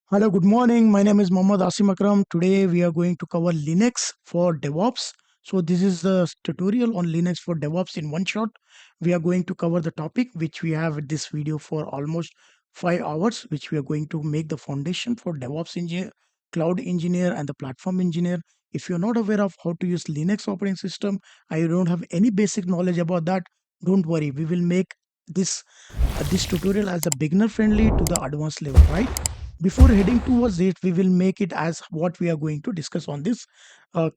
Hello, good morning. My name is Mohammad Asim Akram. Today we are going to cover Linux for DevOps. So this is the tutorial on Linux for DevOps in one shot. We are going to cover the topic which we have this video for almost 5 hours, which we are going to make the foundation for DevOps engineer, cloud engineer, and the platform engineer. If you're not aware of how to use Linux operating system, I don't have any basic knowledge about that. Don't worry, we will make this tutorial as a beginner friendly to the advanced level, right? Before heading towards it, we will make it as what we are going to discuss on this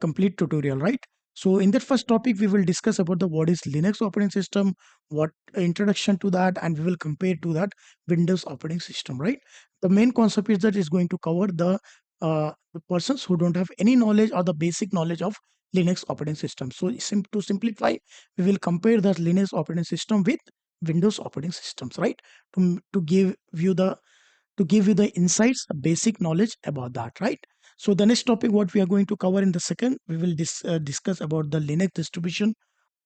complete tutorial, right? So in that first topic, we will discuss about the what is Linux operating system, what introduction to that, and we will compare to that Windows operating system, right? The main concept is that is going to cover the persons who don't have any knowledge or the basic knowledge of Linux operating system. So to simplify, we will compare the Linux operating system with Windows operating systems, right? To give you the insights, basic knowledge about that, right? So the next topic, what we are going to cover in the second, we will discuss about the Linux distribution.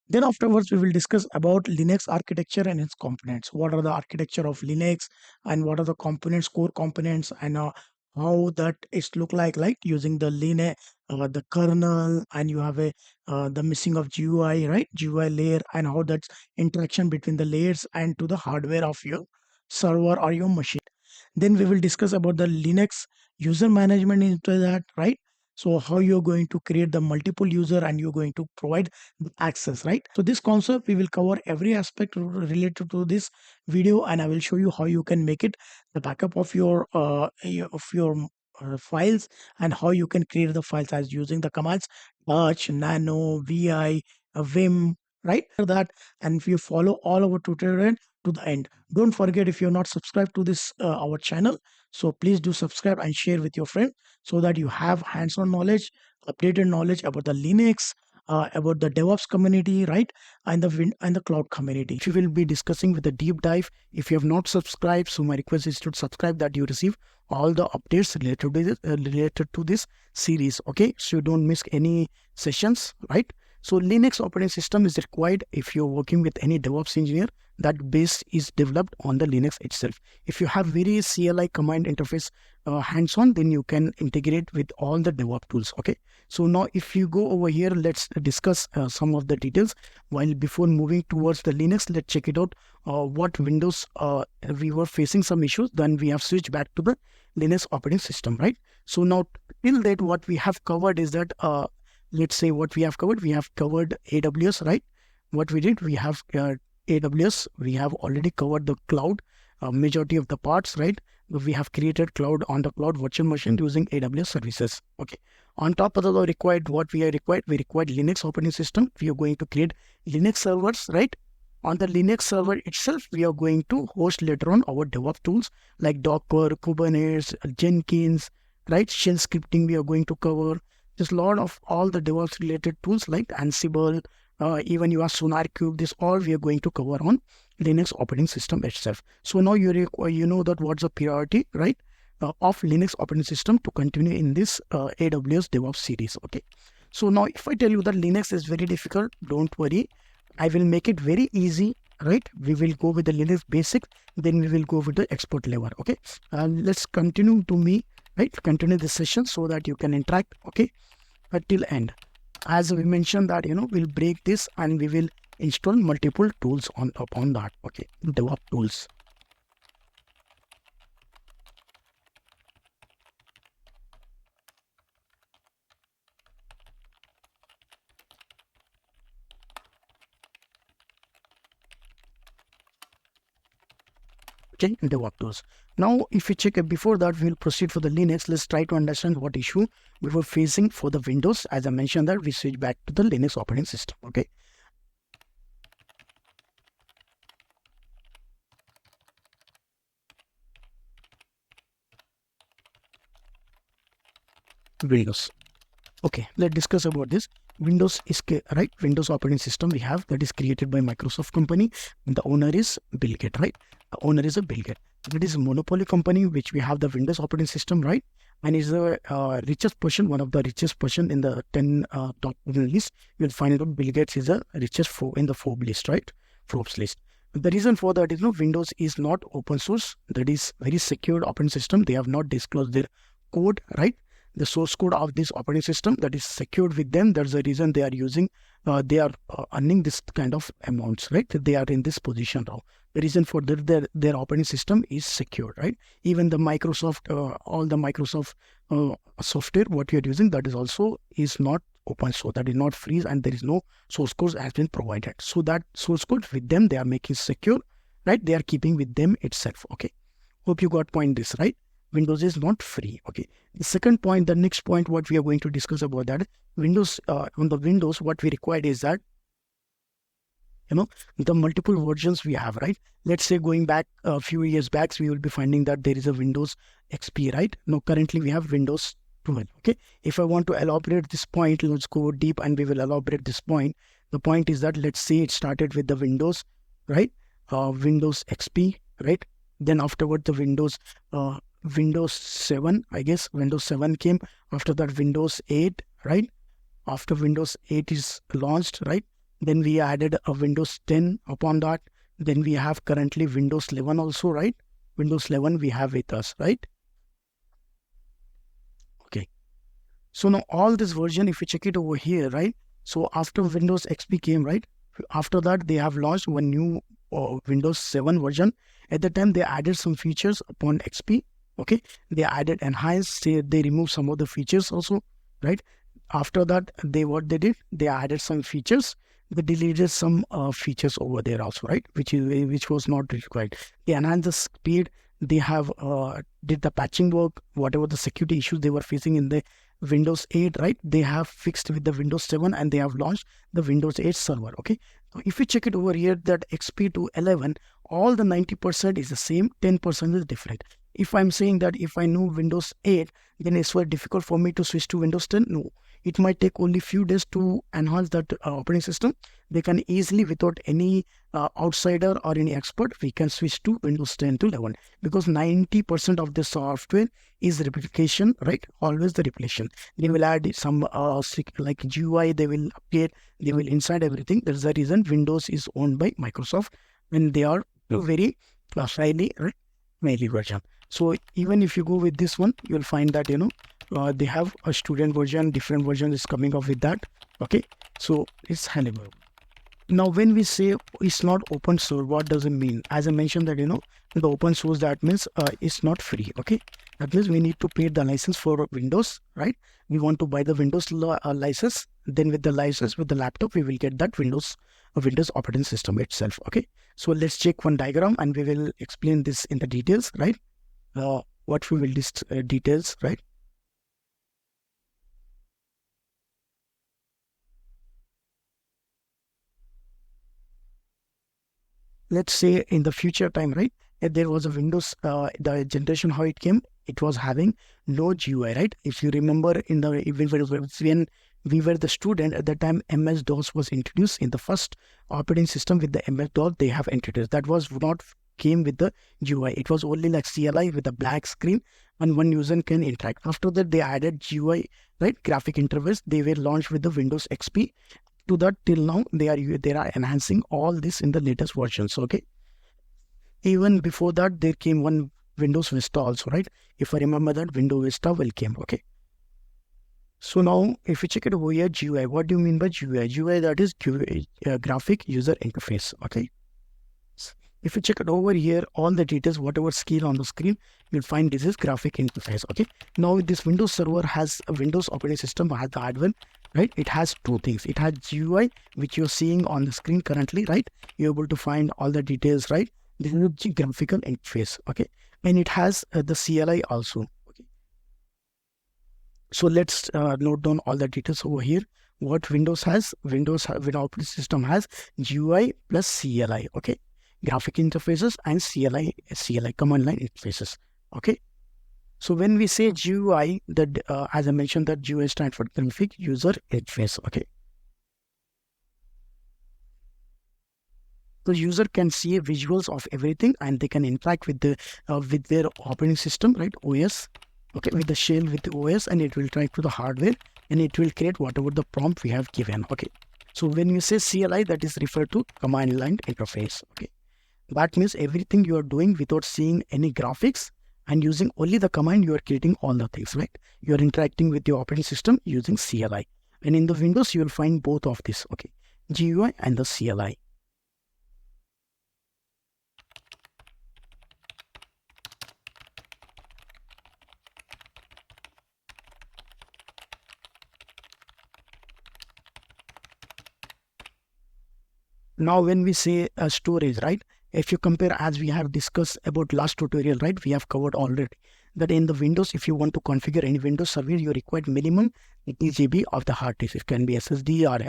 Then afterwards, we will discuss about Linux architecture and its components. What are the architecture of Linux and what are the components, core components, and how that is look like using the Linux, the kernel, and you have the missing of GUI, right? GUI layer, and how that's interaction between the layers and to the hardware of your server or your machine. Then we will discuss about the Linux user management into that, right? So how you're going to create the multiple user and you're going to provide the access, right? So this concept we will cover every aspect related to this video, and I will show you how you can make it the backup of your files, and how you can create the files as using the commands touch, nano, vi, vim, right? That, and if you follow all our tutorial to the end. Don't forget, if you're not subscribed to this our channel, so please do subscribe and share with your friend, so that you have hands-on knowledge, updated knowledge about the Linux, about the DevOps community, right? And the cloud community. We will be discussing with a deep dive. If you have not subscribed, so my request is to subscribe, that you receive all the updates related to this series. Okay, so you don't miss any sessions, right? So Linux operating system is required if you're working with any DevOps engineer. That base is developed on the Linux itself. If you have very CLI command interface hands-on, then you can integrate with all the DevOps tools. Okay. So now if you go over here, let's discuss some of the details. While before moving towards the Linux, let's check it out. What Windows, we were facing some issues, then we have switched back to the Linux operating system, right? So now till that, what we have covered is that, let's say what we have covered AWS, right? What we did, we have AWS, we have already covered the cloud, majority of the parts, right? We have created cloud on the cloud virtual machine using AWS services. Okay. On top of the required, we required Linux operating system. We are going to create Linux servers, right? On the Linux server itself, we are going to host later on our DevOps tools like Docker, Kubernetes, Jenkins, right? Shell scripting we are going to cover. There's a lot of all the DevOps related tools like Ansible, even you have SonarQube. This all we are going to cover on Linux operating system itself. So now you know that what's the priority, right, of Linux operating system to continue in this AWS DevOps series. Okay. So now if I tell you that Linux is very difficult, don't worry. I will make it very easy, right? We will go with the Linux basic, then we will go with the expert level. Okay. Let's continue continue this session so that you can interact. Okay. Till end. As we mentioned that, we'll break this and we will install multiple tools upon that. Okay, DevOps tools. Okay, DevOps tools. Now, if we check before that, we will proceed for the Linux. Let's try to understand what issue we were facing for the Windows. As I mentioned that we switch back to the Linux operating system. Okay. Windows. Okay, let's discuss about this. Windows is right. Windows operating system we have that is created by Microsoft company. And the owner is Bill Gates, right? The owner is a Bill Gates. That is a monopoly company which we have the Windows operating system, right? And is the richest person, one of the richest person in the 10 top list. You'll find out Bill Gates is the richest in the Forbes list, right? Forbes list. The reason for that is Windows is not open source. That is very secured operating system. They have not disclosed their code, right? The source code of this operating system that is secured with them. That's the reason they are using, they are earning this kind of amounts, right? They are in this position now. The reason for their operating system is secured, right? Even the Microsoft, all the Microsoft software, what you are using, that is also is not open source, that is not free, and there is no source code has been provided. So that source code with them, they are making secure, right? They are keeping with them itself. Okay. Hope you got point this, right? Windows is not free. Okay. The second point, the next point, what we are going to discuss about that, Windows, on the Windows, what we required is that, the multiple versions we have, right? Let's say going back a few years back, we will be finding that there is a Windows XP, right? Now, currently we have Windows 12. Okay. If I want to elaborate this point, let's go deep and we will elaborate this point. The point is that, let's say it started with the Windows, right? Windows XP, right? Then afterward, the Windows 7, I guess Windows 7 came. After that, Windows 8, right? After Windows 8 is launched, right? Then we added a Windows 10 upon that. Then we have currently Windows 11 also, right? Windows 11 we have with us, right? Okay. So now all this version, if you check it over here, right? So after Windows XP came, right? After that, they have launched one new Windows 7 version. At the time, they added some features upon XP. Okay. They added enhanced, they removed some of the features also, right? After that, what they did, they added some features. They deleted some features over there also, right? Which was not required. They enhanced the speed. They have did the patching work, whatever the security issues they were facing in the Windows 8, right? They have fixed with the Windows 7 and they have launched the Windows 8 server. Okay. So if you check it over here, that XP to 11, all the 90% is the same, 10% is different. If I'm saying that if I know Windows 8, then it's very difficult for me to switch to Windows 10. No, it might take only few days to enhance that operating system. They can easily, without any outsider or any expert, we can switch to Windows 10 to 11, because 90% of the software is replication, right? Always the replication. They will add some like GUI, they will update, they will inside everything. That's the reason Windows is owned by Microsoft, and they are very highly, right? Mainly version. So even if you go with this one, you'll find that they have a student version, different version is coming up with that. Okay, so it's handleable. Now when we say it's not open source, what does it mean? As I mentioned that the open source, that means it's not free. Okay, that means we need to pay the license for Windows, right? We want to buy the Windows license. Then with the license, with the laptop, we will get that Windows operating system itself. Okay, so let's check one diagram and we will explain this in the details, right? What we will list details, right? Let's say in the future time, right? If there was a Windows, the generation how it came, it was having no GUI, right? If you remember when we were the student at the time, MS-DOS was introduced in the first operating system. With the MS-DOS, they have introduced. That was not came with the GUI. It was only like CLI with a black screen and one user can interact. After that, they added GUI, right? Graphic interface. They were launched with the Windows XP. To that, till now, they are enhancing all this in the latest versions. Okay. Even before that, there came one Windows Vista also, right? If I remember that, Windows Vista will came. Okay. So now, if you check it over here, GUI. What do you mean by GUI? GUI, that is graphic user interface. Okay. If you check it over here, all the details, whatever skill on the screen, you'll find this is graphic interface. Okay. Now this Windows server has a Windows operating system, has the hardware, right? It has two things. It has GUI, which you're seeing on the screen currently, right? You're able to find all the details, right? This is a graphical interface. Okay. And it has the CLI also. Okay. So let's note down all the details over here. What Windows has, Windows operating system has GUI plus CLI. Okay. Graphic interfaces and CLI command line interfaces. Okay. So when we say GUI, that as I mentioned, that GUI stands for graphic user interface. Okay. The user can see visuals of everything and they can interact with the with their operating system, right? OS. Okay, with the shell with the OS, and it will try to the hardware and it will create whatever the prompt we have given. Okay. So when you say CLI, that is referred to command line interface. Okay. That means everything you are doing without seeing any graphics and using only the command, you are creating all the things, right? You are interacting with your operating system using CLI. And in the Windows, you will find both of this, okay? GUI and the CLI. Now, when we say storage, right? If you compare, as we have discussed about last tutorial, right? We have covered already that in the Windows, if you want to configure any Windows server, you require minimum 80 GB of the hard disk. It can be SSD or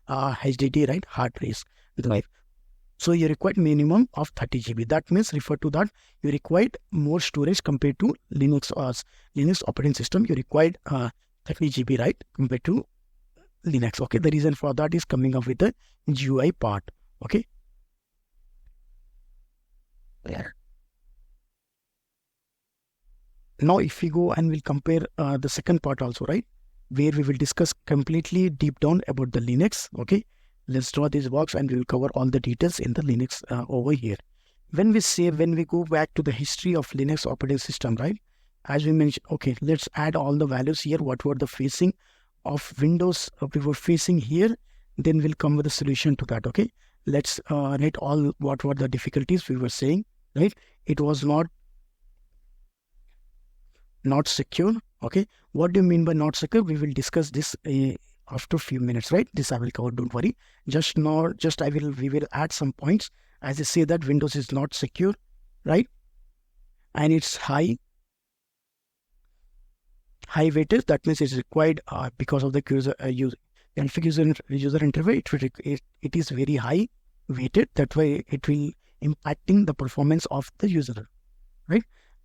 HDD, right? Hard disk drive. So you require minimum of 30 GB. That means, refer to that, you required more storage compared to Linux or Linux operating system. You required 30 GB, right? Compared to Linux. Okay, the reason for that is coming up with the GUI part. Okay. Yeah. Now, if we go and we'll compare the second part also, right, where we will discuss completely deep down about the Linux. Okay, let's draw this box and we will cover all the details in the Linux over here. When we go back to the history of Linux operating system, right, as we mentioned, okay, let's add all the values here. What were the facing of Windows we were facing here? Then we'll come with a solution to that. Okay, let's write all what were the difficulties we were saying, right? It was not secure. Okay, what do you mean by not secure? We will discuss this after a few minutes, right? This I will cover, don't worry. We will add some points as I say that Windows is not secure, right? And it's high weightage. That means it's required because of the user interface. It is very high weighted. That way it will impacting the performance of the user, right,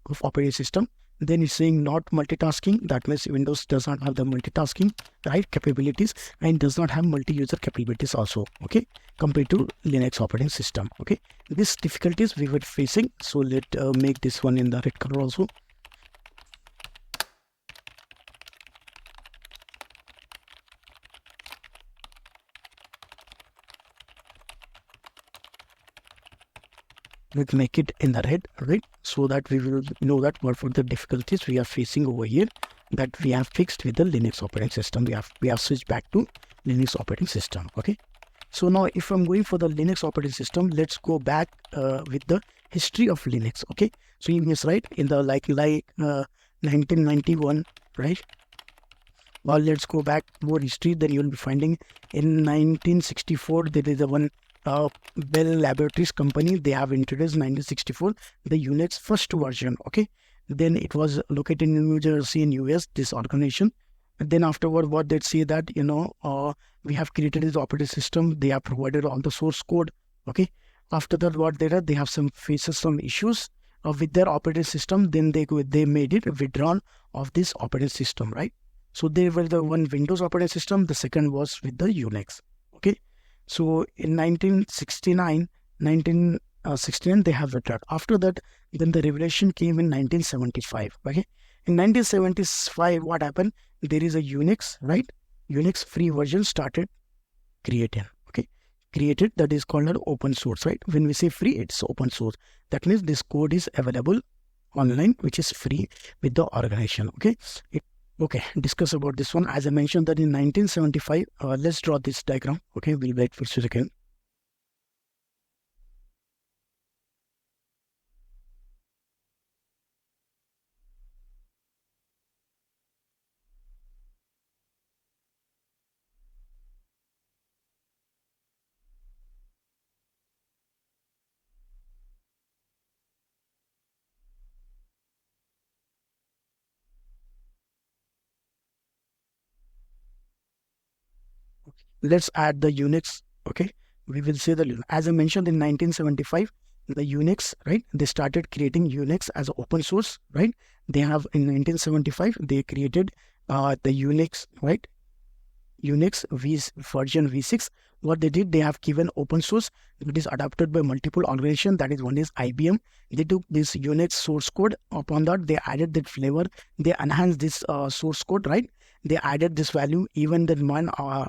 of operating system. Then it's saying not multitasking. That means Windows does not have the multitasking, right, capabilities, and does not have multi-user capabilities also, okay, compared to Linux operating system. Okay, these difficulties we were facing. So let make this one in the red color also. Let's make it in the red, right? So that we will know that what were the difficulties we are facing over here that we have fixed with the Linux operating system. We have switched back to Linux operating system. Okay. So now if I'm going for the Linux operating system, let's go back with the history of Linux. Okay. So in this, right, in the like 1991, right? Well, let's go back more history. Then you'll be finding in 1964 there is a one Bell Laboratories company. They have introduced 1964 the Unix first version. Okay, then it was located in New Jersey in US, this organization. And then afterward, what they say that we have created this operating system. They have provided all the source code. Okay, after that, what they have some issues with their operating system. Then they made it withdrawn of this operating system, right? So they were the one Windows operating system. The second was with the Unix. Okay. So in 1969, they have returned. After that, then the revelation came in 1975. Okay, in 1975, what happened? There is a Unix, right? Unix free version started created. Okay, created, that is called an open source, right? When we say free, it's open source. That means this code is available online, which is free with the organization. Okay, okay, discuss about this one. As I mentioned that in 1975, let's draw this diagram. Okay, we'll wait for a second. Let's add the Unix. Okay, we will say the, as I mentioned in 1975, the Unix, right? They started creating Unix as open source, right? They have in 1975 they created the Unix, right? Unix version V6. what they did, they have given open source that is adopted by multiple organizations. That is, one is IBM. They took this Unix source code. Upon that, they added that flavor. They enhanced this source code, right? They added this value. Even the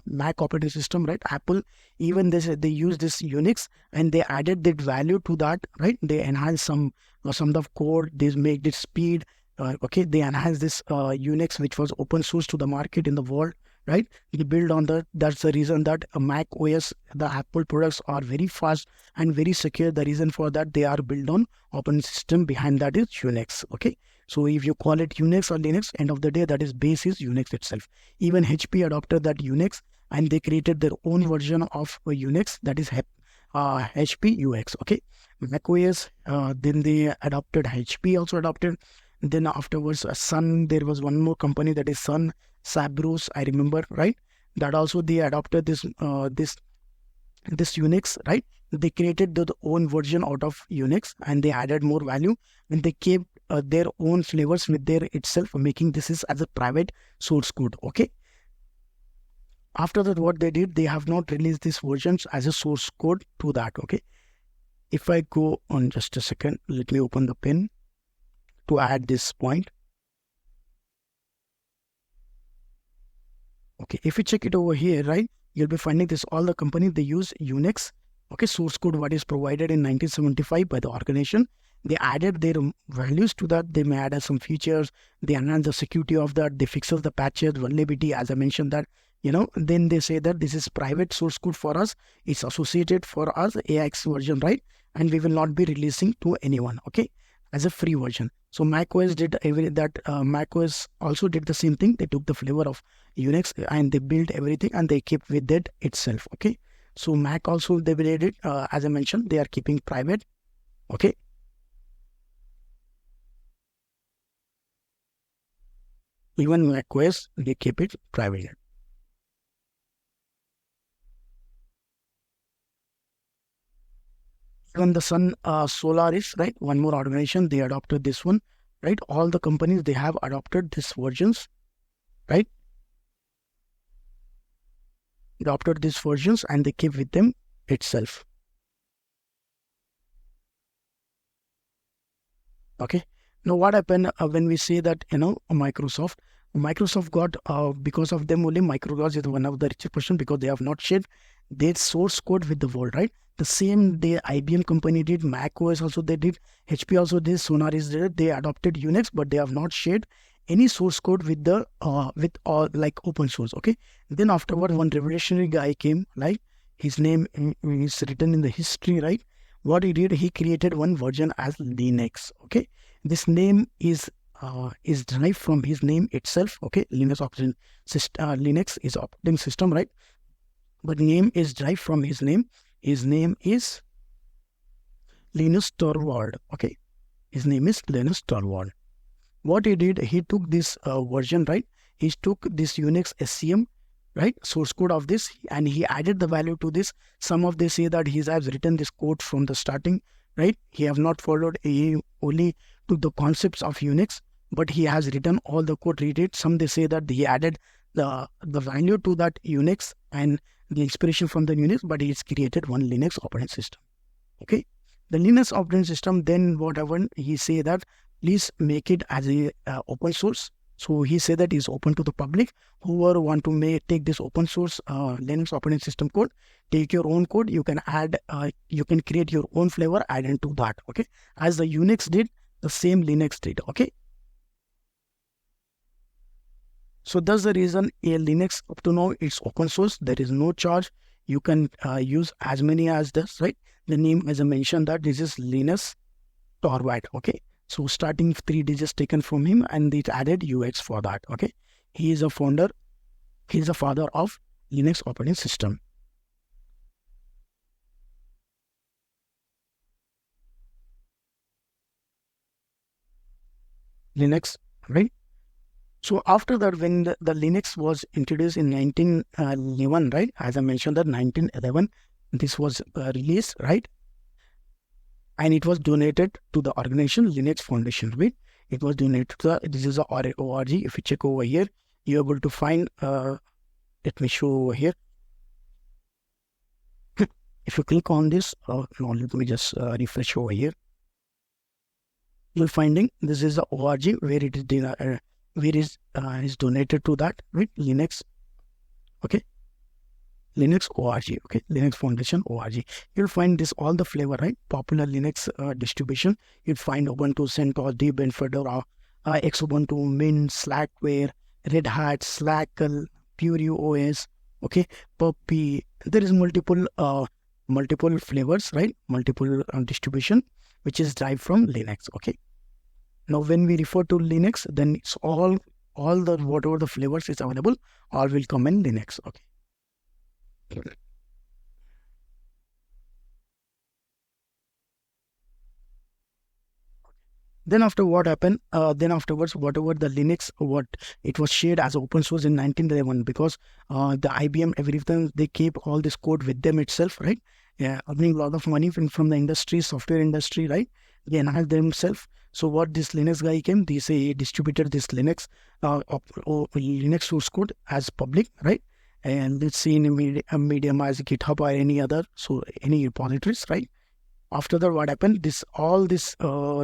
Mac operating system, right? Apple, even this, they use this Unix and they added that value to that, right? They enhanced some of code. They make it speed. Okay, they enhance this Unix, which was open source to the market in the world, right? They build on that. That's the reason that Mac OS, the Apple products are very fast and very secure. The reason for that, they are built on open system. Behind that is Unix. Okay, so if you call it Unix or Linux, end of the day, that is base is Unix itself. Even HP adopted that Unix and they created their own version of Unix, that is HP UX. Okay, Mac OS, then they adopted, HP also adopted. Then afterwards, Sun, there was one more company, that is Sun, Sabros, I remember, right? That also they adopted this Unix, right? They created their own version out of Unix and they added more value and they kept their own flavors with their itself, making this is as a private source code. Okay. After that, what they did, they have not released these versions as a source code to that. Okay. If I go on just a second, let me open the pen to add this point. Okay, if you check it over here, right, you'll be finding this, all the companies, they use Unix, okay, source code what is provided in 1975 by the organization. They added their values to that. They may add some features. They enhance the security of that. They fix the patches, vulnerability, as I mentioned that, then they say that this is private source code for us. It's associated for us, AX version, right? And we will not be releasing to anyone, okay, as a free version. So macOS did macOS also did the same thing. They took the flavor of Unix and they built everything and they kept with it itself. Okay. So Mac also they did it. As I mentioned, they are keeping private. Okay. Even macOS, they keep it private. Even the Sun Solaris, right? One more organization, they adopted this one, right? All the companies, they have adopted these versions, right? Adopted these versions and they keep with them itself. Okay. Now what happened when we say that, Microsoft got, because of them only, Microsoft is one of the richest person because they have not shared their source code with the world, right? The same the IBM company did, Mac OS also they did, HP also did, Sonaris did. They adopted Unix, but they have not shared any source code with the with all like open source. Okay. Then afterward, one revolutionary guy came, like his name is written in the history, right? What he did, he created one version as Linux. Okay. This name is derived from his name itself. Okay. Linux operating system, Linux is operating system, right? But name is derived from his name. His name is Linus Torvald. Okay. His name is Linus Torvald. What he did, he took this version, right? He took this Unix SCM, right? Source code of this, and he added the value to this. Some of they say that he has written this code from the starting, right? He have not followed, he only took the concepts of Unix, but he has written all the code, read it. Some they say that he added the value to that Unix and the inspiration from the Unix, but he's created one Linux operating system. Okay. The Linux operating system, then what happened, he say that please make it as a open source. So he said that is open to the public. Whoever want to take this open source Linux operating system code, take your own code. You can add, you can create your own flavor, add into that. Okay. As the Unix did, the same Linux did. Okay. So that's the reason a Linux up to now it's open source. There is no charge. You can use as many as this, right? The name, as I mentioned, that this is Linus Torvald. Okay. So starting 3 digits taken from him and it added UX for that. Okay. He is a founder. He is a father of Linux operating system. Linux, right? So after that, when the Linux was introduced in 1911, right? As I mentioned that 1911, this was released, right? And it was donated to the organization Linux Foundation, right? It was donated to this is a org. If you check over here, you're able to find, let me show over here. If you click on this, no, let me just refresh over here. You'll finding this is the org where it is where is donated to that, right? Linux, okay. Linux org, okay, Linux Foundation org. You'll find this all the flavor, right? Popular Linux distribution. You'll find Ubuntu, CentOS, Debian, Fedora, Xubuntu, Mint, Slackware, Red Hat, Slackle, Pure OS, okay, Puppy. There is multiple flavors, right? Multiple distribution which is derived from Linux, okay. Now when we refer to Linux, then it's all the whatever the flavors is available, all will come in Linux, okay. Then after what happened? Then afterwards, whatever the Linux, what it was shared as open source in 1911, because the IBM, everything, they keep all this code with them itself, right? Yeah, earning a lot of money from the industry, software industry, right? They enhance themselves. So what this Linux guy came, they say he distributed this Linux, Linux source code as public, right? And let's see in a medium as GitHub or any other, so any repositories, right? After that, what happened? All this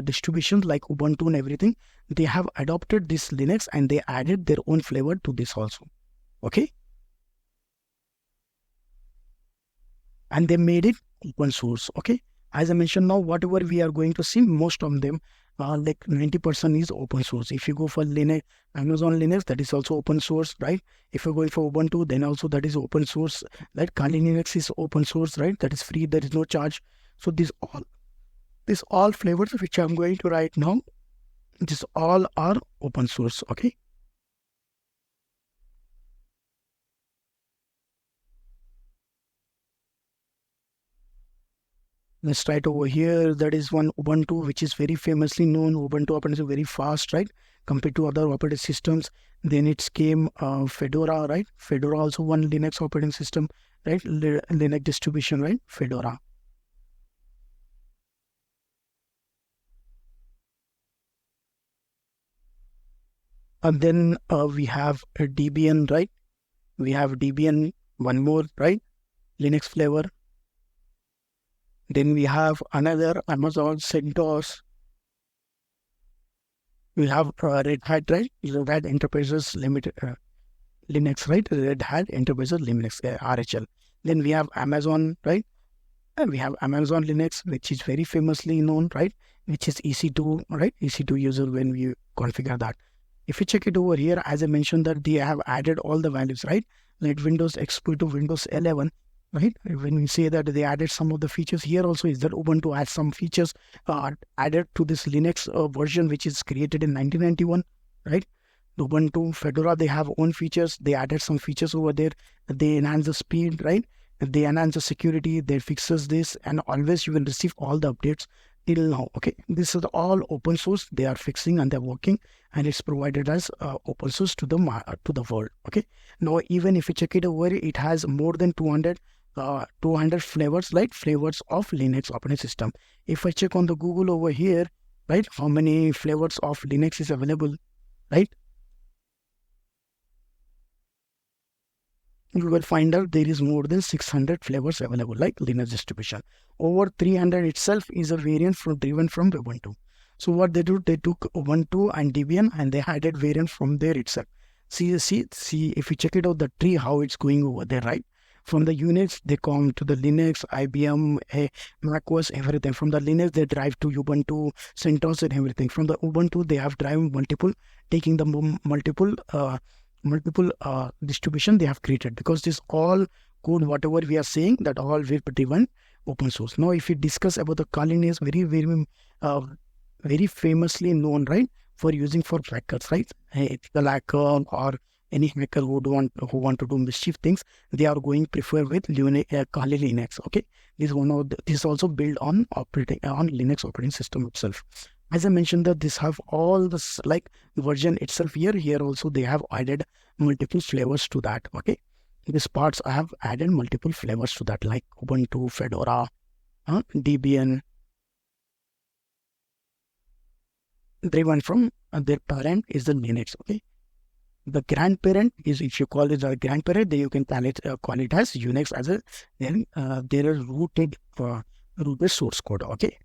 distributions like Ubuntu and everything, they have adopted this Linux and they added their own flavor to this also. Okay, and they made it open source. Okay, as I mentioned, now whatever we are going to see, most of them, like 90% is open source. If you go for Linux, Amazon Linux, that is also open source, right? If you're going for Ubuntu, then also that is open source. Like Kali Linux is open source, right? That is free. There is no charge. So these all flavors which I'm going to write now, these all are open source. Okay. Let's try it over here. That is one Ubuntu, which is very famously known. Ubuntu operating is very fast, right? Compared to other operating systems. Then it came Fedora, right? Fedora also one Linux operating system, right? Linux distribution, right? Fedora. And then we have a Debian, right? We have Debian, one more, right? Linux flavor. Then we have another Amazon CentOS. We have Red Hat, right? Red Hat Enterprises Limited, Linux, right? Red Hat Enterprises Linux, RHL. Then we have Amazon, right? And we have Amazon Linux, which is very famously known, right? Which is EC2, right? EC2 user when we configure that. If you check it over here, as I mentioned that they have added all the values, right? Like Windows XP to Windows 11, right? When we say that they added some of the features, here also is that Ubuntu adds some features added to this Linux version, which is created in 1991, right? Ubuntu, Fedora, they have own features. They added some features over there. They enhance the speed, right? They enhance the security. They fixes this, and always you will receive all the updates till now. Okay, this is all open source. They are fixing and they're working, and it's provided as open source to the world. Okay, now even if you check it over, it has more than 200 flavors, like flavors of Linux operating system. If I check on the Google over here, right, how many flavors of Linux is available, right? You will find out there is more than 600 flavors available, like Linux distribution. Over 300 itself is a variant driven from Ubuntu. So what they do, they took Ubuntu and Debian and they added variant from there itself. See, if you check it out, the tree, how it's going over there, right? From the Unix, they come to the Linux, IBM, macOS, everything. From the Linux, they drive to Ubuntu, CentOS and everything. From the Ubuntu, they have driven multiple, taking the multiple distribution they have created, because this all code, whatever we are saying, that all will be driven open source. Now, if we discuss about the Kali is very famously known, right, for using for hackers, right? The hacker or any hacker who want to do mischief things, they are going prefer with Kali Linux. Okay, this also built on Linux operating system itself. As I mentioned that this have all this like version itself here also they have added multiple flavors to that. Okay, these parts I have added multiple flavors to that, like Ubuntu, Fedora, Debian, driven from their parent is the Linux. Okay, The grandparent is, if you call it a grandparent, then you can call it as Unix as a, then there is rooted source code. Okay.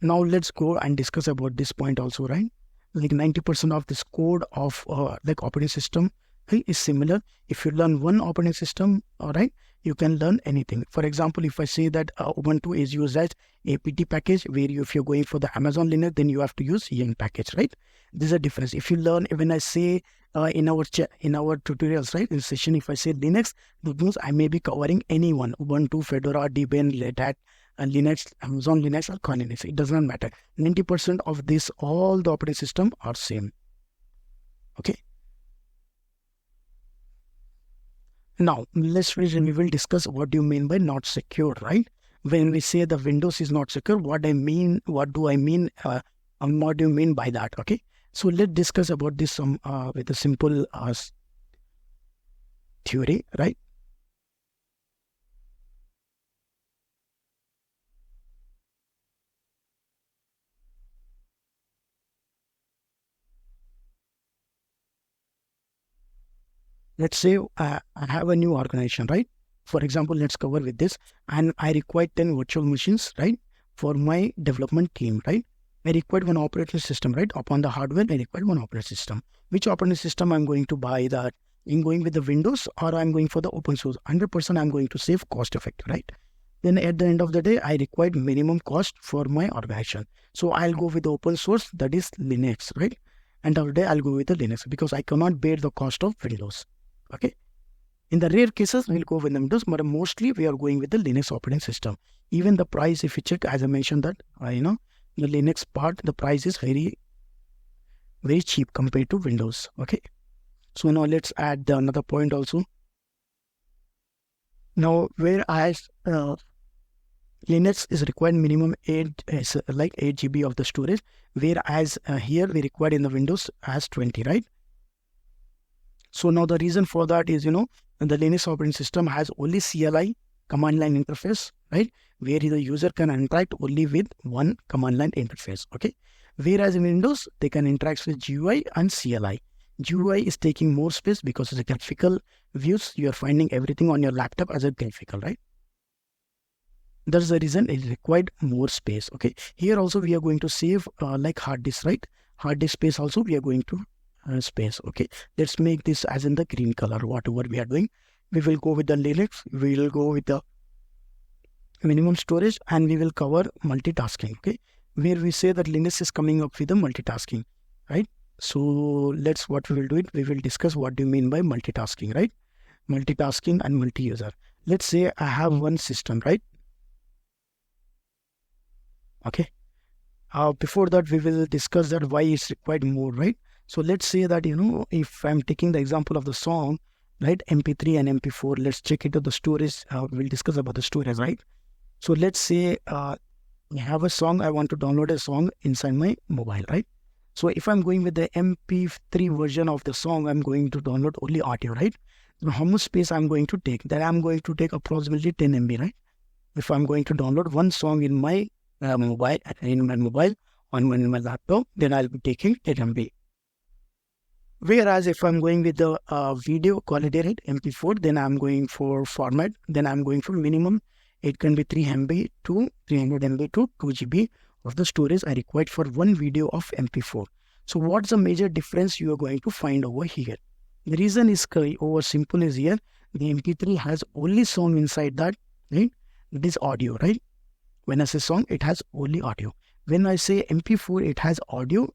Now let's go and discuss about this point also, right? Like 90% of this code of like operating system is similar. If you learn one operating system, all right, you can learn anything. For example, if I say that Ubuntu is used as apt package, where if you're going for the Amazon Linux, then you have to use yen package, right? There's a difference. If you learn, when I say in our tutorials, right, in session, if I say Linux, that means I may be covering anyone: Ubuntu, Fedora, Debian, Red Hat, Linux, Amazon Linux, or Kali Linux. It does not matter. 90% of this, all the operating system are same. Okay. Now we will discuss what do you mean by not secure, right? When we say the Windows is not secure, what do I mean? What do you mean by that? Okay. So let's discuss about this with a simple theory, right? Let's say I have a new organization, right? For example, let's cover with this, and I require 10 virtual machines, right, for my development team, right? I require one operating system, right? Upon the hardware, I require one operating system. Which operating system I'm going to buy? That I'm going with the Windows, or I'm going for the open source? 100% I'm going to save cost effective, right? Then at the end of the day, I require minimum cost for my organization. So I'll go with the open source, that is Linux, right? End of the day, I'll go with the Linux because I cannot bear the cost of Windows. Okay. In the rare cases, we'll go with the Windows, but mostly we are going with the Linux operating system. Even the price, if you check, as I mentioned that, the Linux part, the price is very, very cheap compared to Windows. Okay. So now let's add another point also. Now, whereas Linux is required minimum 8 GB of the storage, whereas here we required in the Windows as 20, right? So now the reason for that is, the Linux operating system has only CLI, command line interface, right? Where the user can interact only with one command line interface, okay? Whereas in Windows, they can interact with GUI and CLI. GUI is taking more space because it's a graphical views. You are finding everything on your laptop as a graphical, right? That's the reason it required more space, okay? Here also we are going to save like hard disk, right? Hard disk space also we are going to space. Okay, let's make this as in the green color. Whatever we are doing, we will go with the Linux, we will go with the minimum storage, and we will cover multitasking. Okay, where we say that Linux is coming up with the multitasking, right? So what we will do it, we will discuss what do you mean by multitasking, right? Multitasking and multi-user. Let's say I have one system, right? Okay. Before that, we will discuss that why it's required more, right? So let's say that, if I'm taking the example of the song, right, MP3 and MP4, let's check into the storage. We'll discuss about the storage, right? So let's say I have a song, I want to download a song inside my mobile, right? So if I'm going with the MP3 version of the song, I'm going to download only audio, right? So how much space I'm going to take? Then I'm going to take approximately 10 MB, right? If I'm going to download one song in my mobile, on my laptop, then I'll be taking 10 MB. Whereas if I'm going with the video quality, right, MP4, then I'm going for format, then I'm going for minimum. It can be 3 MB to 300 MB to 2 GB of the storage I required for one video of MP4. So what's the major difference you are going to find over here? The reason is over simple is here. The MP3 has only song inside that, right? It is audio, right? When I say song, it has only audio. When I say MP4, it has audio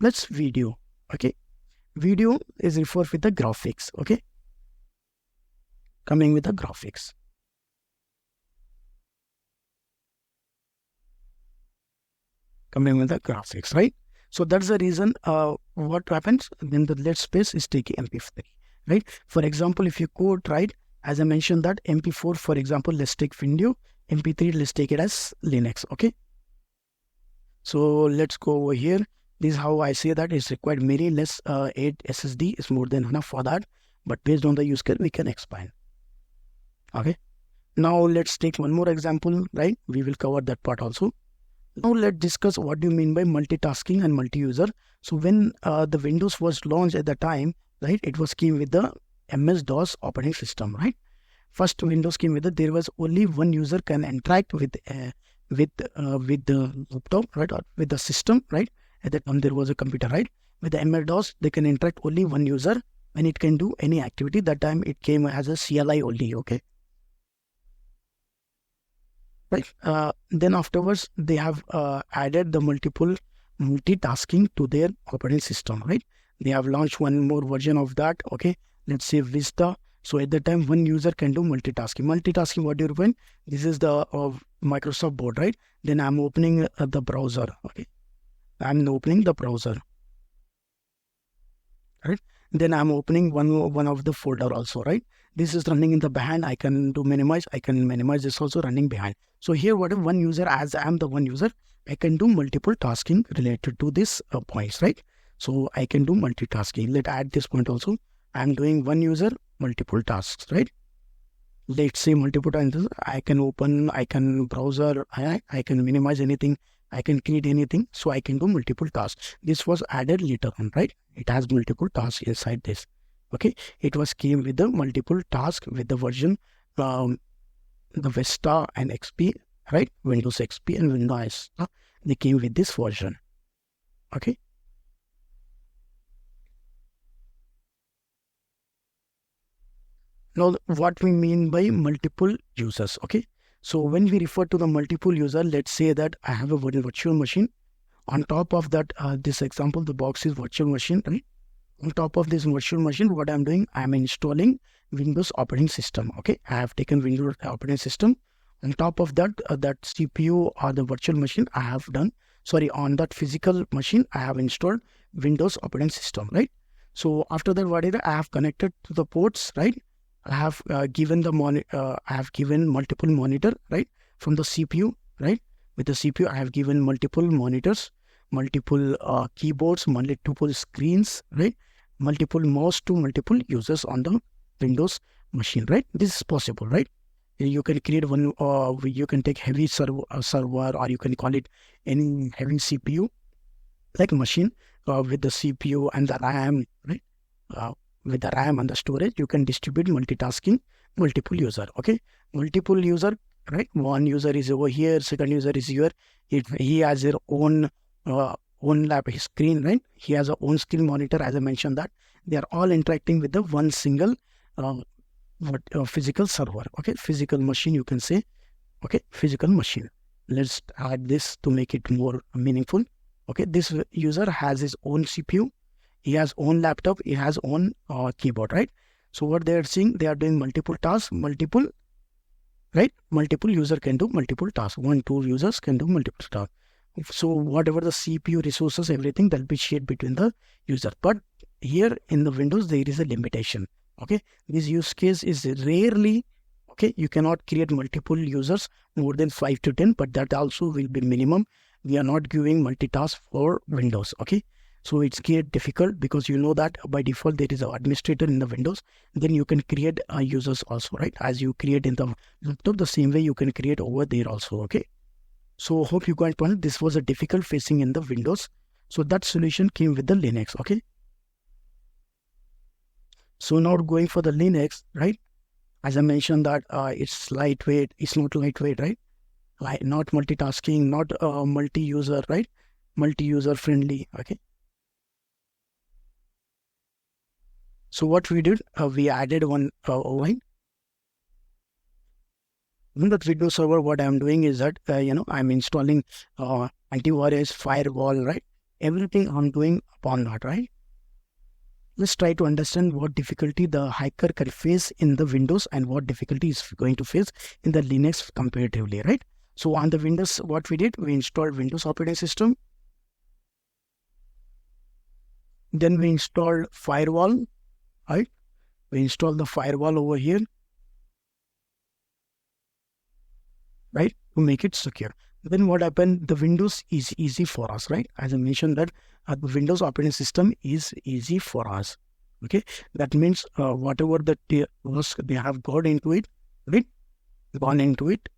plus video, okay? Video is referred with the graphics, okay? Coming with the graphics. Coming with the graphics, right? So that's the reason what happens when the LED space is taking MP3, right? For example, if you code, right, as I mentioned that MP4, for example, let's take video, MP3, let's take it as Linux, okay? So let's go over here. This is how I say that it's required very less 8 SSD is more than enough for that. But based on the use case, we can expand. Okay. Now let's take one more example, right? We will cover that part also. Now let's discuss what do you mean by multitasking and multi-user. So when the Windows was launched at the time, right, it was came with the MS-DOS operating system, right? First Windows came with it. There was only one user can interact with the laptop, right, or with the system, right? At that time there was a computer, right? With the MS-DOS, they can interact only one user, and it can do any activity. That time it came as a CLI only, okay? Right. Then afterwards, they have added the multitasking to their operating system, right? They have launched one more version of that, okay? Let's say Vista. So at that time, one user can do multitasking. Multitasking, what do you mean? This is the Microsoft board, right? Then I'm opening the browser, okay? I'm opening the browser, right? Then I'm opening one of the folder also, right? This is running in the behind. I can do minimize. I can minimize this also running behind. So here, what if one user, as I am the one user, I can do multiple tasking related to this points, right? So I can do multitasking. Let's add this point also. I'm doing one user, multiple tasks, right? Let's say multiple times. I can open, I can browser, I can minimize anything. I can create anything, so I can do multiple tasks. This was added later on, right? It has multiple tasks inside this. Okay, it was came with the multiple task with the version, the Vista and XP, right? Windows XP and Windows Vista, they came with this version. Okay. Now, what we mean by multiple users, okay? So when we refer to the multiple user, let's say that I have a virtual machine. On top of that, this example, the box is virtual machine, right? On top of this virtual machine, what I'm doing, I'm installing Windows operating system, okay? I have taken Windows operating system. On top of that, that CPU or the virtual machine I have done, sorry, on that physical machine, I have installed Windows operating system, right? So after that, what is it? I have connected to the ports, right? I have given I have given multiple monitor, right? From the CPU, right? With the CPU, I have given multiple monitors, multiple keyboards, multiple screens, right? Multiple mouse to multiple users on the Windows machine, right? This is possible, right? You can create one, you can take heavy server, or you can call it any heavy CPU, like machine with the CPU and the RAM, right? With the RAM and the storage, you can distribute multitasking, multiple user, okay? Multiple user, right? One user is over here, second user is here. He has their own lap screen, right? He has a own screen monitor, as I mentioned that. They are all interacting with the one single physical server, okay? Physical machine, you can say, okay? Physical machine. Let's add this to make it more meaningful, okay? This user has his own CPU. He has own laptop, he has own keyboard, right? So what they are seeing, they are doing multiple tasks, multiple, right? Multiple user can do multiple tasks. 1-2 users can do multiple tasks. So whatever the CPU resources, everything that will be shared between the user. But here in the Windows, there is a limitation. Okay, this use case is rarely, okay, you cannot create multiple users more than 5 to 10, but that also will be minimum. We are not giving multitask for Windows, okay? So it's get difficult because you know that by default there is an administrator in the Windows. Then you can create users also, right? As you create in the laptop, the same way you can create over there also, okay? So hope you got point. This was a difficult facing in the Windows. So that solution came with the Linux, okay? So now going for the Linux, right? As I mentioned that it's lightweight, it's not lightweight, right? Like not multitasking, not multi-user, right? Multi-user friendly, okay? So what we did, we added one line. In the Windows server, what I'm doing is that, I'm installing antivirus, firewall, right? Everything I'm doing upon that, right? Let's try to understand what difficulty the hacker can face in the Windows and what difficulty is going to face in the Linux comparatively, right? So on the Windows, what we did, we installed Windows operating system. Then we installed firewall, right? We installed the firewall over here, right? To make it secure. Then what happened? The Windows is easy for us, right? As I mentioned that the Windows operating system is easy for us. Okay, that means whatever the task they have got into it, right? Gone into it.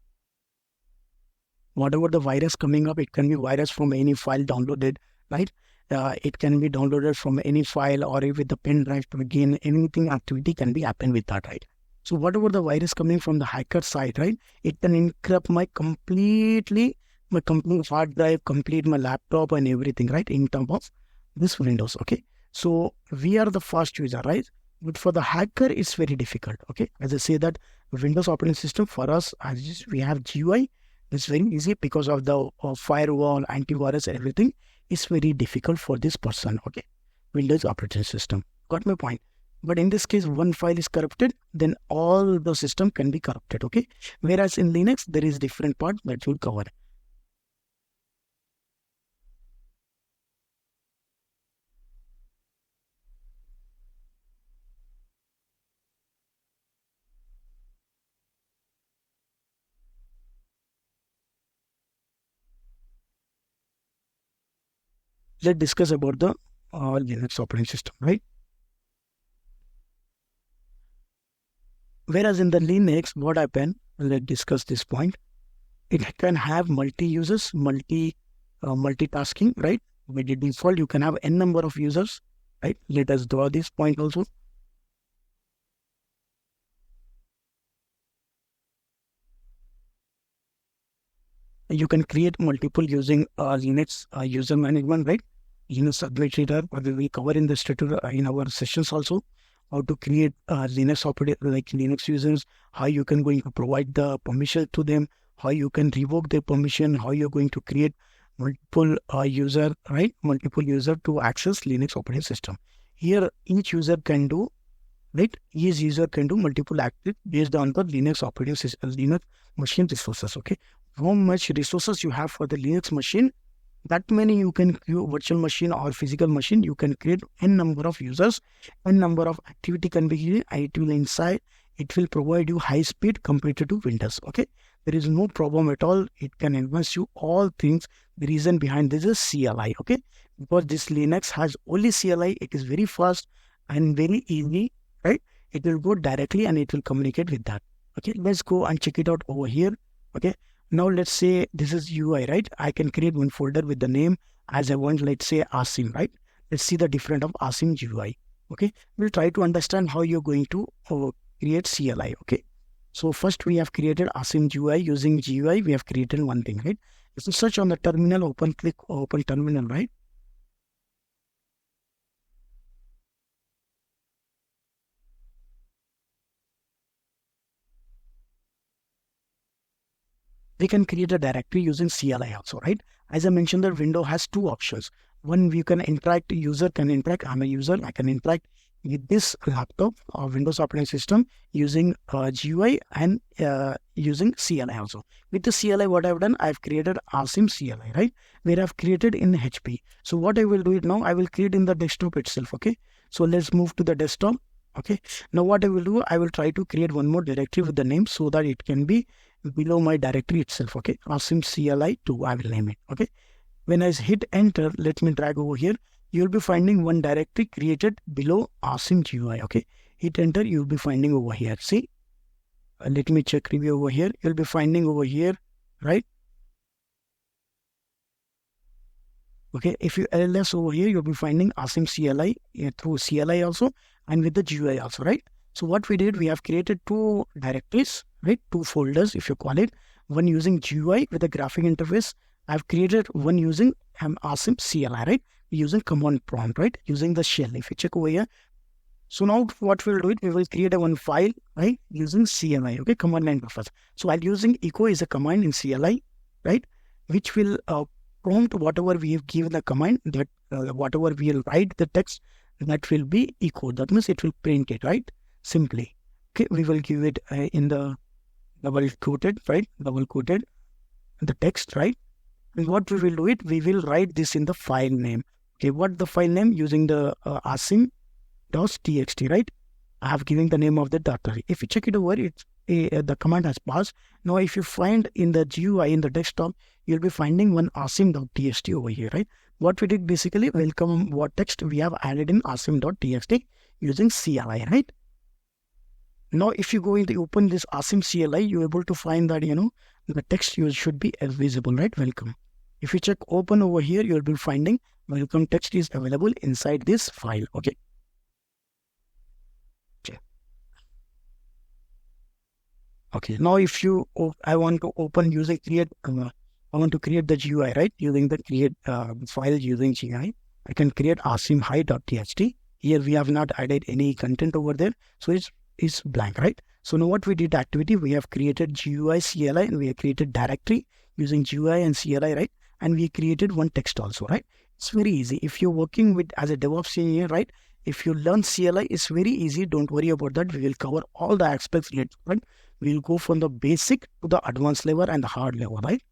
Whatever the virus coming up, it can be virus from any file downloaded, right? It can be downloaded from any file or with the pen drive to again, anything activity can be happen with that, right? So whatever the virus coming from the hacker side, right? It can encrypt my complete hard drive, complete my laptop and everything, right? In terms of this Windows, okay? So we are the fast user, right? But for the hacker, it's very difficult, okay? As I say that Windows operating system for us, as we have GUI, it's very easy because of the firewall, antivirus, everything. It's very difficult for this person, okay? Windows operating system. Got my point? But in this case, one file is corrupted, then all the system can be corrupted, okay? Whereas in Linux, there is different part that will cover. Let's discuss about the Linux operating system, right? Whereas in the Linux, what happened? Let's discuss this point. It can have multi-users, multitasking, right? By the default, you can have n number of users, right? Let us draw this point also. You can create multiple using Linux user management, right? Linux administrator, we will cover in the in our sessions also, how to create Linux operator like Linux users, how you can going to provide the permission to them, how you can revoke their permission, how you're going to create multiple user, right? Multiple user to access Linux operating system. Here, each user can do, right? Each user can do multiple activities based on the Linux operating system, Linux machine resources, okay? How much resources you have for the Linux machine, that many you can create virtual machine or physical machine, you can create n number of users, n number of activity can be here. It will inside, it will provide you high speed compared to Windows, okay? There is no problem at all. It can advance you all things. The reason behind this is CLI, okay? Because this Linux has only CLI, it is very fast and very easy, right? It will go directly and it will communicate with that. Okay, let's go and check it out over here. Okay, now let's say this is UI, right? I can create one folder with the name as I want, let's say Asim, right? Let's see the difference of Asim GUI. Okay, we'll try to understand how you're going to create CLI. Okay, so first we have created Asim GUI using GUI. We have created one thing, right? If you search on the terminal, click open terminal, right? We can create a directory using CLI also, right? As I mentioned, the window has two options. One, you can interact, user can interact, I'm a user, I can interact with this laptop or Windows operating system using GUI and using CLI also. With the CLI, what I've done, I've created Asim CLI, right? Where I've created in HP. So what I will do it now, I will create in the desktop itself, okay? So let's move to the desktop, okay? Now what I will do, I will try to create one more directory with the name so that it can be below my directory itself, okay? Asim CLI2, I will name it, okay? When I hit enter, let me drag over here. You'll be finding one directory created below Asim GUI, okay? Hit enter, you'll be finding over here. See, let me check review over here. You'll be finding over here, right? Okay, if you ls over here, you'll be finding Asim CLI through CLI also and with the GUI also, right? So what we did, we have created two directories, right? Two folders, if you call it. One using GUI with a graphic interface. I've created one using Asim CLI, right? Using command prompt, right? Using the shell. If you check over here. So now what we'll do it, we will create a one file, right? Using CLI, okay? Command line buffers. So while using echo is a command in CLI, right? Which will prompt whatever we have given the command, that whatever we will write the text, that will be echo. That means it will print it, right? Simply. Okay, we will give it in the double quoted, right? Double quoted the text, right? And what we will do it, we will write this in the file name. Okay, what the file name using the asim.txt, right? I have given the name of the directory. If you check it over, it's the command has passed. Now, if you find in the GUI in the desktop, you'll be finding one asim.txt over here, right? What we did basically, welcome what text we have added in asim.txt using CLI, right? Now, if you go in the open this Asim CLI, you're able to find that, the text you should be visible, right? Welcome. If you check open over here, you'll be finding welcome text is available inside this file. Okay. Okay. Now, if you, I want to open using create, I want to create the GUI, right? Using the create file using GUI, I can create asimhi.txt. Here we have not added any content over there, so it's blank, right? So now what we did activity, we have created GUI CLI and we have created directory using GUI and CLI, right? And we created one text also, right? It's very easy. If you're working with as a DevOps engineer, right? If you learn CLI, it's very easy. Don't worry about that. We will cover all the aspects later, right? We'll go from the basic to the advanced level and the hard level, right?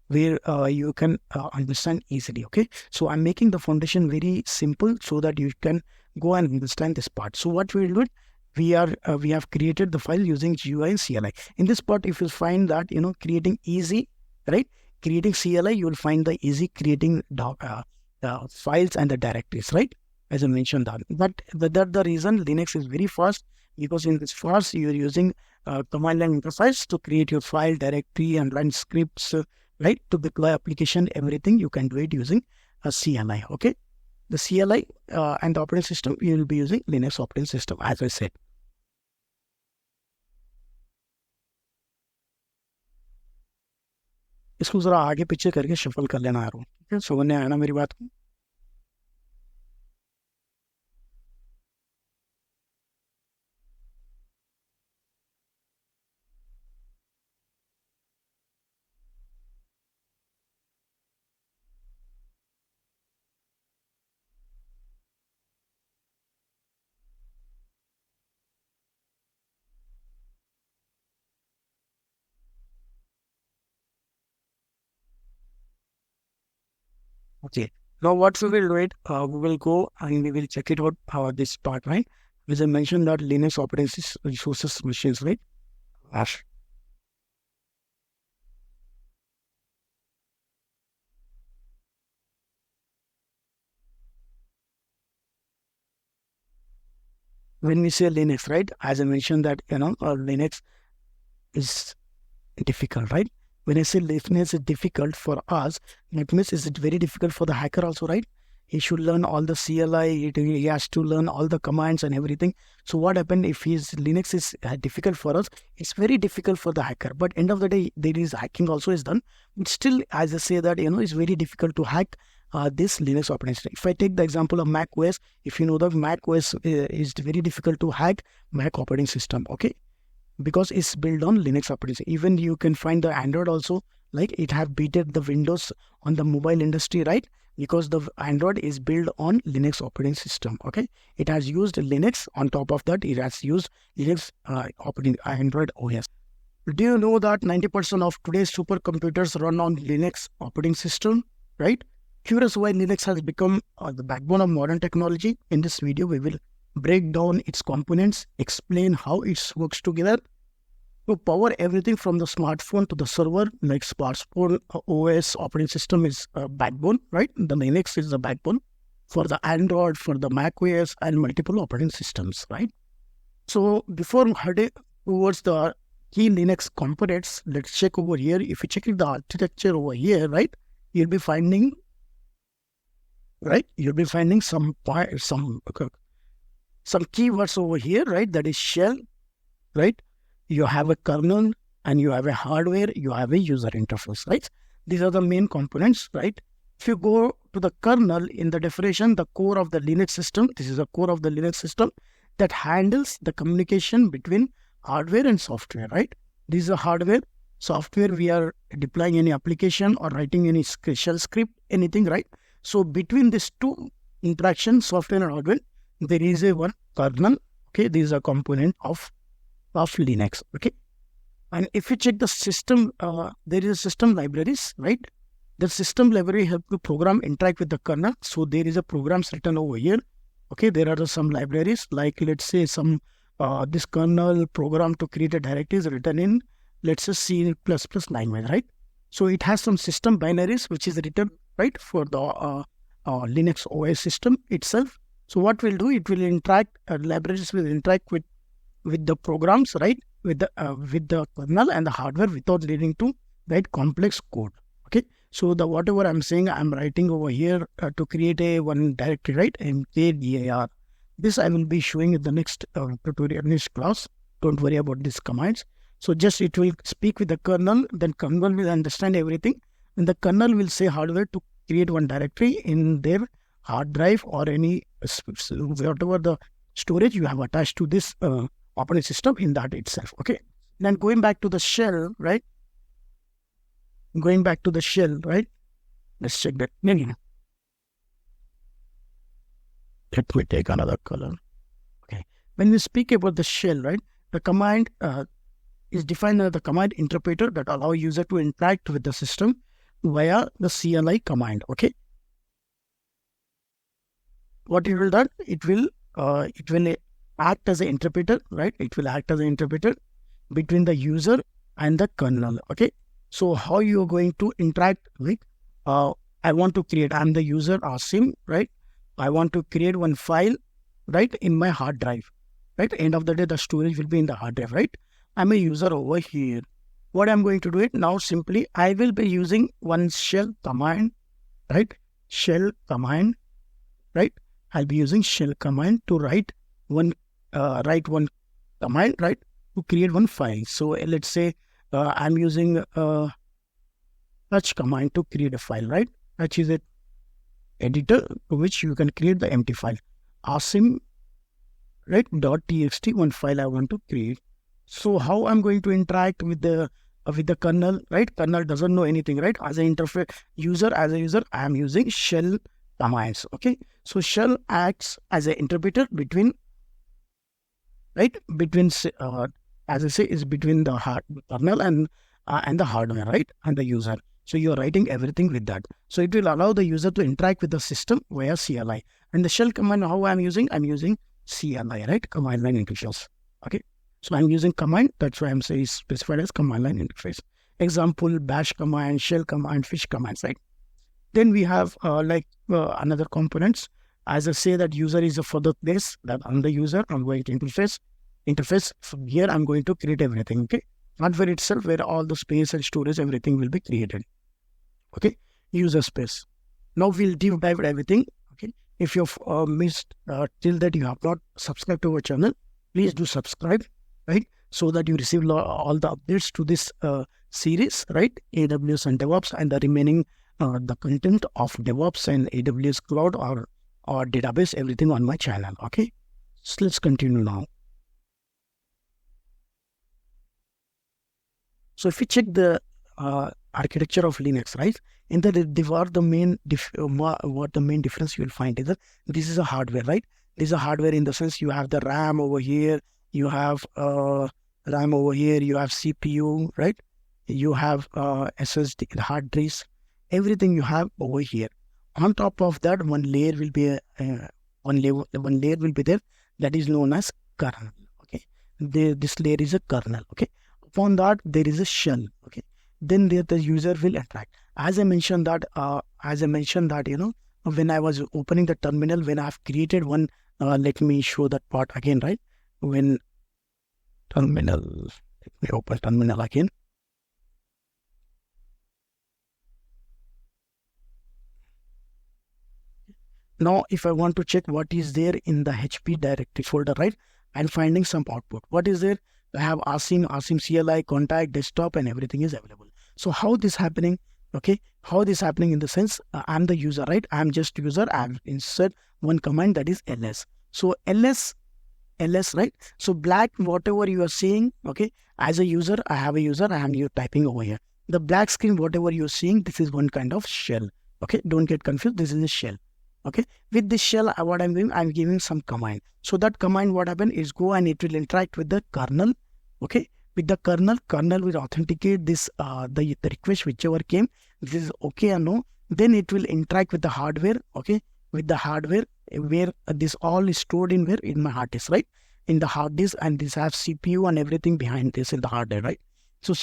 Where you can understand easily. Okay, so I'm making the foundation very simple so that you can go and understand this part. So what we will do, we have created the file using GUI and CLI. In this part, if you find that creating easy, right? Creating CLI, you will find the easy creating files and the directories, right? As I mentioned that the reason Linux is very fast, because in this fast you're using command line interface to create your file directory and run scripts, right? To deploy application, everything you can do it using a CLI. Okay, the CLI and the operating system, you will be using Linux operating system, as I said. इसको जरा आगे पीछे करके shuffle कर लेना यार, ठीक है? समझ में आया ना मेरी बात को? Okay. Now what we will do it, we will go and we will check it out this part, right? As I mentioned that Linux operating resources machines, right? Ash. When we say Linux, right? As I mentioned that, Linux is difficult, right? When I say Linux is difficult for us, that means is it very difficult for the hacker also, right? He should learn all the CLI, he has to learn all the commands and everything. So what happened if his Linux is difficult for us? It's very difficult for the hacker. But end of the day, there is hacking also is done. But still, as I say that, it's very difficult to hack this Linux operating system. If I take the example of Mac OS, if you know that Mac OS is very difficult to hack Mac operating system, okay? Because it's built on Linux operating system. Even you can find the Android also, like it have beaten the Windows on the mobile industry, right? Because the Android is built on Linux operating system, okay? It has used Linux. On top of that, it has used Linux operating Android OS. Do you know that 90% of today's supercomputers run on Linux operating system, right? Curious why Linux has become the backbone of modern technology? In this video, we will break down its components, explain how it works together to power everything from the smartphone to the server. Like smartphone OS operating system is a backbone, right? The Linux is the backbone for the Android, for the Mac OS and multiple operating systems, right? So before heading towards the key Linux components, let's check over here. If you check the architecture over here, right, you'll be finding some keywords over here, right? That is shell, right? You have a kernel and you have a hardware, you have a user interface, right? These are the main components, right? If you go to the kernel in the definition, the core of the Linux system, this is the core of the Linux system that handles the communication between hardware and software, right? This is a hardware. Software, we are deploying any application or writing any shell script, anything, right? So between these two interaction, software and hardware, there is a one kernel. Okay, this is a component of Linux. Okay, and if you check the system, there is a system libraries, right? The system library help the program interact with the kernel. So there is a programs written over here. Okay, there are some libraries like let's say some this kernel program to create a directory is written in let's say C++ language, right? So it has some system binaries which is written right for the Linux OS system itself. So what we'll do, it will interact, libraries will interact with with the programs, right? With the kernel and the hardware without leading to right complex code. Okay, so the whatever I'm saying, I'm writing over here to create a one directory, right? mkdir. This I will be showing in the next tutorial, next class. Don't worry about these commands. So just it will speak with the kernel, then kernel will understand everything, and the kernel will say hardware to create one directory in their hard drive or any whatever the storage you have attached to this operating system in that itself. Okay. Then going back to the shell, right? Going back to the shell, right? Let's check that again. Let me take another color. Okay. When we speak about the shell, right? The command is defined as the command interpreter that allow user to interact with the system via the CLI command. Okay. What it will do? It will act as an interpreter, right? It will act as an interpreter between the user and the kernel. Okay. So how you are going to interact with? I want to create. I'm the user Asim, right? I want to create one file, right, in my hard drive. Right. End of the day, the storage will be in the hard drive, right? I'm a user over here. What I'm going to do it now? Simply, I will be using one shell command, right? Shell command, right? I'll be using shell command to write one command, right, to create one file. So let's say I'm using touch command to create a file, right? Touch is a editor to which you can create the empty file. Asim, right, .txt, one file I want to create. So how I'm going to interact with the kernel, right? Kernel doesn't know anything, right? As an interface user, I am using shell commands. Okay, so shell acts as an interpreter between, right, between as I say, is between the kernel and the hardware, right, and the user. So you're writing everything with that. So it will allow the user to interact with the system via CLI. And the shell command, how I'm using CLI, right, command line interface. Okay, so I'm using command. That's why I'm saying specified as command line interface. Example: bash command, shell command, fish commands, right? Then we have another components. As I say that user is a further place that I'm the user. I'm going to interface. From here, I'm going to create everything. Okay, hardware itself where all the space and storage, everything will be created. Okay, user space. Now we'll deep dive everything. Okay, if you've missed till that you have not subscribed to our channel, please do subscribe, right, so that you receive all the updates to this series, right? AWS and DevOps and the remaining the content of DevOps and AWS Cloud or database, everything on my channel. Okay, so let's continue now. So if we check the architecture of Linux, right, in the what the main difference you will find is that this is a hardware, right? This is a hardware in the sense you have the RAM over here, you have RAM over here, you have CPU, right? You have SSD, hard disk, everything you have over here. On top of that, one layer will be one layer will be there that is known as kernel. Okay, this layer is a kernel. Okay, upon that there is a shell. Okay, then there the user will interact. As I mentioned that you know, when I was opening the terminal, when I have created one, let me show that part again, right? When terminal, let me open terminal again. Now, if I want to check what is there in the HP directory folder, right, I'm finding some output. What is there? I have Asim CLI, contact, desktop, and everything is available. So how this happening? Okay, how this happening in the sense I'm the user, right? I'm just user. I've inserted one command that is ls. So ls, right? So black, whatever you are seeing, okay, as a user, I have a user and you're typing over here. The black screen, whatever you're seeing, this is one kind of shell. Okay, don't get confused. This is a shell. Okay, with this shell, what I'm doing, I'm giving some command. So that command, what happen is go and it will interact with the kernel. Okay, with the kernel will authenticate this the request whichever came. This is okay or no. Then it will interact with the hardware. Okay, with the hardware where this all is stored in my hard disk, right? In the hard disk, and this has CPU and everything behind this in the hard disk, right? So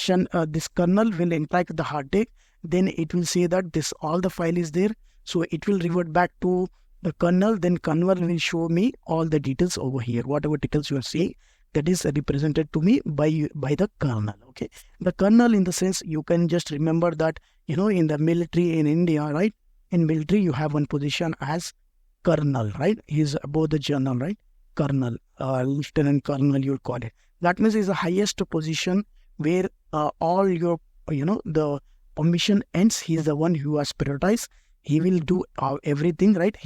this kernel will interact with the hard disk. Then it will say that this all the file is there. So it will revert back to the kernel. Then kernel will show me all the details over here. Whatever details you are seeing, that is represented to me by the kernel. Okay, the kernel, in the sense, you can just remember that, in the military in India, right? In military, you have one position as colonel, right? He's above the general, right? Colonel, lieutenant colonel, you'll call it. That means is the highest position where all your, the permission ends. He is the one who has prioritized. He will do everything, right?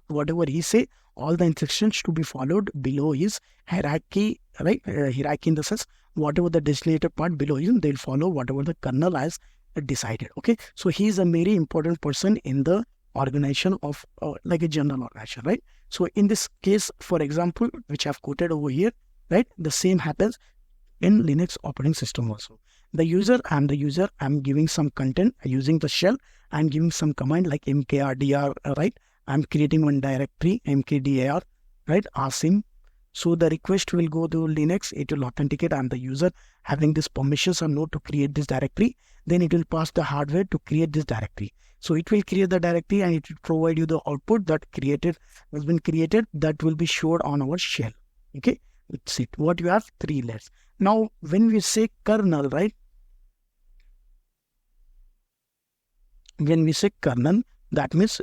Whatever he say, all the instructions to be followed below his hierarchy, right? Hierarchy in the sense, whatever the designated part below him, they'll follow whatever the colonel has decided. Okay, so he is a very important person in the organization of like a general organization, right? So in this case, for example, which I've quoted over here, right, the same happens in Linux operating system also. I'm the user, I'm giving some content using the shell, I'm giving some command like mkrdr, right? I'm creating one directory, mkdir, right? Asim. So the request will go to Linux, it will authenticate, I'm the user having this permissions or no to create this directory. Then it will pass the hardware to create this directory. So it will create the directory and it will provide you the output that has been created, that will be showed on our shell. Okay, that's it. What you have, 3 layers. Now, when we say kernel, right? When we say kernel, that means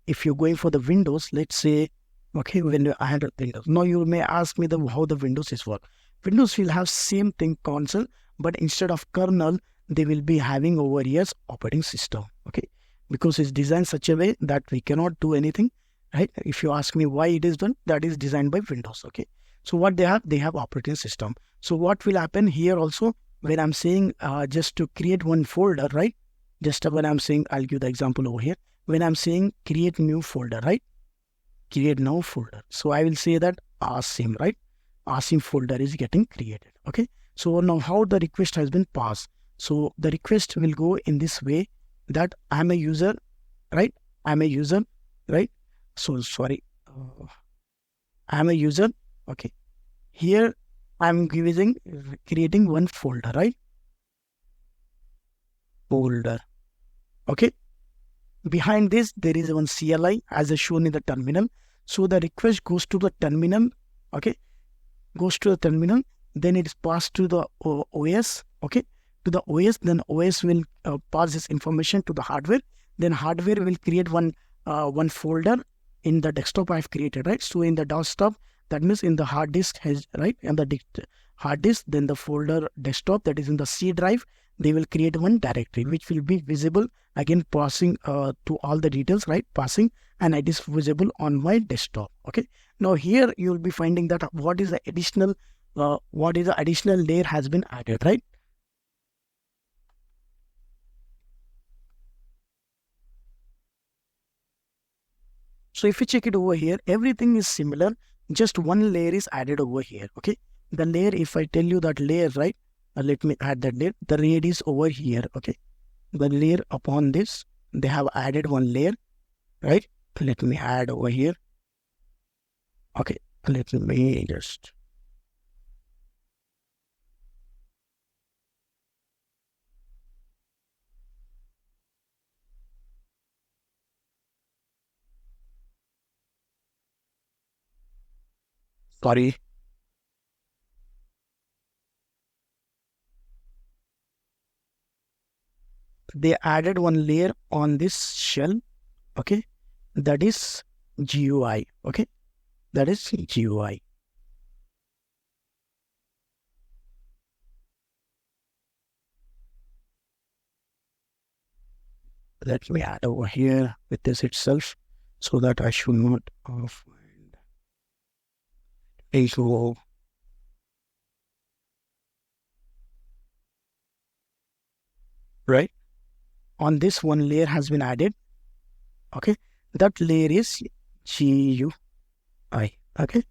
if you're going for the Windows, let's say, okay, when you add Windows. Now you may ask me how the Windows is work. Windows will have same thing console, but instead of kernel, they will be having over here operating system. Okay, because it's designed such a way that we cannot do anything, right? If you ask me why it is done, that is designed by Windows. Okay, so what they have operating system. So what will happen here also, when I'm saying just to create one folder, right? Just when I'm saying, I'll give the example over here. When I'm saying create new folder, right? Create new folder. So I will say that Asim, right? Asim folder is getting created. Okay, so now how the request has been passed. So the request will go in this way, that I'm a user, right? I'm a user, right? So sorry, I'm a user. Okay, here I'm creating one folder, right? Folder. Okay, behind this there is one CLI as shown in the terminal. So the request goes to the terminal. Okay, goes to the terminal, then it is passed to the OS. Okay, to the OS, then OS will pass this information to the hardware. Then hardware will create one folder in the desktop I've created, right? So in the desktop, that means in the hard disk has, right? And the hard disk, then the folder desktop, that is in the C drive, they will create one directory which will be visible again, passing to all the details, right? Passing, and it is visible on my desktop. Okay, now here you will be finding that what is the additional layer has been added, right? So if you check it over here, everything is similar, just one layer is added over here. Okay, the layer, if I tell you that layer, right? Let me add that layer. The layer is over here. Okay, the layer upon this, they have added one layer, right? Let me add over here. Okay, let me just. Sorry. They added one layer on this shell. Okay, that is GUI. Okay, that is GUI. Let me add over here with this itself, so that I should not find issue. Right, on this one layer has been added. Okay, that layer is GUI. Okay,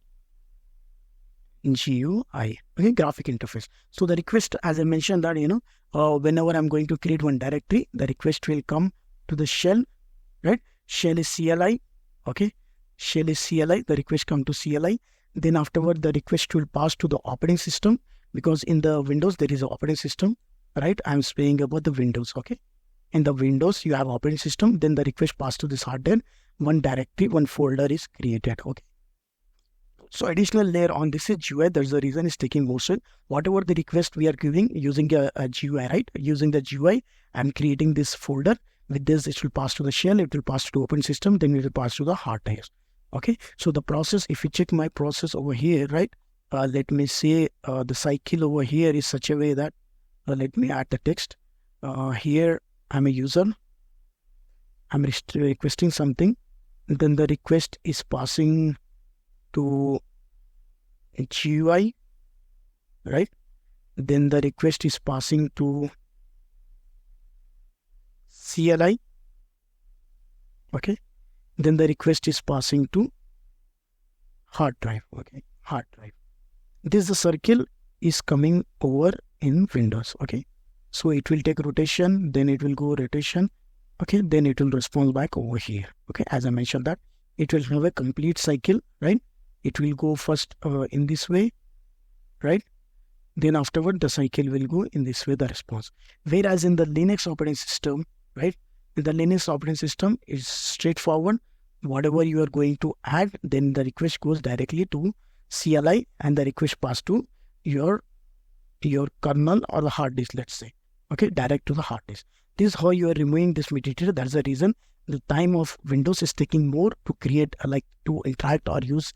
GUI. Okay, graphic interface. So the request, as I mentioned, that whenever I'm going to create one directory, the request will come to the shell, right? Shell is CLI. Okay, shell is CLI. The request come to CLI. Then afterward, the request will pass to the operating system, because in the Windows there is an operating system, right? I'm speaking about the Windows. Okay, in the Windows you have operating system. Then the request passed to this hardware. One directory, one folder is created. Okay, So additional layer on this is GUI. That's the reason it's taking motion. Whatever the request we are giving using a GUI, right? Using the GUI, I'm creating this folder. With this, it will pass to the shell, it will pass to open system, then it will pass to the hard drive. Okay. So the process, if you check my process over here, right? Let me say the cycle over here is such a way that let me add the text. Here I'm a user. I'm requesting something. Then the request is passing to GUI, right? Then the request is passing to CLI. Okay. Then the request is passing to hard drive. Okay. Hard drive. This the circle is coming over in Windows. Okay. So it will take rotation, then it will go rotation. Okay. Then it will respond back over here. Okay. As I mentioned that it will have a complete cycle, right? It will go first in this way, right? Then afterward, the cycle will go in this way, the response. Whereas in the Linux operating system, right? The Linux operating system is straightforward. Whatever you are going to add, then the request goes directly to CLI and the request pass to your kernel or the hard disk, let's say. Okay, direct to the hard disk. This is how you are removing this metadata. That's the reason the time of Windows is taking more to create, to interact or use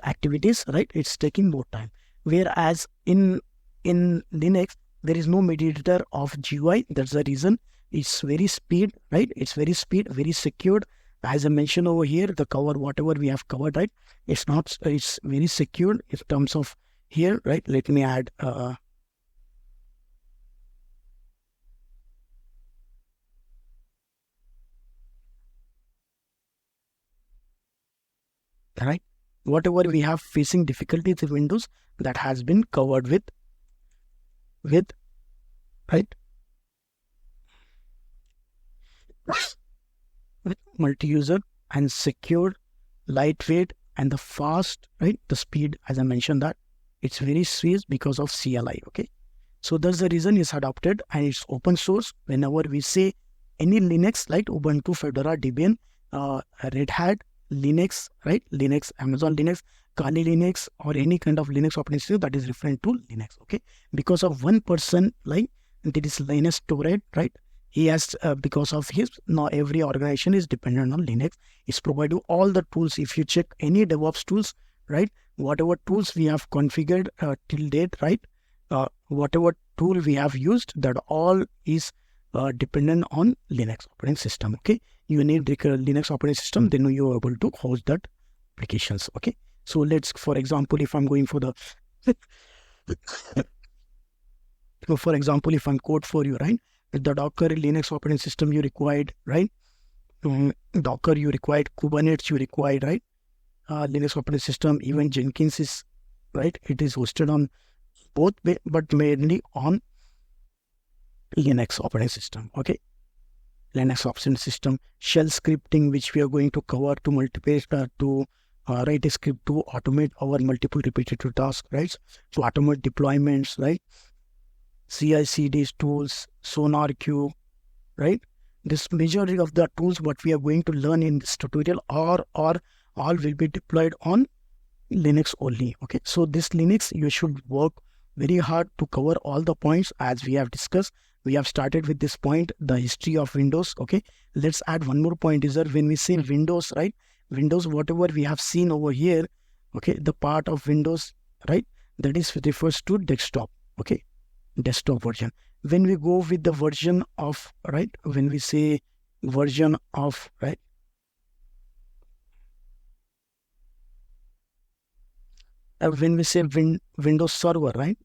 activities, right? It's taking more time. Whereas in Linux, there is no metadata of GUI. That's the reason it's very speed, right? It's very speed, very secured. As I mentioned over here, the cover, whatever we have covered, right? It's very secured in terms of here, right? Let me add right? Whatever we have facing difficulties in Windows, that has been covered with right? With multi-user and secured, lightweight, and the fast, right? The speed, as I mentioned that, it's very swift because of CLI, okay? So that's the reason it's adopted and it's open source. Whenever we say any Linux, like Ubuntu, Fedora, Debian, Red Hat, Linux, right? Linux, Amazon Linux, Kali Linux, or any kind of Linux operating system, that is referring to Linux, okay? Because of one person, like there is Linus Torred, right? He has, because of his, now every organization is dependent on Linux. It's providing all the tools. If you check any DevOps tools, right? Whatever tools we have configured till date, right? Whatever tool we have used, that all is dependent on Linux operating system, okay? You need Linux operating system, then you are able to host that applications, okay? So let's, for example, if I'm going for the, for example, if I'm code for you, right? The Docker Linux operating system you required, right? Docker you required, Kubernetes you required, right? Linux operating system, even Jenkins is, right? It is hosted on both, but mainly on Linux operating system, okay? Linux operating system, shell scripting, which we are going to cover to write a script to automate our multiple repetitive tasks, right? To automate deployments, right? CI/CD tools, SonarQube, right? This majority of the tools what we are going to learn in this tutorial are all will be deployed on Linux only. Okay, so this Linux you should work very hard to cover all the points as we have discussed. We have started with this point, the history of Windows. Okay, let's add one more point is that when we say Windows, right? Windows, whatever we have seen over here, okay, the part of Windows, right? That is refers to desktop. Okay, desktop version. When we go with the version of, right, when we say version of, right, when we say Windows Server, right,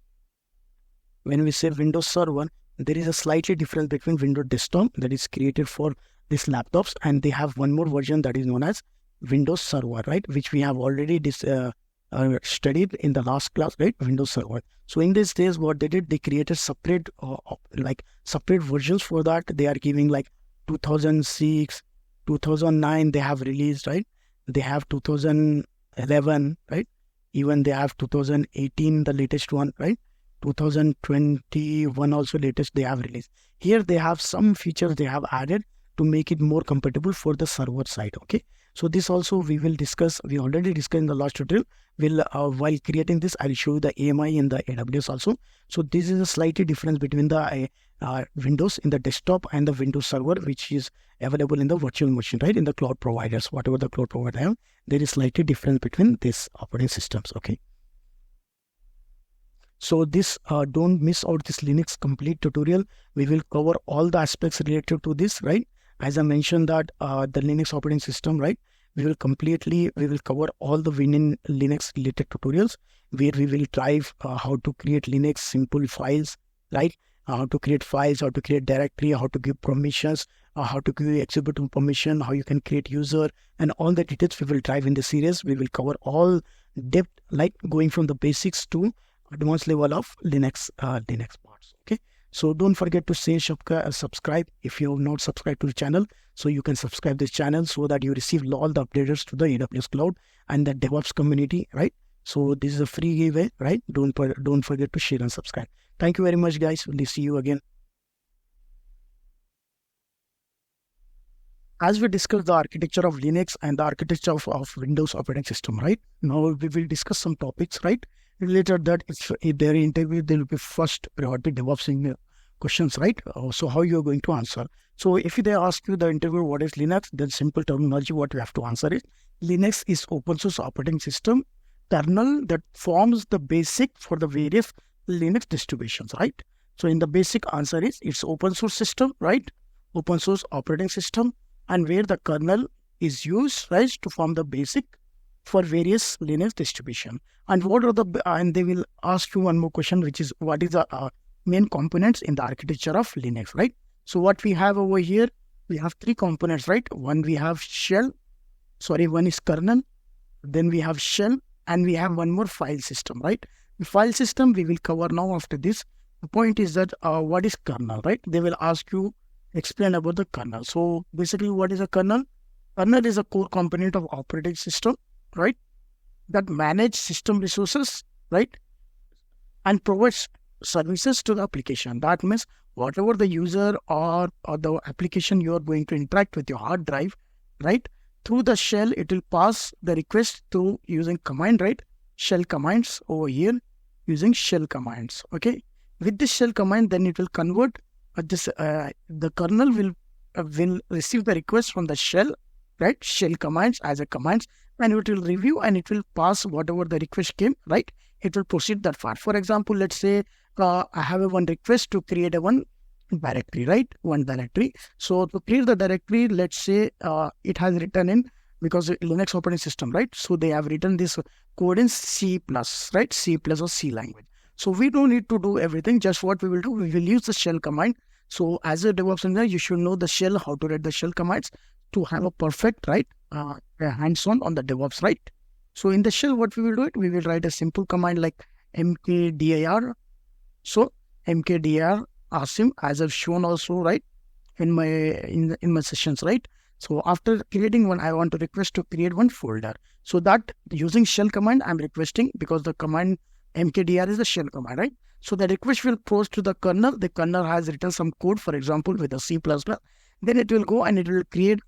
when we say Windows Server, there is a slightly difference between Windows Desktop that is created for these laptops, and they have one more version that is known as Windows Server, right, which we have already studied in the last class, right? Windows Server. So in these days, what they did, they created separate separate versions for that. They are giving like 2006, 2009 they have released, right? They have 2011, right? Even they have 2018, the latest one, right? 2021 also latest they have released. Here they have some features they have added to make it more compatible for the server side, okay? So this also we will discuss. We already discussed in the last tutorial. Will while creating this, I'll show you the AMI in the AWS also. So this is a slightly difference between the Windows in the desktop and the Windows server, which is available in the virtual machine, right? In the cloud providers, whatever the cloud provider have, there is slightly difference between these operating systems. Okay. So this don't miss out this Linux complete tutorial. We will cover all the aspects related to this, right? As I mentioned that the Linux operating system, right? We will cover all the winning Linux related tutorials where we will drive how to create Linux simple files, right? How to create files, how to create directory, how to give permissions, how to give executable permission, how you can create user, and all the details we will drive in the series. We will cover all depth, like going from the basics to advanced level of Linux parts. Okay, so don't forget to say subscribe if you have not subscribed to the channel. So you can subscribe this channel so that you receive all the updates to the AWS cloud and the DevOps community, right? So this is a free giveaway, right? Don't forget to share and subscribe. Thank you very much, guys. We'll see you again. As we discussed the architecture of Linux and the architecture of Windows operating system, right? Now we will discuss some topics, right? Related that if they're interview, there will be first priority DevOps in questions, right? So how you are going to answer? So if they ask you the interview what is Linux, then simple terminology what you have to answer is Linux is open source operating system kernel that forms the basic for the various Linux distributions, right? So in the basic answer is it's open source system, right? Open source operating system, and where the kernel is used, right, to form the basic for various Linux distribution. And what are the and they will ask you one more question, which is what is the main components in the architecture of Linux, right? So what we have over here, we have three components, right? One we have one is kernel, then we have shell, and we have one more file system, right? The file system we will cover now after this. The point is that what is kernel, right? They will ask you explain about the kernel. So basically what is a kernel? Kernel is a core component of operating system, right? That manage system resources, right? And provides services to the application. That means whatever the user or the application you are going to interact with your hard drive, right? Through the shell, it will pass the request to using command, right? Shell commands over here using shell commands. Okay. With this shell command, then it will convert the kernel will receive the request from the shell, right? Shell commands as a commands, and it will review and it will pass whatever the request came, right? It will proceed that far. For example, let's say I have one request to create one directory, right? One directory. So to create the directory, let's say it has written in, because Linux operating system, right? So they have written this code in C++, right? C+ or C language. So we don't need to do everything. Just what we will do, we will use the shell command. So as a DevOps engineer, you should know the shell, how to write the shell commands to have a perfect, right, hands-on on the DevOps, right? So in the shell, what we will do it, we will write a simple command like mkdir. So mkdir asim, as I've shown also, right, in my sessions, right? So after creating one, I want to request to create one folder. So that using shell command, I'm requesting, because the command mkdir is the shell command, right? So the request will post to the kernel. The kernel has written some code, for example, with a C++. Then it will go and it will create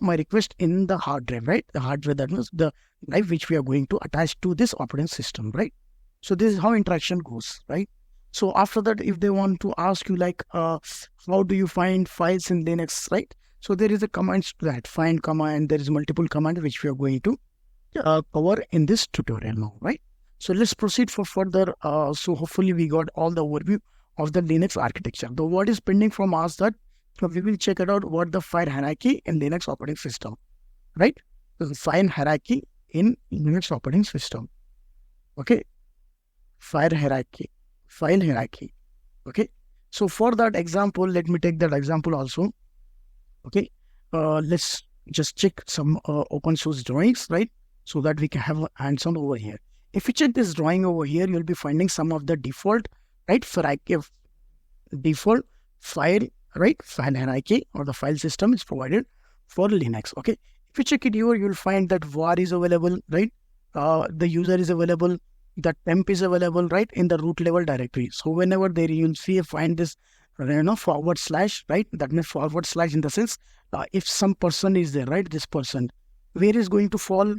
my request in the hard drive, right? The hard drive, that means the drive which we are going to attach to this operating system, right? So this is how interaction goes, right? So after that, if they want to ask you like, how do you find files in Linux, right? So there is a command to that, find command. There is multiple commands which we are going to cover in this tutorial now, right? So let's proceed for further. So hopefully we got all the overview of the Linux architecture. Though what is pending from us that we will check it out what the file hierarchy in Linux operating system, right? The file hierarchy in Linux operating system. Okay. File hierarchy. Okay. So for that example, let me take that example also. Okay. Let's just check some open source drawings, right? So that we can have hands-on over here. If you check this drawing over here, you'll be finding some of the default, right? Default file, right? File hierarchy or the file system is provided for Linux. Okay. If you check it here, you'll find that var is available, right? The user is available, the temp is available, right? In the root level directory. So whenever there you'll find this forward slash, right? That means forward slash in the sense, if some person is there, right? This person, where is going to fall?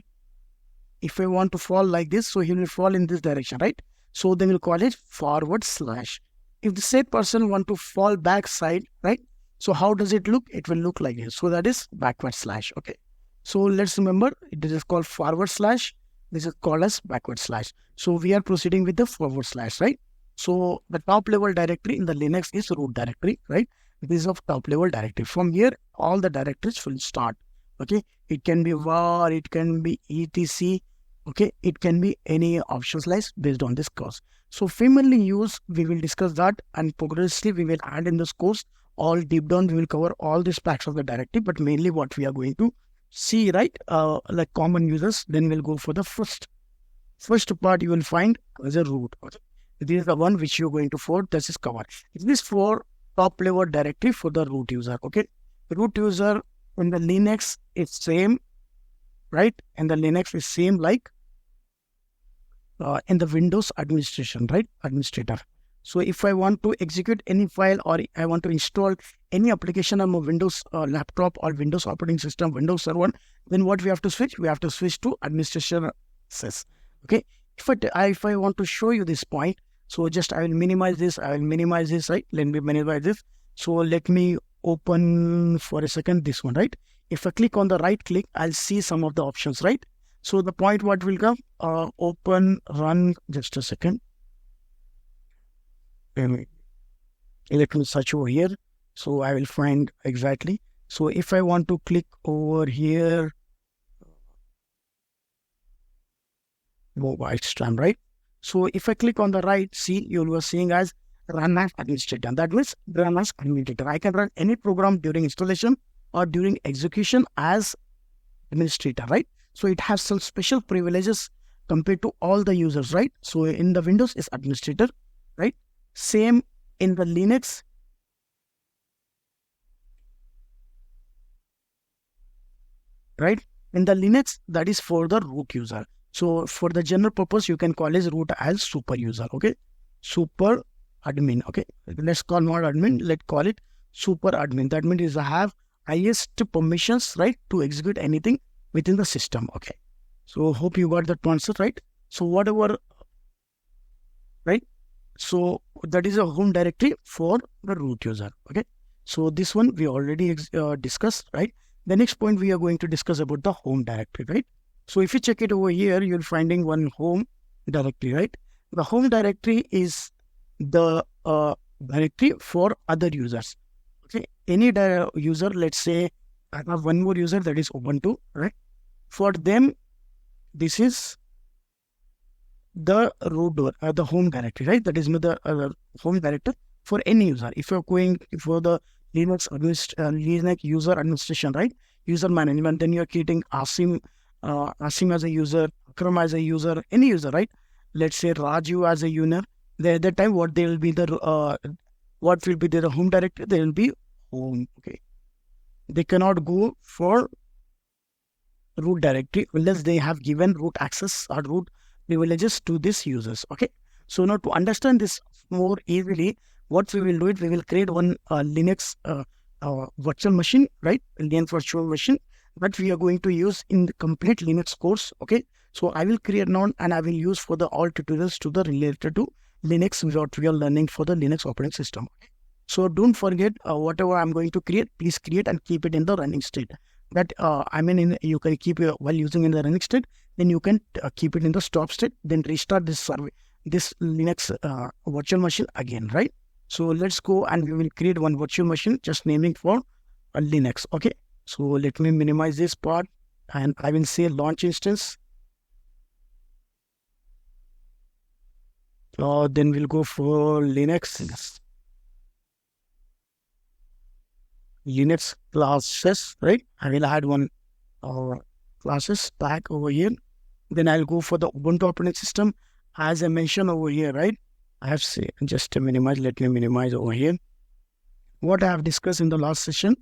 If I want to fall like this, so he will fall in this direction, right? So they will call it forward slash. If the said person want to fall back side, right? So how does it look? It will look like this. So that is backward slash. Okay. So let's remember, this is called forward slash. This is called as backward slash. So we are proceeding with the forward slash, right? So the top level directory in the Linux is root directory, right? This is of top level directory. From here, all the directories will start. Okay. It can be var, it can be etc. Okay. It can be any option slice based on this course. So frequently used, we will discuss that, and progressively we will add in this course all deep down. We will cover all these packs of the directory, but mainly what we are going to see, right? Like common users, then we'll go for the first part you will find as a root. Okay. This is the one which you're going to for. This is cover. This is for top level directory for the root user. Okay. Root user in the Linux is same, right? And the Linux is same like in the Windows administration, right? Administrator. So if I want to execute any file, or I want to install any application on my Windows laptop or Windows operating system, Windows server, then what we have to switch? We have to switch to administration access. Okay. If I want to show you this point, so just I will minimize this. Right? Let me minimize this. So let me open for a second this one, right? If I click on the right click, I'll see some of the options, right? So the point what will come, open, run, just a second. Let me search over here. So I will find exactly. So if I want to click over here, mobile stream, right? So if I click on the right, see, you were seeing as run as administrator. That means run as administrator. I can run any program during installation or during execution as administrator, right? So it has some special privileges compared to all the users, right? So in the Windows is administrator, right? Same in the Linux. Right? In the Linux, that is for the root user. So for the general purpose, you can call as root as super user. Okay. Super admin. Okay. Let's call not admin. Let's call it super admin. That means I have highest permissions, right, to execute anything within the system. Okay. So hope you got that answer, right? So whatever, right? So that is a home directory for the root user. Okay. So this one we already discussed, right? The next point we are going to discuss about the home directory, right? So if you check it over here, you're finding one home directory, right? The home directory is the directory for other users. Okay. Any user, let's say I have one more user, that is Ubuntu, right? For them, this is the root door, the home directory, right? That is the home directory for any user. If you're going for the Linux user administration, right? User management, then you're creating Asim as a user, Akram as a user, any user, right? Let's say Raju as a user. At that time, what will be their home directory? They will be home. Okay. They cannot go for root directory unless they have given root access or root privileges to these users. Okay. So now to understand this more easily, what we will do it, we will create one Linux virtual machine, right? Linux virtual machine that we are going to use in the complete Linux course. Okay. So I will create now and I will use for the all tutorials to the related to Linux, what we are learning for the Linux operating system. So don't forget whatever I'm going to create, please create and keep it in the running state. That you can keep it while using in the running state, then you can keep it in the stop state, then restart this Linux virtual machine again, right? So let's go and we will create one virtual machine, just naming for Linux. Okay. So let me minimize this part and I will say launch instance. Then we'll go for Linux classes, right? I will add one classes tag over here. Then I'll go for the Ubuntu operating system as I mentioned over here, right? I have say just to minimize, let me minimize over here. What I have discussed in the last session,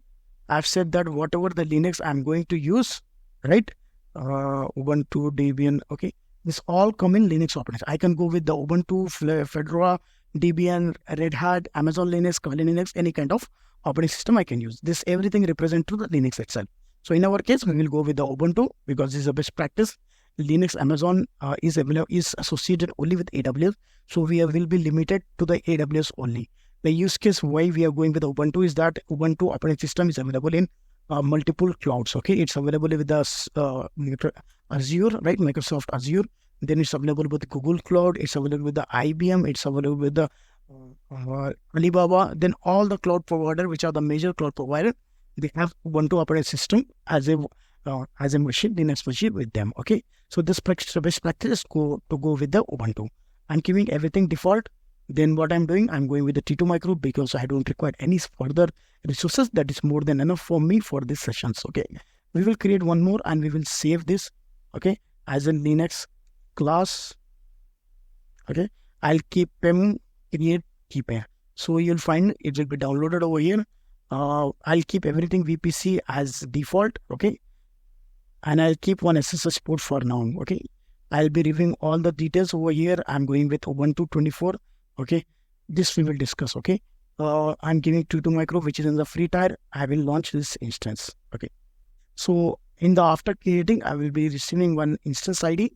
I've said that whatever the Linux I'm going to use, right? Ubuntu, Debian, okay? This all come in Linux operating. I can go with the Ubuntu, Fedora, Debian, Red Hat, Amazon Linux, Kali Linux, any kind of operating system I can use. This everything represent to the Linux itself. So in our case, we will go with the Ubuntu because this is a best practice. Linux, Amazon is associated only with AWS. So we will be limited to the AWS only. The use case why we are going with Ubuntu is that Ubuntu operating system is available in multiple clouds. Okay, it's available with the Azure, right? Microsoft Azure. Then it's available with Google Cloud. It's available with the IBM. It's available with the Alibaba. Then all the cloud provider, which are the major cloud provider, they have Ubuntu operating system as a machine, Linux machine with them. Okay, so this best practice is to go with the Ubuntu. I'm keeping everything default. Then what I'm doing, I'm going with the T2 micro because I don't require any further resources. That is more than enough for me for these sessions. Okay, we will create one more and we will save this. Okay, as a Linux class. Okay, I'll keep them create keeper. So you'll find it will be downloaded over here. I'll keep everything VPC as default. Okay, and I'll keep one SSH port for now. Okay, I'll be reviewing all the details over here. I'm going with Ubuntu 24. Okay, this we will discuss. Okay, I'm giving T2 micro, which is in the free tier. I will launch this instance. Okay, so in the after creating, I will be receiving one instance ID,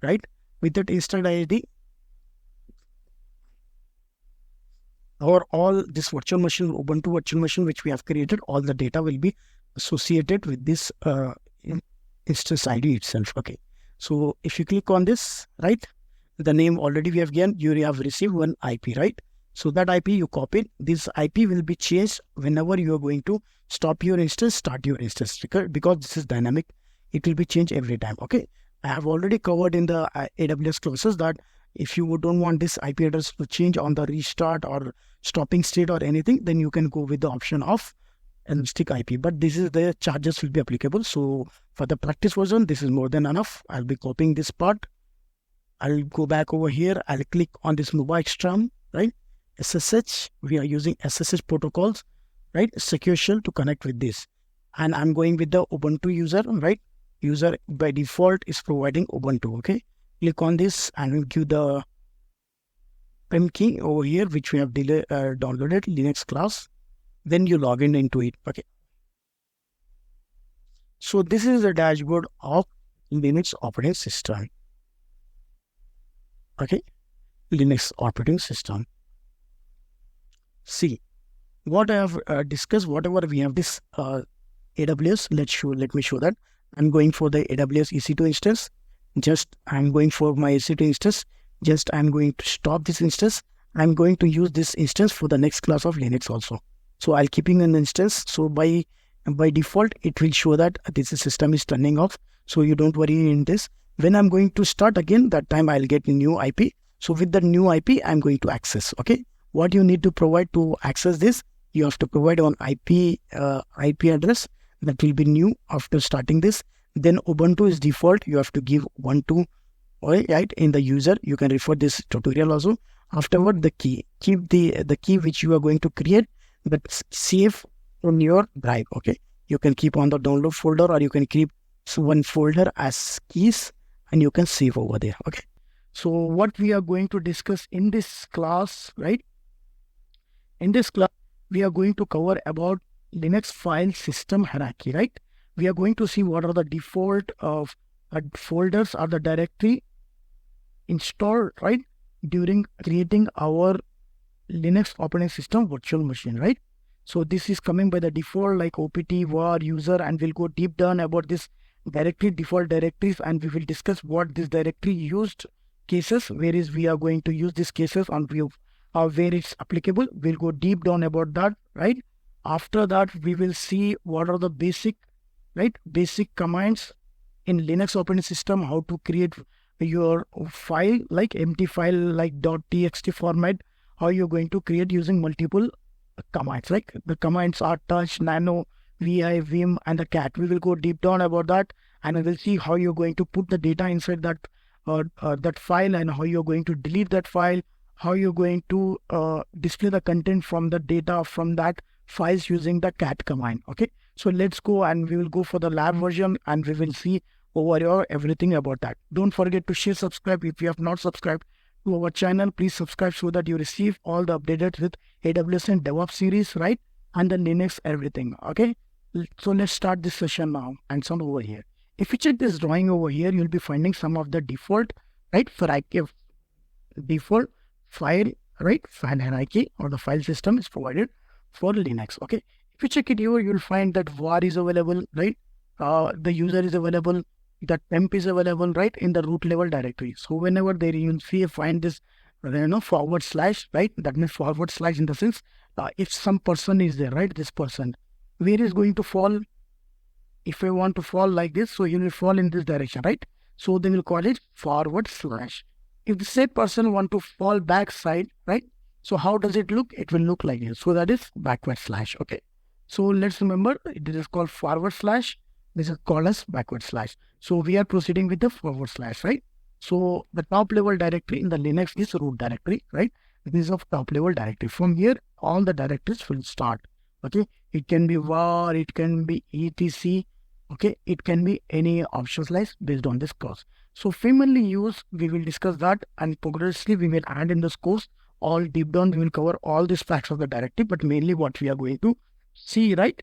right? With that instance ID, or all this virtual machine, Ubuntu virtual machine, which we have created, all the data will be associated with this instance ID itself. Okay, so if you click on this, right, the name already we have given, you have received one IP, right? So that IP you copied. This IP will be changed whenever you are going to stop your instance, start your instance, because this is dynamic. It will be changed every time. Okay, I have already covered in the AWS classes that if you don't want this IP address to change on the restart or stopping state or anything, then you can go with the option of stick IP. But this is the charges will be applicable. So for the practice version, this is more than enough. I'll be copying this part. I'll go back over here. I'll click on this mobile extram, right? SSH. We are using SSH protocols, right? Secure shell to connect with this. And I'm going with the Ubuntu user, right? User by default is providing Ubuntu. Okay. Click on this and we'll give the PIM key over here, which we have downloaded Linux class. Then you log in into it. Okay. So this is the dashboard of Linux operating system. Okay, Linux operating system. See what I have discussed. Whatever we have this AWS. Let me show that. I'm going for the AWS EC2 instance. I'm going for my EC2 instance. I'm going to stop this instance. I'm going to use this instance for the next class of Linux also. So I'll keeping an instance. So by default, it will show that this system is turning off. So you don't worry in this. When I'm going to start again, that time I'll get a new IP. So with the new IP, I'm going to access. Okay. What you need to provide to access this, you have to provide an IP address that will be new after starting this. Then Ubuntu is default. You have to give Ubuntu, right, in the user. You can refer this tutorial also. Afterward, the key. Keep the key which you are going to create, but save on your drive. Okay. You can keep on the download folder, or you can keep one folder as keys and you can save over there. Okay. So what we are going to discuss in this class, right? In this class, we are going to cover about Linux file system hierarchy, right? We are going to see what are the default of folders or the directory installed, right, during creating our Linux operating system virtual machine, right? So this is coming by the default like OPT, var, user, and we'll go deep down about this directory, default directories, and we will discuss what this directory used cases, whereas we are going to use these cases on view where it's applicable. We'll go deep down about that, right? After that, we will see what are the basic commands in Linux operating system, how to create your file like empty file like .txt format, how you're going to create using multiple commands. Like the commands are touch, nano, vi, vim, and the cat. We will go deep down about that, and we will see how you're going to put the data inside that that file, and how you're going to delete that file, how you're going to display the content from the data from that files using the cat command. Okay, so let's go and we will go for the lab version and we will see over here everything about that. Don't forget to share, subscribe if you have not subscribed to our channel. Please subscribe so that you receive all the updates with AWS and DevOps series, right? And the Linux, everything. Okay. So let's start this session now. And some over here. If you check this drawing over here, you'll be finding some of the default, right? For default file, right? File hierarchy or the file system is provided for Linux. Okay. If you check it here, you'll find that var is available, right? The user is available, the temp is available, right? In the root level directory. So whenever there you see find this, forward slash, right? That means forward slash in the sense, if some person is there, right? This person, where is going to fall? If I want to fall like this, so you will fall in this direction, right? So they will call it forward slash. If the said person want to fall back side, right? So how does it look? It will look like this. So that is backward slash. Okay. So let's remember, this is called forward slash. This is called as backward slash. So we are proceeding with the forward slash, right? So the top level directory in the Linux is root directory, right? This is of top level directory. From here, all the directories will start. Okay. It can be var, it can be etc. Okay. It can be any option slice based on this course. So frequently used, we will discuss that, and progressively we will add in this course all deep down. We will cover all these facts of the directory, but mainly what we are going to see, right?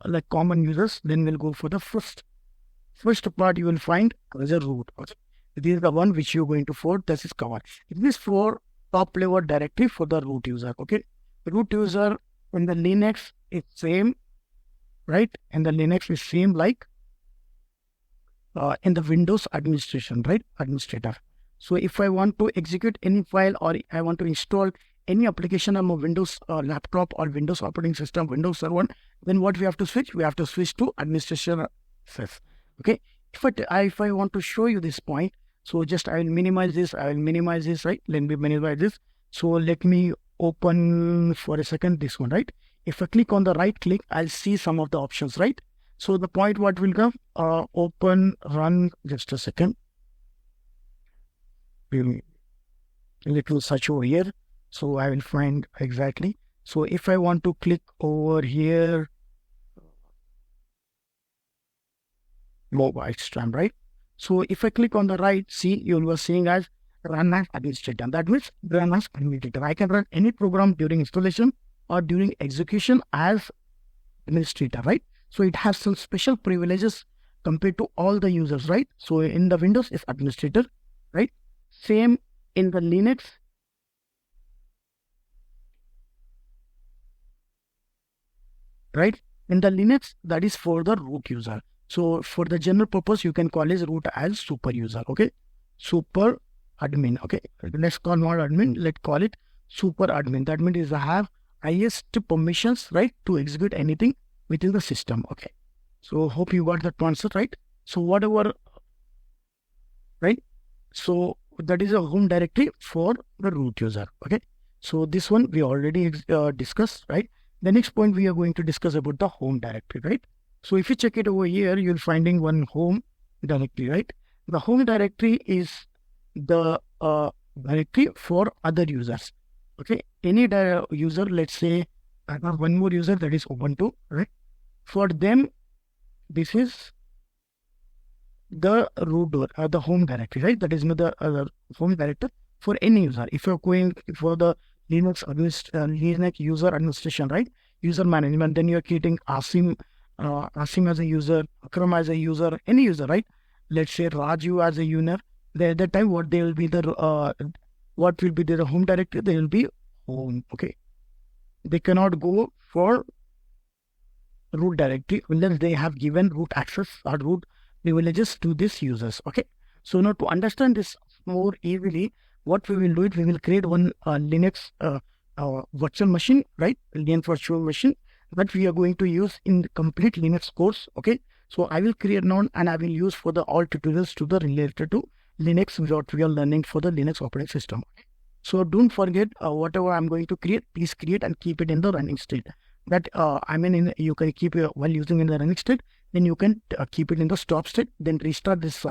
Like common users, then we'll go for the first part. You will find as a root. Okay. This is the one which you're going to for. This is covered. It is for top level directory for the root user. Okay. Root user in the Linux is same, right? And the Linux is same like in the Windows administration, right? Administrator. So if I want to execute any file or I want to install any application on a Windows laptop or Windows operating system, Windows server, then what we have to switch? We have to switch to administration access. Okay. If I want to show you this point, so just I will minimize this. Right? Let me minimize this. So let me open for a second this one, right? If I click on the right click, I'll see some of the options, right? So the point what will come, open, run, just a second. It will search over here. So I will find exactly. So if I want to click over here, mobile stream, right? So if I click on the right, see, you will seeing as run as administrator. That means run as administrator. I can run any program during installation or during execution as administrator, right? So it has some special privileges compared to all the users, right? So in the Windows is administrator, right? Same in the Linux. Right? In the Linux, that is for the root user. So for the general purpose, you can call his root as super user. Okay. Super admin. Okay. Let's call not admin. Let's call it super admin. That means I have highest permissions, right, to execute anything within the system. Okay. So hope you got that concept, right? So whatever, right? So that is a home directory for the root user. Okay. So this one we already discussed, right? The next point we are going to discuss about the home directory, right? So if you check it over here, you'll finding one home directory, right? The home directory is the directory for other users. Okay. Any user, let's say I have one more user that is Ubuntu, right? For them, this is the root door, the home directory, right? That is the home directory for any user. If you're going for the Linux user administration, right? User management, then you're creating Asim as a user, Akram as a user, any user, right? Let's say Raju as a user. At that time, what will be their home directory? They will be home. Okay. They cannot go for root directory unless they have given root access or root privileges to these users. Okay. So now to understand this more easily, what we will do it, we will create one Linux virtual machine, right? Linux virtual machine that we are going to use in the complete Linux course. Okay. So I will create now and I will use for the all tutorials to the related to Linux, what we are learning for the Linux operating system. So don't forget whatever I'm going to create, please create and keep it in the running state. That you can keep it while using in the running state, then you can keep it in the stop state, then restart this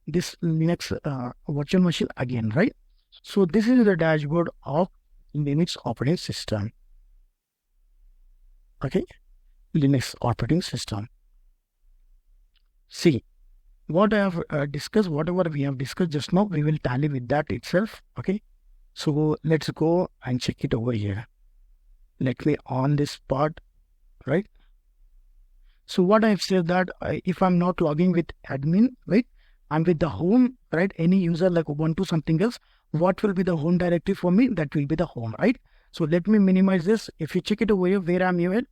Linux virtual machine again, right? So this is the dashboard of Linux operating system. Okay, Linux operating system. See, what I have discussed, whatever we have discussed just now, we will tally with that itself. Okay, So let's go and check it over here. Let me on this part, right? So what I've said that if I'm not logging with admin, right, I'm with the home, right? Any user like Ubuntu, something else, what will be the home directory for me? That will be the home, right? So let me minimize this. If you check it over here, where I'm here,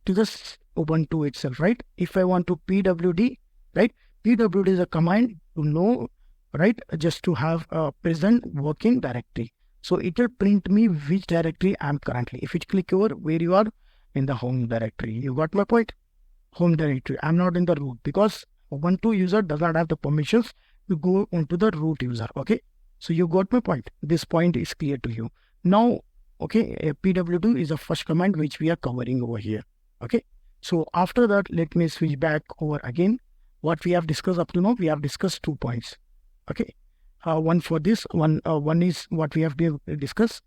to this Ubuntu itself, right? If I want to pwd, right? Pwd is a command to know, right? Just to have a present working directory. So it will print me which directory I'm currently. If you click over where you are in the home directory, you got my point? Home directory. I'm not in the root because Ubuntu user does not have the permissions to go into the root user. Okay. So you got my point. This point is clear to you. Now, okay, pwd is the first command which we are covering over here. Okay. So after that, let me switch back over again. What we have discussed up to now, we have discussed 2 points. Okay. One for this, one is what we have discussed.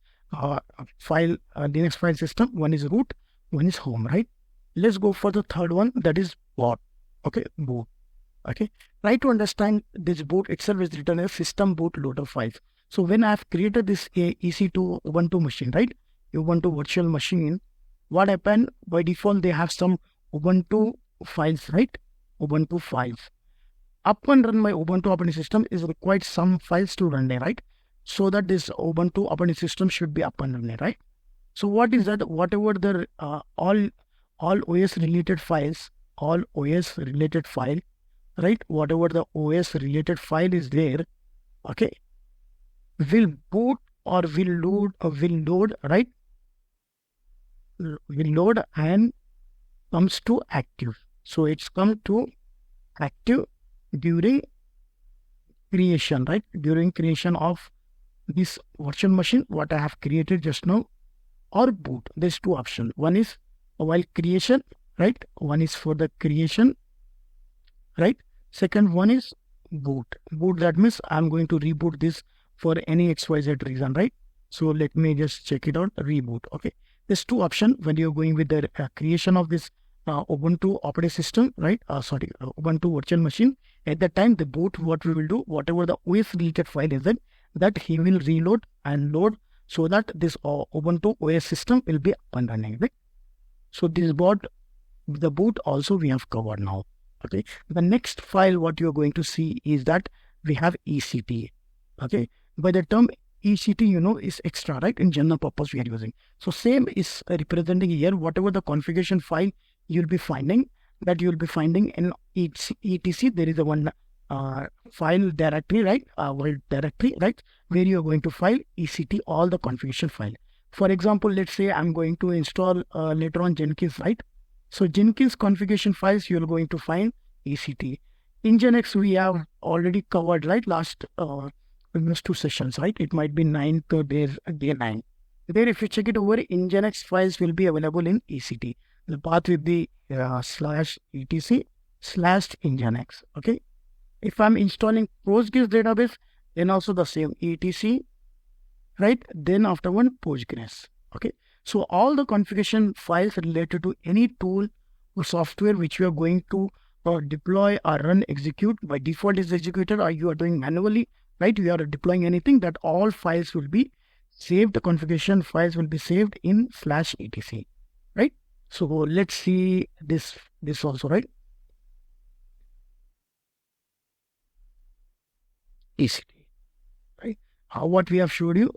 File, Linux file system. One is root, one is home, right? Let's go for the third one, that is boot. Okay, boot. Okay, try to understand this boot itself is written as system bootloader files. So when I have created this EC2 Ubuntu machine, right? Ubuntu virtual machine, what happened by default they have some Ubuntu files, right? Ubuntu files. Up and run my Ubuntu operating system is required some files to run there, right? So that this Ubuntu operating system should be up and running, right? So what is that? Whatever the all OS related files, all OS related file, right? Whatever the OS related file is there, okay, will boot or will load, right? Will load and comes to active. So it's come to active during creation, right? During creation of this virtual machine, what I have created just now, or boot. There's 2 options. One is while creation, right? One is for the creation, right? Second one is boot. Boot, that means I'm going to reboot this for any XYZ reason, right? So let me just check it out, reboot. Okay. There's 2 options when you're going with the creation of this Ubuntu operating system, right? Ubuntu virtual machine. At that time, the boot, what we will do, whatever the OS related file is in, that he will reload and load so that this Ubuntu OS system will be up and running, right? So this boot, the boot also we have covered now. Okay. The next file what you're going to see is that we have ECT. Okay. By the term ECT, you know, is extra, right? In general purpose we are using. So same is representing here, whatever the configuration file you'll be finding, that you'll be finding in etc. There is a one file directory, right? World directory, right? Where you're going to file ECT, all the configuration file. For example, let's say I'm going to install later on Jenkins, right? So Jenkins configuration files, you're going to find ECT. Nginx we have already covered, right? Last 2 sessions, right? It might be 9th day 9. There, if you check it over, Nginx files will be available in ECT. The path will be /etc/Nginx. Okay. If I'm installing Postgres database, then also the same etc, right? Then after one Postgres. Okay. So all the configuration files related to any tool or software which you are going to deploy or run, execute, by default is executed, or you are doing manually, right? You are deploying anything, that all files will be saved. The configuration files will be saved in /etc, right? So let's see this also, right? ECT, right? What we have showed you,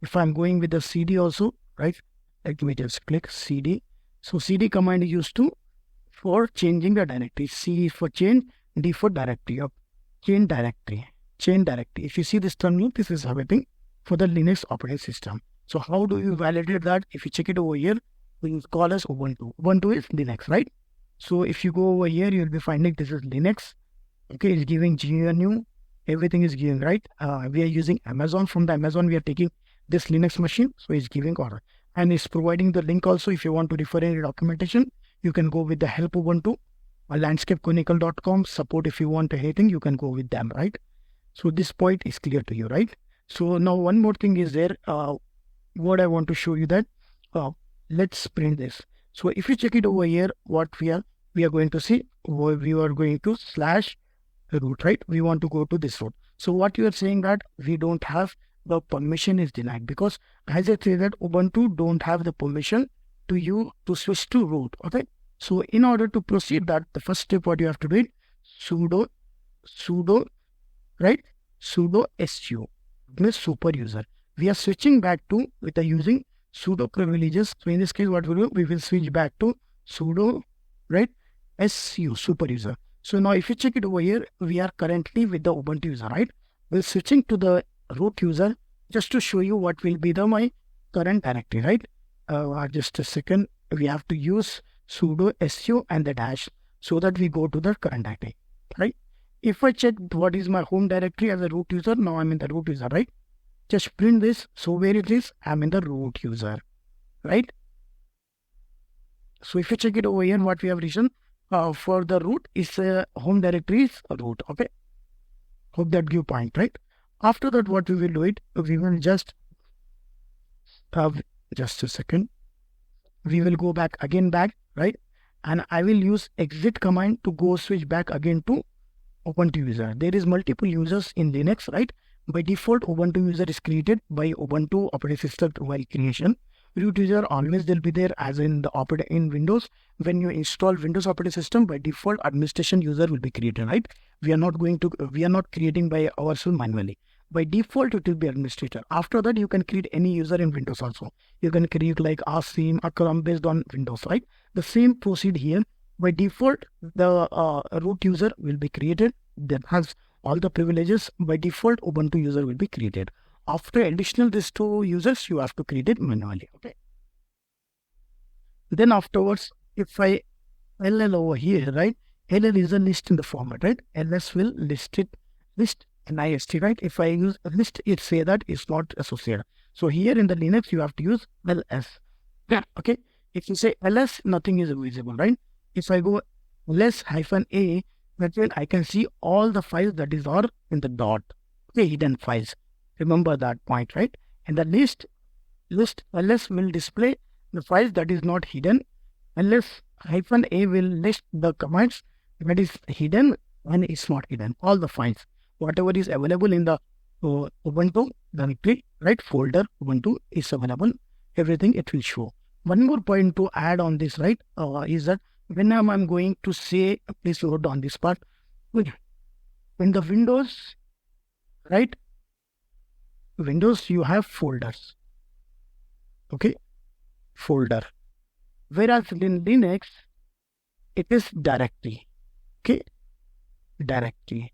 if I'm going with the CD also, right? Let me just click CD. So CD command is used to for changing the directory. C for change, D for directory, of change directory. If you see this terminal, this is happening for the Linux operating system. So how do you validate that? If you check it over here, we call as Ubuntu. Ubuntu is Linux, right? So if you go over here, you'll be finding this is Linux. Okay, it's giving GNU. Everything is given, right? We are using Amazon. From the Amazon, we are taking this Linux machine. So it's giving order. And it's providing the link also. If you want to refer any documentation, you can go with the help Ubuntu, landscapechronicle.com. Support, if you want anything, you can go with them, right? So this point is clear to you, right? So now one more thing is there. What I want to show you that, let's print this. So if you check it over here, what we are going to see, we are going to /root, right? We want to go to this root. So what you are saying that we don't have the permission is denied, because as I say that Ubuntu don't have the permission to you to switch to root. Okay. So in order to proceed that, the first step what you have to do is sudo, right? Sudo su means super user. We are switching back to with the using sudo privileges. So in this case, what we do, we will switch back to sudo, right? Su super user. So now if you check it over here, we are currently with the Ubuntu user, right? We're switching to the root user just to show you what will be the my current directory, right? Just a second. We have to use sudo su and the dash so that we go to the current directory, right? If I check what is my home directory as a root user, now I'm in the root user, right? Just print this. So where it is, I'm in the root user, right? So if you check it over here, what we have written for the root is home directory is root. Okay. Hope that give point, right? After that, what we will do it, we will just just a second. We will go back, right? And I will use exit command to go switch back again to Ubuntu user. There is multiple users in Linux, right? By default, Ubuntu user is created by Ubuntu operating system while creation. Root user always will be there as in the in Windows. When you install Windows operating system, by default administration user will be created, right? We are not creating by ourselves manually. By default, it will be administrator. After that, you can create any user in Windows also. You can create like Asim, Akram based on Windows, right? The same proceed here. By default, the root user will be created that has all the privileges. By default, Ubuntu user will be created. After additional these two users, you have to create it manually. Okay. Then afterwards, if I LL over here, right? LL is a list in the format, right? LS will list NIST, right? If I use a list, it say that it's not associated. So here in the Linux, you have to use LS. Yeah. Okay. If you say ls, nothing is visible, right? If I go ls-a, that means I can see all the files that is are in the dot. Okay, hidden files. Remember that point, right? And the list ls will display the files that is not hidden. ls-a will list the commands that is hidden and is not hidden. All the files, whatever is available in the Ubuntu directory, right? Folder Ubuntu is available. Everything it will show. One more point to add on this, right? Is that when I'm going to say, please note on this part, in the Windows, right? Windows, you have folders. Okay, folder. Whereas in Linux, it is directory. Okay, directory.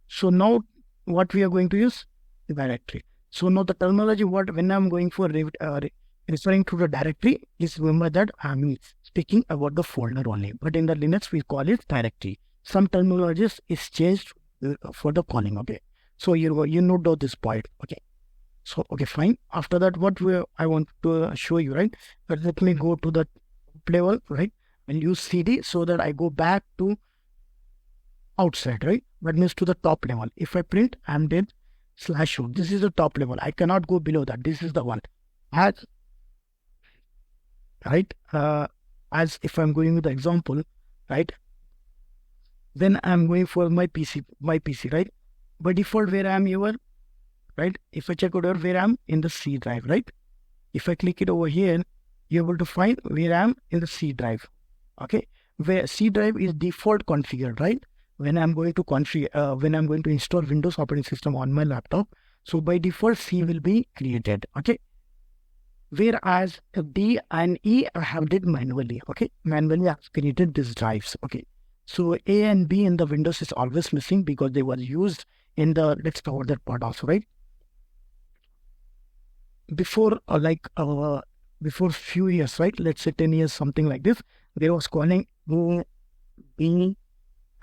So now what we are going to use? Directory. So now the terminology, when I'm going for referring to the directory, please remember that I'm speaking about the folder only. But in the Linux, we call it directory. Some terminologies is changed for the calling. Okay. So you note this point. Okay. So okay, fine. After that, I want to show you, right? But let me go to the top level, right? And use CD so that I go back to outside, right? That means to the top level. If I print, I'm dead /root. This is the top level. I cannot go below that. This is the one. Right? As if I'm going with the example, right? Then I'm going for my PC, right? By default, where I'm here, right? If I check out where I'm in the C drive, right? If I click it over here, you're able to find where I'm in the C drive. Okay, where C drive is default configured, right? When I'm going to install Windows operating system on my laptop, so by default C will be created. Okay. Whereas D and E I have did manually. Okay, manually I've created these drives. Okay, so A and B in the Windows is always missing because they were used in the, let's cover that part also, right? Before before few years, right? Let's say 10 years, something like this. They was calling A, B,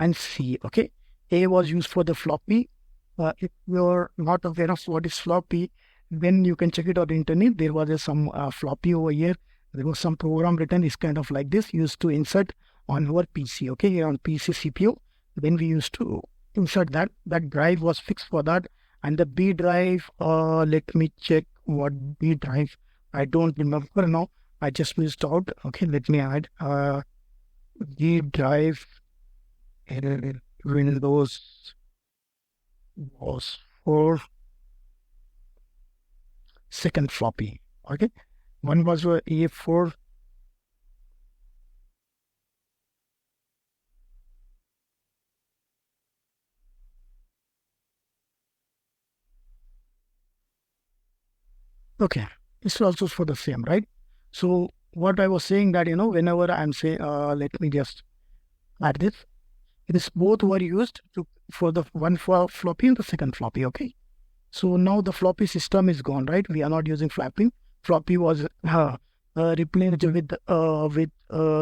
and C. Okay, A was used for the floppy. If you're not aware of what is floppy, then you can check it on the internet. There was some floppy over here. There was some program written is kind of like this, used to insert on our PC. Okay, here on PC CPU. Then we used to insert that. That drive was fixed for that. And the B drive, let me check what B drive. I don't remember now. I just missed out. Okay, let me add B drive in Windows was for second floppy. Okay, one was A4. Okay, it's also for the same, right? So what I was saying that whenever I'm saying, let me just add this. This both were used for the one for floppy and the second floppy. Okay, so now the floppy system is gone, right? We are not using floppy. Floppy was replaced with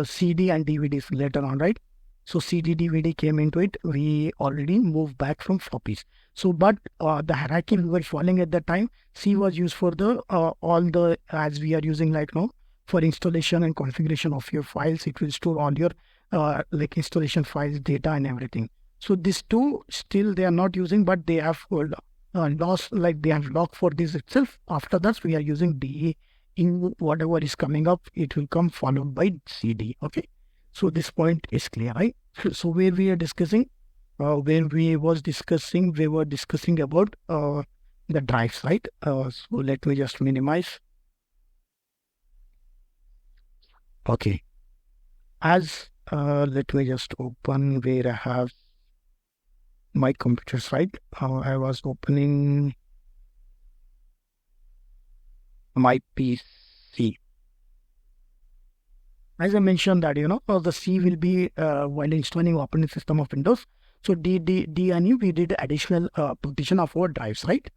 CD and DVDs later on, right? So CD DVD came into it. We already moved back from floppies. So, but the hierarchy we were following at that time, C was used for the all the as we are using like now for installation and configuration of your files. It will store all your like installation files, data, and everything. So these two still they are not using, but they have lost, like they have locked for this itself. After that, we are using DE in whatever is coming up. It will come followed by CD. Okay. So this point is clear, right? So where we are discussing, we were discussing about the drives, right? So let me just minimize. Okay. As let me just open where I have my computers, right? I was opening my PC. As I mentioned that, the C will be while installing operating system of Windows. So D and E, we did additional partition of our drives, right?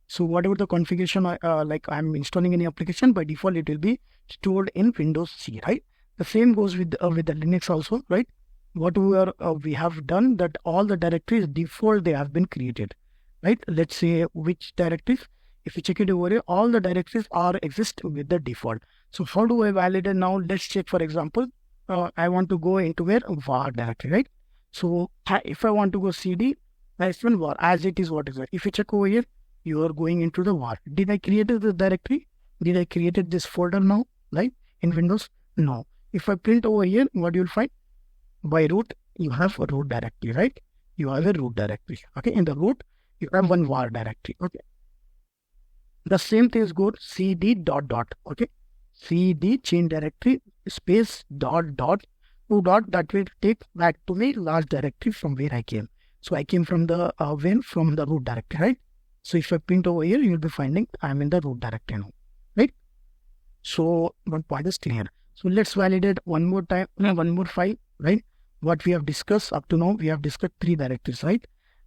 So whatever the configuration, like I'm installing any application, by default, it will be stored in Windows C, right? The same goes with the Linux also, right? What we have done that all the directories default, they have been created, right? Let's say which directories. If you check it over here, all the directories are exist with the default. So how do I validate now? Let's check, for example, I want to go into where var directory, right? So if I want to go cd -1 var as it is, what is it? If you check over here, you are going into the var. Did I create this directory? Did I created this folder now, right? In Windows? No. If I print over here, what you'll find? By root, you have a root directory, right? You have a root directory. Okay, in the root, you have one var directory. Okay. The same thing is good. cd dot dot. Okay. cd chain directory space dot dot two dot, that will take back to me last directory from where I came. So I came from the from the root directory, right? So if I print over here, you'll be finding I'm in the root directory now, right? So one point is clear. So let's validate one more time, one more file, right? What we have discussed up to now, we have discussed 3 directories, right?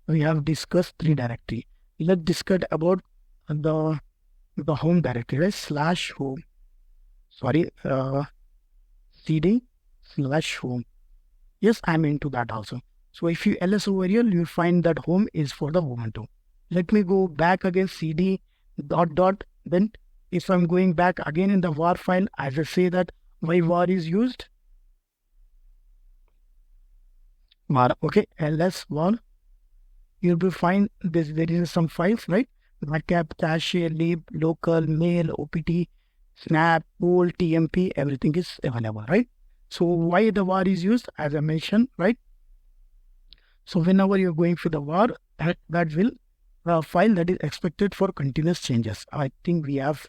We have discussed 3 directory. Let's discuss about the home directory, right? Slash home. Sorry, cd slash home. Yes, I'm into that also. So if you ls over here, you'll find that home is for the Ubuntu. Let me go back again, cd dot dot. Then if I'm going back again in the var file, as I say that why var is used. Var, okay, ls var. You'll be find this. There is some files, right? Backup, cache, lib, local, mail, opt, snap, pool, tmp, everything is available, right? So why the var is used, as I mentioned, right? So whenever you're going for the var, that will file that is expected for continuous changes. I think we have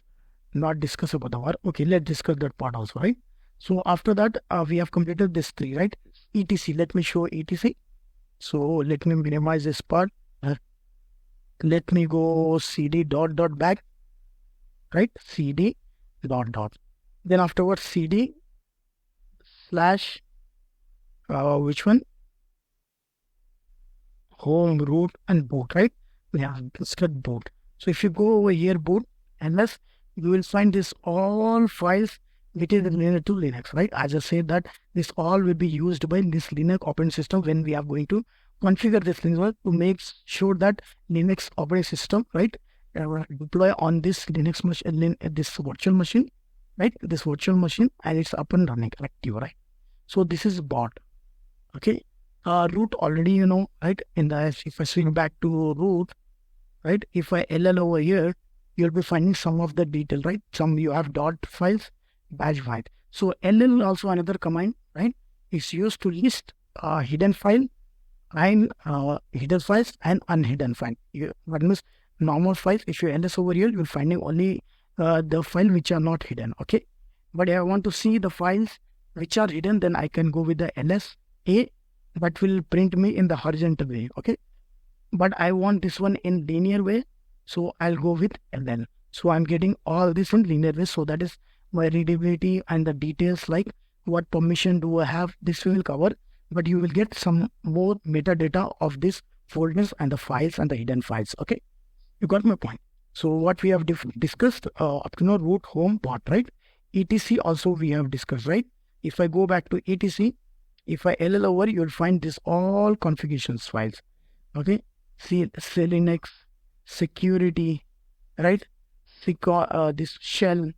not discussed about the var. Okay, let's discuss that part also, right? So after that, we have completed this 3, right? etc. Let me show etc. So let me minimize this part. Let me go cd dot dot back, right? cd dot dot. Then afterwards cd slash which one? Home, root, and boot, right? We have discussed boot. So if you go over here, boot, unless you will find this all files which is related to Linux, right? As I said that this all will be used by this Linux operating system when we are going to configure this Linux to make sure that Linux operating system, right, deploy on this Linux machine, this virtual machine, right? This virtual machine, and it's up and running, active, right? So this is bot. Okay. Root already, right? In the if I swing back to root, right? If I ll over here, you'll be finding some of the detail, right? Some you have dot files, batch file. So ll also another command, right? It's used to list hidden file and hidden files and unhidden file. What means normal files? If you ls over here, you're finding only the file which are not hidden. Okay, but if I want to see the files which are hidden, then I can go with the ls a, that will print me in the horizontal way. Okay, but I want this one in linear way, so I'll go with ln. So I'm getting all this in linear way, so that is my readability and the details like what permission do I have, this we will cover, but you will get some more metadata of this folders and the files and the hidden files. Okay, you got my point. So what we have discussed up to now, root, home, path, right? etc also we have discussed, right? If I go back to etc, if I ll over, you'll find this all configurations files. Okay, see Linux, security, right? This shell,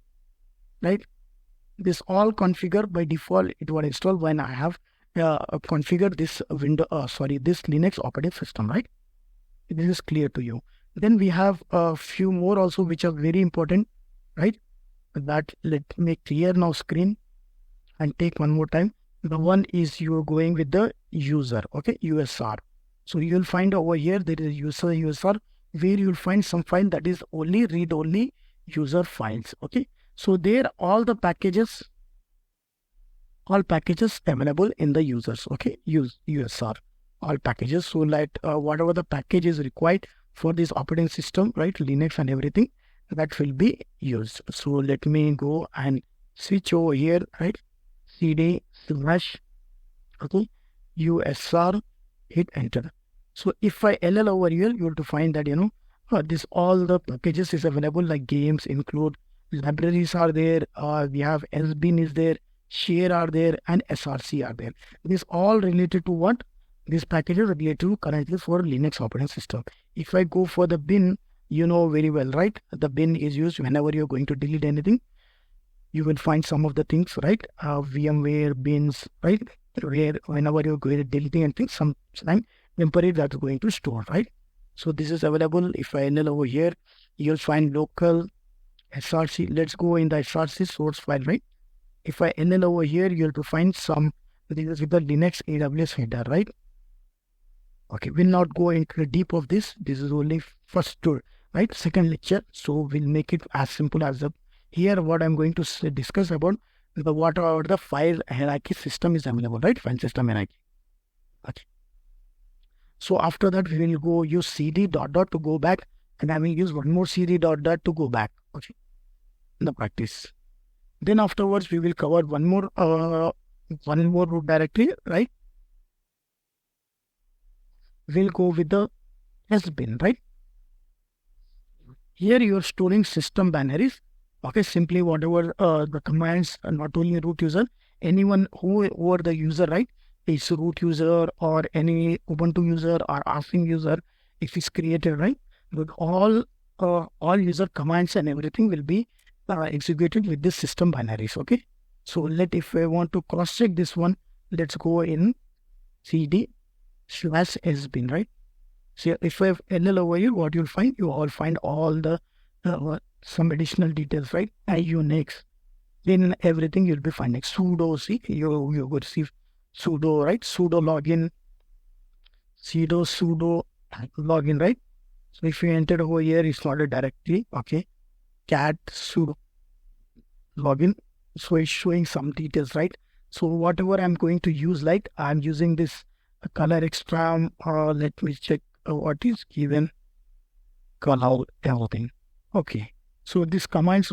right? This all configured by default. It was installed when I have configured this this Linux operating system, right? This is clear to you. Then we have a few more also which are very important, right? That let me clear now screen and take one more time. The one is you're going with the user, okay, USR. So you'll find over here there is user USR, where you'll find some file that is only read-only user files. Okay, so there all packages available in the users. Okay, use USR, all packages. So like whatever the package is required for this operating system, right, Linux and everything, that will be used. So let me go and switch over here, right? cd slash, okay, USR, hit enter. So if I ll over here, you have to find that, this all the packages is available, like games include, libraries are there, we have sbin is there, share are there, and src are there. This all related to what? These packages related to currently for Linux operating system. If I go for the bin, you know very well, right? The bin is used whenever you're going to delete anything. You will find some of the things, right? VMware bins, right? Where whenever you're going to deleting anything, sometime temporary that's going to store, right? So this is available. If I ll over here, you'll find local src. Let's go in the src source file, right? If I ll over here, you'll to find some, this is with the Linux AWS header, right? Okay, we'll not go into the deep of this. This is only first tour, right? Second lecture. So we'll make it as simple as the here. What I'm going to discuss about the what are the file hierarchy system is available, right? File system hierarchy. Okay. So after that, we will go use cd dot dot to go back, and I will use one more cd dot dot to go back. Okay, in the practice. Then afterwards, we will cover one more root directory, right? We'll go with the sbin, right? Here you are storing system binaries. Okay, simply whatever the commands, not only root user, anyone whoever the user, right? Is root user or any Ubuntu user or RFing user, if it's created, right? But all user commands and everything will be executed with this system binaries. Okay, so if I want to cross check this one, let's go in cd slash sbin, right? So if I have ll over here, what you'll find, you all find all the some additional details, right? Unix, in everything you'll be finding sudo. See, you go receive sudo, right? Sudo login, sudo login, right? So if you enter over here, it's not a directory. Okay, cat sudo login. So it's showing some details, right? So whatever I'm going to use, like I'm using this color extra, let me check what is given, color everything. Okay, so this command,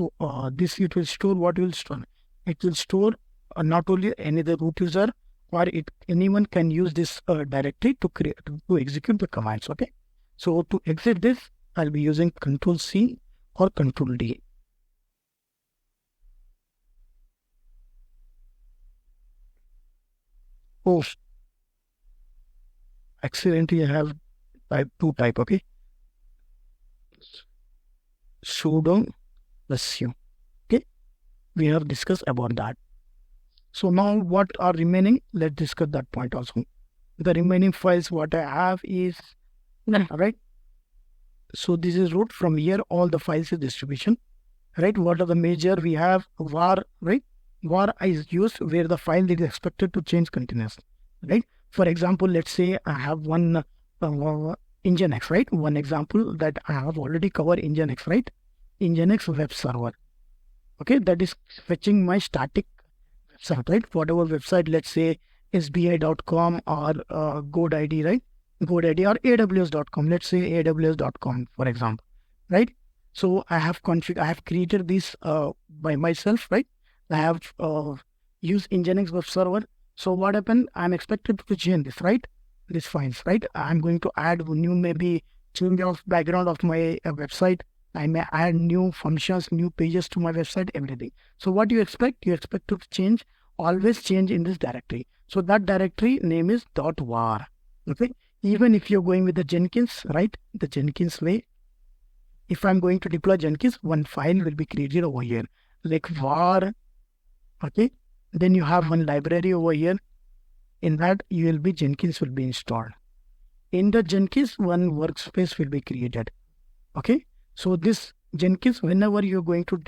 this it will store what will store. It will store not only any the root user, or anyone can use this directory to create to execute the commands. Okay, so to exit this, I'll be using Control C or Control D. Oh, accidentally I have two type. Okay, sudo su. Okay, we have discussed about that. So now what are remaining? Let's discuss that point also. The remaining files what I have is, right? So this is root. From here all the files is distribution, right? What are the major? We have var, right? Var is used where the file is expected to change continuously, right? For example, let's say I have one Nginx, right? One example that I have already covered Nginx, right? Nginx web server. Okay, that is fetching my static website, right? Whatever website, let's say sbi.com or GoDaddy, right? GoDaddy or aws.com. Let's say aws.com, for example, right? So I have created this by myself, right? I have used Nginx web server. So what happened? I'm expected to change this, right? These files, right? I'm going to add new, maybe change of background of my website. I may add new functions, new pages to my website, everything. So what you expect? You expect to change, always change in this directory. So that directory name is .var. Okay. Even if you're going with the Jenkins, right? The Jenkins way. If I'm going to deploy Jenkins, one file will be created over here, like var. Okay. Then you have one library over here. In that, you will be Jenkins will be installed. In the Jenkins, one workspace will be created. Okay. So this Jenkins, whenever you're going to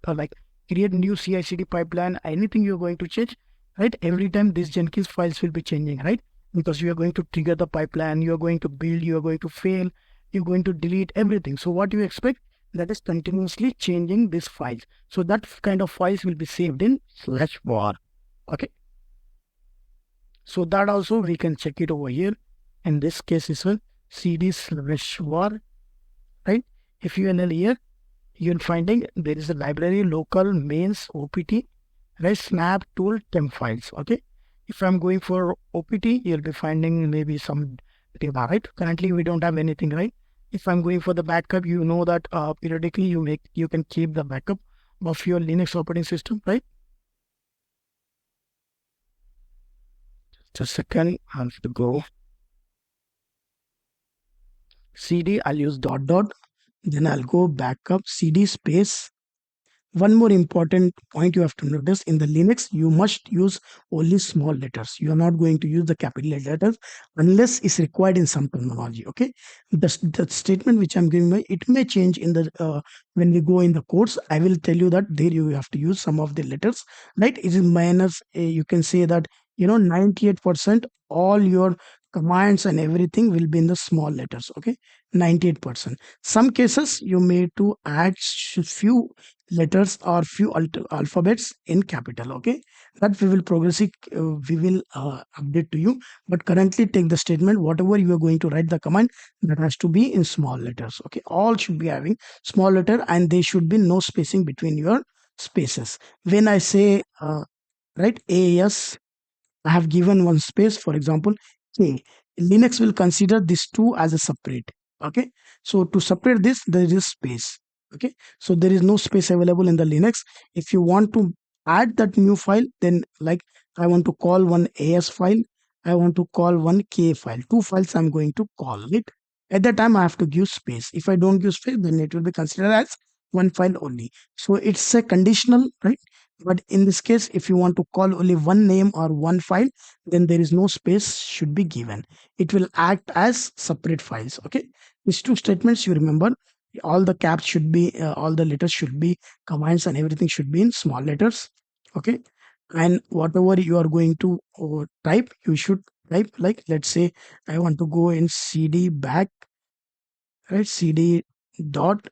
like create new CI/CD pipeline, anything you're going to change, right? Every time these Jenkins files will be changing, right? Because you are going to trigger the pipeline, you are going to build, you are going to fail, you're going to delete everything. So what you expect? That is continuously changing these files. So that kind of files will be saved in /var. Okay. So that also we can check it over here. In this case is a cd/var, right? If you enter here, you're finding there is a library local mains opt, right? Snap tool temp files. Okay. If I'm going for opt, you'll be finding maybe some data, right? Currently we don't have anything, right? If I'm going for the backup, you know that periodically you can keep the backup of your Linux operating system, right? Just a second, I have to go. CD, I'll use dot dot. Then I'll go backup CD space. One more important point you have to notice: in the Linux, you must use only small letters. You are not going to use the capital letters unless it's required in some terminology. Okay, the statement which I'm giving, it may change in the when we go in the course. I will tell you that there you have to use some of the letters. Right? It is minus. You can say that 98% all your commands and everything will be in the small letters. Okay, 98%. Some cases you may to add few letters or few alphabets in capital. Okay, that we will progressively we will update to you, but currently take the statement whatever you are going to write the command, that has to be in small letters. Okay, all should be having small letter, and there should be no spacing between your spaces. When I say right as I have given one space, for example, K. Linux will consider this two as a separate. Okay. So to separate this, there is space. Okay. So there is no space available in the Linux. If you want to add that new file, then like I want to call one AS file, I want to call one K file. Two files I'm going to call it. At that time, I have to give space. If I don't give space, then it will be considered as one file only. So it's a conditional, right? But in this case, if you want to call only one name or one file, then there is no space should be given. It will act as separate files. Okay. These two statements you remember. All the caps should be, all the letters should be, commands and everything should be in small letters. Okay. And whatever you are going to type, you should type like, let's say, I want to go in CD back, right? CD dot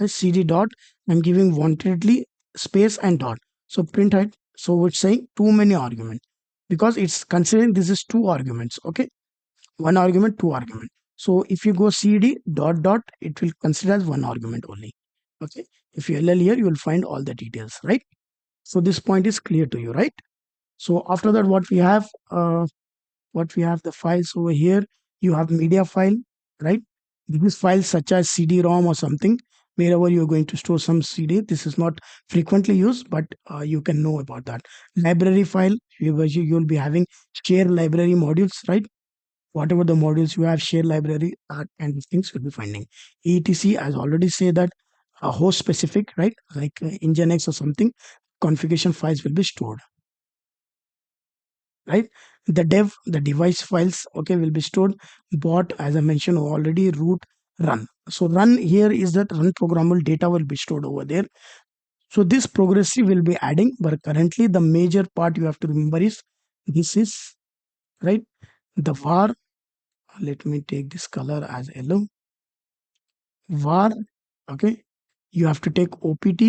cd dot, I'm giving wantedly space and dot. So print it. So it's saying too many arguments because it's considering this is two arguments. Okay, one argument, two argument. So if you go cd dot dot, it will consider as one argument only. Okay, if you ll here, you will find all the details, right? So this point is clear to you, right? So after that, what we have the files over here. You have media file, right? These files such as cd-rom or something, wherever you're going to store some cd. This is not frequently used, but you can know about that. Library file, you'll be having share library modules, right? Whatever the modules you have, share library, that kind of things you'll be finding. Etc, as already say that host specific, right? Like nginx or something, configuration files will be stored, right? The device files, okay, will be stored. Bot, as I mentioned already, root, run. So run here is that run programmable data will be stored over there. So this progressive will be adding, but currently the major part you have to remember is this is, right, the var. Let me take this color as yellow. Var, okay, you have to take OPT,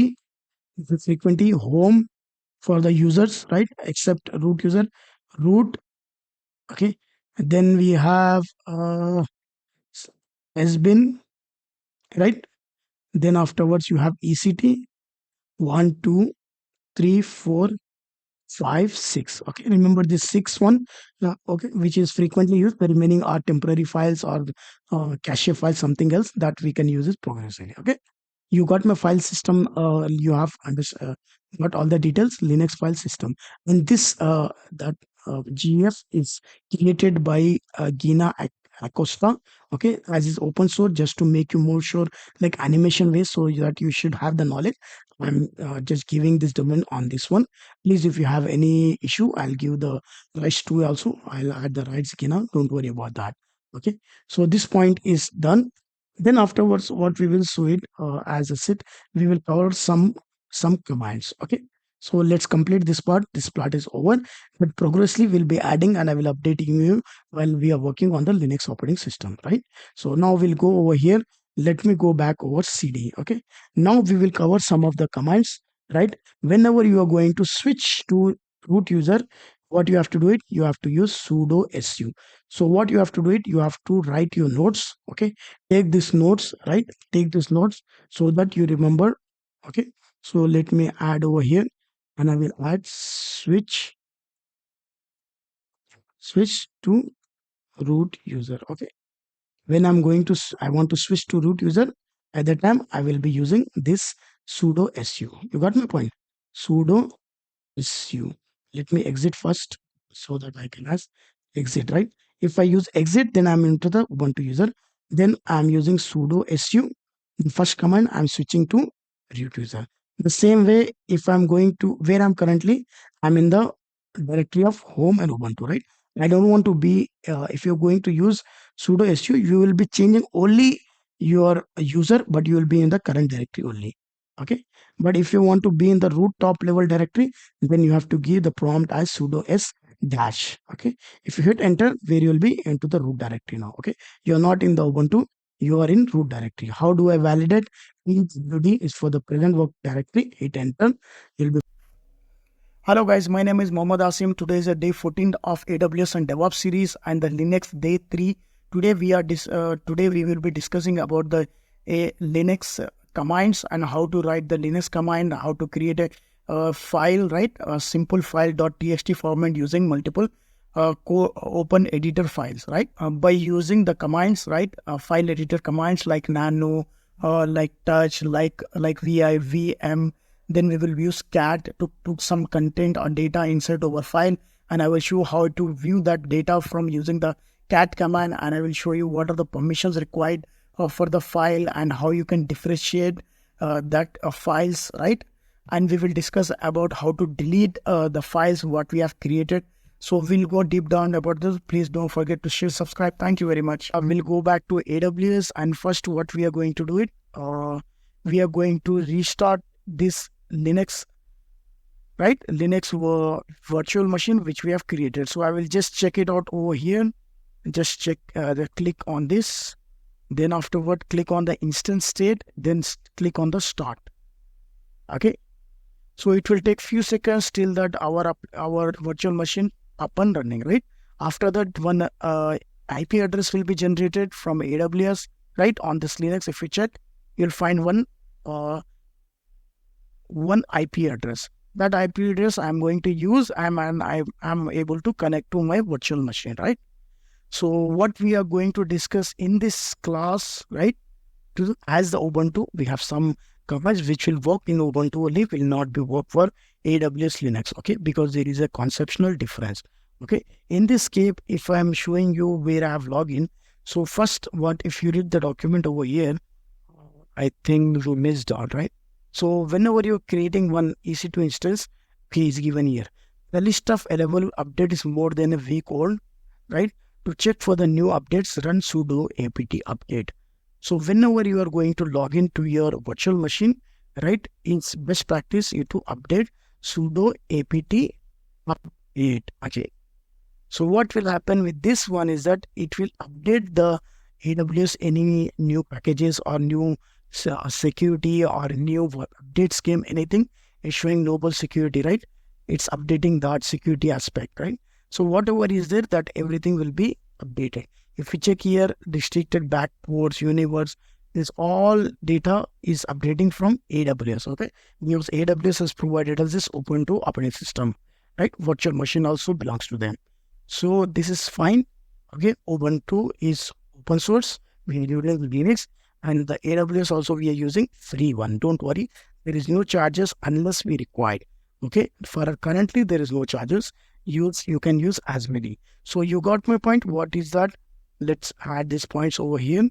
frequently home for the users, right? Except root user, root. Okay. And then we have sbin, right? Then afterwards you have ECT 1, 2, 3, 4, 5, 6. Okay, remember this 6 one, okay, which is frequently used. The remaining are temporary files or cache files, something else that we can use it progressively. Okay, you got my file system. You have got all the details. Linux file system, and this that GF is created by Gina Acosta. Okay, as is open source, just to make you more sure, like animation way, so that you should have the knowledge. I'm just giving this domain on this one. Please, if you have any issue, I'll give the rights to also. I'll add the rights, Gina. Don't worry about that. Okay, so this point is done. Then afterwards, what we will show it as a set, we will cover some commands. Okay, so let's complete this part. This part is over, but progressively we'll be adding, and I will updating you while we are working on the Linux operating system, right? So now we'll go over here. Let me go back over CD. Okay, now we will cover some of the commands, right? Whenever you are going to switch to root user, what you have to do it, you have to use sudo su. So what you have to do it, you have to write your notes. Okay, take these notes, right? Take these notes so that you remember. Okay, so let me add over here, and I will add switch to root user. Okay, when I'm going to I want to switch to root user, at that time I will be using this sudo su. You got my point? Sudo su. Let me exit first so that I can ask exit, right? If I use exit, then I'm into the Ubuntu user. Then I'm using sudo su. The first command, I'm switching to root user. The same way, if I'm going to where I'm currently, I'm in the directory of home and Ubuntu, right? I don't want to be, if you're going to use sudo su, you will be changing only your user, but you will be in the current directory only. Okay. But if you want to be in the root top level directory, then you have to give the prompt as sudo s dash. Okay, if you hit enter, where you will be into the root directory now. Okay, you're not in the Ubuntu, you are in root directory. How do I validate? pwd is for the present work directory. Hit enter, you'll be. Hello guys, my name is Mohammad Asim. Today is the day 14 of AWS and DevOps series and the Linux day 3. Today we will be discussing about the Linux commands and how to write the Linux command, how to create a file, right? A simple file .txt format using multiple open editor files, right? By using the commands, right? File editor commands like nano, like touch, like vi, vm. Then we will use cat to put some content or data inside our file, and I will show how to view that data from using the cat command, and I will show you what are the permissions required for the file and how you can differentiate that files, right? And we will discuss about how to delete the files what we have created. So we'll go deep down about this. Please don't forget to share, subscribe. Thank you very much. We'll go back to AWS, and first what we are going to do it, we are going to restart this Linux, right? Linux virtual machine which we have created. So I will just check it out over here. Just check click on this. Then afterward, click on the instance state. Then click on the start. Okay. So it will take few seconds till that our virtual machine up and running, right? After that, one IP address will be generated from AWS, right? On this Linux, if you check, you'll find one IP address. That IP address I'm going to use, I'm able to connect to my virtual machine, right? So what we are going to discuss in this class, right? As the Ubuntu, we have some commands which will work in Ubuntu only, will not be work for AWS Linux, okay? Because there is a conceptual difference, okay? In this case, if I'm showing you where I have login, so first, what if you read the document over here, I think we missed out, right? So whenever you're creating one EC2 instance, key is given here. The list of available update is more than a week old, right? To check for the new updates, run sudo apt update. So whenever you are going to log into your virtual machine, right, it's best practice you to update sudo apt update. Okay. So what will happen with this one is that it will update the AWS any new packages or new security or new updates came, anything is showing global security, right? It's updating that security aspect, right? So whatever is there, that everything will be updated. If we check here, restricted backwards universe, this all data is updating from AWS, okay? Because AWS has provided us this open to operating system, right? Virtual machine also belongs to them. So this is fine. Okay, Ubuntu is open source. We are using Linux, and the AWS also we are using free one. Don't worry, there is no charges unless we require. Okay, for currently there is no charges. You can use as many. So you got my point. What is that? Let's add these points over here.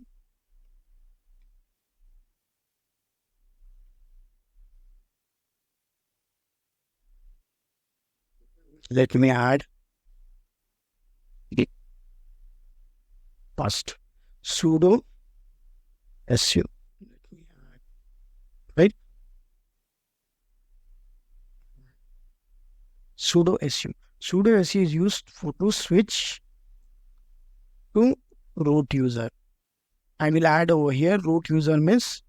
Let me add the first sudo su. Right? Sudo su. Sudo su is used to switch to root user. I will add over here root user means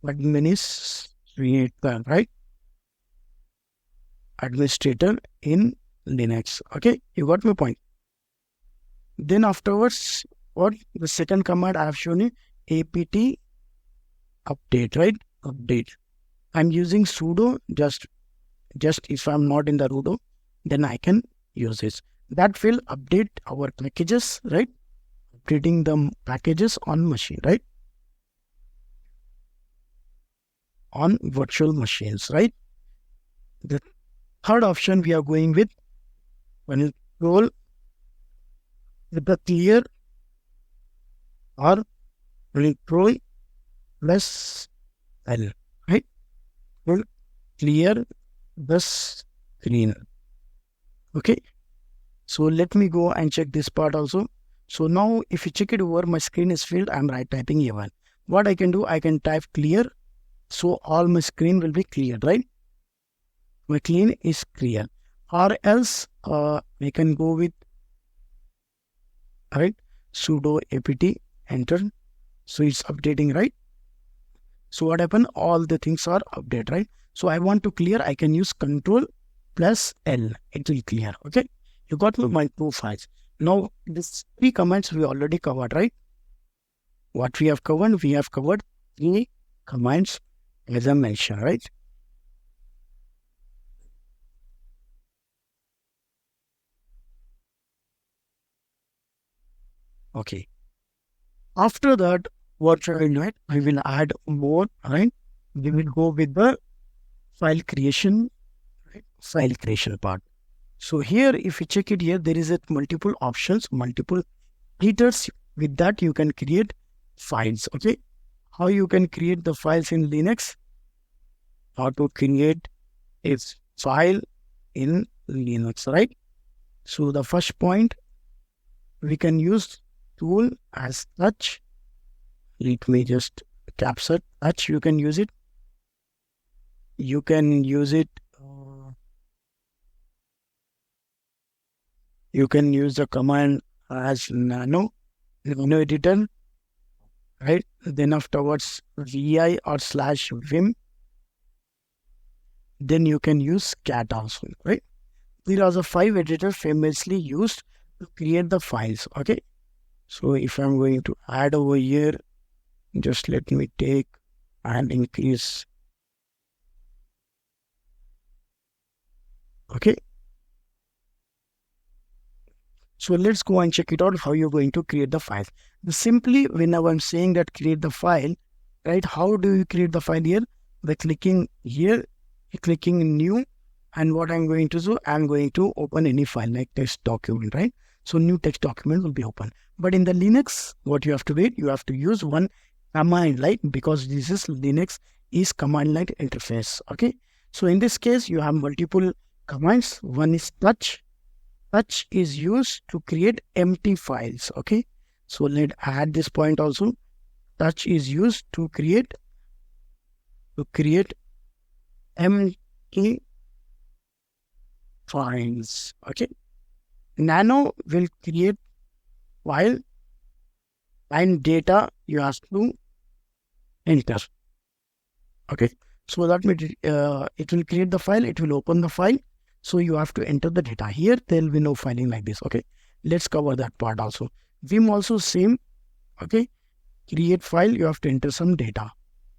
administrator, right? Administrator in Linux. Okay, you got my point. Then afterwards, what the second command I have shown you, apt update, right? Update. I'm using sudo just if I'm not in the root, then I can use this. That will update our packages, right? Updating the packages on machine, right? On virtual machines, right? The third option we are going with control with the clear or control plus L, right? Will clear the screen. Okay. So let me go and check this part also. So now if you check it over, my screen is filled. I'm right typing A1. What I can do, I can type clear. So all my screen will be cleared, right? My clean is clear. Or else we can go with, right? Sudo apt enter. So it's updating, right? So what happened? All the things are updated, right? So I want to clear, I can use control plus L. It will clear. Okay. You got my two files. Now these three commands we already covered, right? What we have covered? We have covered three commands as I mentioned, right? Okay. After that, what shall I do? I will add more, right? We will go with the file creation, right? File creation part. So here, if you check it here, there is a multiple options, multiple editors. With that, you can create files. Okay. How you can create the files in Linux? How to create a file in Linux, right? So the first point, we can use tool as touch. Let me just capture touch. You can use it. You can use it. You can use the command as nano editor, right? Then afterwards vi or slash vim. Then you can use cat also, right? These are the 5 editors famously used to create the files. Okay. So if I'm going to add over here, just let me take and increase. Okay. So let's go and check it out how you're going to create the file. Simply, whenever I'm saying that create the file, right? How do you create the file here? By clicking here, clicking new, and what I'm going to do, I'm going to open any file like text document, right? So new text document will be open. But in the Linux, what you have to do, you have to use one command line, because this is Linux is command line interface. Okay. So in this case, you have multiple commands. One is touch. Touch is used to create empty files. Okay. So let's add this point also. Touch is used to create empty files. Okay. Nano will create file and data. You have to enter. Okay, so that means it will create the file, it will open the file. So you have to enter the data. Here there will be no filing like this. Okay, let's cover that part also. Vim also same. Okay, create file, you have to enter some data.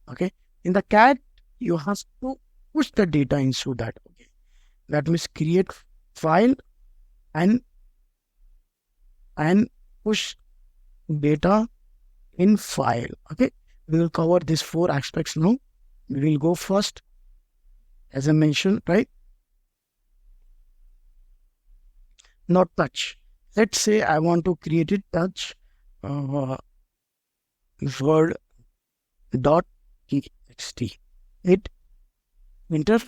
Okay, in the cat you have to push the data into that. Okay, that means create file and push data in file. Okay, we will cover these four aspects now. We will go first, as I mentioned, right? Not touch. Let's say I want to create a touch word dot txt. Hit enter,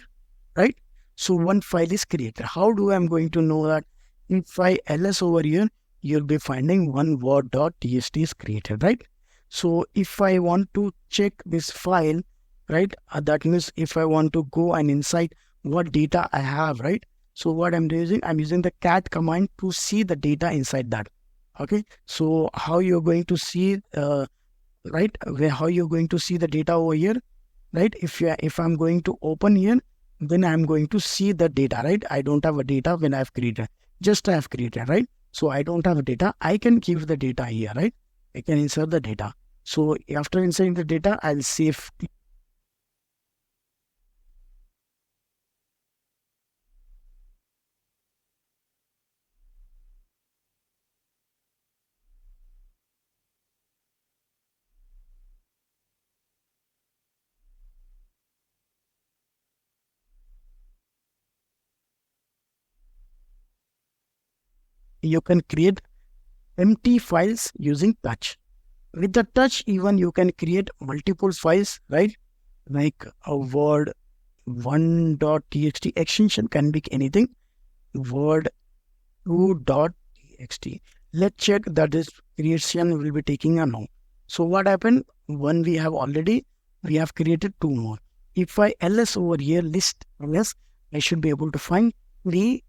right? So one file is created. How do I'm going to know that? If I ls over here, you'll be finding one word dot txt is created, right? So if I want to check this file, right? That means if I want to go and insight what data I have, right? So what I'm using the cat command to see the data inside that. Okay. So how you're going to see, right? How you're going to see the data over here, right? If I'm going to open here, then I'm going to see the data, right? I don't have a data when I've created, just I have created, right? So I don't have a data. I can give the data here, right? I can insert the data. So after inserting the data, I'll save. You can create empty files using touch. With the touch, even you can create multiple files, right? Like a word 1.txt extension can be anything. Word 2.txt. Let's check that this creation will be taking a no. So what happened? One we have created two more. If I ls over here, list ls, I should be able to find the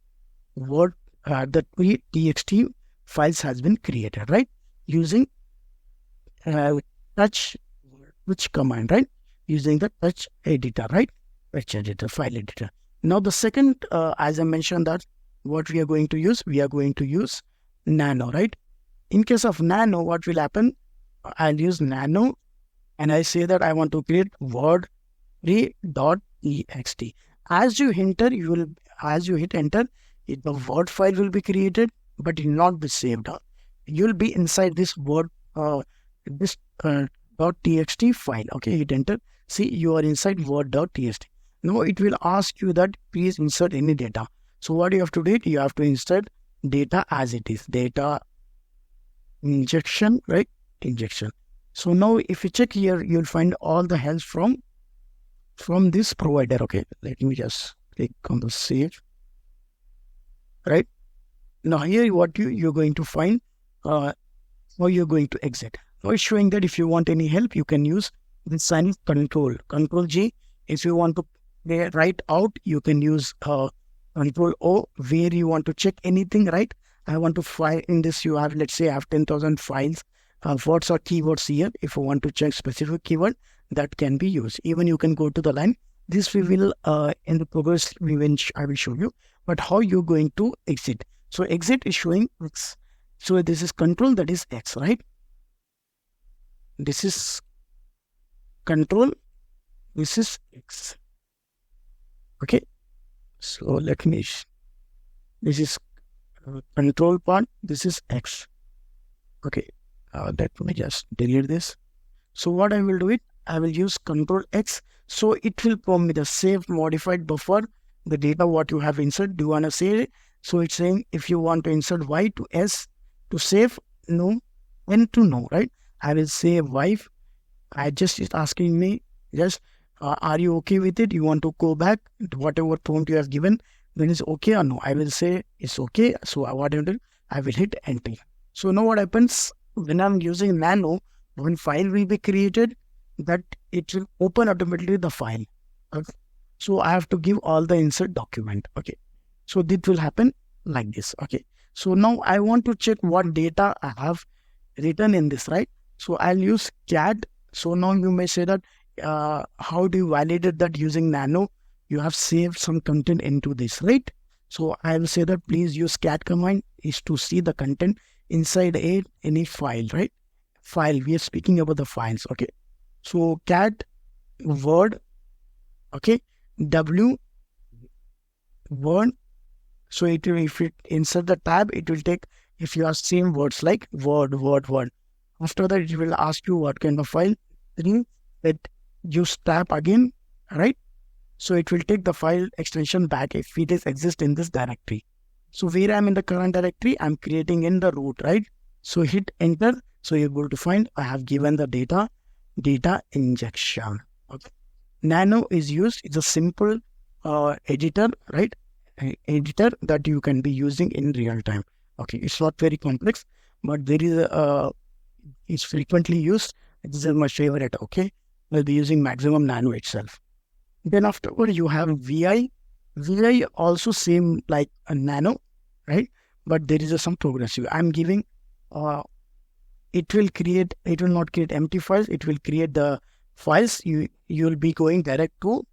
word, the three txt files has been created, right? Using touch which command, right? Using the touch editor, right? Touch editor, file editor. Now the second, as I mentioned, that what we are going to use, nano, right? In case of nano, what will happen? I'll use nano and I say that I want to create word 3.txt. As you hit enter, the word file will be created, but it will not be saved. You'll be inside this word, .txt file. Okay, hit enter. See, you are inside word.txt. Now it will ask you that please insert any data. So what you have to do, you have to insert data as it is. Data injection, right? Injection. So now if you check here, you'll find all the help from this provider. Okay, let me just click on the save. Right? Now here what you're going to find, how you're going to exit. Now it's showing that if you want any help, you can use this sign Control G. If you want to write out, you can use Control O, where you want to check anything, right? I want to file in this, you have, let's say I have 10,000 files, words or keywords here. If you want to check specific keyword, that can be used. Even you can go to the line. This we will, in the progress, I will show you. But how you're going to exit. So exit is showing X. So this is control, that is X, right? This is control, this is X. Okay. So let me, this is control part, this is X. Okay. Let me just delete this. So what I will do it, I will use control X. So it will prompt me the save modified buffer, the data what you have inserted. Do you want to save it? So it's saying if you want to insert Y to S to save, no, N to no, right? I will say Y. I just is asking me, just are you okay with it? You want to go back to whatever prompt you have given? Then it's okay or no? I will say it's okay. So what I will do, I will hit enter. So now what happens when I'm using nano, when file will be created, that it will open automatically the file. Okay. So I have to give all the insert document. Okay. So this will happen like this. Okay. So now I want to check what data I have written in this, right? So I'll use cat So now you may say that how do you validate that using Nano? You have saved some content into this, right? So I will say that please use cat command is to see the content inside any file, right? File, we are speaking about the files, okay? So cat word, okay, w word. So it will, if it insert the tab, it will take, if you have same words like word. After that, it will ask you what kind of file. Then it use tab again, right? So it will take the file extension back if it is exist in this directory. So where I'm in the current directory, I'm creating in the root, right? So hit enter. So you're going to find I have given the data injection. Okay. Nano is used. It's a simple editor, right? Editor that you can be using in real time. Okay, it's not very complex, but there is it's frequently used. This is my favorite. Okay, I'll be using maximum Nano itself. Then afterward you have VI. VI also same like a Nano, right? But there is some progressive. I'm giving. It will not create empty files. It will create the files. You'll be going direct to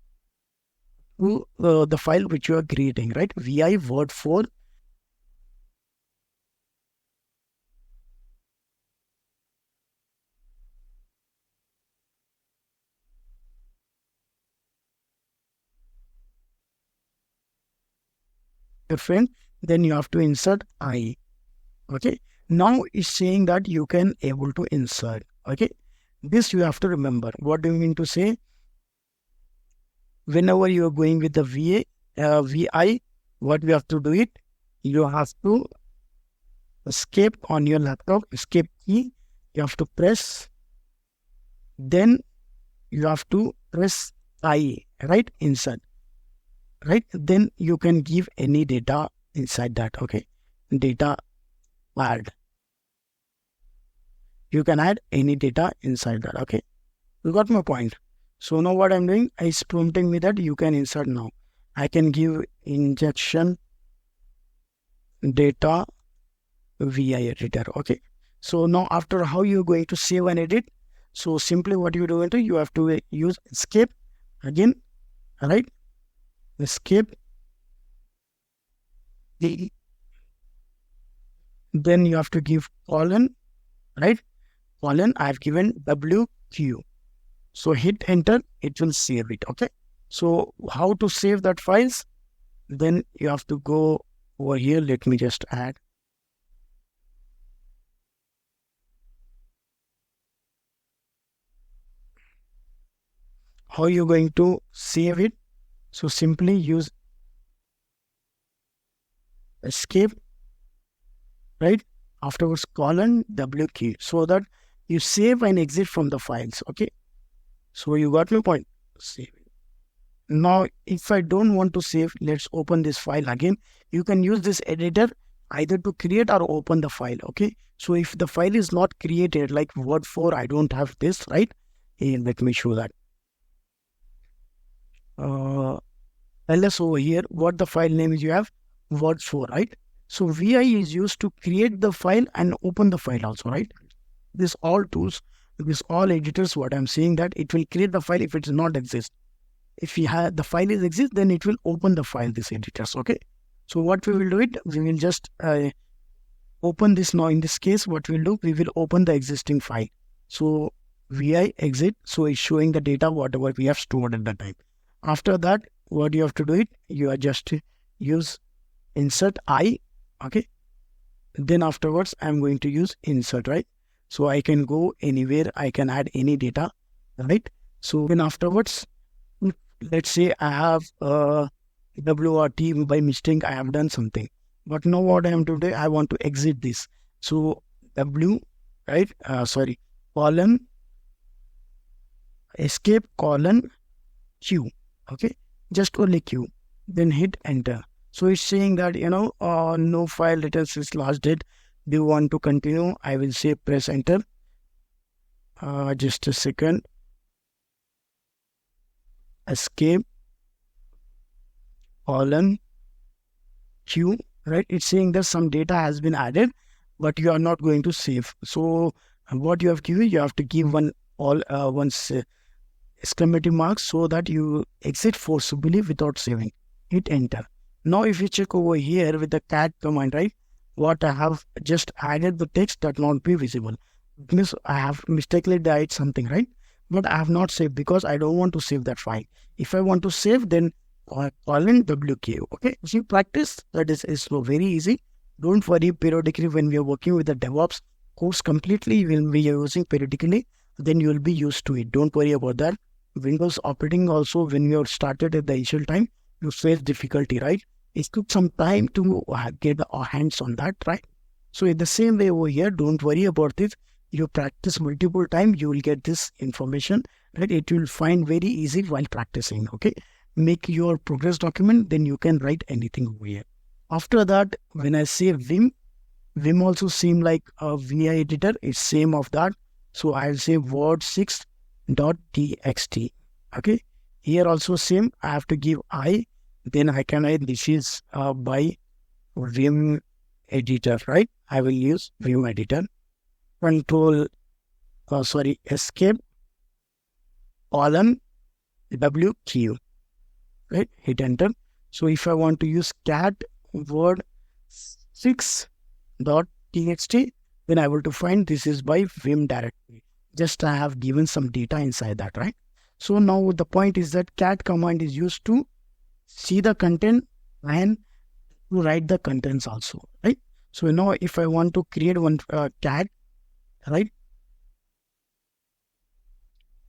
the file which you are creating, right? VI word 4. Your friend, then you have to insert I. Okay. Now it's saying that you can able to insert. Okay. This you have to remember. What do you mean to say? Whenever you are going with the VI, what we have to do it? You have to escape on your laptop, escape key. You have to press. Then you have to press I, right? Insert. Right? Then you can give any data inside that. Okay. Data add. You can add any data inside that. Okay. You got my point. So now what I'm doing is prompting me that you can insert now. I can give injection data VI editor. Okay. So now after how you're going to save and edit. So simply what you do into you have to use escape again. Right? Escape. Then you have to give colon. Right? Colon. I've given WQ. So hit enter, it will save it. Okay. So how to save that files? Then you have to go over here. Let me just add. How you're going to save it? So simply use escape, right? Afterwards colon W key so that you save and exit from the files. Okay. So you got my point. Save it. Now, if I don't want to save, let's open this file again. You can use this editor either to create or open the file. Okay. So if the file is not created, like word 4, I don't have this, right? Hey, let me show that. LS over here, what the file name is you have? Word 4, right? So VI is used to create the file and open the file also, right? This all tools, this all editors, what I'm saying that it will create the file if it does not exist. If we have the file is exist, then it will open the file, this editors, okay? So what we will do it, we will just open this now. In this case, what we'll do, we will open the existing file. So VI exit, so it's showing the data, whatever we have stored at the time. After that, what you have to do it, you are just use insert I, okay? Then afterwards, I'm going to use insert, right? So I can go anywhere, I can add any data, right? So then afterwards, let's say I have WRT by mistake, I have done something. But now what I am to do, I want to exit this. So W, right? Colon, escape colon Q, okay? Just only Q. Then hit enter. So it's saying that, no file written since last date. Do you want to continue? I will say press enter. Just a second. Escape colon Q, right? It's saying that some data has been added, but you are not going to save. So what you have given, you have to give one all once exclamation mark so that you exit forcibly without saving. Hit enter. Now if you check over here with the cat command, right, what I have just added the text that not be visible. It means I have mistakenly added something, right? But I have not saved because I don't want to save that file. If I want to save, then call in WK. Okay, so you practice. That is very easy. Don't worry. Periodically, when we are working with the DevOps course completely, when we are using periodically, then you will be used to it. Don't worry about that. Windows operating also, when you started at the initial time, you face difficulty, right? It took some time to get our hands on that, right? So in the same way over here, don't worry about this. You practice multiple times, you will get this information, right? It will find very easy while practicing, okay? Make your progress document, then you can write anything over here. After that, when I say Vim also seem like a VI editor. It's same of that. So I'll say word6.txt. Okay. Here also same. I have to give I. Then I can write this is by Vim editor, right? I will use Vim editor. Escape colon WQ. Right? Hit enter. So if I want to use cat word6.txt, then I will to find this is by Vim directory. Just I have given some data inside that, right? So now the point is that cat command is used to see the content and to write the contents also, right? So now if I want to create one cat, right?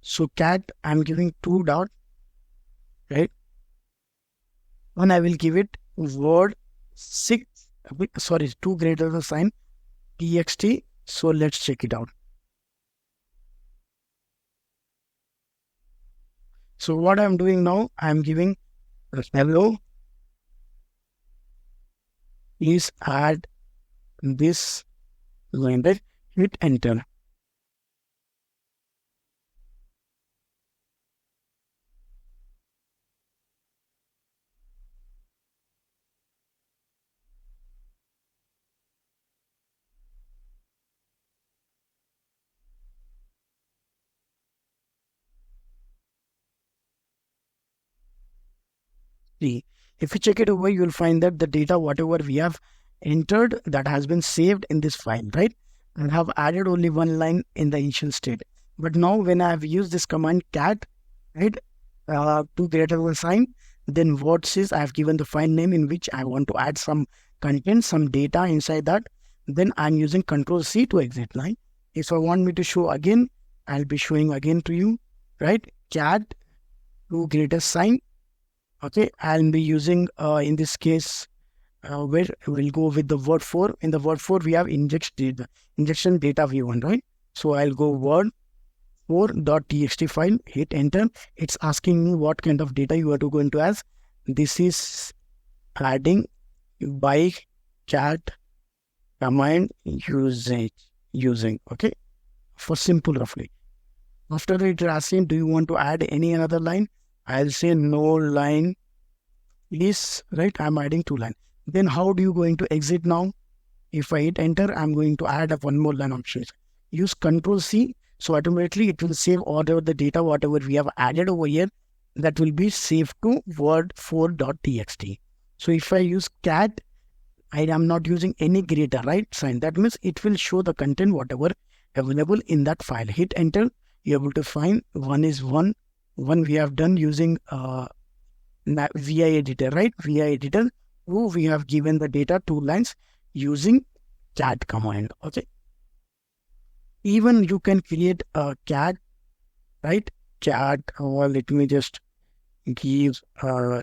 So cat, I'm giving 2 dot, right? And I will give it word 6, sorry, 2 greater than sign txt. So let's check it out. So what I'm doing now, I'm giving hello. Please add this line, right? Hit enter. See, if you check it over, you will find that the data, whatever we have entered, that has been saved in this file, right? And have added only one line in the initial state. But now when I have used this command cat, right, 2 greater than sign, then what says I have given the file name in which I want to add some content, some data inside that. Then I'm using Control C to exit line. If I want me to show again, I'll be showing again to you, right? Cat 2 greater sign. Okay, I'll be using in this case where we'll go with the word 4. In the word 4, we have injection data v1, right? So I'll go word 4.txt file, hit enter. It's asking me what kind of data you are to go into as. This is adding by cat command using, okay, for simple roughly. After it asking, do you want to add any another line? I'll say no line is, right? I'm adding 2 line. Then how do you going to exit now? If I hit enter, I'm going to add up one more line option. Use Control C. So automatically it will save all the data, whatever we have added over here, that will be saved to word4.txt. So if I use cat, I am not using any greater, right, sign. That means it will show the content, whatever available in that file. Hit enter. You're able to find one is one we have done using VI editor, right? VI editor, who we have given the data 2 lines using cat command, okay? Even you can create a cat, right? Cat, or let me just give 2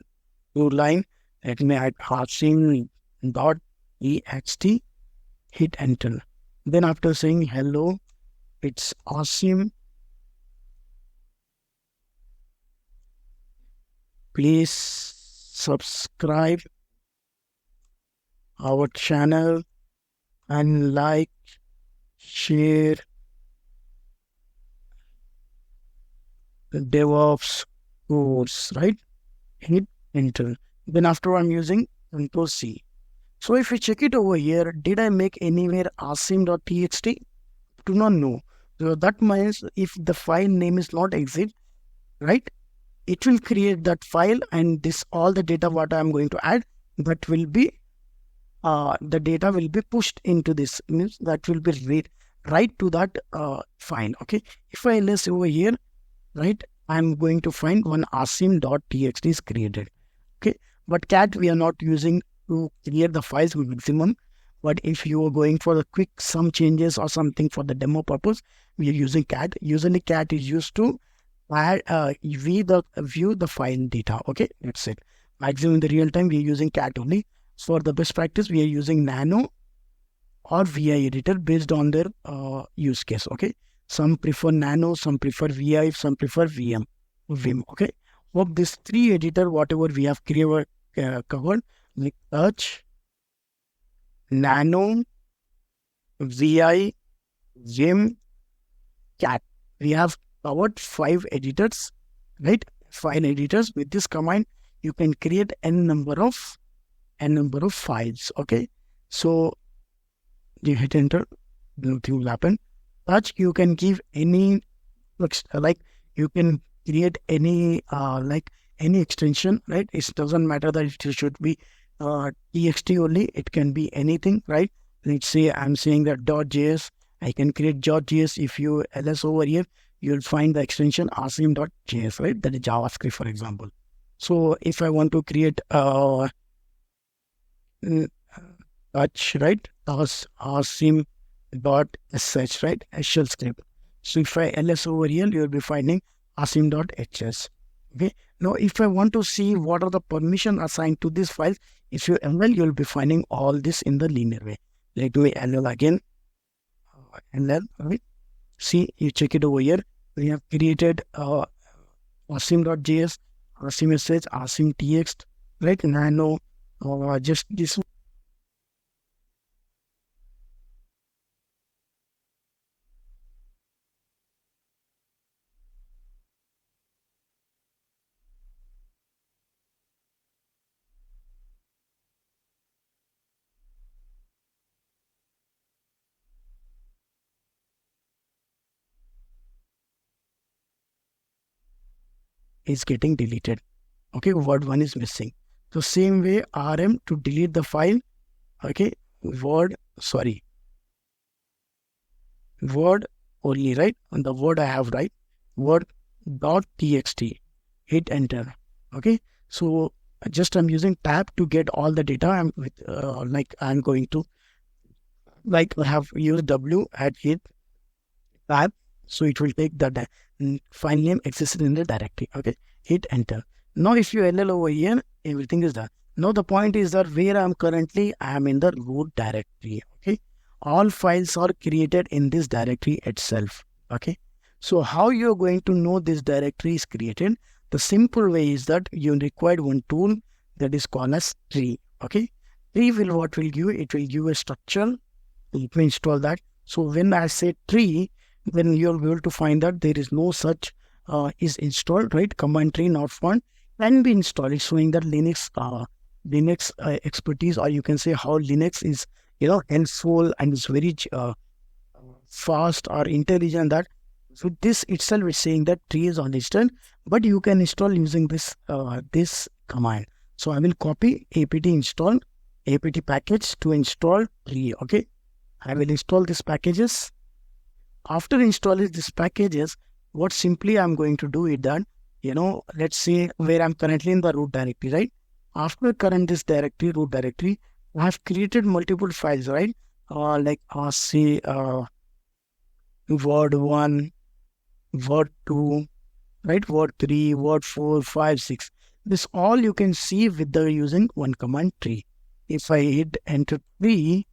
line. Let me add asim.ext, hit enter. Then after saying hello, it's Asim. Please subscribe our channel and like, share the DevOps course, right? Hit enter. Then after I'm using Control C. So if you check it over here, did I make anywhere asim.txt? Do not know. So that means if the file name is not exit, right, it will create that file, and this all the data what I am going to add, that will be the data will be pushed into this, means that will be read right to that file. Okay, if I list over here, right, I'm going to find one asim.txt is created. Okay, but cat we are not using to create the files maximum. But if you are going for the quick some changes or something for the demo purpose, we are using cat. Usually cat is used to add view the file data. Okay, that's it. Maximum in the real time we are using cat only. For the best practice we are using nano or vi editor based on their use case. Okay, some prefer nano, some prefer vi, some prefer vim. Okay, hope this three editor whatever we have covered, like touch, nano, vi, vim, cat, we have covered 5 editors, right? 5 editors. With this command you can create n number of files. Okay, so you hit enter, nothing will happen. Touch, you can give any like you can create any like any extension, right? It doesn't matter that it should be txt only, it can be anything, right? Let's say I'm saying that .js, I can create .js. If you ls over here, you'll find the extension asim.js, right? That is JavaScript, for example. So if I want to create touch, right, asim.sh, right, shell script. So if I ls over here, you'll be finding asim.hs. Okay, now if I want to see what are the permission assigned to this file, if you ml, you'll be finding all this in the linear way. Let me ll again, ll, right? See, you check it over here. We have created asim.js, asim.sh, asim.txt, right? Nano, just this is getting deleted. Okay, word 1 is missing. So same way rm to delete the file. Okay, word only, right? And the word I have, right, word dot txt, hit enter. Okay, so just I'm using tab to get all the data. I'm with like I'm going to, like I have used w at hit tab, so it will take the file name existed in the directory. Okay, hit enter. Now if you ll over here, everything is done. Now the point is that where I'm currently, I am in the root directory. Okay, all files are created in this directory itself. Okay, so how you're going to know this directory is created? The simple way is that you require one tool that is called as tree. Okay, tree will what will give? It will give a structure. Let me install that. So when I say tree, then you'll be able to find that there is no such is installed, right? Command tree not found can be installed. It's showing that Linux expertise, or you can say how Linux is, helpful and is very fast or intelligent. That so this itself is saying that tree is uninstalled, but you can install using this this command. So I will copy apt install apt package to install tree. Okay, I will install these packages. After installing these packages, what simply I'm going to do is that, let's say where I'm currently in the root directory, right? After current this directory, root directory, I have created multiple files, right? Like say word 1, word 2, right? Word 3, word 4, 5, 6. This all you can see with the using one command tree. If I hit enter tree,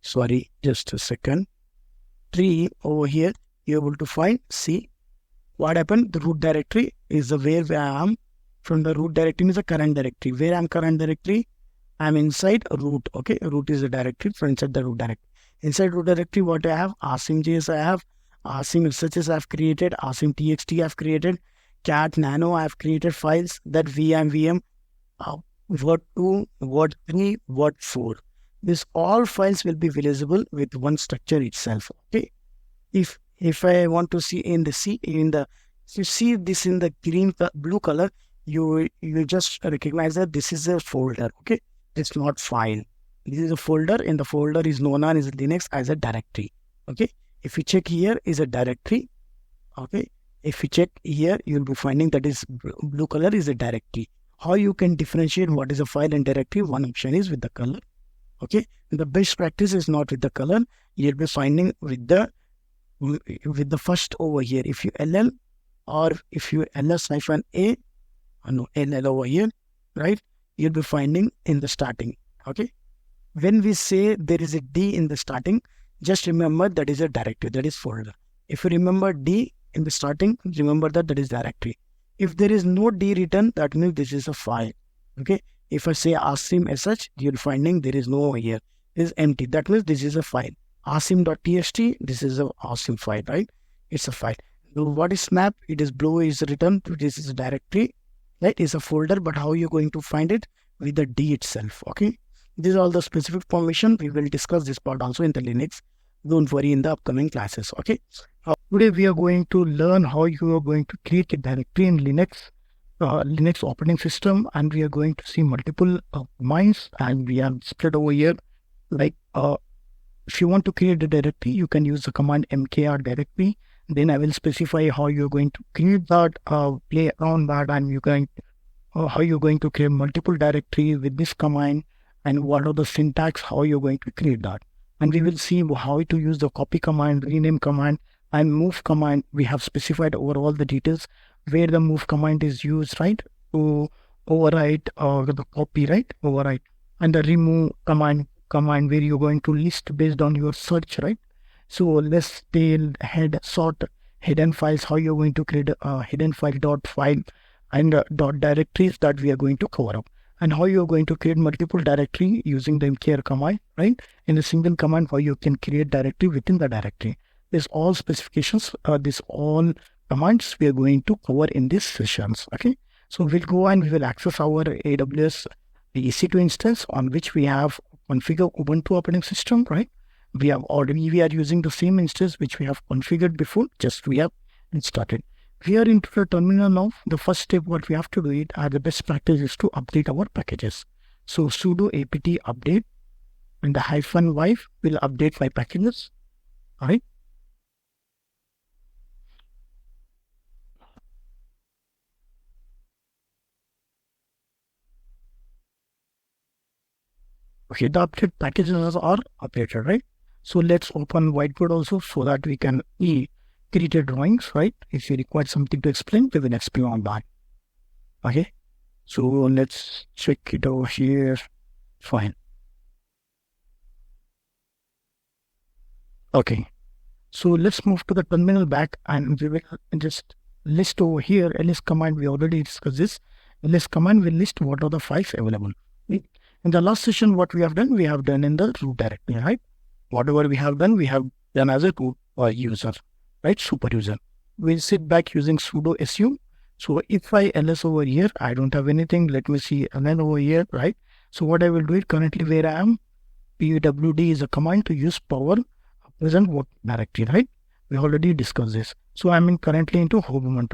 sorry, just a second. Tree over here, you're able to find, see what happened. The root directory is the where I am. From the root directory is the current directory. Where I'm current directory, I'm inside root. Okay, root is the directory for inside the root directory. Inside root directory, what I have? asim.js I have, asim.sh I have created, asim.txt I have created, cat nano I have created files, that vm, word 2, word 3, word 4. This all files will be visible with one structure itself. Okay. If I want to see in the C in the if you see this in the blue color, you just recognize that this is a folder. Okay, it's not file. This is a folder, and the folder is known as Linux as a directory. Okay, if you check here is a directory. Okay, if you check here, you'll be finding that is blue color is a directory. How you can differentiate what is a file and directory? One option is with the color. Okay, the best practice is not with the color. You'll be finding with the first over here. If you LL or if you ls-a, no LL over here, right? You'll be finding in the starting. Okay, when we say there is a D in the starting, just remember that is a directory, that is folder. If you remember D in the starting, remember that is directory. If there is no D written, that means this is a file. Okay. If I say asim sh, you're finding there is no over here. It is empty. That means this is a file. Asim.txt, this is a asim file, right? It's a file. So what is snap? It is blue is written. This is a directory, right? It's a folder, but how are you going to find it? With the D itself. Okay. These are all the specific permission. We will discuss this part also in the Linux. Don't worry in the upcoming classes. Okay. Today we are going to learn how you are going to create a directory in Linux operating system, and we are going to see multiple commands, and we have split over here. Like if you want to create a directory, you can use the command mkr directory. Then I will specify how you're going to create that, play around that, and how you're going to create multiple directory with this command, and what are the syntax, how you're going to create that. And we will see how to use the copy command, rename command, and move command. We have specified over all the details where the move command is used, right? To overwrite or the copy, right? Overwrite. And the remove command where you're going to list based on your search, right? So list, tail, head, sort, hidden files, how you're going to create a hidden file and dot directories that we are going to cover up. And how you're going to create multiple directory using the mkr command, right? In a single command, how you can create directory within the directory. This all specifications, this all commands we are going to cover in these sessions. Okay, so we'll go and we will access our AWS EC2 instance on which we have configured Ubuntu operating system, right? We are using the same instance which we have configured before, just we have started. We are into the terminal now. The first step what we have to do it as the best practice is to update our packages. So sudo apt update and the -y will update my packages. All right. Okay, the update packages are updated, right? So let's open whiteboard also so that we can create a drawings, right? If you require something to explain, we will explain on that. Okay, so let's check it over here. Fine. Okay, so let's move to the terminal back and we will just list over here ls command. We already discussed this. Ls command will list what are the files available. In the last session, what we have done in the root directory, right? Whatever we have done as a root user, right? Super user. We'll sit back using sudo su. So if I ls over here, I don't have anything. Let me see ln over here, right? So what I will do it currently where I am, pwd is a command to use power present what directory, right? We already discussed this. So I'm currently into home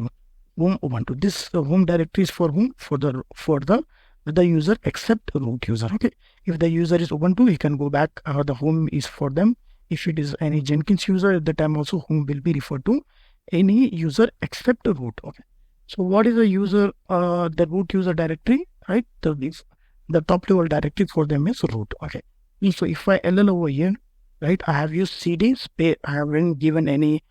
Ubuntu. This home directory is for whom? For the user except root user. Okay, if the user is Ubuntu, he can go back. The home is for them. If it is any Jenkins user, at the time also home will be referred to any user except root. Okay, so what is the user? The root user directory, right? The top level directory for them is root. Okay, so if I ll over here, right? I have used cd space. I haven't given any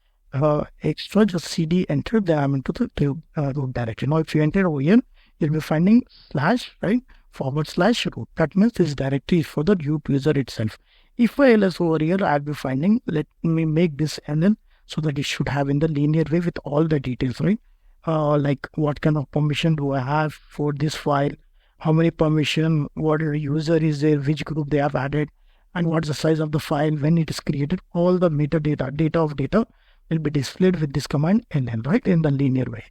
extra. Just cd entered. Then I'm into the root directory. Now, if you enter over here, you'll be finding / right /root. That means this directory is for the root user itself. If I ls over here, I'll be finding, let me make this ln so that it should have in the linear way with all the details, right? Like what kind of permission do I have for this file, how many permission, what user is there, which group they have added, and what's the size of the file when it is created. All the metadata, data will be displayed with this command ln, right, in the linear way.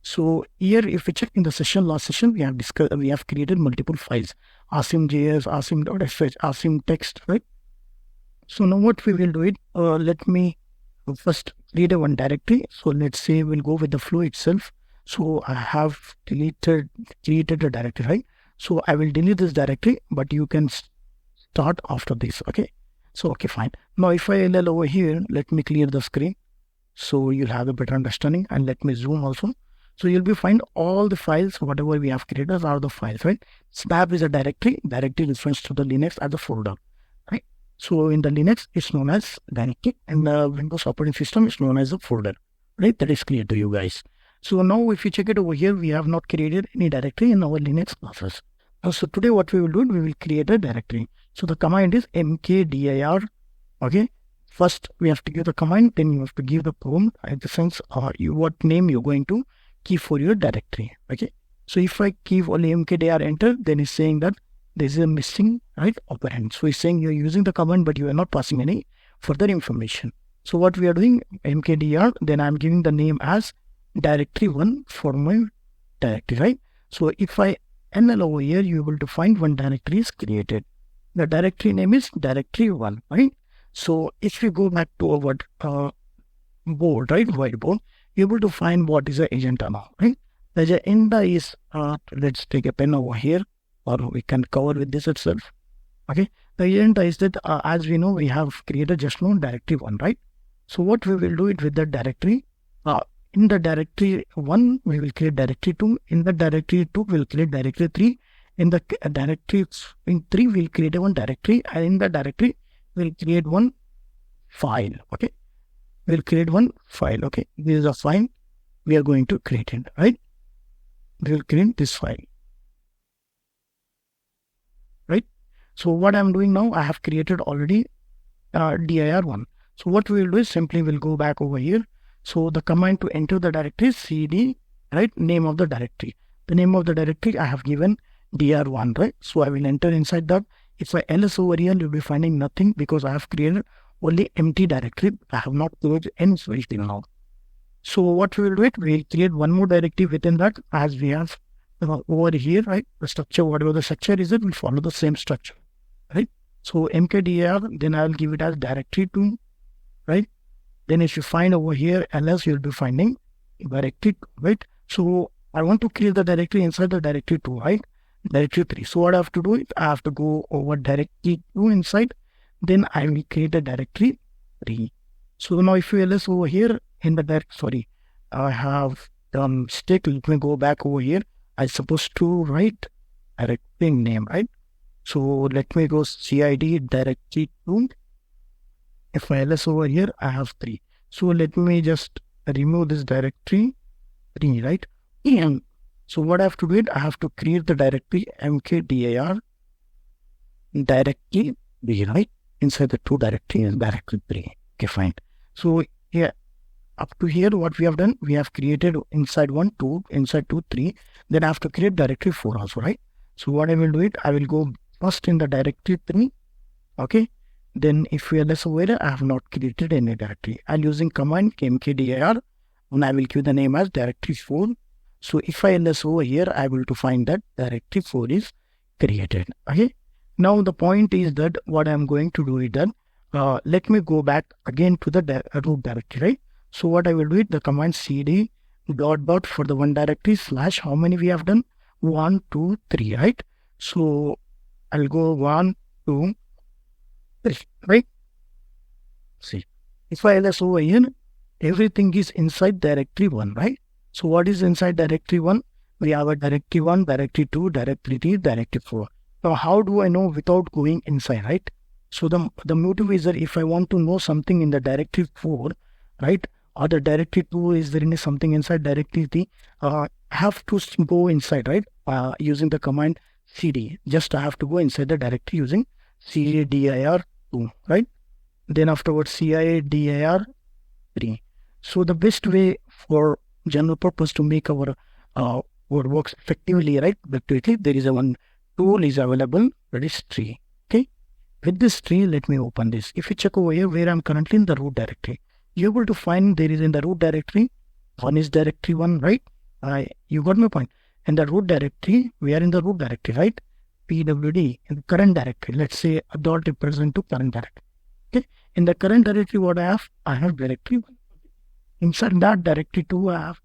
So here, if we check in the last session, we have created multiple files, asim.js, asim.sh, asim text, right? So now what we will do it, let me first create a one directory. So let's say we'll go with the flow itself. So I have created a directory, right? So I will delete this directory, but you can start after this. Okay. So, okay, fine. Now if I ll over here, let me clear the screen so you'll have a better understanding, and let me zoom also. So you'll be find all the files, whatever we have created are the files, right? Snap is a directory refers to the Linux as a folder, right? So in the Linux, it's known as directory, and the Windows operating system is known as a folder, right? That is clear to you guys. So now if you check it over here, we have not created any directory in our Linux process. So today what we will do, we will create a directory. So the command is mkdir, okay? First, we have to give the command, then you have to give the prompt, in the sense what name you're going to keep for your directory, okay? So if I keep only mkdir enter, then it's saying that there is a missing, right, operand. So it's saying you're using the command, but you are not passing any further information. So what we are doing, mkdir, then I'm giving the name as directory1 for my directory, right? So if I nl over here, you're able to find one directory is created. The directory name is directory1, right? So if we go back to our board, right, whiteboard, you're able to find what is the agenda now, right? The agenda is, let's take a pen over here, or we can cover with this itself. Okay, the agenda is that as we know, we have created just now directory 1, right? So what we will do it with the directory, in the directory 1, we will create directory 2. In the directory 2, we'll create directory 3. In the directory in 3, we'll create one directory, and in the directory, we'll create one file. Okay, we'll create one file. Okay, this is a file we are going to create it, right? We will create this file, right? So what I'm doing now, I have created already dir1. So what we will do is simply we'll go back over here. So the command to enter the directory is cd, right? Name of the directory. The name of the directory I have given dir1, right? So I will enter inside that. If I ls over here, you'll be finding nothing because I have created only empty directory. I have not created any switch till now. So what we will do it, we'll create one more directory within that, as we have over here, right? The structure, whatever the structure is, it will follow the same structure, right? So mkdir, then I'll give it as directory 2, right? Then if you find over here ls, you'll be finding directory 2, right? So I want to create the directory inside the directory 2, right? Directory 3. So what I have to do is I have to go over directory 2 inside, then I will create a directory 3. So now if you ls over here in the I have done mistake. Let me go back over here. I'm supposed to write directory name, right? So let me go cid directory 2. If I ls over here, I have 3. So let me just remove this directory 3, right? And so what I have to do it, I have to create the directory mkdir directory 3, right? Inside the 2 directory and directory 3. Okay, fine. So here, up to here, what we have done, we have created inside 1, 2, inside 2, 3. Then I have to create directory 4 also, right? So what I will do it, I will go first in the directory 3. Okay. Then if we are less aware, I have not created any directory. I'm using command mkdir, and I will give the name as directory 4. So if I ls over here, I will to find that directory 4 is created. Okay. Now the point is that what I'm going to do is that let me go back again to the root directory, right? So what I will do it, the command cd dot for the one directory / how many we have done, 1, 2, 3, right? So I'll go 1, 2, 3, right? See, if I ls over here, everything is inside directory 1, right? So what is inside directory 1? We have a directory 1, directory 2, directory 3, directory 4. Now how do I know without going inside, right? So the motive is that if I want to know something in the directory 4, right, or the directory 2, is there any something inside directory 3, I have to go inside, right, using the command cd. Just I have to go inside the directory using cdir2, right? Then afterwards cdir 3. So the best way for general purpose to make our word works effectively, right, quickly, there is a one tool is available, that is tree. Okay, with this tree, let me open this. If you check over here where I'm currently in the root directory, you're able to find there is in the root directory, one is directory 1, right? You got my point. In the root directory, we are in the root directory, right? PWD in the current directory, let's say a dot represent to current directory. Okay, In the current directory, what I have directory 1. Inside that directory 2, I have,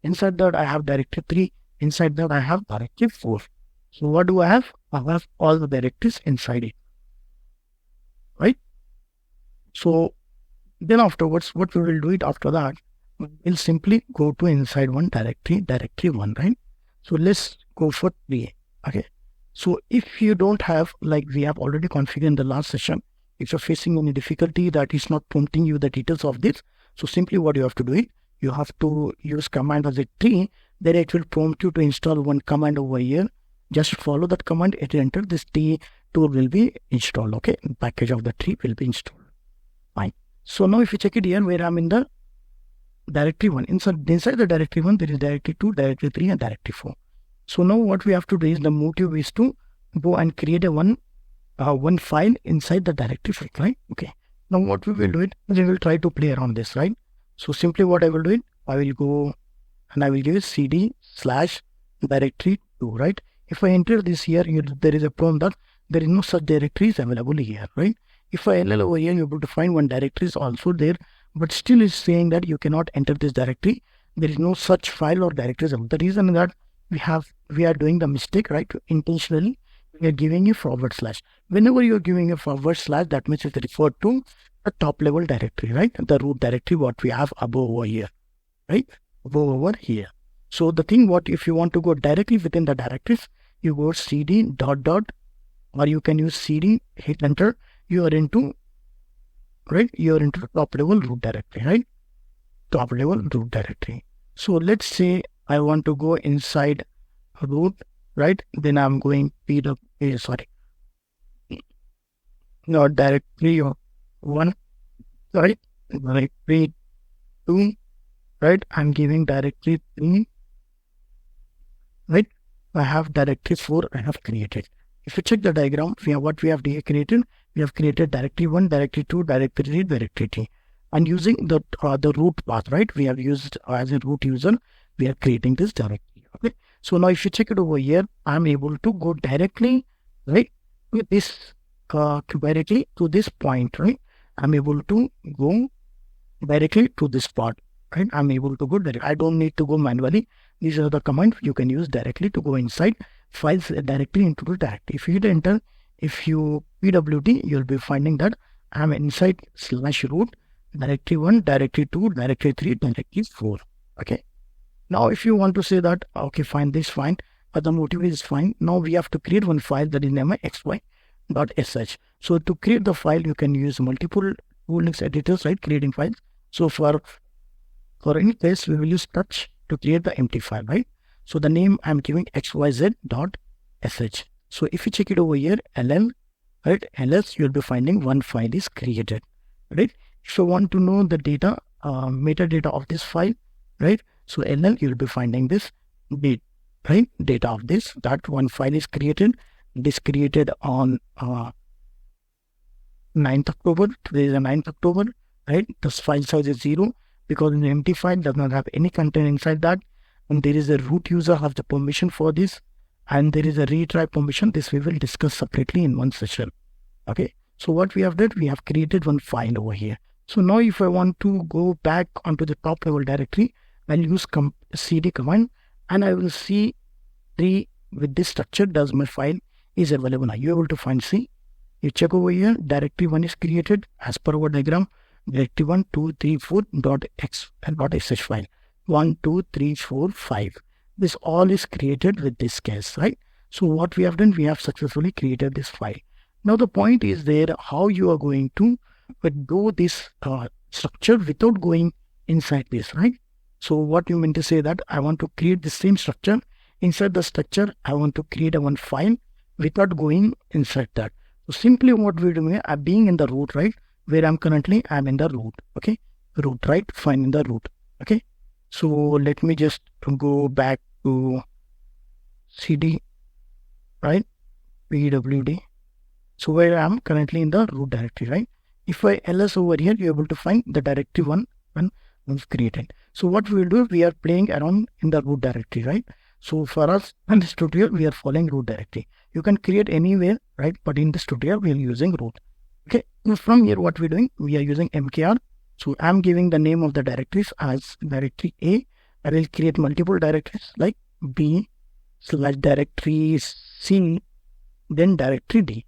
inside that I have directory 3. Inside that I have directory 4. So what do I have? I have all the directories inside it, right? So then afterwards, what we will do it after that, we'll simply go to inside one directory, directory 1, right? So let's go for 3. Okay. So if you don't have, like we have already configured in the last session, if you're facing any difficulty that is not prompting you the details of this, so simply what you have to do it, you have to use command as a tree, then it will prompt you to install one command over here. Just follow that command, it enter, this T tool will be installed. Okay, the package of the tree will be installed. Fine. So now if you check it here, where I'm in the directory 1, inside the directory 1, there is directory 2, directory 3, and directory 4. So now what we have to do is, the motive is to go and create a one file inside the directory file, right? Okay. Now what we will do it, we will try to play around this, right? So simply what I will do it, I will go and I will give it cd / directory 2, right? If I enter this here, there is a prompt that there is no such directories available here, right? If I ll over here, you're able to find one directory is also there, but still is saying that you cannot enter this directory. There is no such file or directories. The reason that we are doing the mistake, right? Intentionally, we are giving a /. Whenever you are giving a /, that means it's referred to the top level directory, right? The root directory, what we have above over here, right? Above over here. So the thing, what if you want to go directly within the directories, you go cd .. or you can use cd, hit enter, you are into, right? You are into the top level root directory, right? Top level root directory. So let's say I want to go inside root, right? Then I'm going not directory 1, right? Directory 2, right? I'm giving directory 3, right? I have directory 4 I have created. If you check the diagram, what we have created, we have created directory 1, directory 2, directory 3, directory 3. And using the root path, right? We have used as a root user, we are creating this directory. Okay. So now if you check it over here, I'm able to go directly, right, with this directly to this point, right? I'm able to go directly to this part, right? I'm able to go direct. I don't need to go manually. These are the commands you can use directly to go inside files directly into the directory. If you hit enter, if you pwd, you'll be finding that I'm inside /root directory 1, directory 2, directory 3, directory 4. Okay. Now if you want to say that, okay, fine, this fine, but the motive is fine. Now we have to create one file that is named xy.sh. So to create the file, you can use multiple toolings editors, right? Creating files. So for any case, we will use touch to create the empty file, right? So the name I'm giving xyz.sh. So if you check it over here, ll, right, ls, you'll be finding one file is created, right? If you want to know the data, metadata of this file, right? So ll, you'll be finding this date, right? Data of this, that one file is created. It is created on 9th October. Today is the 9th October, right? The file size is 0 because the empty file does not have any content inside that. And there is a root user has the permission for this, and there is a retry permission. This we will discuss separately in one session. Okay. So what we have done, we have created one file over here. So now if I want to go back onto the top level directory, I'll use cd command, and I will see with this structure does my file is available. Now you're able to find, see, you check over here, directory 1 is created as per our diagram, directory 1, 2, 3, 4 .sh file. 1, 2, 3, 4, 5. This all is created with this case, right? So what we have done, we have successfully created this file. Now the point is there, how you are going to do this structure without going inside this, right? So what you meant to say that I want to create the same structure. Inside the structure, I want to create a one file without going inside that. So simply what we're doing, I'm being in the root, right? Where I'm currently, I'm in the root, okay? Root, right? Fine, in the root, okay? So let me just go back to cd, right? pwd. So where I'm currently in the root directory, right? If I ls over here, you're able to find the directory 1 was created. So what we will do, we are playing around in the root directory, right? So for us in this tutorial, we are following root directory. You can create anywhere, right? But in this tutorial, we are using root. Okay, now from here, what we're doing, we are using mkr. So I'm giving the name of the directories as directory A. I will create multiple directories like B / directory C, then directory D.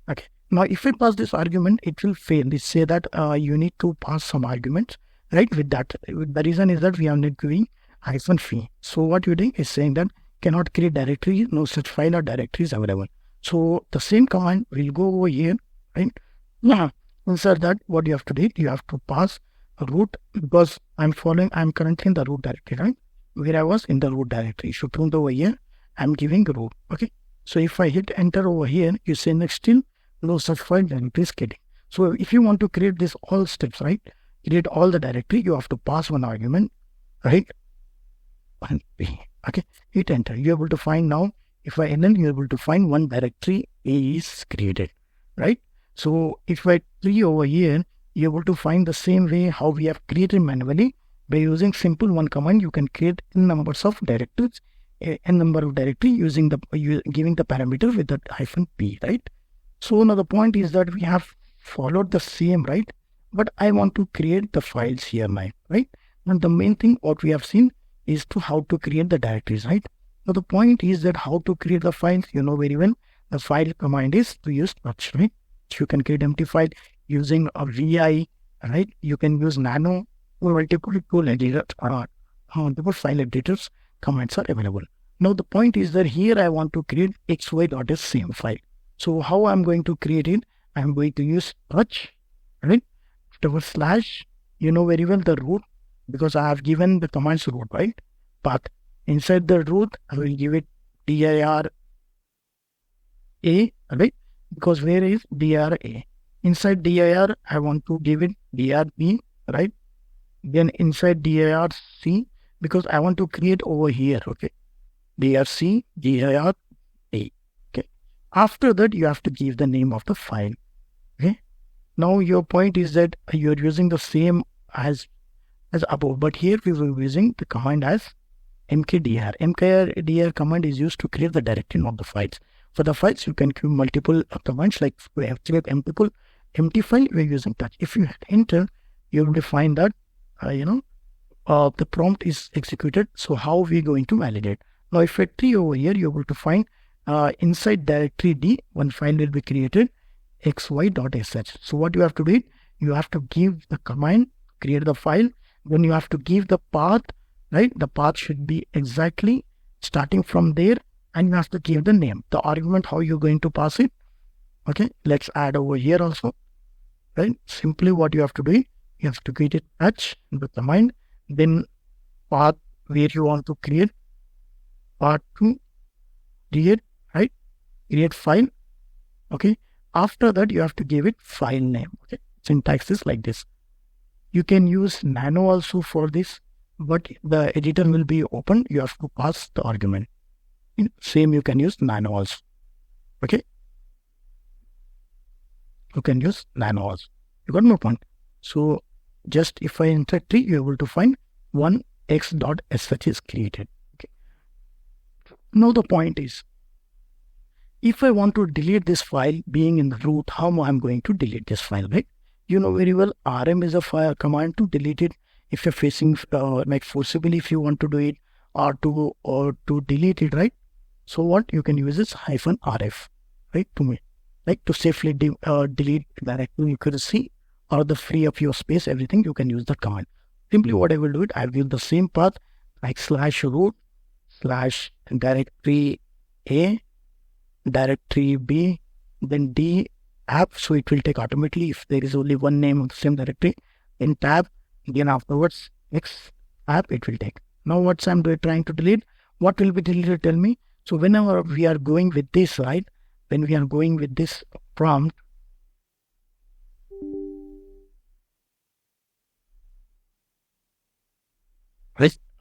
Okay. Now, if we pass this argument, it will fail. They say that you need to pass some arguments, right? With that, the reason is that we are not giving -v. So what you're doing is saying that cannot create directory, no such file or directory is available. So the same command will go over here, right? Yeah. Inside that, what you have to do, you have to pass a root, because I'm currently in the root directory, right? Where I was in the root directory. So print over here, I'm giving root. Okay. So if I hit enter over here, you say next still no such file directory is getting. So if you want to create this all steps, right? Create all the directory, you have to pass one argument, right? And B. Okay, hit enter. You're able to find now, if I enter, you're able to find one directory A is created, right? So if I tree over here, you're able to find the same way how we have created manually. By using simple one command, you can create n numbers of directories, n number of directory using giving the parameter with the -p, right? So now the point is that we have followed the same, right? But I want to create the files here now, right? And the main thing what we have seen is to how to create the directories, right? Now the point is that how to create the files, you know very well. The file command is to use touch, right? So you can create empty file using a VI, right? You can use nano or multiple tool editors, multiple file editors commands are available. Now the point is that here I want to create xy.s same file. So how I'm going to create it? I'm going to use touch, right? /, you know very well the root, because I have given the commands root, right? Path. Inside the root, I will give it dir a, right? Because where is dir a? Inside dir, I want to give it dirb, right? Then inside dir c, because I want to create over here, okay? dirc, dir a. After that, you have to give the name of the file. Okay. Now your point is that you're using the same as above, but here we were using the command as mkdir. Mkdir command is used to create the directory, not the files. For the files, you can create multiple commands, like we have created multiple empty file. We're using touch. If you hit enter, you will find that the prompt is executed. So how we going to validate? Now if I tree over here, you're able to find inside directory D, one file will be created, xy.sh. So what you have to do, you have to give the command, create the file, then you have to give the path, right? The path should be exactly starting from there, and you have to give the name, the argument, how you're going to pass it. Okay, let's add over here also, right? Simply what you have to do, you have to create it touch with the command, then path where you want to create, path to create, right? Create file. Okay. After that, you have to give it file name. Okay. Syntax is like this. You can use nano also for this, but the editor will be open. You have to pass the argument. Same, you can use nano also. Okay. You can use nano also. You got no point. So just if I enter tree, you're able to find one x.sh is created. Okay. Now the point is, if I want to delete this file being in the root, how I'm going to delete this file, right? You know very well, rm is a file command to delete it. If you're facing like forcibly, if you want to do it, or to delete it, right? So what you can use is -rf, right? Like to safely delete directly, you could see, or the free up your space, everything, you can use the command. Simply what I will do it, I'll give the same path like /root / directory A, directory B, then D app. So it will take automatically if there is only one name of the same directory. In tab, then afterwards X app it will take. Now what's I'm trying to delete? What will be deleted? Tell me. So whenever we are going with this, right? When we are going with this prompt,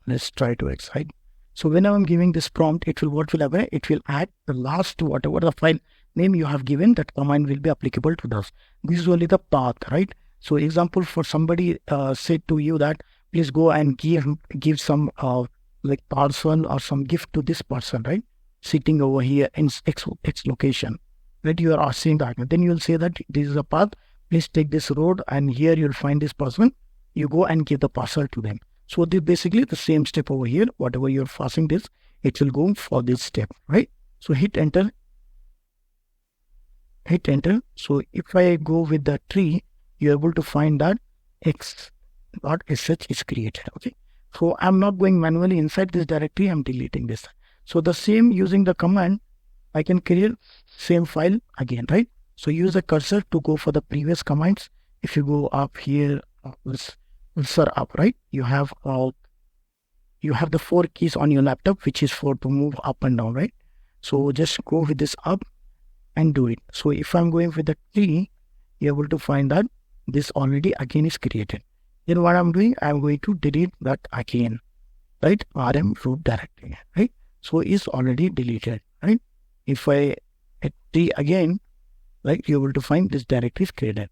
let's try to excite. So whenever I'm giving this prompt, what will happen? It will add the last whatever the file name you have given, that command will be applicable to this. This is only the path, right? So example, for somebody said to you that please go and give some like parcel or some gift to this person, right? Sitting over here in X location. right? You are seeing the argument. Then you'll say that this is a path. Please take this road, and here you'll find this person. You go and give the parcel to them. So they basically the same step over here. Whatever you're passing this, it will go for this step, right? So hit enter. Hit enter. So if I go with the tree, you're able to find that x.sh is created. Okay. So I'm not going manually inside this directory. I'm deleting this. So the same using the command, I can create same file again, right? So use the cursor to go for the previous commands. If you go up here, cursor up, right? You have the 4 keys on your laptop, which is for to move up and down, right? So just go with this up and do it. So if I'm going with the tree, you're able to find that this already again is created. Then what I'm doing, I'm going to delete that again, right? RM root directory, right? So it's already deleted, right? If I hit tree again, right, you're able to find this directory is created.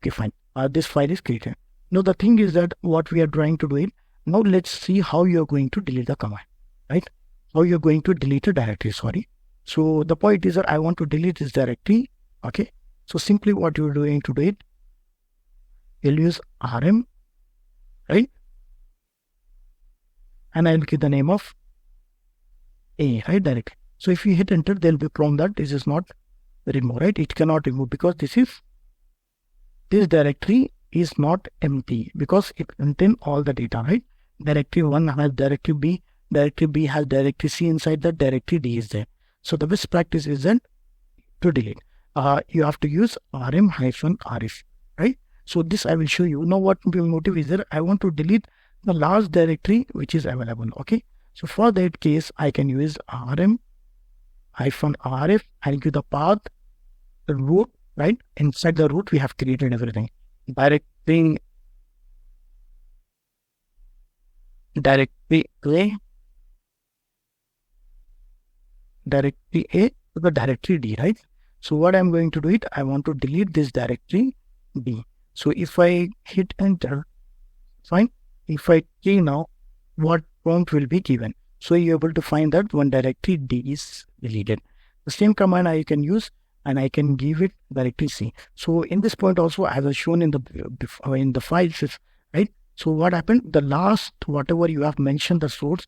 Okay, fine. This file is created. Now the thing is that what we are trying to do it. Now let's see how you're going to delete the command, right? How you're going to delete a directory, sorry. So the point is that I want to delete this directory. Okay. So simply what you're doing to do it, you'll use RM, right? And I'll give the name of A, right, directly. So if you hit enter, there'll be prompt that this is not remove, right? It cannot remove because this directory is not empty because it contains all the data, right? Directory 1 has directory B has directory C inside that, directory D is there. So the best practice is then to delete. You have to use rm-rf, right? So this I will show you. Now what motive is there? I want to delete the last directory which is available, okay? So for that case, I can use rm-rf and give the path, the root, right? Inside the root, we have created everything. Directory A, directory A to the directory D, right? So what I'm going to do it, I want to delete this directory D. So if I hit enter, fine. If I key now, what prompt will be given? So you're able to find that one directory D is deleted. The same command I can use and I can give it directory C. So in this point also, as I shown in the files, right? So what happened? The last, whatever you have mentioned, the source,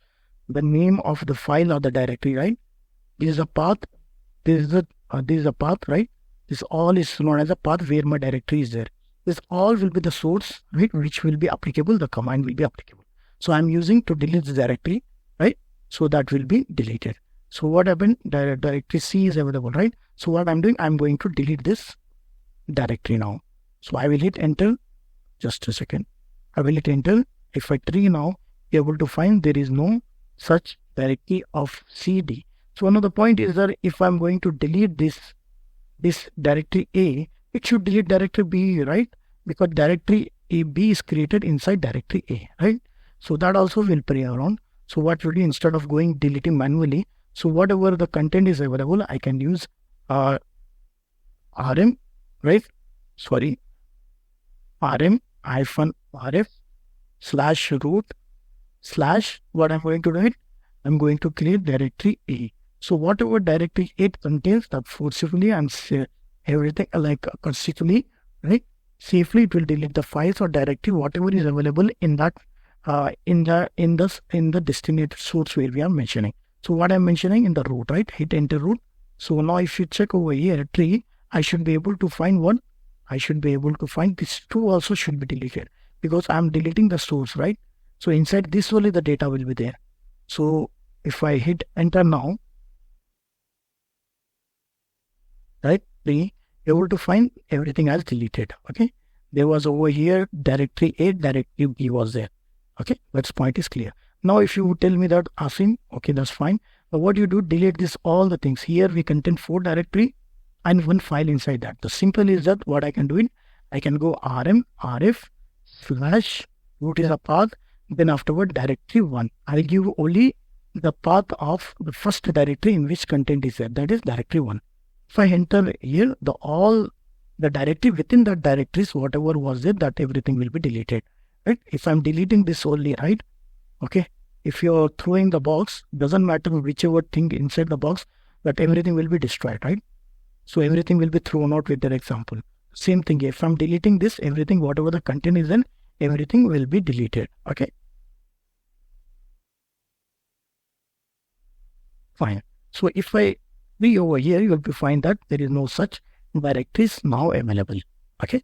the name of the file or the directory, right? This is a path. This is a path, right? This all is known as a path where my directory is there. This all will be the source, right? Which will be applicable. The command will be applicable. So I'm using to delete the directory, right? So that will be deleted. So what happened? Directory C is available, right? So what I'm doing, I'm going to delete this directory now. So I will hit enter. Just a second. I will hit enter. If I tree now, you're able to find there is no such directory of CD. So another point is that if I'm going to delete this directory A, it should delete directory B, right? Because directory B is created inside directory A, right? So that also will play around. So what will do, instead of going deleting manually, so whatever the content is available, I can use RM, right? Sorry, RM-rf /root/ what I'm going to do it, I'm going to create directory A. So whatever directory it contains, that forcibly and everything like consistently, right? Safely it will delete the files or directory whatever is available in that in the destination source where we are mentioning. So what I'm mentioning in the root, right? Hit enter root. So now if you check over here tree, I should be able to find one. I should be able to find this 2 also should be deleted because I'm deleting the source, right? So inside this only the data will be there. So if I hit enter now, right, you're able to find everything as deleted. Okay, there was over here directory A, directory B was there. Okay, that point is clear. Now if you tell me that Asim, okay, that's fine. But what you do, delete this all the things. Here we contain 4 directory and 1 file inside that. The simple is that what I can do it, I can go rm-rf /root is a path, then afterward directory 1. I'll give only the path of the first directory in which content is there, that is directory 1. If I enter here, all the directory within that directories, whatever was there, that everything will be deleted, right? If I'm deleting this only, right? Okay. If you're throwing the box, doesn't matter whichever thing inside the box, that everything will be destroyed, right? So everything will be thrown out with that example. Same thing, if I'm deleting this, everything, whatever the content is in, everything will be deleted. Okay, fine. So if I be over here, you will be find that there is no such directories now available. Okay.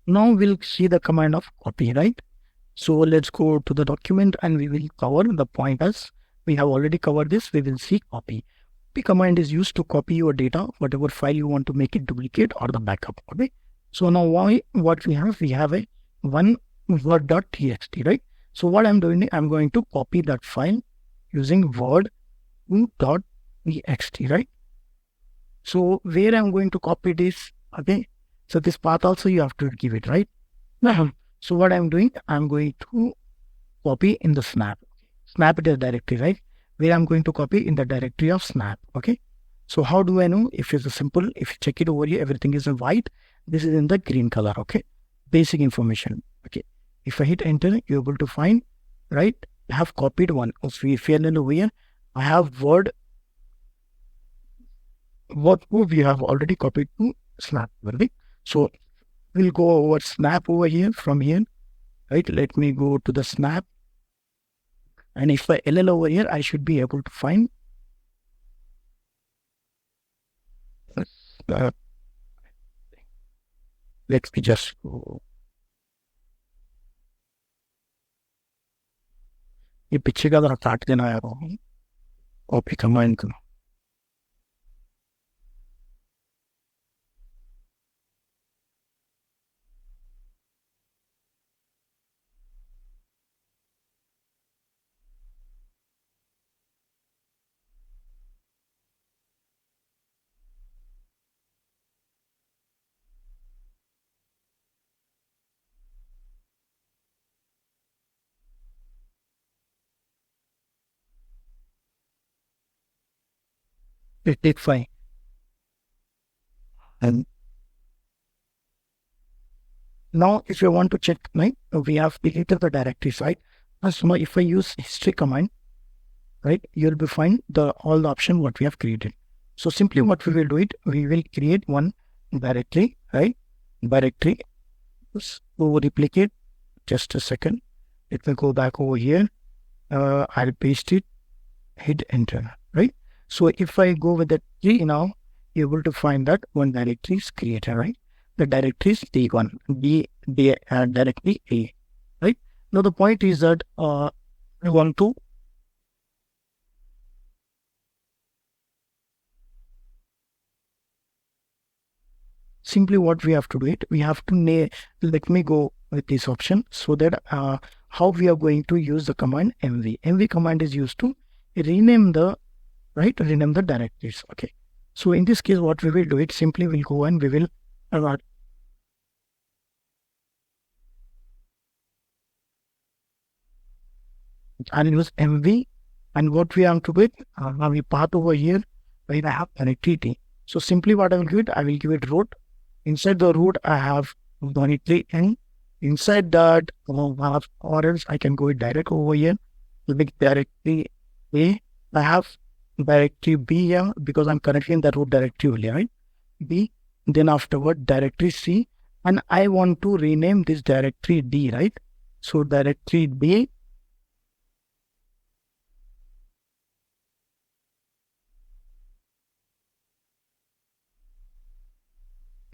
Now we'll see the command of copy, right? So let's go to the document and we will cover the pointers. We have already covered this. We will see copy. Copy command is used to copy your data, whatever file you want to make it duplicate or the backup. Okay. So now what we have a one word.txt, right? So what I'm doing, I'm going to copy that file using word.txt, right? So where I'm going to copy this, okay? So this path also you have to give it, right? So what I'm doing, I'm going to copy in the snap. Snap it as directory, right? Where I'm going to copy in the directory of snap, okay? So how do I know? If it's a simple, if you check it over here, everything is in white. This is in the green color, okay? Basic information, okay? If I hit enter, you're able to find, right? I have copied one. So if you're over here, I have word, what we have already copied to snap, right? So we'll go over snap over here from here, right? Let me go to the snap. And if I LL over here, I should be able to find let me just go. ये पीछे का जरा काट देना यार copy command को take fine. And now if you want to check, right, we have deleted the directory, right? So now if I use history command, right, you'll be find all the option what we have created. So simply what we will do it, we will create one directory, right? Directory, so replicate, just a second. Let me go back over here. I'll paste it, hit enter, right? So if I go with the tree now, you're able to find that one directory is created, right? The directory is D1, directory A, right? Now the point is that we want to simply what we have to do it, we have to let me go with this option so that how we are going to use the command mv. Mv command is used to rename the rename the directories. Okay, so in this case what we will do it, simply we'll go and we will and use mv, and what we have to do it, we path over here where I have directory T. So simply what I will give it, I will give it root. Inside the root I have directory N. Inside that or else I can go it direct over here with directory A. I have directory B here because I'm currently in the root directory only, right? B, then afterward directory C, and I want to rename this directory D, right? So directory D,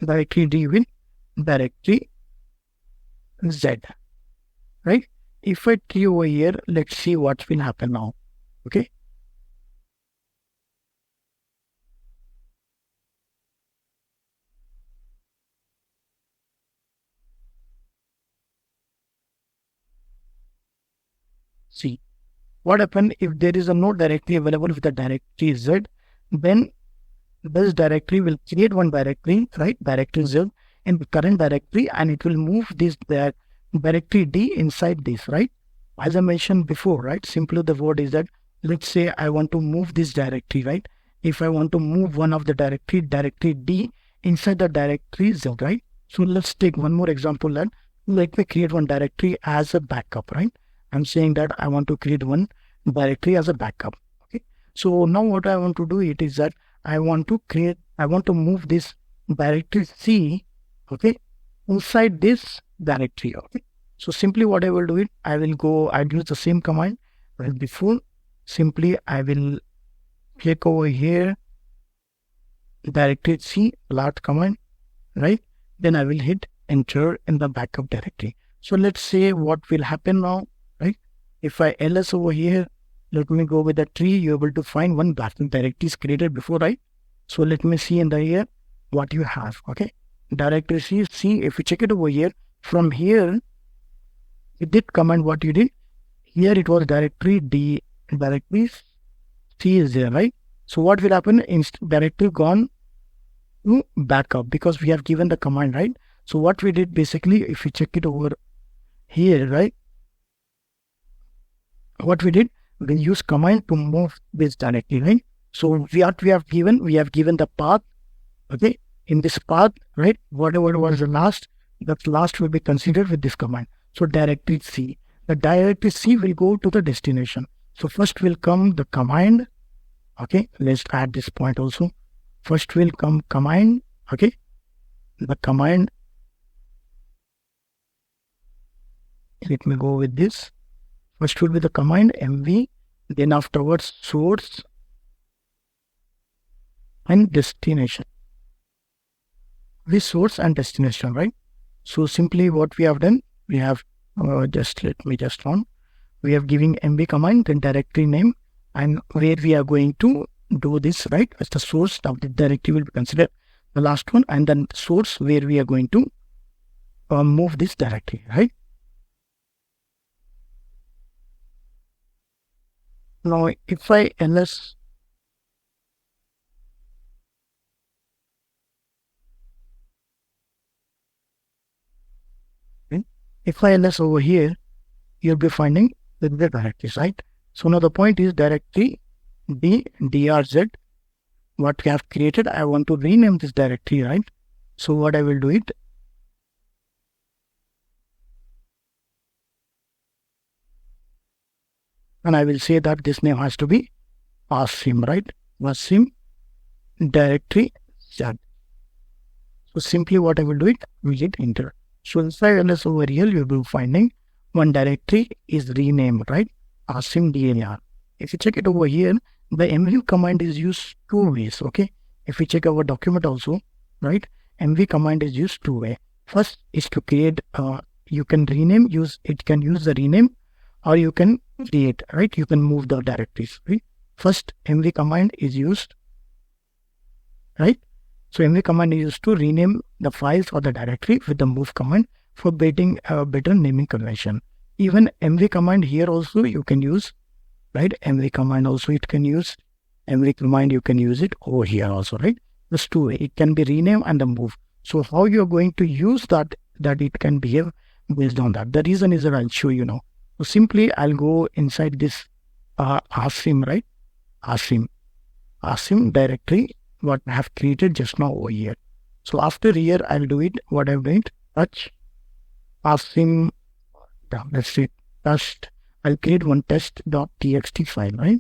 directory D with directory Z, right? If I tree over here, let's see what will happen now. Okay. See what happened if there is a no directory available with the directory Z, then this directory will create one directory, right? Directory Z in the current directory, and it will move this directory D inside this, right? As I mentioned before, right? Simply the word is that, let's say I want to move this directory, right? If I want to move one of the directory D inside the directory Z, right? So let's take one more example that let me create one directory as a backup, right? I'm saying that I want to create one directory as a backup. Okay. So now what I want to do it is that I want to move this directory C, okay, inside this directory. Okay. So simply what I will do it, I'll use the same command as before. Simply I will click over here, directory C, large command, right? Then I will hit enter in the backup directory. So let's say what will happen now, right? If I ls over here, let me go with the tree, you're able to find one backup directory is created before, right? So let me see in the here what you have, okay? Directory C, see if you check it over here, from here, you did command what you did. Here it was directory D, directory C is there, right? So what will happen? Directory gone to backup because we have given the command, right? So what we did basically, if you check it over here, right? What we did, we use command to move this directory, right? So we have given the path, okay? In this path, right? Whatever was the last, that last will be considered with this command. So directory C. The directory C will go to the destination. So first will come the command. Okay, let's add this point also. First will come command. Okay, the command. Let me go with this. First will be the command mv, then afterwards source and destination. This source and destination, right? So simply what we have done, we have we have giving mv command, then directory name, and where we are going to do this, right? As the source of the directory will be considered the last one, and then source where we are going to move this directory, right? Now, if I ls over here, you'll be finding the directories, right? So now the point is directory drz, what we have created. I want to rename this directory, right? So what I will do it, and I will say that this name has to be Asim, right? Asim directory Z. So simply what I will do it, we hit enter. So inside ls over here, you will be finding one directory is renamed, right? Asim dir. If you check it over here, the mv command is used two ways, okay? If we check our document also, right? mv command is used two way. First is to create, you can rename, it can use the rename, or you can create, right? You can move the directories, right? First, mv command is used, right? So mv command is used to rename the files or the directory with the move command for getting a better naming convention. Even mv command here also you can use, right? mv command also it can use, mv command you can use it over here also, right? There's two ways. It can be rename and the move. So how you're going to use that it can behave based on that. The reason is that I'll show you now. So simply I'll go inside this Asim, right? Asim directory, what I have created just now over here. So after here, I'll do it, what I've done, touch Asim, let's say test, I'll create one test.txt file, right?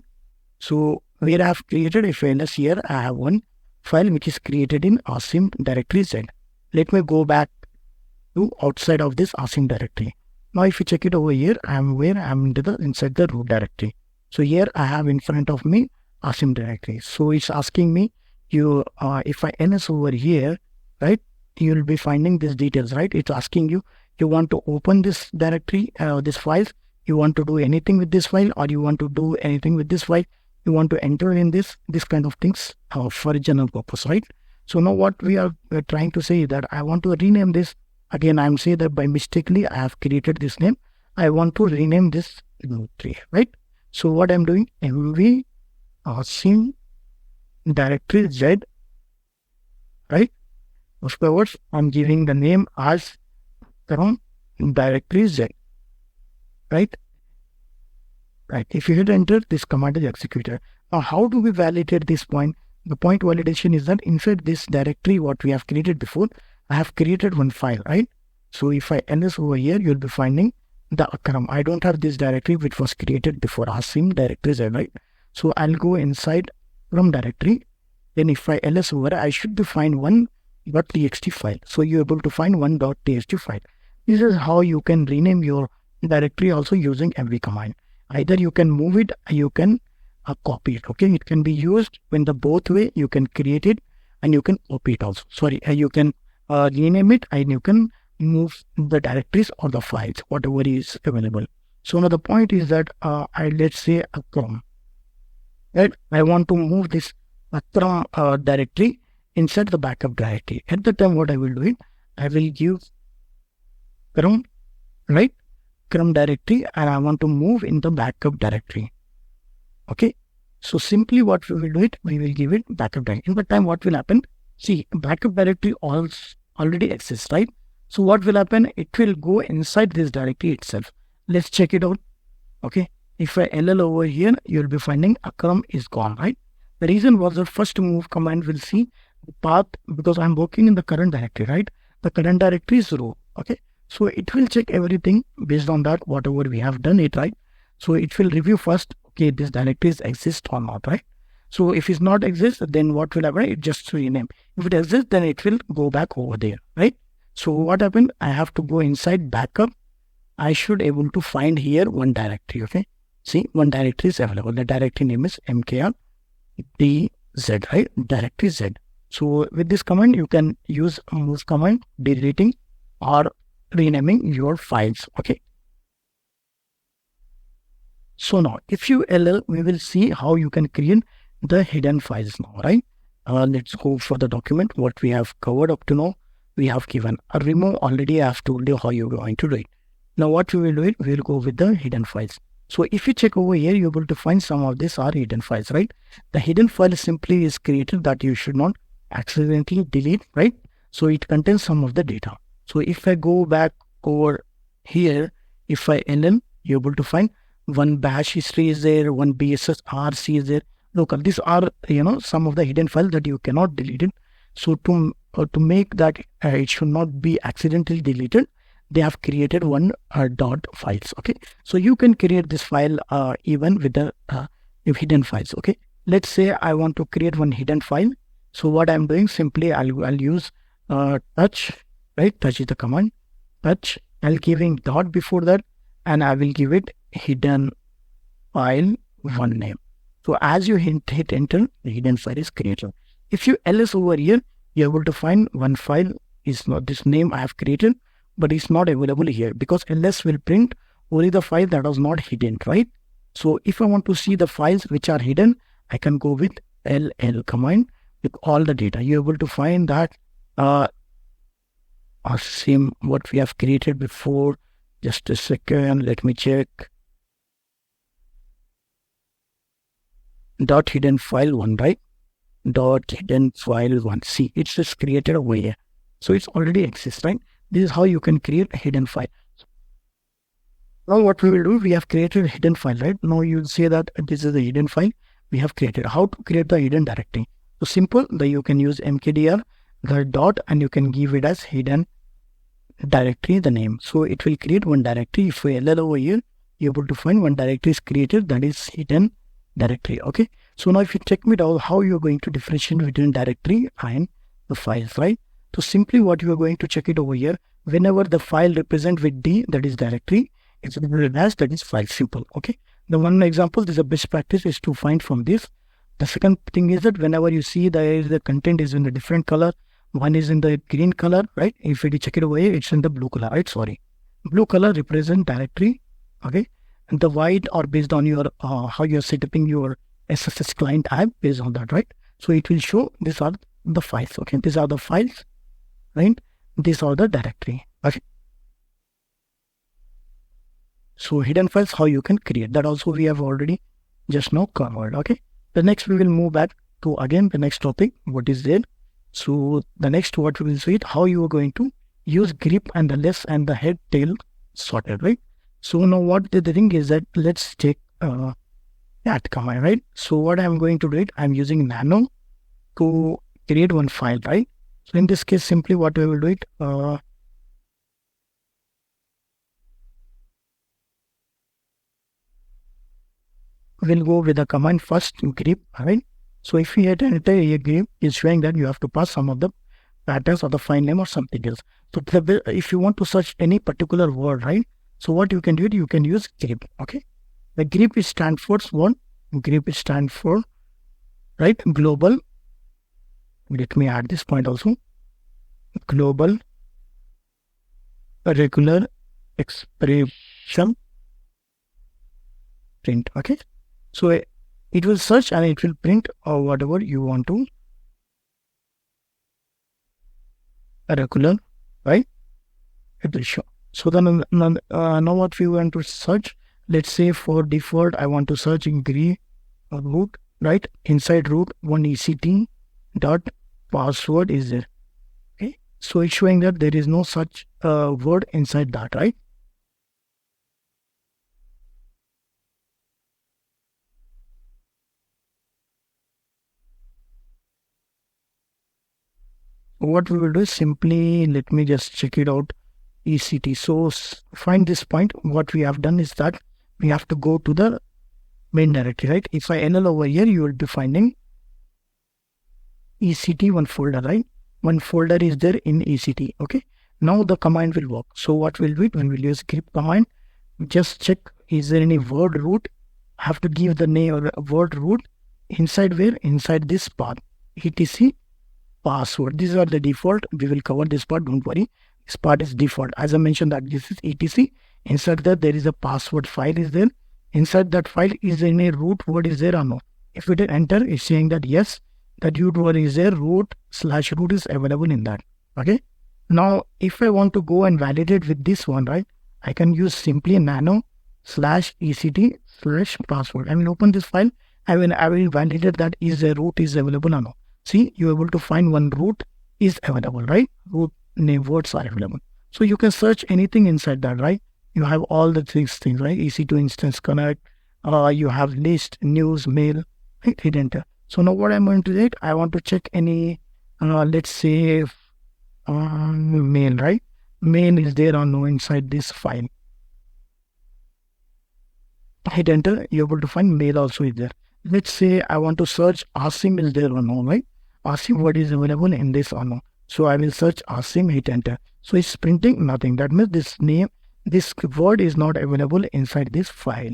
So where I have created a file here, I have one file which is created in Asim directory Z. Let me go back to outside of this Asim directory. Now if you check it over here, I'm inside the root directory. So here I have in front of me Asim directory. So it's asking me, if I ls over here, right, you'll be finding these details, right? It's asking you want to open this directory, this file, you want to do anything with this file, or you want to do anything with this file, you want to enter in this kind of things for a general purpose, right? So now what we're trying to say is that I want to rename this. Again, I'm saying that by mistakenly I have created this name. I want to rename this tree, right? So what I'm doing, mv Asim directory Z, right? Afterwards, I'm giving the name as from directory Z, right? Right. If you hit enter, this command is executed. Now, how do we validate this point? The point validation is that inside this directory, what we have created before, I have created one file, right? So if I ls over here, you'll be finding the Akram. I don't have this directory which was created before Asim directories, right? So I'll go inside from directory. Then if I ls over, I should be find one .txt file. So you're able to find one .txt file. This is how you can rename your directory also using mv command. Either you can move it, you can copy it. Okay, it can be used when the both way. You can create it and you can copy it also. Sorry, you can rename it and you can move the directories or the files, whatever is available. So now the point is that let's say Akram, right? I want to move this Akram directory inside the backup directory. At the time, what I will do it, I will give Akram, right? Akram directory, and I want to move in the backup directory. Okay. So simply what we will do it, we will give it backup directory. In the time, what will happen? See, backup directory already exists, right? So what will happen? It will go inside this directory itself. Let's check it out. Okay. If I ll over here, you'll be finding Akram is gone, right? The reason was the first move command will see the path because I'm working in the current directory, right? The current directory is row. Okay. So it will check everything based on that, whatever we have done it, right? So it will review first, okay, this directory exists or not, right? So if it's not exist, then what will happen? It just rename. If it exists, then it will go back over there, right? So what happened? I have to go inside backup. I should able to find here one directory, okay? See, one directory is available. The directory name is mkr dz, right? Directory z. So with this command, you can use move command, deleting or renaming your files, okay? So now, if you ll, we will see how you can create the hidden files now, right? Let's go for the document. What we have covered up to now, we have given a remove. Already I have told you how you're going to do it. Now what we will do it, we will go with the hidden files. So if you check over here, you're able to find some of these are hidden files, right? The hidden file simply is created that you should not accidentally delete, right? So it contains some of the data. So if I go back over here, if I ll, you're able to find one bash history is there, one bss rc is there. Look, these are, some of the hidden files that you cannot delete it. So to make that it should not be accidentally deleted, they have created one dot files. Okay, so you can create this file even with the hidden files. Okay, let's say I want to create one hidden file. So what I'm doing, simply I'll use touch, right? Touch is the command. Touch. I'll giving dot before that, and I will give it hidden file one name. So as you hit enter, the hidden file is created. If you ls over here, you're able to find one file is not this name I have created, but it's not available here because ls will print only the file that was not hidden, right? So if I want to see the files which are hidden, I can go with ll command with all the data. You're able to find that same what we have created before. Just a second, let me check. Dot hidden file one, right? Dot hidden file one. See, it's just created over here. So it's already exists, right? This is how you can create a hidden file. Now what we will do, we have created a hidden file, right? Now you'll say that this is the hidden file we have created. How to create the hidden directory? So simple, that you can use mkdir, the dot, and you can give it as hidden directory, the name. So it will create one directory. If we ll over here, you're able to find one directory is created, that is hidden directory. Okay. So now if you check me out how you're going to differentiate between directory and the files, right? So simply what you are going to check it over here, whenever the file represent with D, that is directory, it's written as that is file. Simple. Okay. The one example, this is a best practice is to find from this. The second thing is that whenever you see the content is in a different color, one is in the green color, right? If you check it over here, it's in the blue color, right? Sorry. Blue color represent directory. Okay. And the white are based on your how you're setting your SSH client app based on that, right? So it will show these are the files. Okay, these are the files, right? These are the directory. Okay. So hidden files, how you can create that also we have already just now covered. Okay. The next we will move back to again the next topic. What is there? So the next what we will see it how you are going to use grip and the less and the head tail sorted, right? So now what the thing is that let's take that command, right? So what I'm going to do it, I'm using nano to create one file, right? So in this case, simply what we will do it, we'll go with the command first grep, right? So if we hit enter a grep, it's showing that you have to pass some of the patterns or the file name or something else. So if you want to search any particular word, right? So what you can do it, you can use grep, okay? The grep is stand for what? Grep is stand for, right? Global. Let me add this point also. Global regular expression print, okay? So it will search and it will print or whatever you want to regular, right? It will show. So then now what we want to search, let's say for default, I want to search in grep root, right? Inside root one ECT dot password is there. Okay. So it's showing that there is no such word inside that, right? What we will do is simply, let me just check it out. ECT. So find this point. What we have done is that we have to go to the main directory, right? If I NL over here, you will be finding ECT one folder, right? One folder is there in ECT. Okay. Now the command will work. So what we'll do it when we'll use grep command, just check is there any word root. Have to give the name or word root inside where? Inside this path. etc password. These are the default. We will cover this part. Don't worry. This part is default. As I mentioned that this is etc. Inside that there is a password file is there. Inside that file is any root word is there or no. If we did enter, it's saying that yes, that root word is there. Root/root is available in that. Okay. Now, if I want to go and validate with this one, right, I can use simply nano/ect/password. I will open this file. I will validate that is a root is available or no. See, you're able to find one root is available, right? Root name words are available. So you can search anything inside that, right? You have all the things, right? EC2 instance connect, you have list, news, mail, right? Hit enter. So now what I'm going to do, I want to check any, let's say, mail, right? Mail is there or no inside this file. Hit enter, you're able to find mail also is there. Let's say I want to search Asim is there or no, right? Asim what is available in this or no. So I will search Asim, hit enter. So it's printing nothing. That means this name, this word is not available inside this file.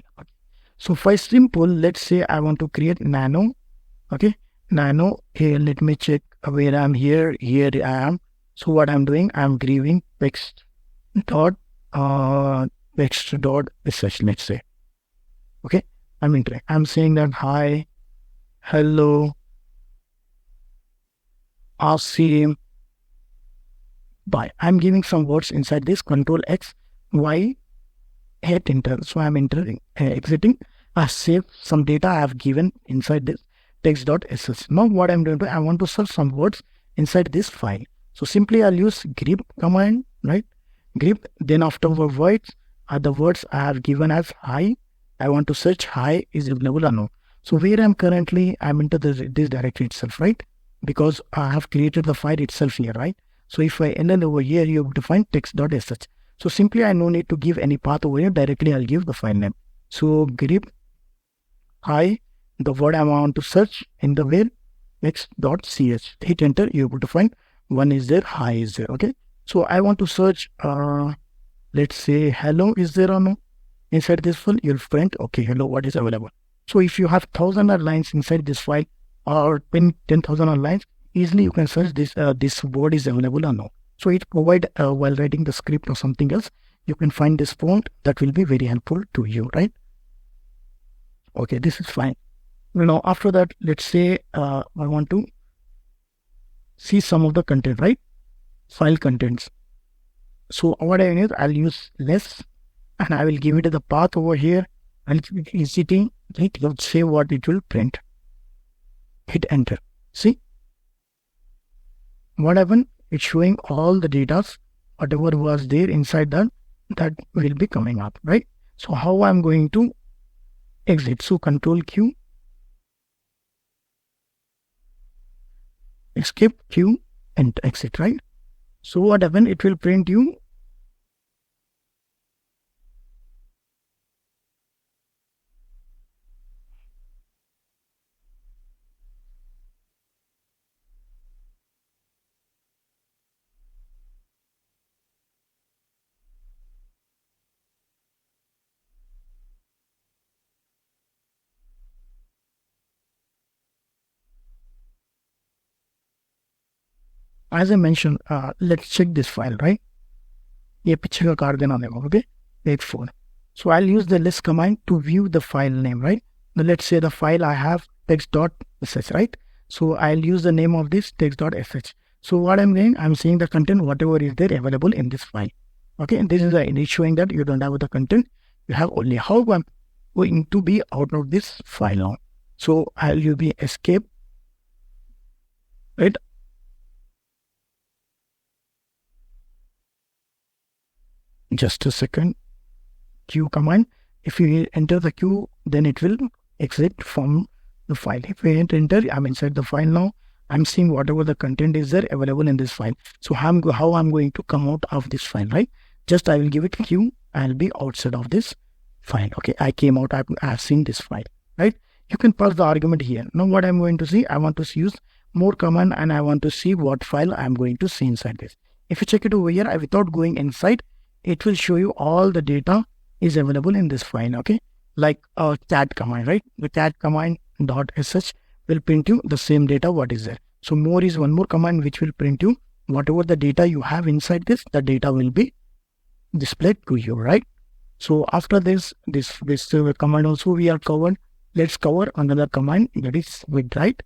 So for simple, let's say I want to create nano. Okay, nano. Here, let me check where I'm here. Here I am. So what I'm doing, I'm giving text dot sh, let's say. Okay, I'm saying that hi, hello, Asim, bye. I'm giving some words inside this control X, Y, hit enter. So I'm entering, exiting. I save some data I have given inside this text.sh. Now what I'm doing, I want to search some words inside this file. So simply I'll use grep command, right? Grep, then after words are the words I have given as hi. I want to search hi is available or no. So where I'm currently, I'm into this directory itself, right? Because I have created the file itself here, right? So if I NL over here, you have to find text.sh. So simply I no need to give any path over here. Directly I'll give the file name. So grep hi, the word I want to search in the where text.ch. Hit enter, you're able to find one is there, hi is there. Okay. So I want to search, let's say hello is there or no. Inside this file, you'll find, okay, hello, what is available. So if you have 1,000 lines inside this file or 10,000 lines, easily you can search this this word is available or no. So it provide while writing the script or something else, you can find this font that will be very helpful to you, right? Okay, this is fine. Now after that, let's say I want to see some of the content, right? File contents. So what I need, I'll use less and I will give it the path over here and ECT, right? Let's say what it will print. Hit enter. See what happened? It's showing all the data, whatever was there inside that will be coming up, right? So how I'm going to exit? So control Q, escape Q, and exit, right? So what happened? It will print you as I mentioned. Let's check this file, right? ये पीछे का card देना देगा, okay? Page 4. So I'll use the list command to view the file name, right? Now let's say the file I have text.sh, right? So I'll use the name of this text.sh. So what I'm doing, I'm seeing the content, whatever is there available in this file. Okay, and this is the showing that you don't have the content, you have only how I'm going to be out of this file now. So I'll be escape, right? Just a second. Q command. If you enter the Q, then it will exit from the file. If we hit enter, I'm inside the file now. I'm seeing whatever the content is there available in this file. So how I'm going to come out of this file, right? Just I will give it Q. I'll be outside of this file. Okay, I came out. I've seen this file, right? You can pass the argument here. Now what I'm going to see, I want to use more command and I want to see what file I'm going to see inside this. If you check it over here, without going inside, it will show you all the data is available in this file. Okay, like a cat command, right? The cat command .sh will print you the same data what is there. So more is one more command which will print you whatever the data you have inside this, the data will be displayed to you, right? So after this command also we are covered. Let's cover another command, that is with, right?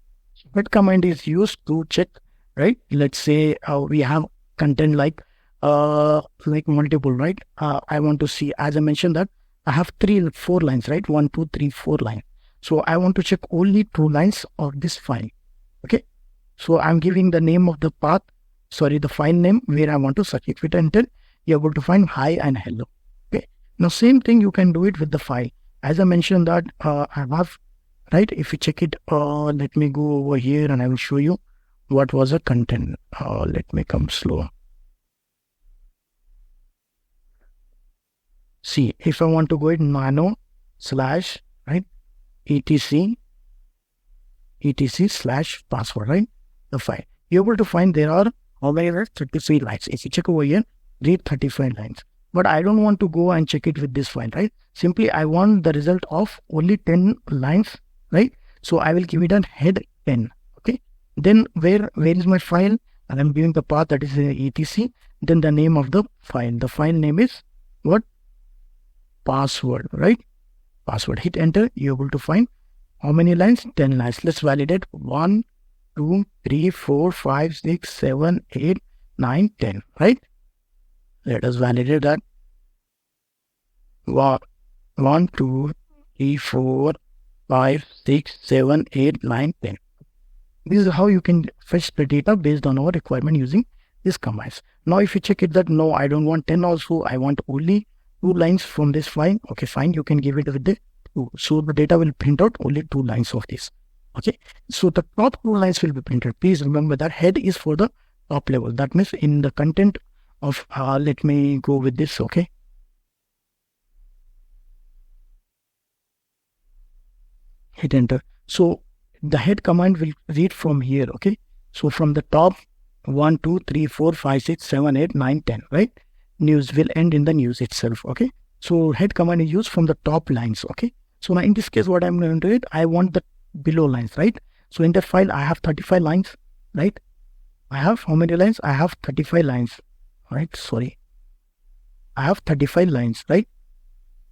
That command is used to check, right? Let's say we have content like multiple, right? I want to see, as I mentioned that I have 4 lines, right? 1, 2, 3, 4 lines. So I want to check only 2 lines of this file. Okay. So I'm giving the name of the path, the file name where I want to search. If it enter, you're able to find hi and hello. Okay. Now same thing you can do it with the file. As I mentioned that I have, right? If you check it, let me go over here and I will show you what was the content. Let me come slow. See, if I want to go in nano slash, right, etc slash password, right, the file, you're able to find there are how many 33 lines. If you check over here, read 35 lines. But I don't want to go and check it with this file, right? Simply I want the result of only 10 lines, right? So I will give it a head 10. Okay. Then where is my file? And I'm giving the path, that is etc. Then the name of the file. The file name is what? Password, right? Password. Hit enter. You're able to find how many lines? 10 lines. Let's validate 1, 2, 3, 4, 5, 6, 7, 8, 9, 10, right? Let us validate that. 1, 2, 3, 4, 5, 6, 7, 8, 9, 10. This is how you can fetch the data based on our requirement using these commands. Now, if you check it that no, I don't want 10 also, I want only 2 lines from this file. Okay, fine. You can give it with the 2. So the data will print out only 2 lines of this. Okay. So the top 2 lines will be printed. Please remember that head is for the top level. That means in the content of, let me go with this. Okay. Hit enter. So the head command will read from here. Okay. So from the top 1, 2, 3, 4, 5, 6, 7, 8, 9, 10, right? News will end in the news itself. Okay. So head command is used from the top lines. Okay. So now in this case, what I'm going to do it, I want the below lines, right? So in that file, I have 35 lines, right? I have how many lines? I have 35 lines, right? Sorry. I have 35 lines, right?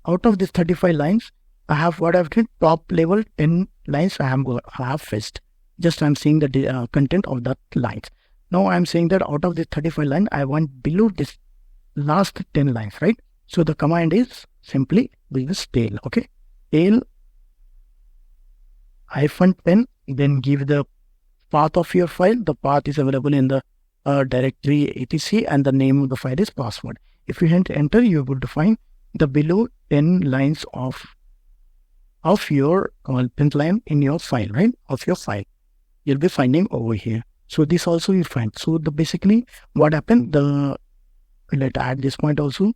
Out of these 35 lines, I have what I've done, top level 10 lines I have fetched. Just I'm seeing the content of that lines. Now I'm saying that out of this 35 line, I want below this last 10 lines, right? So the command is simply this tail. Okay. Tail -10, then give the path of your file. The path is available in the directory etc, and the name of the file is password. If you hit enter, you're able to find the below 10 lines of your content line in your file, right? Of your file. You'll be finding over here. So this also you find. So the basically what happened, the let add this point also.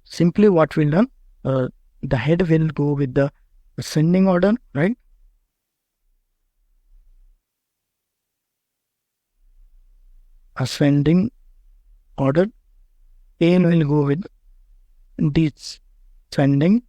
Simply what we'll done, the head will go with the ascending order, right? Ascending order. Tail will go with descending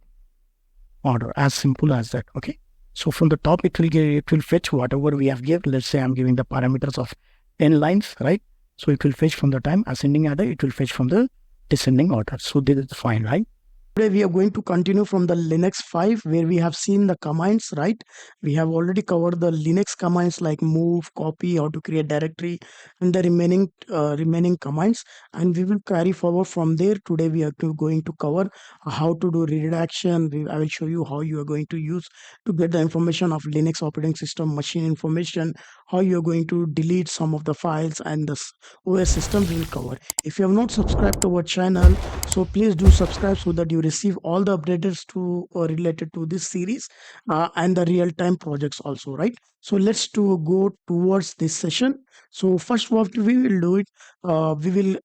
order, as simple as that. Okay. So from the top, it will fetch whatever we have given. Let's say I'm giving the parameters of 10 lines, right? So it will fetch from the time ascending order, it will fetch from the descending order. So this is fine, right? Today we are going to continue from the Linux 5 where we have seen the commands, right? We have already covered the Linux commands like move, copy, how to create directory and the remaining commands, and we will carry forward from there. Today we are going to cover how to do redirection. I will show you how you are going to use to get the information of Linux operating system machine information, how you are going to delete some of the files, and the OS system we will cover. If you have not subscribed to our channel, so please do subscribe so that you receive all the updates to related to this series and the real time projects also, right? So let's to go towards this session. So first what we will do it, we will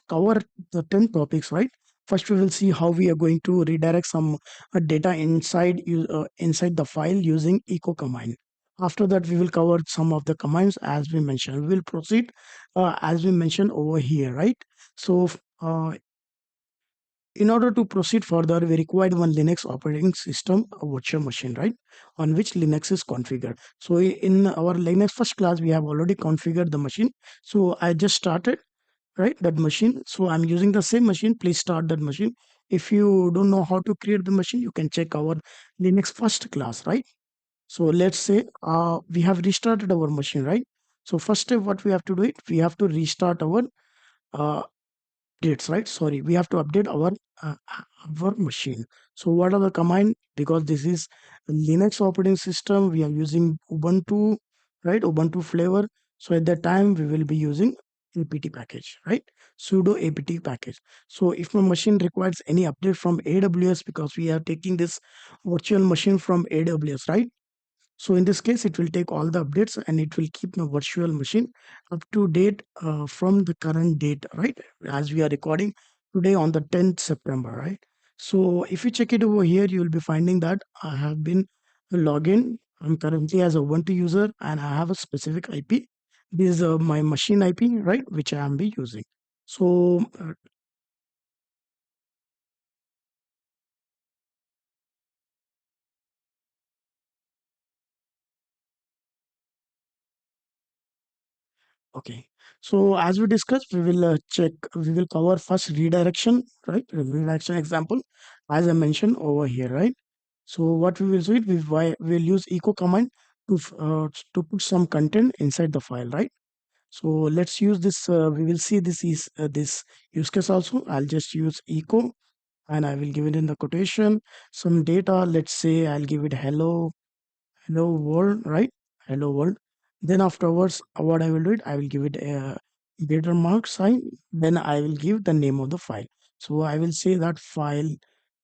cover the 10 topics, right? First we will see how we are going to redirect some data inside the file using echo command. After that we will cover some of the commands as we mentioned. We will proceed as we mentioned over here, right? So uh, in order to proceed further, we required one Linux operating system, a virtual machine, right, on which Linux is configured. So in our Linux first class, we have already configured the machine. So I just started, right, that machine. So I'm using the same machine. Please start that machine. If you don't know how to create the machine, you can check our Linux first class, right? So let's say we have restarted our machine, right? So first step, what we have to do it, we have to restart uh, updates, right? Sorry, we have to update our machine. So what are the command? Because this is a Linux operating system, we are using Ubuntu, right? Ubuntu flavor. So at that time we will be using apt package, right? Sudo apt package. So if my machine requires any update from AWS, because we are taking this virtual machine from AWS, right? So in this case, it will take all the updates and it will keep the virtual machine up to date from the current date, right? As we are recording today on the 10th September, right? So if you check it over here, you will be finding that I have been logged in. I'm currently as a Ubuntu user and I have a specific IP. This is my machine IP, right? Which I am be using. So okay. So as we discussed, we will cover first redirection, right? Redirection example, as I mentioned over here, right? So what we will do it, we'll use echo command to put some content inside the file, right? So let's use this. We will see this use case also. I'll just use echo and I will give it in the quotation some data. Let's say I'll give it hello world, right? Hello world. Then afterwards, what I will do it, I will give it a greater mark sign. Then I will give the name of the file. So I will say that file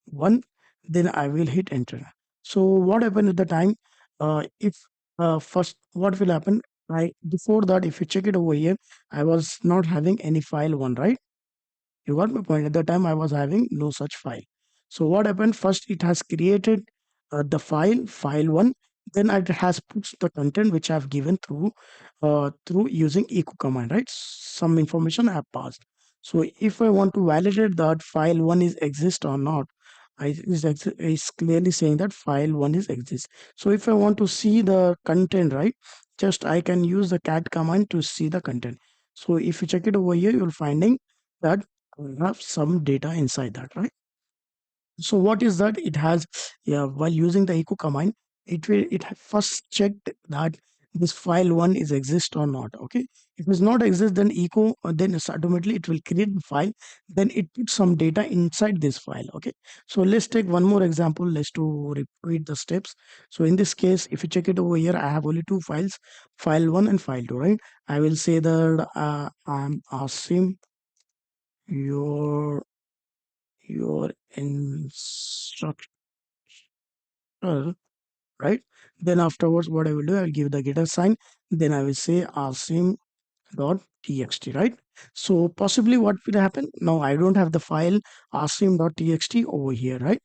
one. Then I will hit enter. So what happened at the time? If first, what will happen? I before that, if you check it over here, I was not having any file one, right? You got my point. At the time, I was having no such file. So what happened? First, it has created the file one. Then it has put the content which I've given through using echo command, right? Some information I have passed. So if I want to validate that file one is exist or not, is clearly saying that file one is exist. So if I want to see the content, right, just I can use the cat command to see the content. So if you check it over here, you'll finding that have some data inside that, right? So what is that? It has, yeah, while using the echo command, first checked that this file one is exist or not. Okay, if it's not exist, then echo, then it's automatically it will create the file. Then it puts some data inside this file. Okay, so let's take one more example. Let's to repeat the steps. So in this case, if you check it over here, I have only two files, file one and file two. Right? I will say that I'm asking your instructor, right? Then afterwards, what I will do, I will give the getter sign. Then I will say rsim dot txt, right? So possibly what will happen now, I don't have the file rsim dot txt over here, right?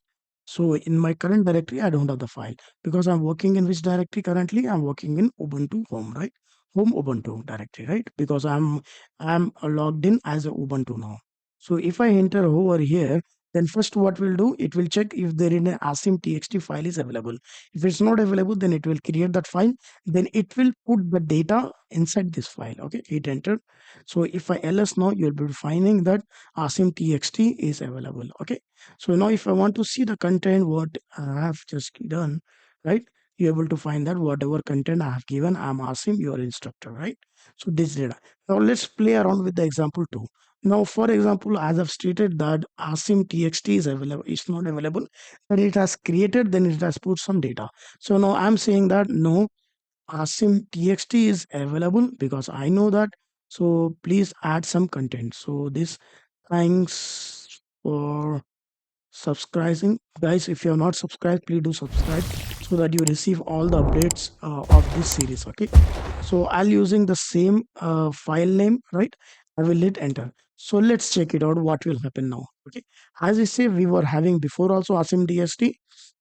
So in my current directory, I don't have the file because I'm working in which directory currently? I'm working in Ubuntu home, right? Home Ubuntu directory, right? Because I'm logged in as a Ubuntu now. So if I enter over here, then first what we'll do, it will check if there is an asim txt file is available. If it's not available, then it will create that file. Then it will put the data inside this file. Okay, hit enter. So if I ls now, you'll be finding that asim txt is available. Okay, so now if I want to see the content, what I have just done, right? You're able to find that whatever content I have given, I'm asking your instructor, right? So this data. Now let's play around with the example too. Now, for example, as I've stated that asim txt is available, it's not available, but it has created, then it has put some data. So now I'm saying that no, asim txt is available because I know that. So please add some content. So this, thanks for subscribing, guys. If you're not subscribed, please do subscribe so that you receive all the updates of this series. Okay, so I'll using the same file name, right? I will hit enter. So let's check it out what will happen now. Okay, as I say, we were having before also asim dst,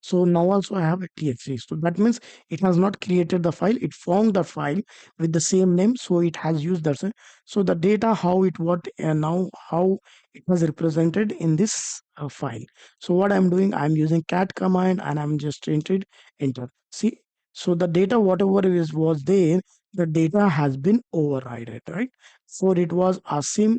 so now also I have a txt. So that means it has not created the file, it found the file with the same name, so it has used that. So the data, how it what now how it was represented in this file. So what I'm doing, I'm using cat command and I'm just entered enter. See, so the data whatever is was there, the data has been overridden, right? So it was Asim,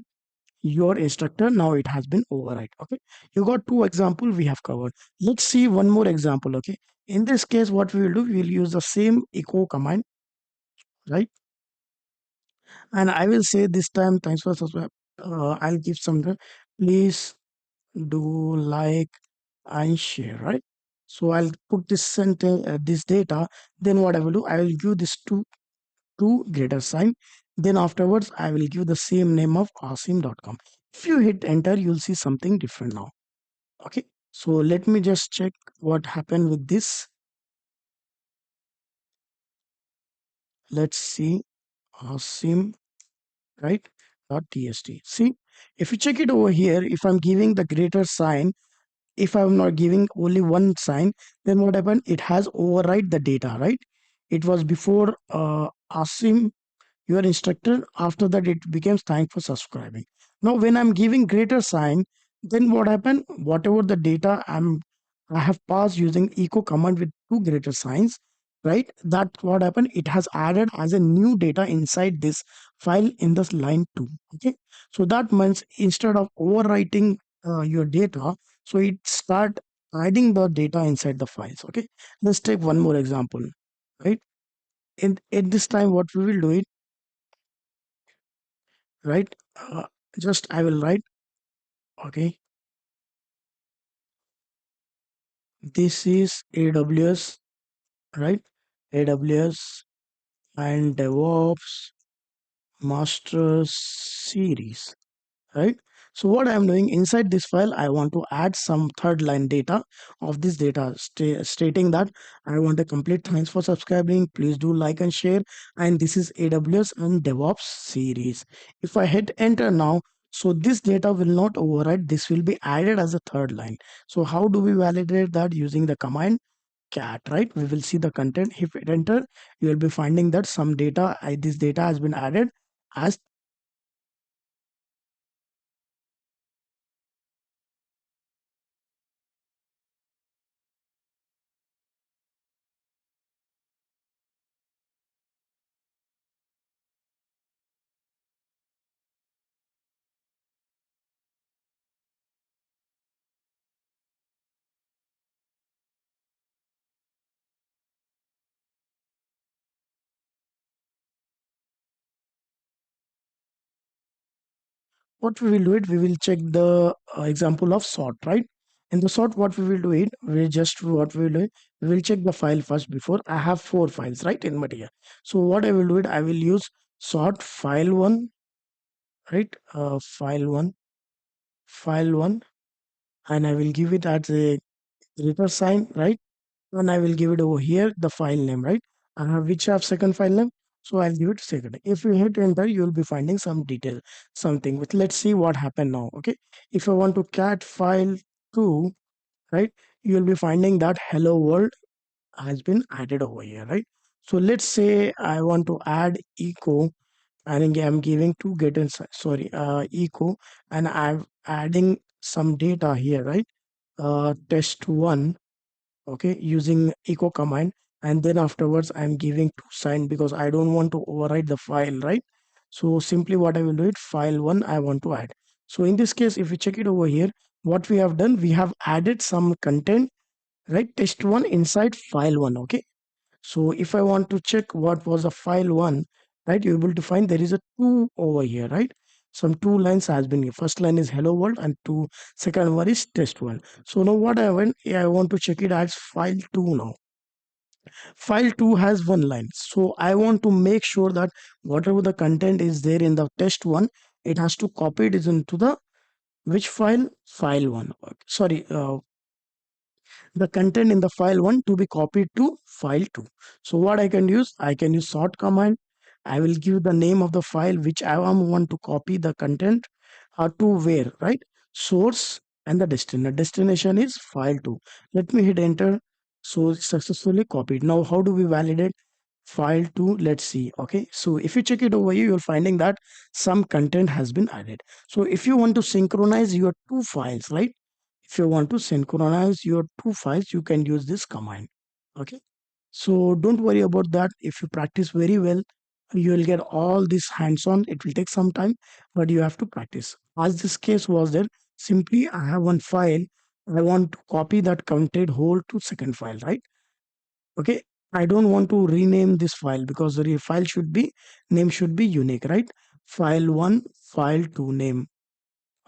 your instructor. Now it has been override. Okay, you got two example we have covered. Let's see one more example. Okay, in this case, what we will do, we will use the same echo command, right? And I will say this time, thanks for subscribe. I'll give some. Please do like and share, right? So I'll put this sentence, this data. Then what I will do, I will give this to greater sign. Then afterwards, I will give the same name of asim.com. If you hit enter, you'll see something different now. Okay. So let me just check what happened with this. Let's see asim, right? .tst. See, if you check it over here, if I'm giving the greater sign, if I'm not giving only one sign, then what happened? It has override the data, right? It was before Asim, your instructor. After that, it becomes thank for subscribing. Now, when I'm giving greater sign, then what happened? Whatever the data I have passed using echo command with two greater signs, right? That what happened? It has added as a new data inside this file in this line two. Okay, so that means instead of overwriting your data, so it start adding the data inside the files. Okay, let's take one more example, right? In at this time, what we will do it, right? Just I will write, okay, this is AWS, right? AWS and DevOps Masters series, right? So what I'm doing inside this file, I want to add some third line data of this data stating that I want a complete thanks for subscribing. Please do like and share. And this is AWS and DevOps series. If I hit enter now, so this data will not override. This will be added as a third line. So how do we validate that? Using the command cat, right? We will see the content. If it enter, you will be finding that some data, this data has been added as. What we will do it, we will check the example of sort, right? In the sort, what we will do it, we just what we will do it, we will check the file first. Before I have four files, right, in media. So what I will do it, I will use sort file one, right? File one, and I will give it as a greater sign, right? and I will give it over here the file name, right? Which have second file name, so I'll give it second. If you hit enter, you will be finding some detail, something with. Let's see what happened now. Okay, if I want to cat file 2, right, you will be finding that hello world has been added over here, right? So let's say I want to add echo, and I'm giving to get inside, sorry, echo, and I'm adding some data here, right? Test one, okay, using echo command, and then afterwards I'm giving to sign because I don't want to overwrite the file, right? So simply what I will do it, file one I want to add. So in this case, if you check it over here, what we have done, we have added some content, right? Test one inside file one, okay. So if I want to check what was a file one, right, you're able to find there is a two over here, right? Some two lines has been here. First line is hello world and two, second one is test one. So now what I want, I want to check it as file two now. File two has one line. So I want to make sure that whatever the content is there in the test one, it has to copy it is into the which file? File one. Okay. Sorry, the content in the file 1 to be copied to file 2. So what I can use sort command. I will give the name of the file which I want to copy the content to where, right? Source and the destination. Destination is file 2. Let me hit enter. So it's successfully copied. Now how do we validate file 2? Let's see. Okay. So if you check it over here, you're finding that some content has been added. So if you want to synchronize your two files, right? If you want to synchronize your two files, you can use this command. Okay. So don't worry about that. If you practice very well, you will get all this hands-on. It will take some time, but you have to practice. As this case was there, simply I have one file. I want to copy that content whole to second file, right? Okay. I don't want to rename this file because the file should be name should be unique, right? File one, file two name.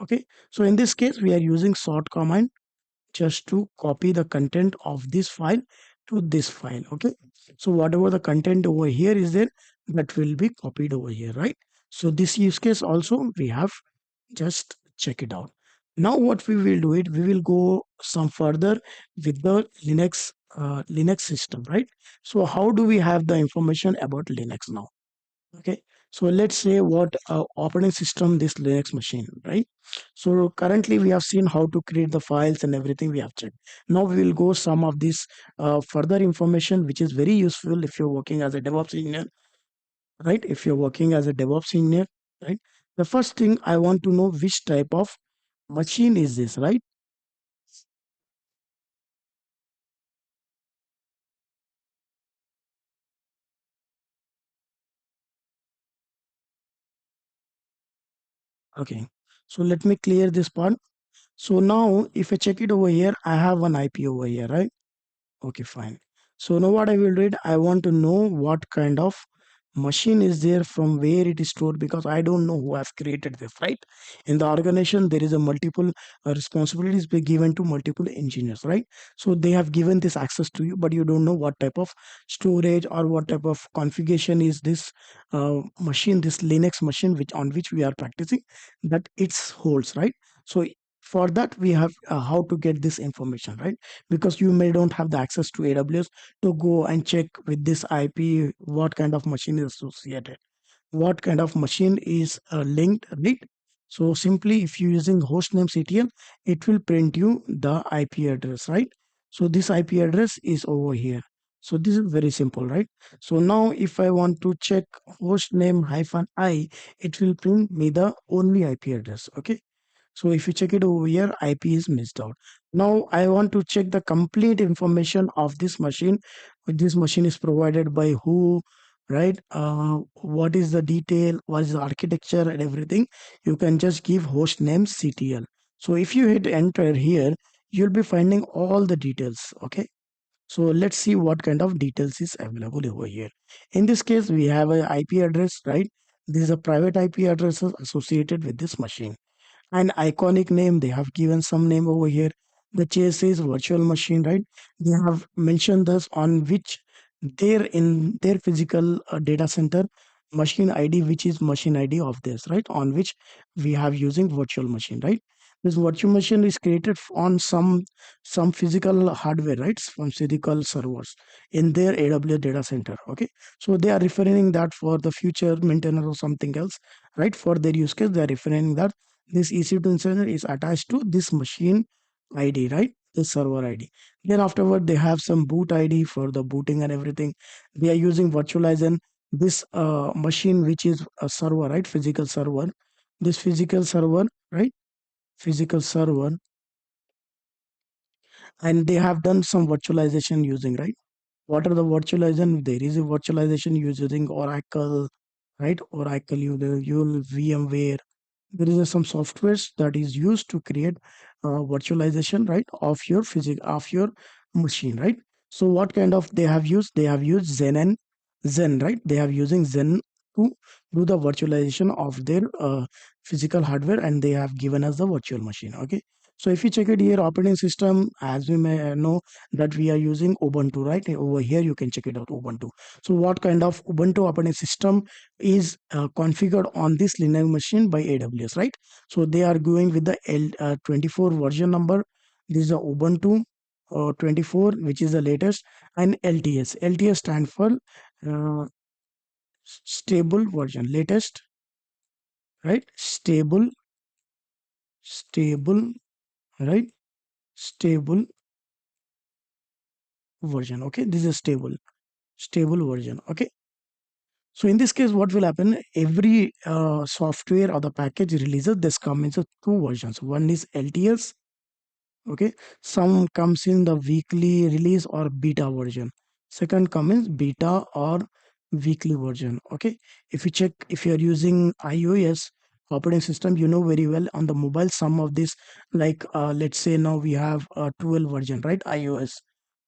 Okay. So in this case, we are using sort command just to copy the content of this file to this file. Okay, so whatever the content over here is there, that will be copied over here, right? So this use case also we have just check it out. Now what we will do it, we will go some further with the Linux system, right? So how do we have the information about Linux now? Okay, so let's say what operating system this Linux machine, right? So currently we have seen how to create the files and everything we have checked. Now we will go some of this further information which is very useful if you're working as a DevOps engineer, right? If you're working as a DevOps engineer, right? The first thing I want to know which type of machine is this, right? Okay, so let me clear this part. So now if I check it over here, I have one IP over here, right? Okay, fine. So now what I will read, I want to know what kind of machine is there from where it is stored because I don't know who have created this, right? In the organization, there is a multiple responsibilities be given to multiple engineers, right? So they have given this access to you, but you don't know what type of storage or what type of configuration is this machine, this Linux machine, which on which we are practicing, that it's holds, right? So for that we have how to get this information, right? Because you may don't have the access to AWS to go and check with this IP what kind of machine is associated, what kind of machine is linked, right? So simply if you using hostname CTL, it will print you the IP address, right? So this IP address is over here. So this is very simple, right? So now if I want to check hostname hyphen I, it will print me the only IP address. Okay, so if you check it over here, IP is missed out. Now I want to check the complete information of this machine. This machine is provided by who, right? What is the detail? What is the architecture and everything? You can just give host name CTL. So if you hit enter here, you'll be finding all the details. Okay. So let's see what kind of details is available over here. In this case, we have a IP address, right? This is a private IP address associated with this machine. An iconic name, they have given some name over here. The chase is virtual machine, right? They have mentioned this on which they're in their physical data center machine ID, which is machine ID of this, right? On which we have using virtual machine, right? This virtual machine is created on some physical hardware, right? From physical servers in their AWS data center. Okay, so they are referring that for the future maintenance or something else, right? For their use case, they are referring that this EC2 instance is attached to this machine ID, right? The server ID. Then afterward, they have some boot ID for the booting and everything. They are using virtualization. This machine, which is a server, right? Physical server. This physical server, right? Physical server, and they have done some virtualization using, right? What are the virtualization? There is a virtualization using Oracle, right? Oracle, you'll VMware. There is some softwares that is used to create virtualization, right, of your of your machine, right? So what kind of they have used? They have used Zen, right? They have using Zen to do the virtualization of their physical hardware, and they have given us the virtual machine. Okay, so if you check it here, operating system, as we may know that we are using Ubuntu, right? Over here you can check it out, Ubuntu. So what kind of Ubuntu operating system is configured on this Linux machine by AWS, right? So they are going with the 24 version number. This is the Ubuntu 24, which is the latest, and LTS. LTS stand for uh, stable version, latest, right? Stable, right? Stable version. Okay, this is stable version. Okay, so in this case, what will happen? Every software or the package releases this comes in two versions. One is LTS. Okay, some comes in the weekly release or beta version. Second comes in beta or weekly version. Okay, if you check, if you are using iOS operating system, you know very well on the mobile some of this, like let's say now we have a 12 version, right? iOS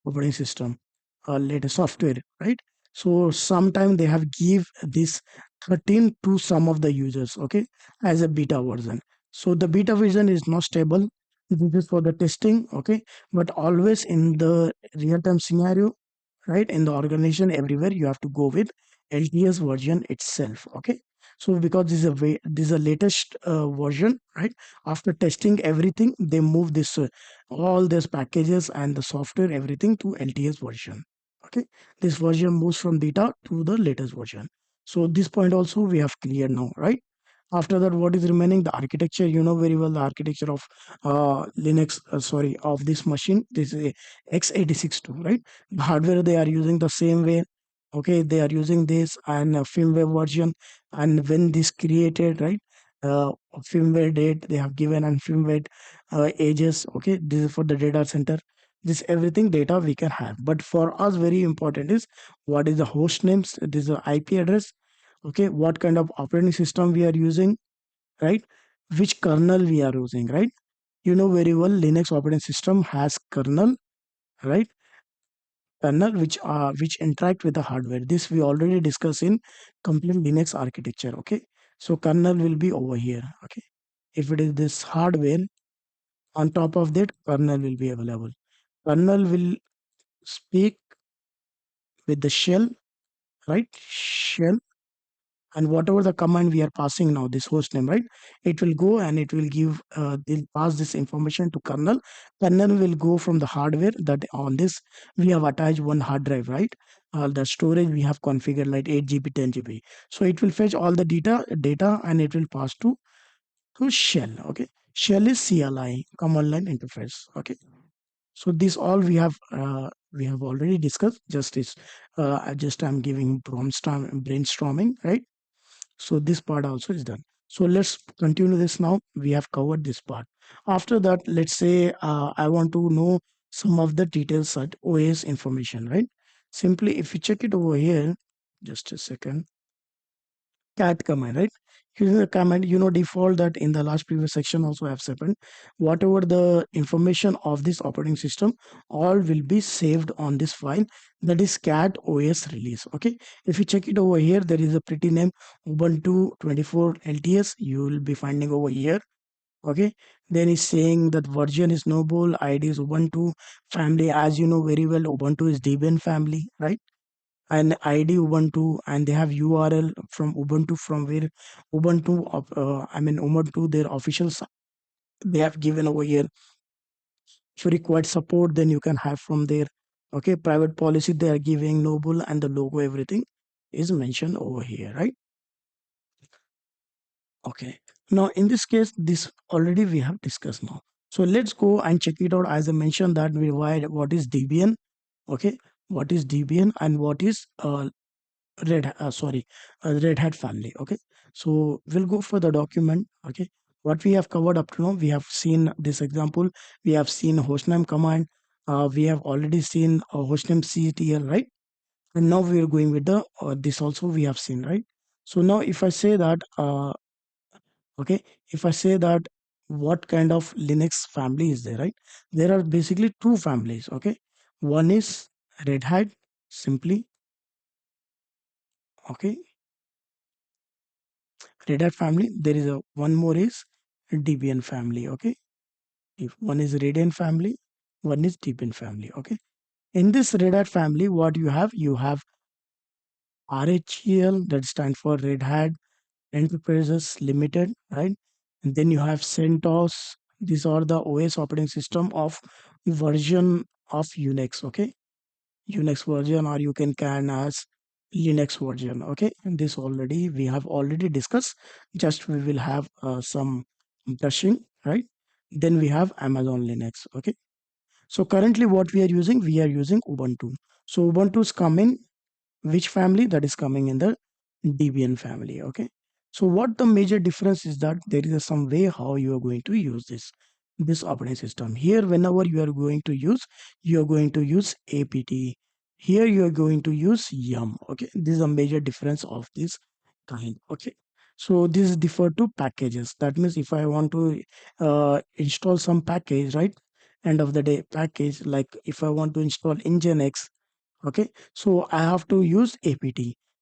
operating system, latest software, right? So sometime they have give this 13 to some of the users, okay, as a beta version. So the beta version is not stable. This is for the testing, okay, but always in the real time scenario, right, in the organization everywhere you have to go with LTS version itself. Okay, so because this is a this is a latest version, right? After testing everything, they move this all these packages and the software everything to LTS version. Okay, this version moves from beta to the latest version. So this point also we have cleared now, right? After that, what is remaining? The architecture, you know very well the architecture of Linux, sorry, of this machine. This is a x86 right? The hardware they are using the same way. Okay, they are using this and firmware version. And when this created, right? Firmware date they have given and firmware ages. Okay, this is for the data center. This everything data we can have. But for us, very important is what is the host names. This is the IP address. Okay, what kind of operating system we are using, right? Which kernel we are using, right? You know very well Linux operating system has kernel, right? Kernel which interact with the hardware. This we already discussed in complete Linux architecture. Okay, so kernel will be over here. Okay, if it is this hardware, on top of that kernel will be available. Kernel will speak with the shell, right? Shell, and whatever the command we are passing now, this host name, right? It will go and it will give they'll pass this information to kernel. Kernel will go from the hardware that on this we have attached one hard drive, right? The storage we have configured like 8 GB, 10 GB. So it will fetch all the data and it will pass to shell. Okay, shell is CLI, command line interface. Okay, so this all we have already discussed. Just I'm giving brainstorming, right? So this part also is done. So let's continue this now. We have covered this part. After that, let's say I want to know some of the details such OS information, right? Simply, if you check it over here, just a second, cat command, right? Using the command, you know, default that in the last previous section also have happened. Whatever the information of this operating system, all will be saved on this file. That is cat OS release. Okay. If you check it over here, there is a pretty name Ubuntu 24 LTS. You will be finding over here. Okay. Then it's saying that version is noble, ID is Ubuntu, family, as you know very well, Ubuntu is Debian family, right? And ID Ubuntu, and they have URL from Ubuntu, from where Ubuntu, I mean Ubuntu, their official site. they have given over here. If you require support, then you can have from there. Okay, private policy they are giving, noble and the logo, everything is mentioned over here, right? Okay. Now in this case, this already we have discussed now. So let's go and check it out. As I mentioned that we why what is Debian. Okay, what is Debian and what is Red Hat family. Okay, so we'll go for the document. Okay, what we have covered up to now, we have seen this example. We have seen hostname command. We have already seen hostname ctl, right? And now we are going with the this also we have seen, right? So now if I say that okay, if I say that what kind of Linux family is there, right? There are basically two families. Okay, one is Red Hat simply. Okay, Red Hat family. There is a one more is Debian family. Okay, if one is Radeon family, one is Debian family. Okay, in this Red Hat family, what you have RHEL, that stands for Red Hat Enterprises Limited, right? And then you have CentOS. These are the OS operating system of version of Unix. Okay, Unix version, or you can as Linux version. Okay, and this already we have already discussed. Just we will have some brushing, right? Then we have Amazon Linux. Okay, so currently what we are using Ubuntu. So Ubuntu's come in which family? That is coming in the Debian family. Okay, so what the major difference is that there is some way how you are going to use this operating system. Here whenever you are going to use apt. Here you are going to use yum. Okay, this is a major difference of this kind. Okay, so this is differ to packages. That means if I want to install some package, right? End of the day package, like if I want to install nginx. Okay, so I have to use apt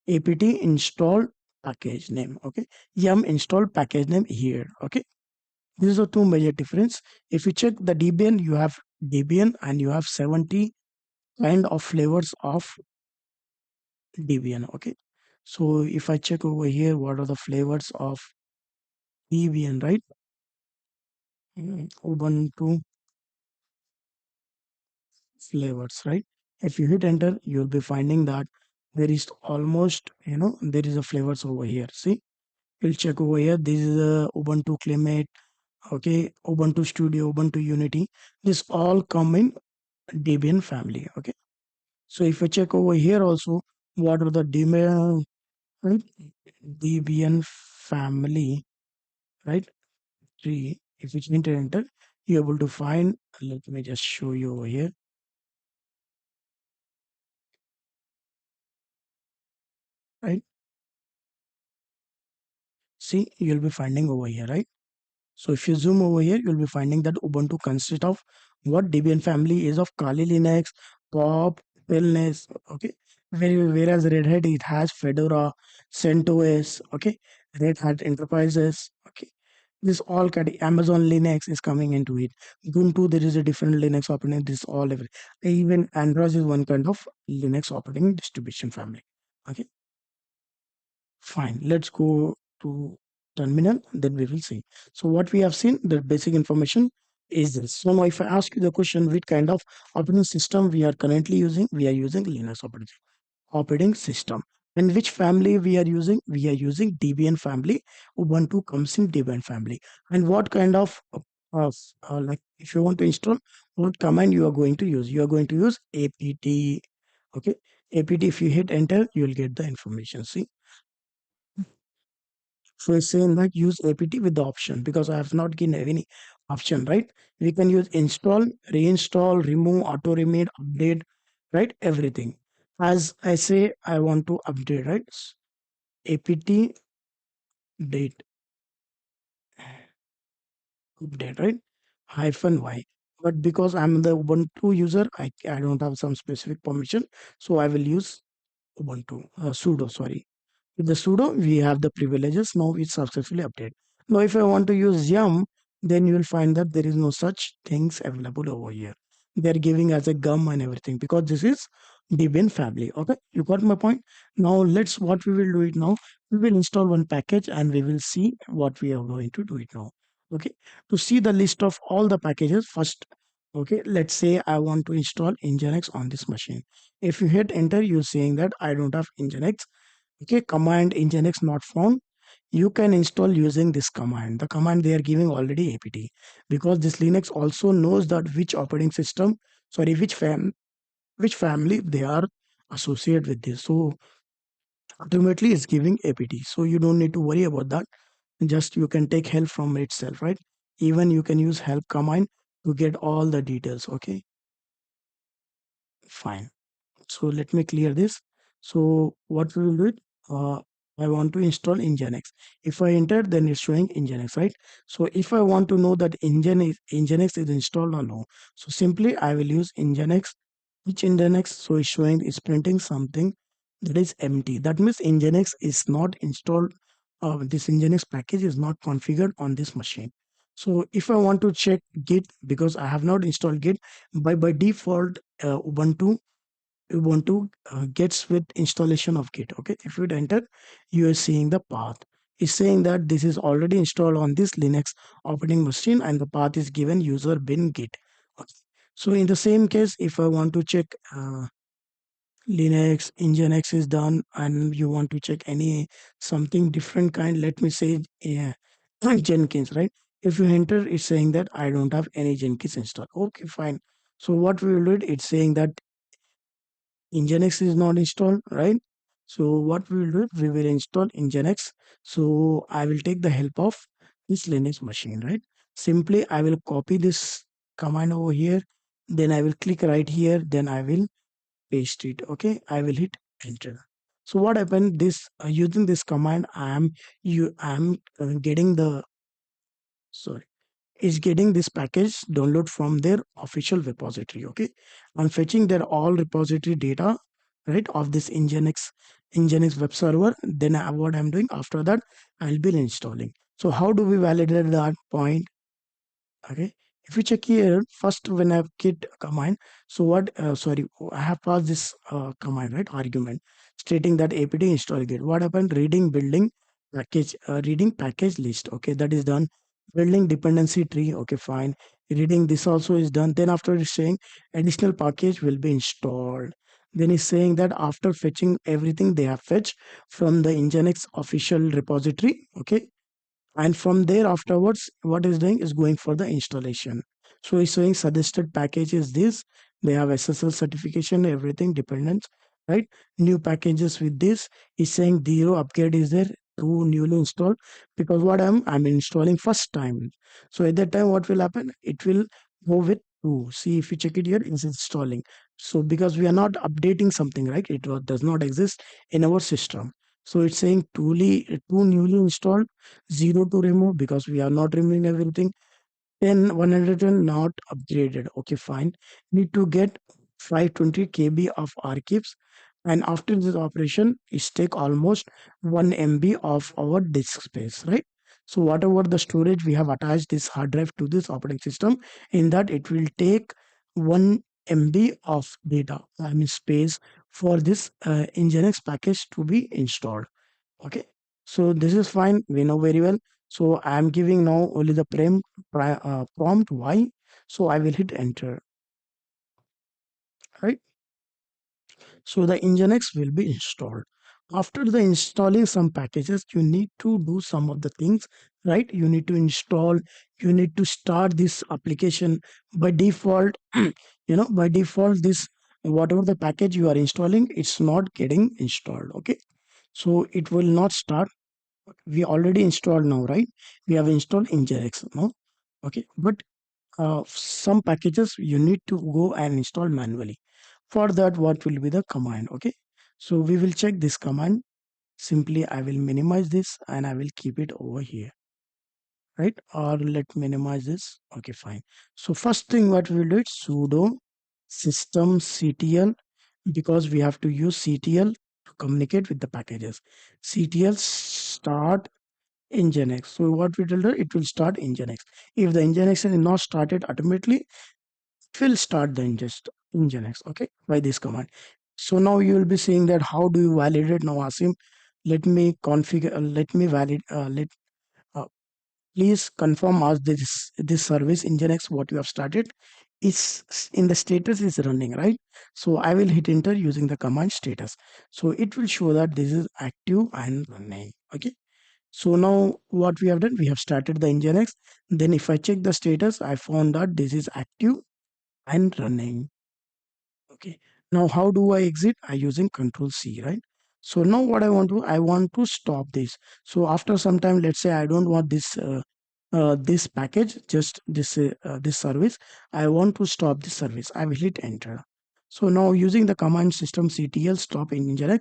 install package name. Okay, yum install package name here. Okay, these are two major difference. If you check the Debian, you have Debian and you have 70 kind of flavors of Debian. Okay, so if I check over here, what are the flavors of Debian, right? Ubuntu flavors, right? If you hit enter, you'll be finding that there is almost, there is a flavors over here. See, we'll check over here. This is a Ubuntu Climate, okay, Ubuntu Studio, Ubuntu Unity. This all come in Debian family. Okay, so if you check over here also, what are the Debian, right? Debian family, right? Tree. If you enter, you're able to find. Let me just show you over here, right? See, you'll be finding over here, right? So if you zoom over here, you'll be finding that Ubuntu consists of what Debian family is of Kali Linux, Pop, Wellness, okay. Whereas Red Hat it has Fedora, CentOS, okay, Red Hat Enterprises, okay. This all Amazon Linux is coming into it. Ubuntu there is a different Linux operating. This all every even Android is one kind of Linux operating distribution family. Okay. Fine, let's go to terminal, then we will see. So what we have seen, the basic information is this. So now if I ask you the question, which kind of operating system we are currently using, we are using Linux operating system. And which family we are using? We are using Debian family. Ubuntu comes in Debian family. And what kind of like if you want to install, what command you are going to use? You are going to use apt. Okay, apt. If you hit enter, you will get the information. See, so it's saying that use apt with the option because I have not given any option, right? We can use install, reinstall, remove, auto remade, update, right? Everything. As I say, I want to update, right? Apt date update, right? Hyphen y. But because I'm the Ubuntu user, I don't have some specific permission. So I will use Ubuntu, sudo, sorry. With the sudo, we have the privileges. Now it's successfully updated. Now, if I want to use yum, then you will find that there is no such things available over here. They're giving as a gum and everything because this is Debian family. Okay, you got my point. Now let's what we will do it now. We will install one package and we will see what we are going to do it now. Okay, to see the list of all the packages first. Okay, let's say I want to install Nginx on this machine. If you hit enter, you're saying that I don't have Nginx. Okay, command Nginx not found. You can install using this command. The command they are giving already apt, because this Linux also knows that which operating system, sorry, which family they are associated with this. So ultimately it's giving apt. So you don't need to worry about that. Just you can take help from itself, right? Even you can use help command to get all the details. Okay, fine. So let me clear this. So what we will do it, I want to install Nginx. If I enter, then it's showing Nginx, right? So if I want to know that Nginx is installed or no, so simply I will use Nginx. Which Nginx? So it's showing, it's printing something that is empty. That means Nginx is not installed. This Nginx package is not configured on this machine. So if I want to check Git, because I have not installed Git, by default Ubuntu gets with installation of Git. Okay, if you enter, you are seeing the path. It's saying that this is already installed on this Linux operating machine, and the path is given user bin Git. Okay. So in the same case, if I want to check Linux, Nginx is done, and you want to check any something different kind, let me say Jenkins, right? If you enter, it's saying that I don't have any Jenkins installed. Okay, fine. So what we will do, it's saying that Nginx is not installed, right? So what we will do, we will install Nginx. So I will take the help of this Linux machine, right? Simply I will copy this command over here, then I will click right here, then I will paste it. Okay, I will hit enter. So what happened? This using this command, I am getting the, sorry, is getting this package download from their official repository. Okay, I'm fetching their all repository data, right, of this Nginx web server. Then what I'm doing after that, I'll be installing. So how do we validate that point? Okay, if you check here first, when I git command, so what, sorry, I have passed this command, right, argument stating that apt install git. What happened? Reading building package, reading package list. Okay, that is done. Building dependency tree. Okay, fine. Reading this also is done. Then after it's saying additional package will be installed. Then it's saying that after fetching everything they have fetched from the Nginx official repository. Okay, and from there afterwards what is doing is going for the installation. So it's saying suggested package is this, they have SSL certification, everything dependence, right? New packages with this is saying zero upgrade is there, two newly installed, because what I'm installing first time. So at that time what will happen, it will go with two. See, if you check it here, it's installing. So because we are not updating something, right, does not exist in our system. So it's saying two newly installed, zero to remove because we are not removing everything. 10 110 not upgraded. Okay, fine. Need to get 520 KB of archives, and after this operation it take almost 1 MB of our disk space, right? So whatever the storage we have attached this hard drive to this operating system, in that it will take 1 MB of data, I mean space, for this Nginx package to be installed. Okay, so this is fine. We know very well. So I am giving now only the prompt Y. So I will hit enter, right? So the Nginx will be installed. After the installing some packages, you need to do some of the things, right? You need to install, you need to start this application by default. By default, this whatever the package you are installing, it's not getting installed. Okay, so it will not start. We already installed now, right? We have installed Nginx now. Okay, but some packages you need to go and install manually. For that, what will be the command? Okay, so we will check this command. Simply I will minimize this and I will keep it over here, right? Or let minimize this. Okay, fine. So first thing what we will do is sudo systemctl, because we have to use ctl to communicate with the packages. Ctl start Nginx. So what we will do, it will start Nginx. If the Nginx is not started automatically, it will start the Nginx. Okay, by this command. So now you will be seeing that how do you validate now, Asim? Let me configure. Let me validate. please confirm us this service Nginx what you have started is in the status is running, right? So I will hit enter using the command status. So it will show that this is active and running. Okay. So now what we have done, we have started the Nginx. Then if I check the status, I found that this is active and running. Okay. Now how do I exit? I using control C, right? So now what I want to stop this. So after some time, let's say I don't want this package, just this service. I want to stop this service. I will hit enter. So now using the command systemctl stop in nginx,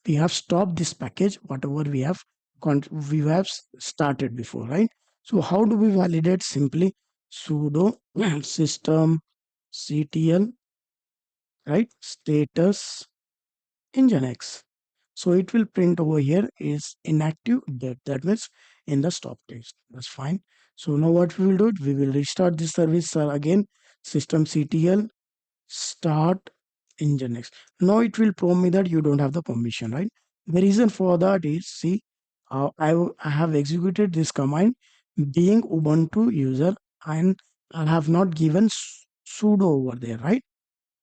we have stopped this package, whatever we have started before, right? So how do we validate? Simply sudo systemctl, right, status nginx. So it will print over here is inactive, that means in the stop text. That's fine. So now what we will do, we will restart this service again, systemctl start nginx. Now it will prompt me that you don't have the permission, right? The reason for that is, see, I have executed this command being Ubuntu user, and I have not given sudo over there, right?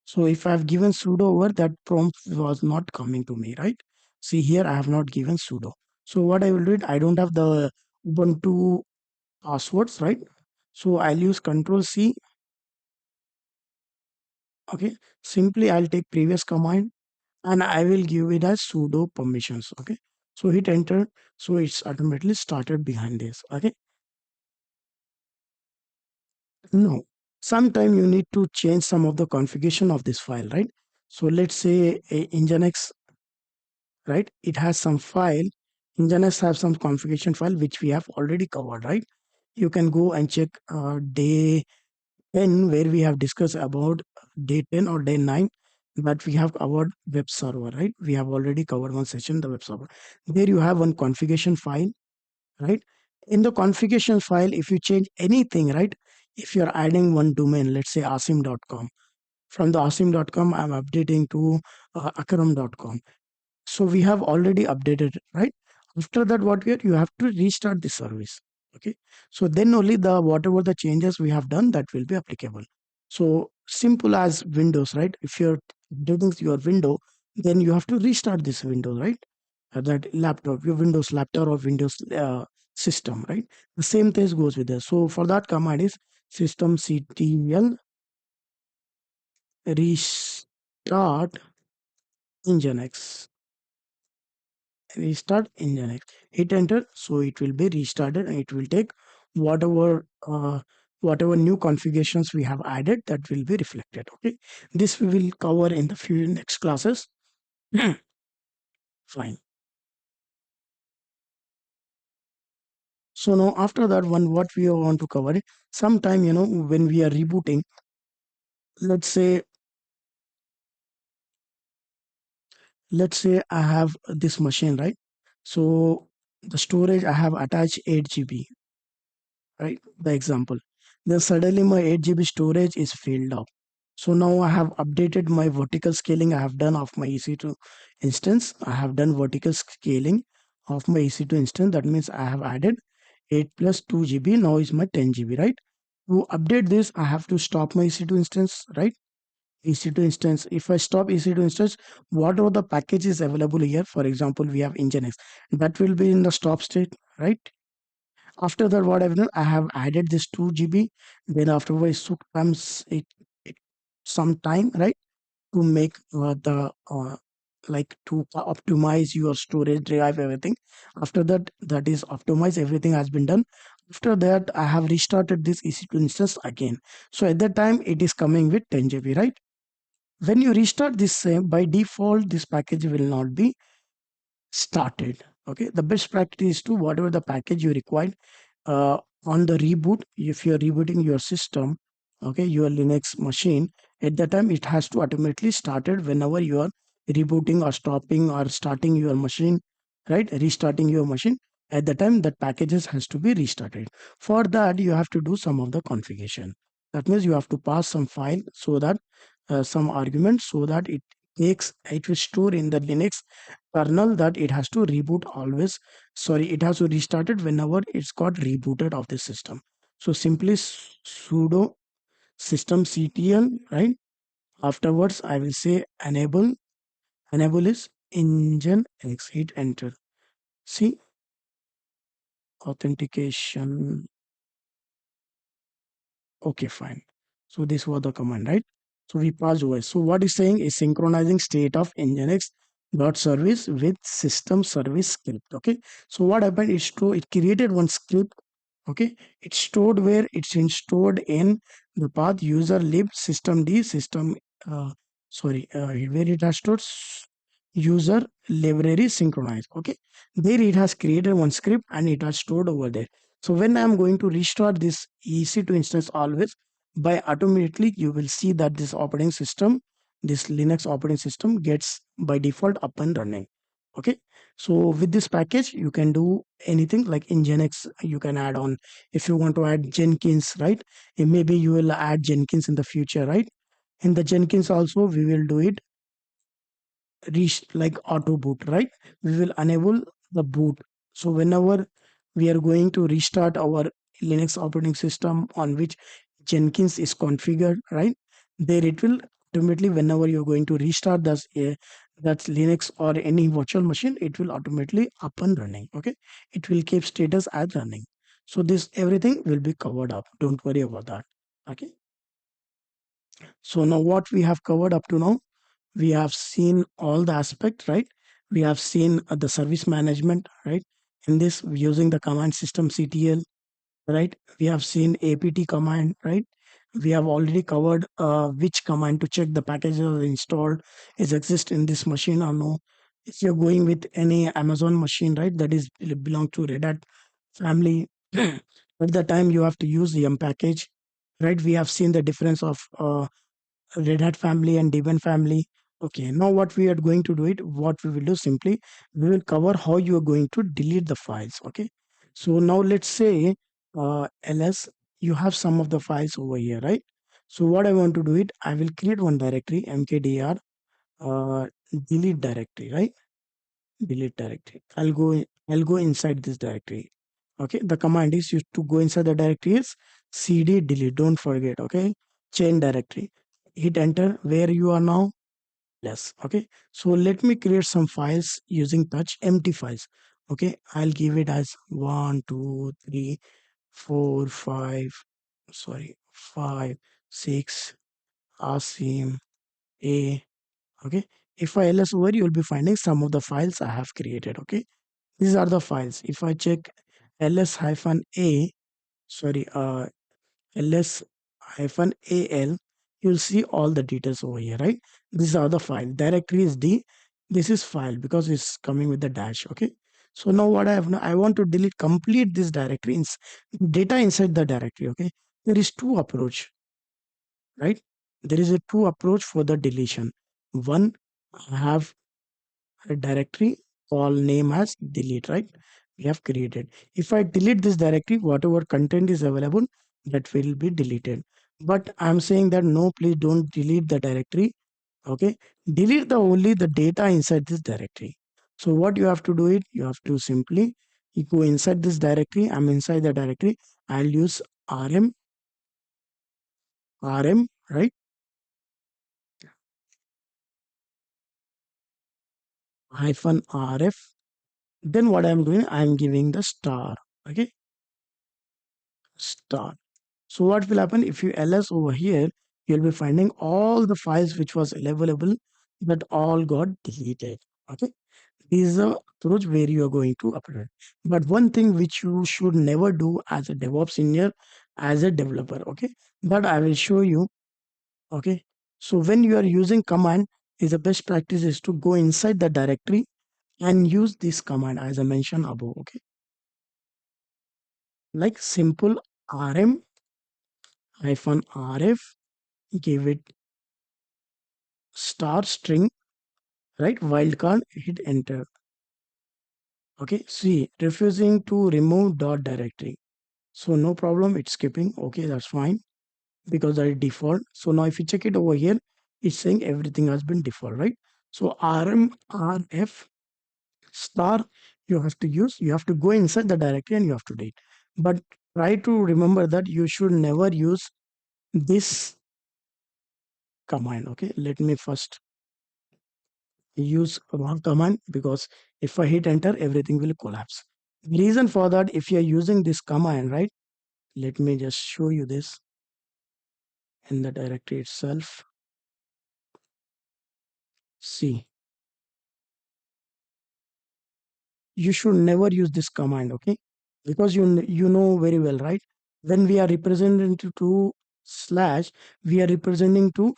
So if I have given sudo over, that prompt was not coming to me, right? See here, I have not given sudo. So what I will do it, I don't have the Ubuntu passwords, right? So I'll use Control C. Okay. Simply I'll take previous command and I will give it as sudo permissions. Okay. So hit enter. So it's automatically started behind this. Okay. No. Sometime you need to change some of the configuration of this file, right? So let's say a Nginx, right? It has some file. Nginx have some configuration file which we have already covered, right? You can go and check day 10 where we have discussed about day 10 or day 9 that we have covered web server, right? We have already covered one session, the web server. There you have one configuration file, right? In the configuration file, if you change anything, right? If you're adding one domain, let's say asim.com, from the asim.com, I'm updating to akram.com. So we have already updated it, right? After that, what you have to restart the service. Okay. So then only the whatever the changes we have done that will be applicable. So simple as Windows, right? If you're updating your window, then you have to restart this window, right? That laptop, your Windows laptop or Windows system, right? The same thing goes with this. So for that command is systemctl restart nginx. Restart nginx, hit enter. So it will be restarted and it will take whatever whatever new configurations we have added, that will be reflected. Okay, this we will cover in the few next classes. Fine. So now after that one, what we want to cover it, sometime when we are rebooting, let's say I have this machine, right? So the storage I have attached 8 GB, right? The example. Then suddenly my 8 GB storage is filled up. So now I have updated my vertical scaling I have done of my EC2 instance. I have done vertical scaling of my EC2 instance. That means I have added 8 plus 2 GB. Now is my 10 GB, right? To update this, I have to stop my EC2 instance, right? EC2 instance. If I stop EC2 instance, whatever the package is available here, for example, we have Nginx, that will be in the stop state, right? After that, what I've done, I have added this 2 GB. Then afterwards, took it some time, right, to make the like to optimize your storage drive, everything. After that, that is optimized, everything has been done. After that, I have restarted this EC2 instance again. So at that time, it is coming with 10 GB, right? When you restart this same, by default, this package will not be started. Okay, the best practice is to whatever the package you require uh, on the reboot. If you're rebooting your system, okay, your Linux machine, at that time it has to automatically started whenever you are rebooting or stopping or starting your machine, right? Restarting your machine, at the time that packages has to be restarted. For that you have to do some of the configuration. That means you have to pass some file so that some arguments so that it takes, it will store in the Linux kernel that it has to reboot always. Sorry, it has to restart it whenever it's got rebooted of the system. So simply sudo systemctl, right? Afterwards, I will say enable. Enable is nginx. Hit enter. See, authentication. Okay, fine. So this was the command, right? So we passed over. So what is saying is synchronizing state of nginx dot service with system service script. Okay. So what happened is to it created one script. Okay. It's stored where it's in stored in the path user lib system d system. Where it has stored user library synchronize. Okay. There it has created one script and it has stored over there. So when I'm going to restart this EC2 instance always, by automatically you will see that this operating system, this Linux operating system gets by default up and running. Okay. So with this package, you can do anything like in Nginx, you can add on if you want to add Jenkins, right? And maybe you will add Jenkins in the future, right? In the Jenkins also, we will do it like auto boot, right? We will enable the boot. So whenever we are going to restart our Linux operating system on which Jenkins is configured, right? There it will automatically, whenever you're going to restart that's Linux or any virtual machine, it will automatically up and running. Okay. It will keep status as running. So this everything will be covered up. Don't worry about that. Okay. So now what we have covered up to now, we have seen all the aspect, right? We have seen the service management, right? In this using the command system ctl, right? We have seen apt command, right? We have already covered which command to check the packages are installed is exist in this machine or no. If you're going with any Amazon machine, right, that is belong to Red Hat family, at the time you have to use the package, right? We have seen the difference of Red Hat family and Debian family. Okay, now what we are going to do it, what we will do simply, we will cover how you are going to delete the files. Okay, so now let's say ls, you have some of the files over here, right? So what I want to do it, I will create one directory mkdir uh, delete directory, right? Delete directory. I'll go inside this directory. Okay, the command is used to go inside the directory is cd delete. Don't forget. Okay, chain directory. Hit enter. Where you are now? Yes. Okay. So let me create some files using touch empty files. Okay, I'll give it as 1 2 3 4 5. Sorry, 5 6 Asim A. Okay. If I ls over, you will be finding some of the files I have created. Okay. These are the files. If I check ls hyphen a, sorry, ls hyphen al, you'll see all the details over here, right? These are the file. Directory is D. This is file because it's coming with the dash. Okay. So now what I have now, I want to delete complete this directory data inside the directory. Okay. There is two approach, right? There is a two approach for the deletion. One, I have a directory called name as delete, right? We have created. If I delete this directory, whatever content is available, that will be deleted. But I'm saying that no, please don't delete the directory. Okay, delete the only the data inside this directory. So what you have to do it, you have to simply you go inside this directory. I'm inside the directory. I'll use rm, right? Hyphen rf. Then what I'm doing, I'm giving the star. Okay, star. So what will happen if you ls over here, you'll be finding all the files which was available that all got deleted. Okay. This is the approach where you are going to upload. But one thing which you should never do as a DevOps engineer, as a developer, okay, that I will show you. Okay. So when you are using command, is the best practice is to go inside the directory and use this command as I mentioned above. Okay. Like simple rm hyphen rf, give it star string, right? Wildcard, hit enter. Okay, see, refusing to remove dot directory. So no problem, it's skipping. Okay, that's fine because that is default. So now if you check it over here, it's saying everything has been default, right? So rmrf star you have to use, you have to go inside the directory and you have to delete. But try to remember that you should never use this command. Okay, let me first use one command, because if I hit enter, everything will collapse. The reason for that, if you're using this command, right, let me just show you this in the directory itself. See, you should never use this command, okay, because you know very well, right, when we are representing to slash, we are representing to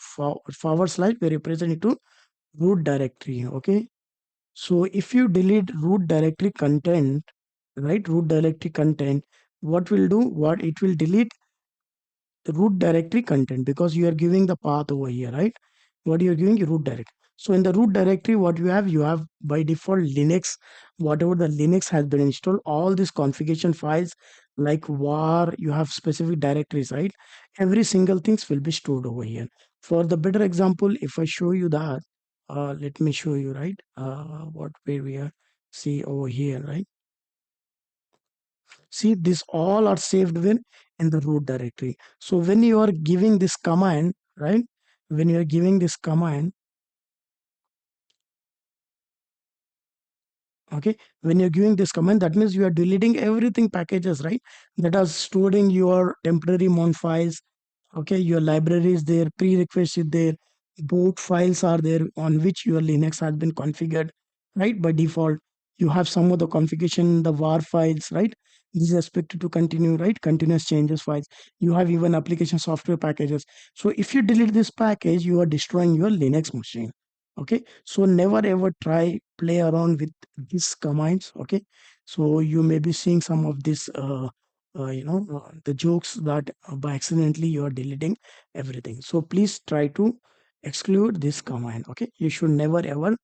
forward slash, we are representing to root directory. Okay, so if you delete root directory content, right, root directory content, what will do, what it will delete the root directory content, because you are giving the path over here, right, what you are giving root directory. So in the root directory, what you have by default Linux, whatever the Linux has been installed, all these configuration files like var, you have specific directories, right, every single things will be stored over here. For the better example, if I show you that, let me show you, right, what where we are, see over here, right, see this all are saved in the root directory. So when you are giving this command, right, when you are giving this command, okay, when you're giving this command, that means you are deleting everything packages, right, that are stored in your temporary mon files. Okay, your library is there, prerequisites is there, both files are there on which your Linux has been configured, right, by default. You have some of the configuration in the var files, right, this is expected to continue, right, continuous changes files. You have even application software packages. So if you delete this package, you are destroying your Linux machine. Okay, so never ever try play around with these commands. Okay, so you may be seeing some of this the jokes that by accidentally you are deleting everything. So please try to exclude this command. Okay, you should never ever,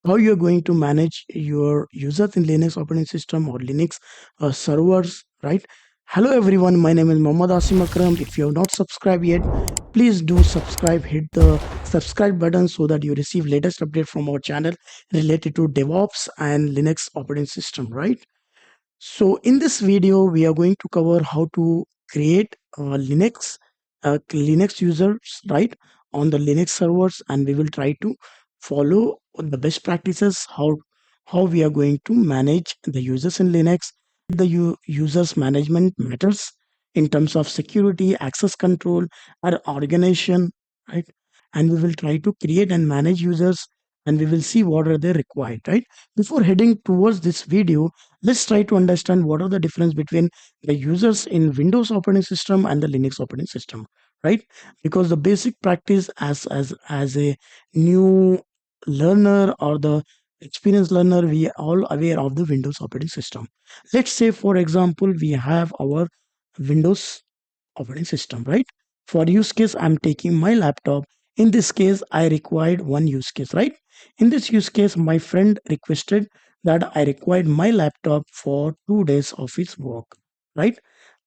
how you're going to manage your users in Linux operating system or Linux servers, right? Hello everyone, my name is Mohammad Asim Akram. If you have not subscribed yet, please do subscribe, hit the subscribe button so that you receive latest update from our channel related to DevOps and Linux operating system, right? So in this video, we are going to cover how to create Linux users, right, on the Linux servers, and we will try to follow the best practices, how we are going to manage the users in Linux. The users management matters in terms of security, access control, or organization, right? And we will try to create and manage users, and we will see what are they required, right? Before heading towards this video, let's try to understand what are the difference between the users in Windows operating system and the Linux operating system, right? Because the basic practice as a new learner or the experienced learner, we are all aware of the Windows operating system. Let's say, for example, we have our Windows operating system, right? For use case, I'm taking my laptop. In this case, I required one use case, right? In this use case, my friend requested that I required my laptop for 2 days of his work, right?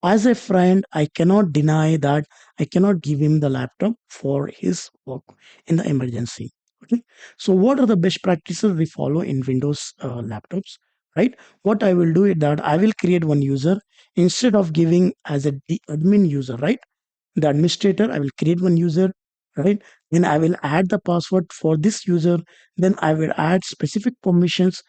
As a friend, I cannot deny that I cannot give him the laptop for his work in the emergency. Okay. So, what are the best practices we follow in Windows laptops, right? What I will do is that I will create one user instead of giving as a admin user, right? The administrator, I will create one user, right? Then I will add the password for this user. Then I will add specific permissions,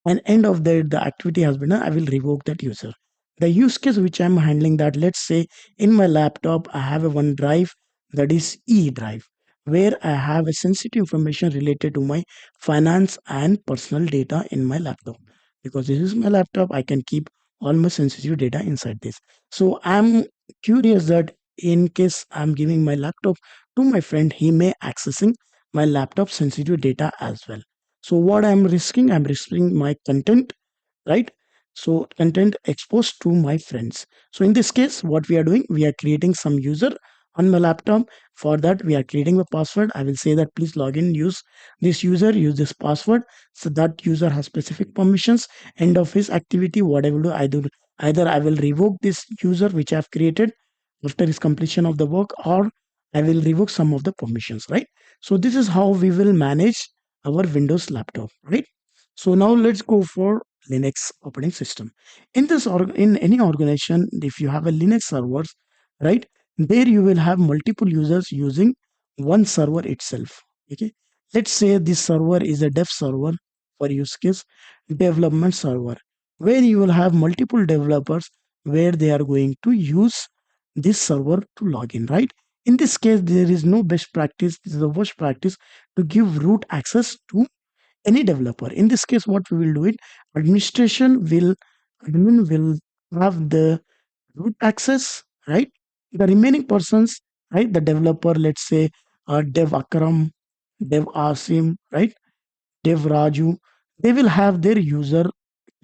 and end of the activity has been done, I will revoke that user. The use case which I'm handling, that let's say in my laptop I have a one drive, that is E drive, where I have a sensitive information related to my finance and personal data in my laptop. Because this is my laptop, I can keep all my sensitive data inside this. So I'm curious that in case I'm giving my laptop to my friend, he may accessing my laptop sensitive data as well. So what I'm risking? I'm risking my content, right? So content exposed to my friends. So in this case, what we are doing, we are creating some user on my laptop. For that, we are creating the password. I will say that please log in, use this user, use this password. So that user has specific permissions. End of his activity, what I will do, either I will revoke this user which I have created after his completion of the work, or I will revoke some of the permissions, right? So this is how we will manage our Windows laptop, right? So now let's go for Linux operating system. In any organization, if you have a Linux servers, right, there you will have multiple users using one server itself. Okay, let's say this server is a dev server, for use case development server, where you will have multiple developers where they are going to use this server to log in, right? In this case, there is no best practice. This is the worst practice to give root access to any developer. In this case, what we will do it, administration will admin will have the root access, right? The remaining persons, right? The developer, let's say Dev Akram, Dev Asim, right? Dev Raju, they will have their user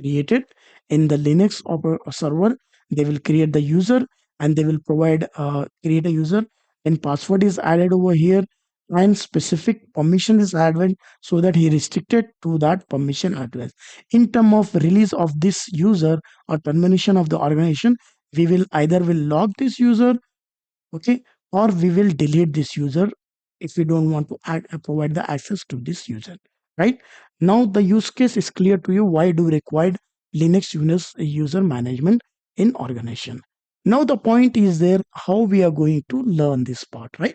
created in the Linux server. They will create the user and they will provide create a user. Then password is added over here and specific permission is added so that he restricted to that permission address. In term of release of this user or termination of the organization, we will either will log this user, okay, or we will delete this user if we don't want to provide the access to this user, right? Now the use case is clear to you. Why do we require Linux user management in organization? Now the point is there, how we are going to learn this part, right?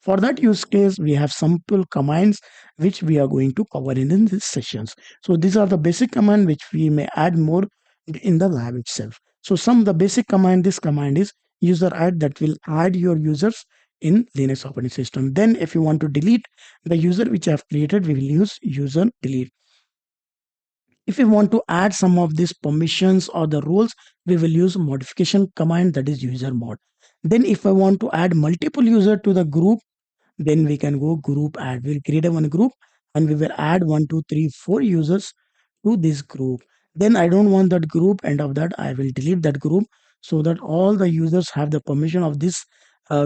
For that use case, we have simple commands which we are going to cover in these sessions. So these are the basic command which we may add more in the lab itself. So some the basic command, this command is user add, that will add your users in Linux operating system. Then if you want to delete the user which I have created, we will use user delete. If we want to add some of these permissions or the rules, we will use modification command, that is user mod. Then if I want to add multiple user to the group, then we can go group add. We'll create a one group and we will add 1, 2, 3, 4 users to this group. Then I don't want that group. End of that, I will delete that group so that all the users have the permission of this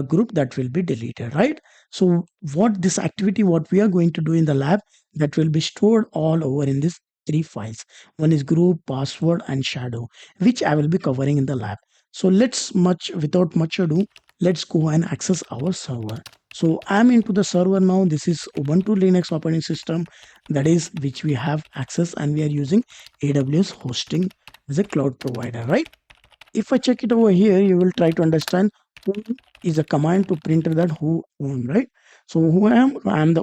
group, that will be deleted, right? So what this activity, what we are going to do in the lab, that will be stored all over in this three files. One is group, password, and shadow, which I will be covering in the lab. So without much ado, let's go and access our server. So I'm into the server now. This is Ubuntu Linux operating system, that is which we have access, and we are using AWS hosting as a cloud provider, right? If I check it over here, you will try to understand who is a command to print that who I am, right? So who I am the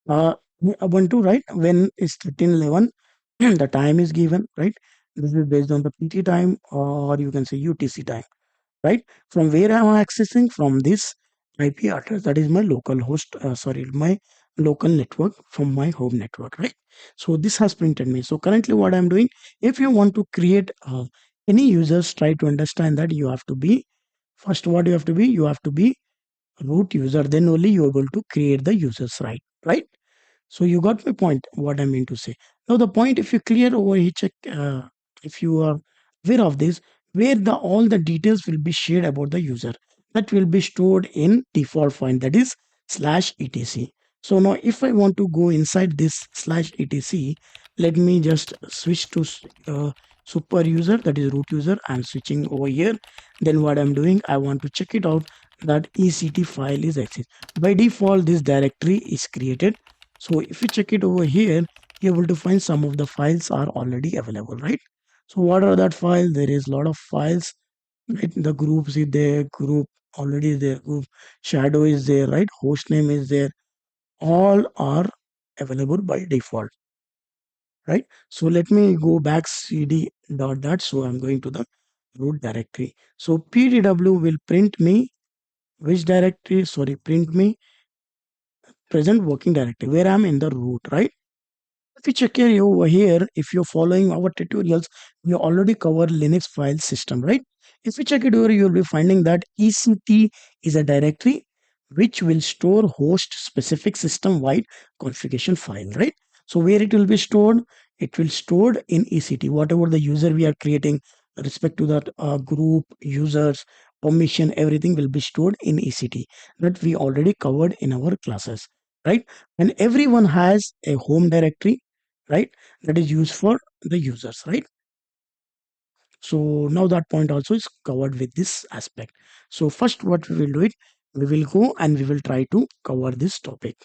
uh, Ubuntu, right? When it's 1311, the time is given, right? This is based on the PT time, or you can say UTC time, right? From where am I accessing? From this IP address, that is my local host, my local network from my home network, right? So this has printed me. So currently what I'm doing, if you want to create any users, try to understand that you have to be, first what you have to be root user, then only you're able to create the users, right? So you got my point, what I mean to say. Now the point, if you clear over here, check if you are aware of this, where the all the details will be shared about the user. That will be stored in default file, that is /etc. So now if I want to go inside this /etc, let me just switch to super user, that is root user. I'm switching over here. Then what I'm doing, I want to check it out that ECT file is accessed. By default, this directory is created. So if you check it over here, you're able to find some of the files are already available, right? So what are that file? There is a lot of files, right? The groups is there, group already is there, group shadow is there, right? Host name is there. All are available by default, right? So let me go back cd dot that. So I'm going to the root directory. So pdw will print me which directory? Sorry, print me present working directory where I'm in the root, right? If you check here over here, if you're following our tutorials, we already covered Linux file system, right? If you check it over, you'll be finding that ECT is a directory which will store host specific system wide configuration file, right? So where it will be stored, it will stored in ECT. Whatever the user we are creating, respect to that group, users, permission, everything will be stored in ECT that we already covered in our classes, right? And everyone has a home directory, right, that is used for the users, right? So now that point also is covered with this aspect. So first what we will do it, we will go and we will try to cover this topic.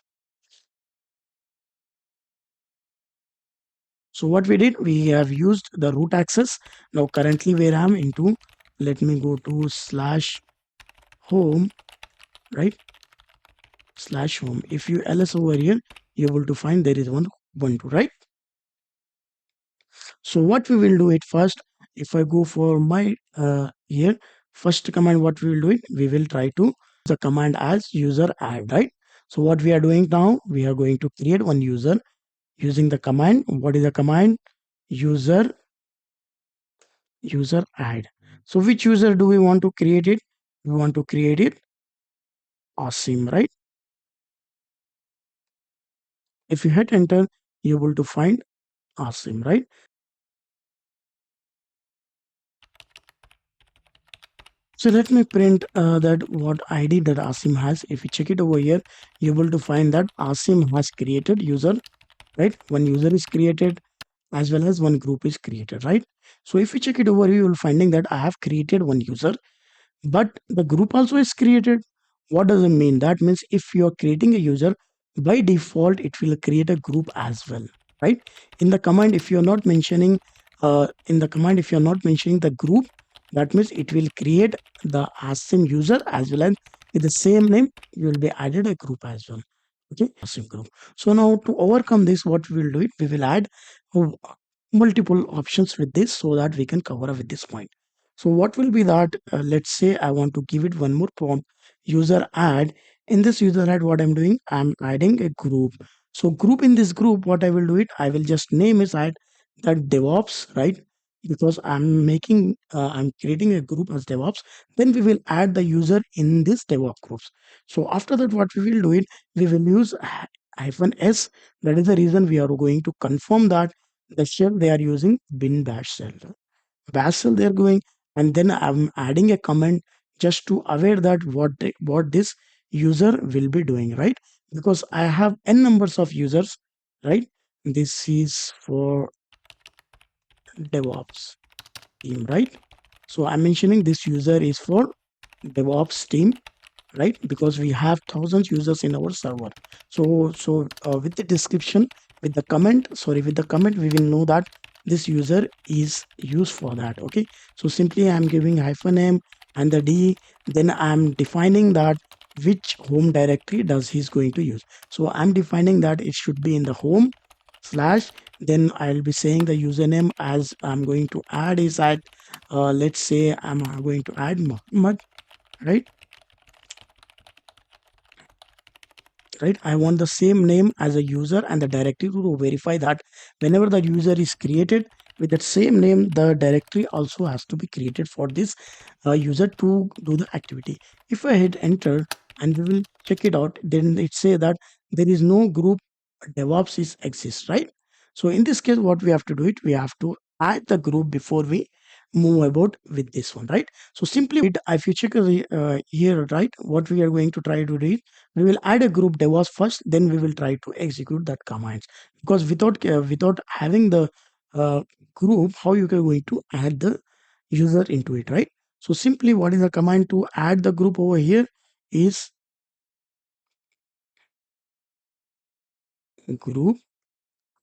So what we did, we have used the root access. Now currently where I'm into, let me go to slash home, right? Slash home. If you ls over here, you're able to find there is one Ubuntu, right? So what we will do it first, if I go for my here, first command, what we will do it, we will try to the command as user add, right? So what we are doing now, we are going to create one user using the command. What is the command? User add. So which user do we want to create it? We want to create it Asim, right? If you hit enter, you're able to find Asim, right? So let me print that what ID that Asim has. If you check it over here, you're able to find that Asim has created user, right? One user is created as well as one group is created, right? So if you check it over here, you will finding that I have created one user, but the group also is created. What does it mean? That means if you are creating a user, by default it will create a group as well, right? In the command, if you are not mentioning the group, that means it will create the same user as well, and with the same name you will be added a group as well. Okay, same group. So now to overcome this, what we will do it, we will add uh, multiple options with this so that we can cover up with this point. So what will be that? Let's say I want to give it one more prompt, user add. In this user add, what I'm doing, I'm adding a group. So group, in this group, what I will do it, I will just name is add that DevOps, right? Because I'm creating a group as DevOps. Then we will add the user in this DevOps groups. So after that, what we will do it, we will use hyphen s. That is the reason we are going to confirm that the shell they are using bin bash shell. Bash shell they are going, and then I'm adding a comment just to aware that what this user will be doing, right? Because I have n numbers of users, right? This is for DevOps team, right? So I'm mentioning this user is for DevOps team, right? Because we have thousands users in our server. So with the description, with the comment, we will know that this user is used for that. Okay. So simply I'm giving hyphen m and the d, then I'm defining that which home directory does he's going to use. So I'm defining that it should be in the home slash, then I'll be saying the username as I'm going to add is at let's say I'm going to add Muhammad, right? Right, I want the same name as a user and the directory to verify that whenever the user is created with that same name, the directory also has to be created for this user to do the activity. If I hit enter and we will check it out, then it say that there is no group DevOps is exists, right? So in this case, what we have to do it, we have to add the group before we move about with this one, right? So simply if you check here, right, what we are going to try to do, we will add a group DevOps first, then we will try to execute that commands. Because without having the uh, group, how you are going to add the user into it, right? So simply what is the command to add the group over here is group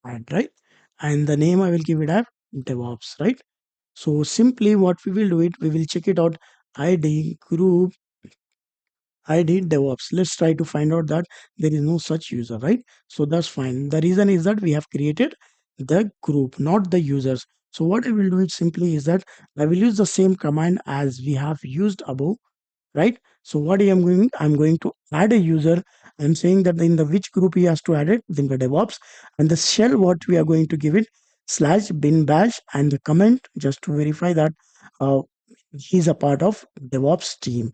add, right? And the name I will give it as DevOps, right? So simply what we will do it, we will check it out, ID group I did DevOps. Let's try to find out that there is no such user, right? So that's fine. The reason is that we have created the group, not the users. So what I will do it simply is that I will use the same command as we have used above, right? So what I'm going to add a user. I'm saying that in the which group he has to add it, then the DevOps, and the shell what we are going to give it slash bin bash and the comment just to verify that uh, he's a part of DevOps team.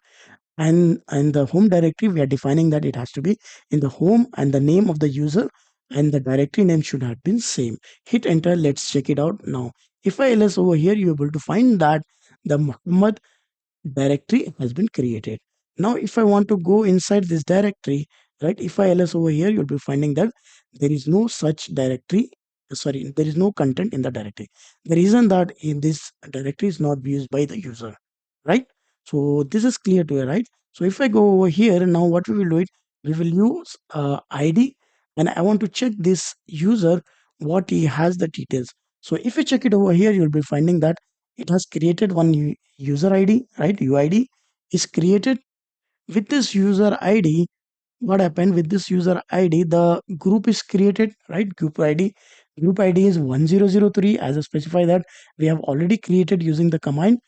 And the home directory, we are defining that it has to be in the home and the name of the user and the directory name should have been same. Hit enter. Let's check it out now. If I ls over here, you're able to find that the Muhammad directory has been created. Now if I want to go inside this directory, right, if I ls over here, you'll be finding that there is no such directory. Sorry, there is no content in the directory. The reason that in this directory is not used by the user, right? So this is clear to you, right? So if I go over here now, what we will do it, we will use id, and I want to check this user what he has the details. So if you check it over here, you'll be finding that it has created one user ID, right? UID is created. With this user ID, what happened with this user ID, the group is created, right? Group ID is 1003. As I specify that we have already created using the command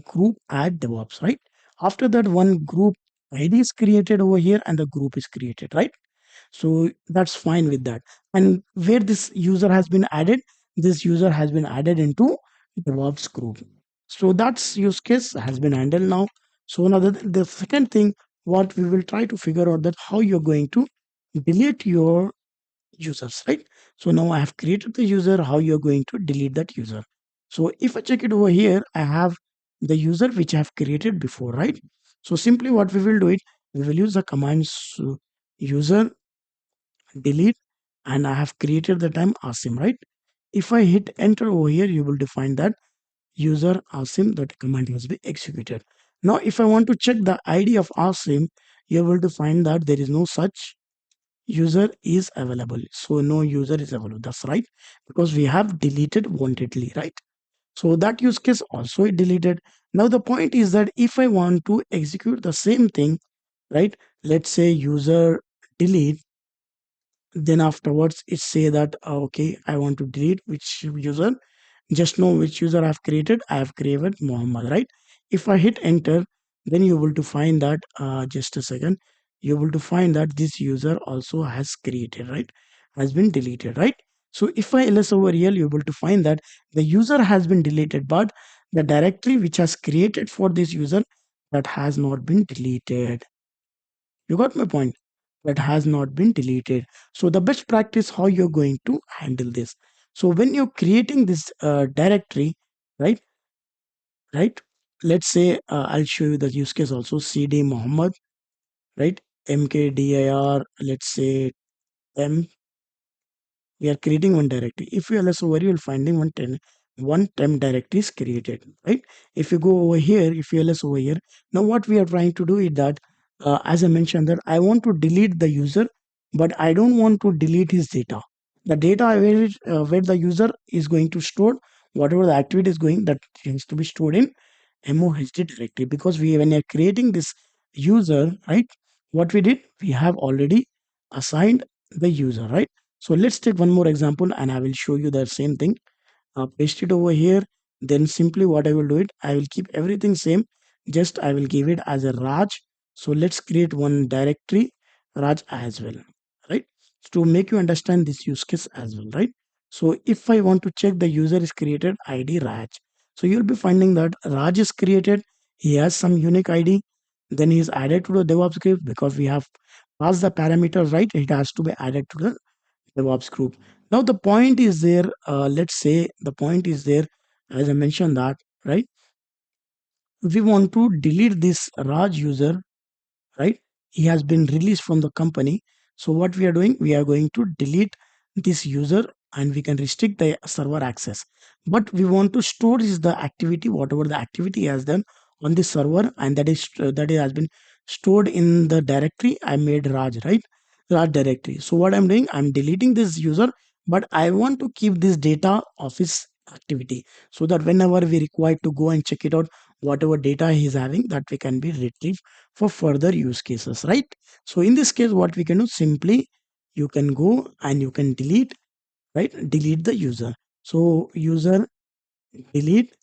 group add DevOps, right? After that, one group ID is created over here and the group is created, right? So that's fine with that. And where this user has been added, this user has been added into DevOps group. So that's use case has been handled now. So now the second thing, what we will try to figure out that how you're going to delete your users, right? So now I have created the user, how you're going to delete that user. So if I check it over here, I have the user which I have created before, right? So simply what we will do it, we will use the commands user delete, and I have created the time Asim, right? If I hit enter over here, you will define that user Asim, that command has been executed. Now, if I want to check the ID of Asim, you will find that there is no such user is available. So no user is available. That's right, because we have deleted wantedly, right? So that use case also is deleted. Now the point is that if I want to execute the same thing, right? Let's say user delete, then afterwards it say that okay, I want to delete which user. Just know which user I've created. I have created Muhammad, right? If I hit enter, then you will to find that just a second, you will to find that this user also has created, right? Has been deleted, right? So if I ls over here, you will to find that the user has been deleted, but the directory which has created for this user, that has not been deleted. You got my point? That has not been deleted. So the best practice how you're going to handle this. So when you're creating this directory, right, right. Let's say I'll show you the use case also. CD Muhammad, right? MKDIR. Let's say M, we are creating one directory. If you ls over, you'll finding one temp directory is created, right? If you go over here, if you ls over here, now what we are trying to do is that as I mentioned that I want to delete the user, but I don't want to delete his data. The data where the user is going to store, whatever the activity is going, that has to be stored in mohd directory, because we when you're creating this user, right, what we did, we have already assigned the user, right? So let's take one more example and I will show you the same thing. Paste it over here. Then simply what I will do it, I will keep everything same. Just I will give it as a Raj. So let's create one directory Raj as well, right? To make you understand this use case as well, right? So if I want to check the user is created ID Raj. So you'll be finding that Raj is created. He has some unique ID. Then he is added to the DevOps script because we have passed the parameters, right? It has to be added to the DevOps group. Now the point is there. Let's say the point is there, as I mentioned that, right? We want to delete this Raj user, right? He has been released from the company. So what we are doing, we are going to delete this user and we can restrict the server access. But we want to store is the activity, whatever the activity he has done on the server, and that it has been stored in the directory I made Raj, right? Raj directory. So what I'm doing, I'm deleting this user, but I want to keep this data of his activity so that whenever we require to go and check it out, whatever data he's having, that we can be retrieved for further use cases, right? So in this case, what we can do, simply you can go and you can delete, right? Delete the user. So user delete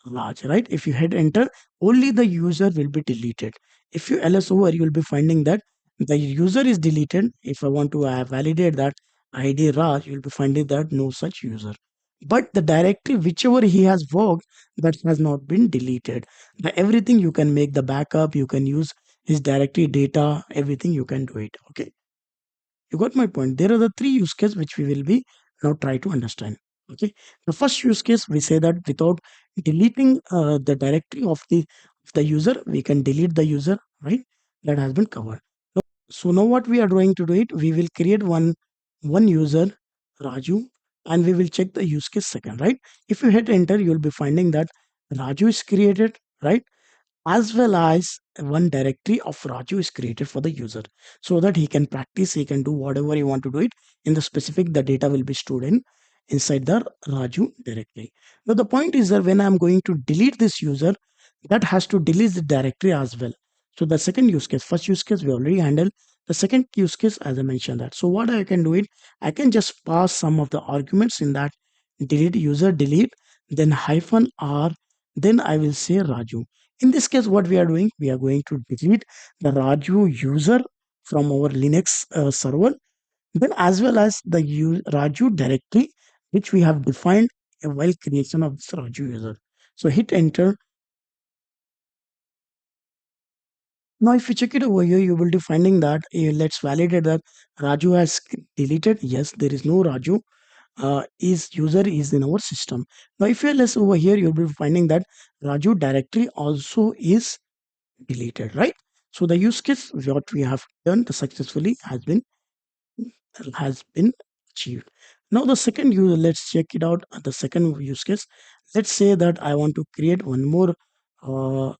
large, right? If you hit enter, only the user will be deleted. If you ls over, you will be finding that the user is deleted. If I want to validate that ID Raj, you will be finding that no such user. But the directory, whichever he has worked, that has not been deleted. Everything you can make the backup, you can use his directory data, everything you can do it. Okay. You got my point. There are the three use cases which we will be now try to understand. Okay. The first use case, we say that without deleting the directory of the user, we can delete the user, right? That has been covered. So now what we are going to do it, we will create one user, Raju, and we will check the use case second, right? If you hit enter, you will be finding that Raju is created, right? as well as one directory of Raju is created for the user so that he can practice, he can do whatever he want to do it. In the specific, the data will be stored in inside the Raju directory. Now the point is that when I'm going to delete this user, that has to delete the directory as well. So the second use case, first use case we already handled. The second use case, as I mentioned that. So what I can do it, I can just pass some of the arguments in that delete user delete, then hyphen R, then I will say Raju. In this case, what we are doing, we are going to delete the Raju user from our Linux server, then as well as the Raju directory, which we have defined while creation of this Raju user. So hit enter. Now, if you check it over here, you will be finding that let's validate that Raju has deleted. Yes, there is no Raju. Is user is in our system. Now, if you less over here, you'll be finding that Raju directory also is deleted, right? So the use case what we have done successfully has been achieved. Now the second use, let's check it out. The second use case, let's say that I want to create one more uh,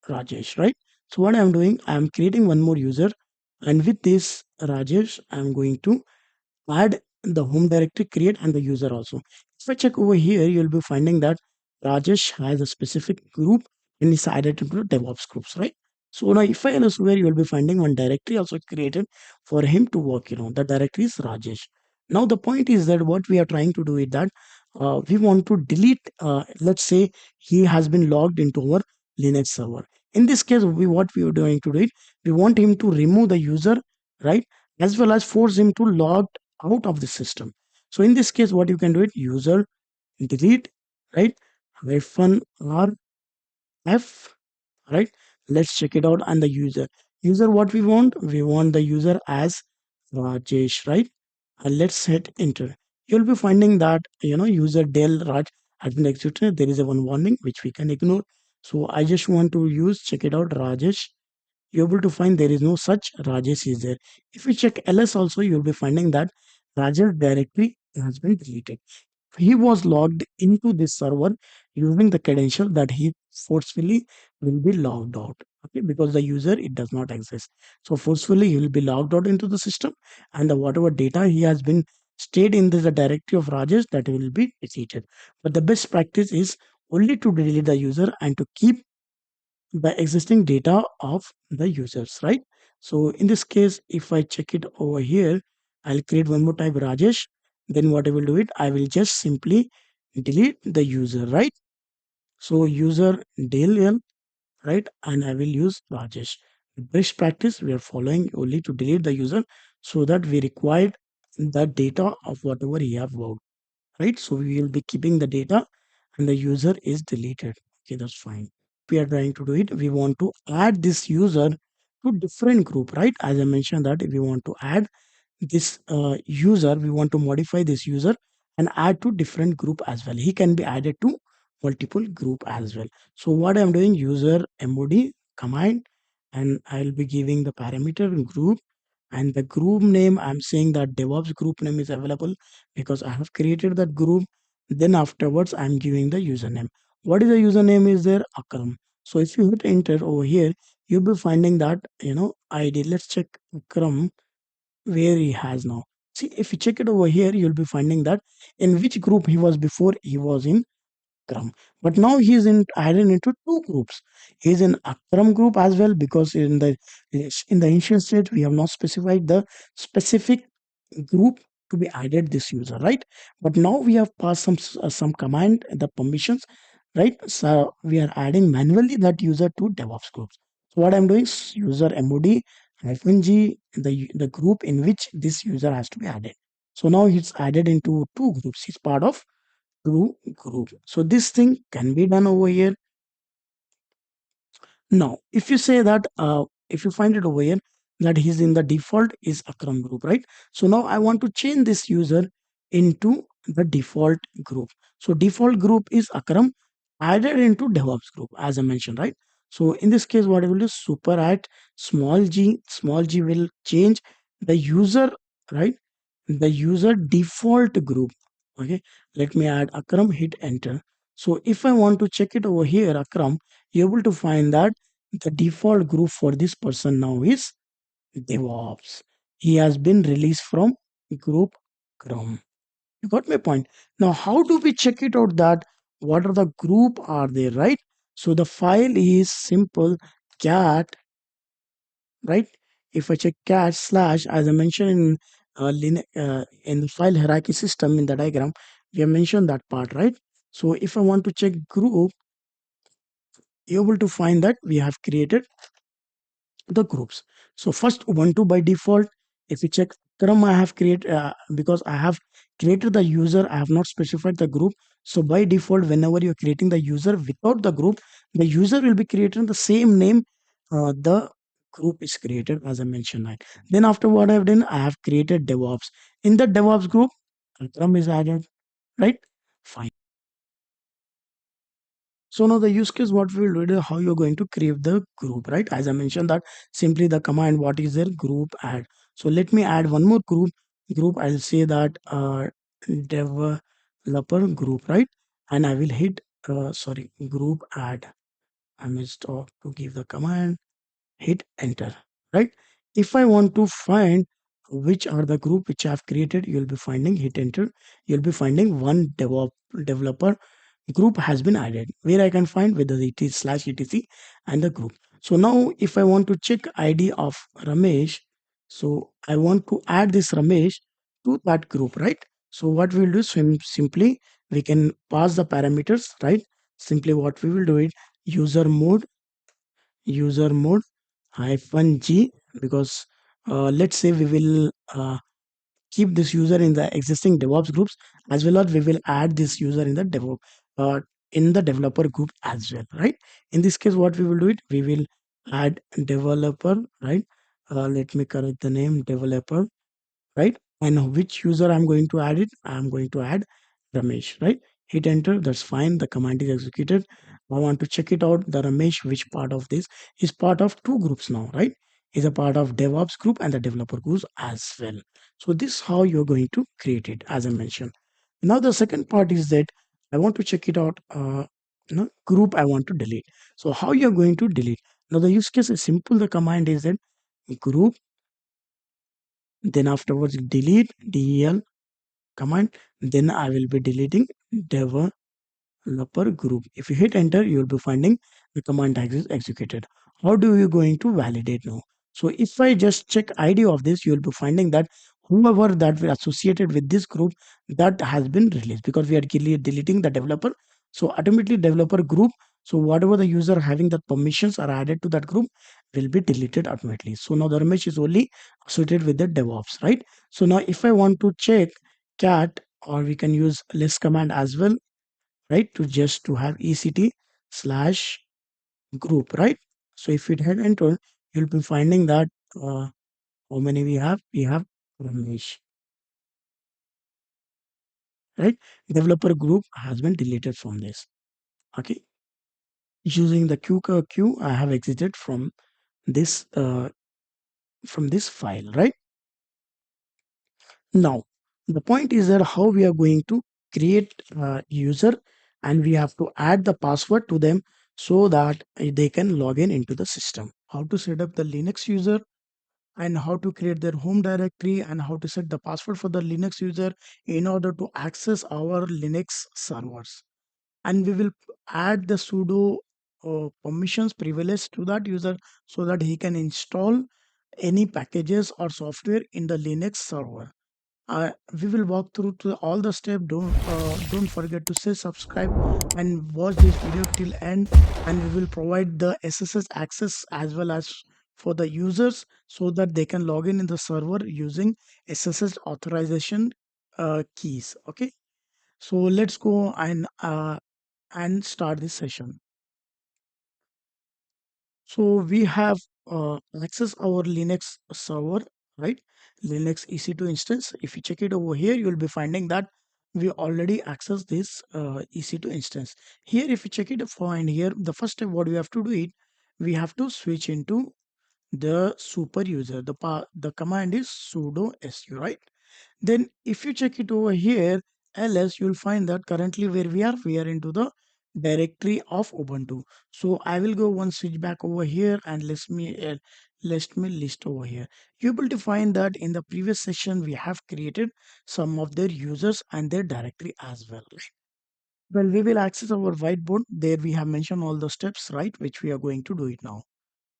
Rajesh, right? So what I'm doing, I'm creating one more user, and with this Rajesh, I'm going to add the home directory, create, and the user also. If I check over here, you'll be finding that Rajesh has a specific group and is added into DevOps groups, right? So now if I elsewhere, you'll be finding one directory also created for him to work, the directory is Rajesh. Now the point is that what we are trying to do is that we want to delete, let's say he has been logged into our Linux server. In this case, what we are doing to do it, we want him to remove the user, right? As well as force him to log out of the system. So in this case, what you can do it, user delete, right? Hyphen R F, right? Let's check it out. And the user what we want the user as Rajesh, right? And let's hit enter. You'll be finding that user del Raj has been executed. There is a one warning which we can ignore. So I just want to use, check it out, Rajesh. You're able to find there is no such Rajesh is there. If you check ls also, you'll be finding that Rajesh directory has been deleted. He was logged into this server using the credential that he forcefully will be logged out. Okay, because the user it does not exist. So forcefully he will be logged out into the system, and the whatever data he has been stayed in the directory of Rajesh that will be deleted. But the best practice is only to delete the user and to keep the existing data of the users, right? So in this case, if I check it over here, I'll create one more type Rajesh. Then what I will do it, I will just simply delete the user, right? So user del, right? And I will use Rajesh. Best practice we are following only to delete the user so that we required the data of whatever he have worked, right? So we will be keeping the data and the user is deleted. Okay, that's fine. We are trying to do it. We want to add this user to different group, right? As I mentioned that if we want to add this user, we want to modify this user and add to different group as well. He can be added to multiple group as well. So what I'm doing, user mod command, and I'll be giving the parameter group, and the group name I'm saying that DevOps group name is available because I have created that group. Then afterwards I'm giving the username. What is the username is there? Akram. So if you hit enter over here, you'll be finding that ID. Let's check Akram where he has now. See, if you check it over here, you'll be finding that in which group he was before he was in Akram. But now he is in added into two groups. He is in Akram group as well because in the initial stage we have not specified the specific group to be added this user, right? But now we have passed some command the permissions, right? So we are adding manually that user to DevOps groups. So what I'm doing is user mod hyphen g the group in which this user has to be added. So now it's added into two groups. He's part of group. So this thing can be done over here. Now, if you say that, if you find it over here, that he's in the default is Akram group, right? So now I want to change this user into the default group. So default group is Akram added into DevOps group, as I mentioned, right? So in this case, what I will do, super add small g will change the user, right? The user default group. Okay, let me add Akram, hit enter. So if I want to check it over here, Akram, you're able to find that the default group for this person now is DevOps. He has been released from group Chrome. You got my point. Now, how do we check it out that what are the group are there, right? So the file is simple cat, right? If I check cat slash, as I mentioned in the file hierarchy system in the diagram, we have mentioned that part, right? So if I want to check group, you're able to find that we have created the groups. So first Ubuntu by default, if you check Chrome, I have created because I have created the user, I have not specified the group. So by default, whenever you're creating the user without the group, the user will be creating the same name. The group is created as I mentioned. Right. Then after what I've done, I have created DevOps. In the DevOps group, Chrome is added, right? Fine. So now the use case, what we will do is how you're going to create the group, right? As I mentioned that simply the command, what is their group add. So let me add one more group. I'll say that developer group, right? And I will hit, sorry, group add. I missed off to give the command, hit enter, right? If I want to find which are the group which I have created, you'll be finding, hit enter, you'll be finding one developer group has been added where I can find whether it is slash etc and the group. So now if I want to check ID of Ramesh, so I want to add this Ramesh to that group, right? So what we'll do is simply we can pass the parameters, right? Simply what we will do it user mode hyphen g, because let's say we will keep this user in the existing DevOps groups, as well as we will add this user in the in the developer group as well, right? In this case, what we will do it, we will add developer, right? Let me correct the name developer, right? And which user I'm going to add it? I'm going to add Ramesh, right? Hit enter, that's fine. The command is executed. I want to check it out. The Ramesh, which part of this is part of two groups now, right? Is a part of DevOps group and the developer groups as well. So this is how you're going to create it, as I mentioned. Now the second part is that I want to check it out. Group I want to delete. So how you're going to delete? Now the use case is simple. The command is that group, then afterwards delete del command, then I will be deleting developer group. If you hit enter, you will be finding the command tag is executed. How do you going to validate now? So if I just check ID of this, you will be finding that whoever that were associated with this group, that has been released because we are deleting the developer. So automatically developer group. So whatever the user having that permissions are added to that group will be deleted automatically. So now the image is only associated with the DevOps, right? So now if I want to check cat, or we can use less command as well, right? To just to have ect slash group, right? So if it had enter, you'll be finding that how many we have? We have Ramesh, right? Developer group has been deleted from this. Okay, using the queue, I have exited this from this file, right? Now, the point is that how we are going to create a user, and we have to add the password to them so that they can log in into the system. How to set up the Linux user, and how to create their home directory, and how to set the password for the Linux user in order to access our Linux servers. And we will add the sudo permissions privilege to that user so that he can install any packages or software in the Linux server. We will walk through to all the steps. Don't forget to say subscribe and watch this video till end. And we will provide the SSH access as well as for the users so that they can log in the server using SSH authorization keys. Okay, so let's go and start this session. So we have access our Linux server, right? Linux EC2 instance. If you check it over here, you'll be finding that we already access this EC2 instance. Here, if you check it, find here, the first step what we have to do it, we have to switch into the super user. The command is sudo su, right? Then if you check it over here, ls, you'll find that currently where we are into the directory of Ubuntu. So I will go one switch back over here and let me list over here. You're able to find that in the previous session we have created some of their users and their directory as well. Well, we will access our whiteboard. There we have mentioned all the steps, right, which we are going to do it now.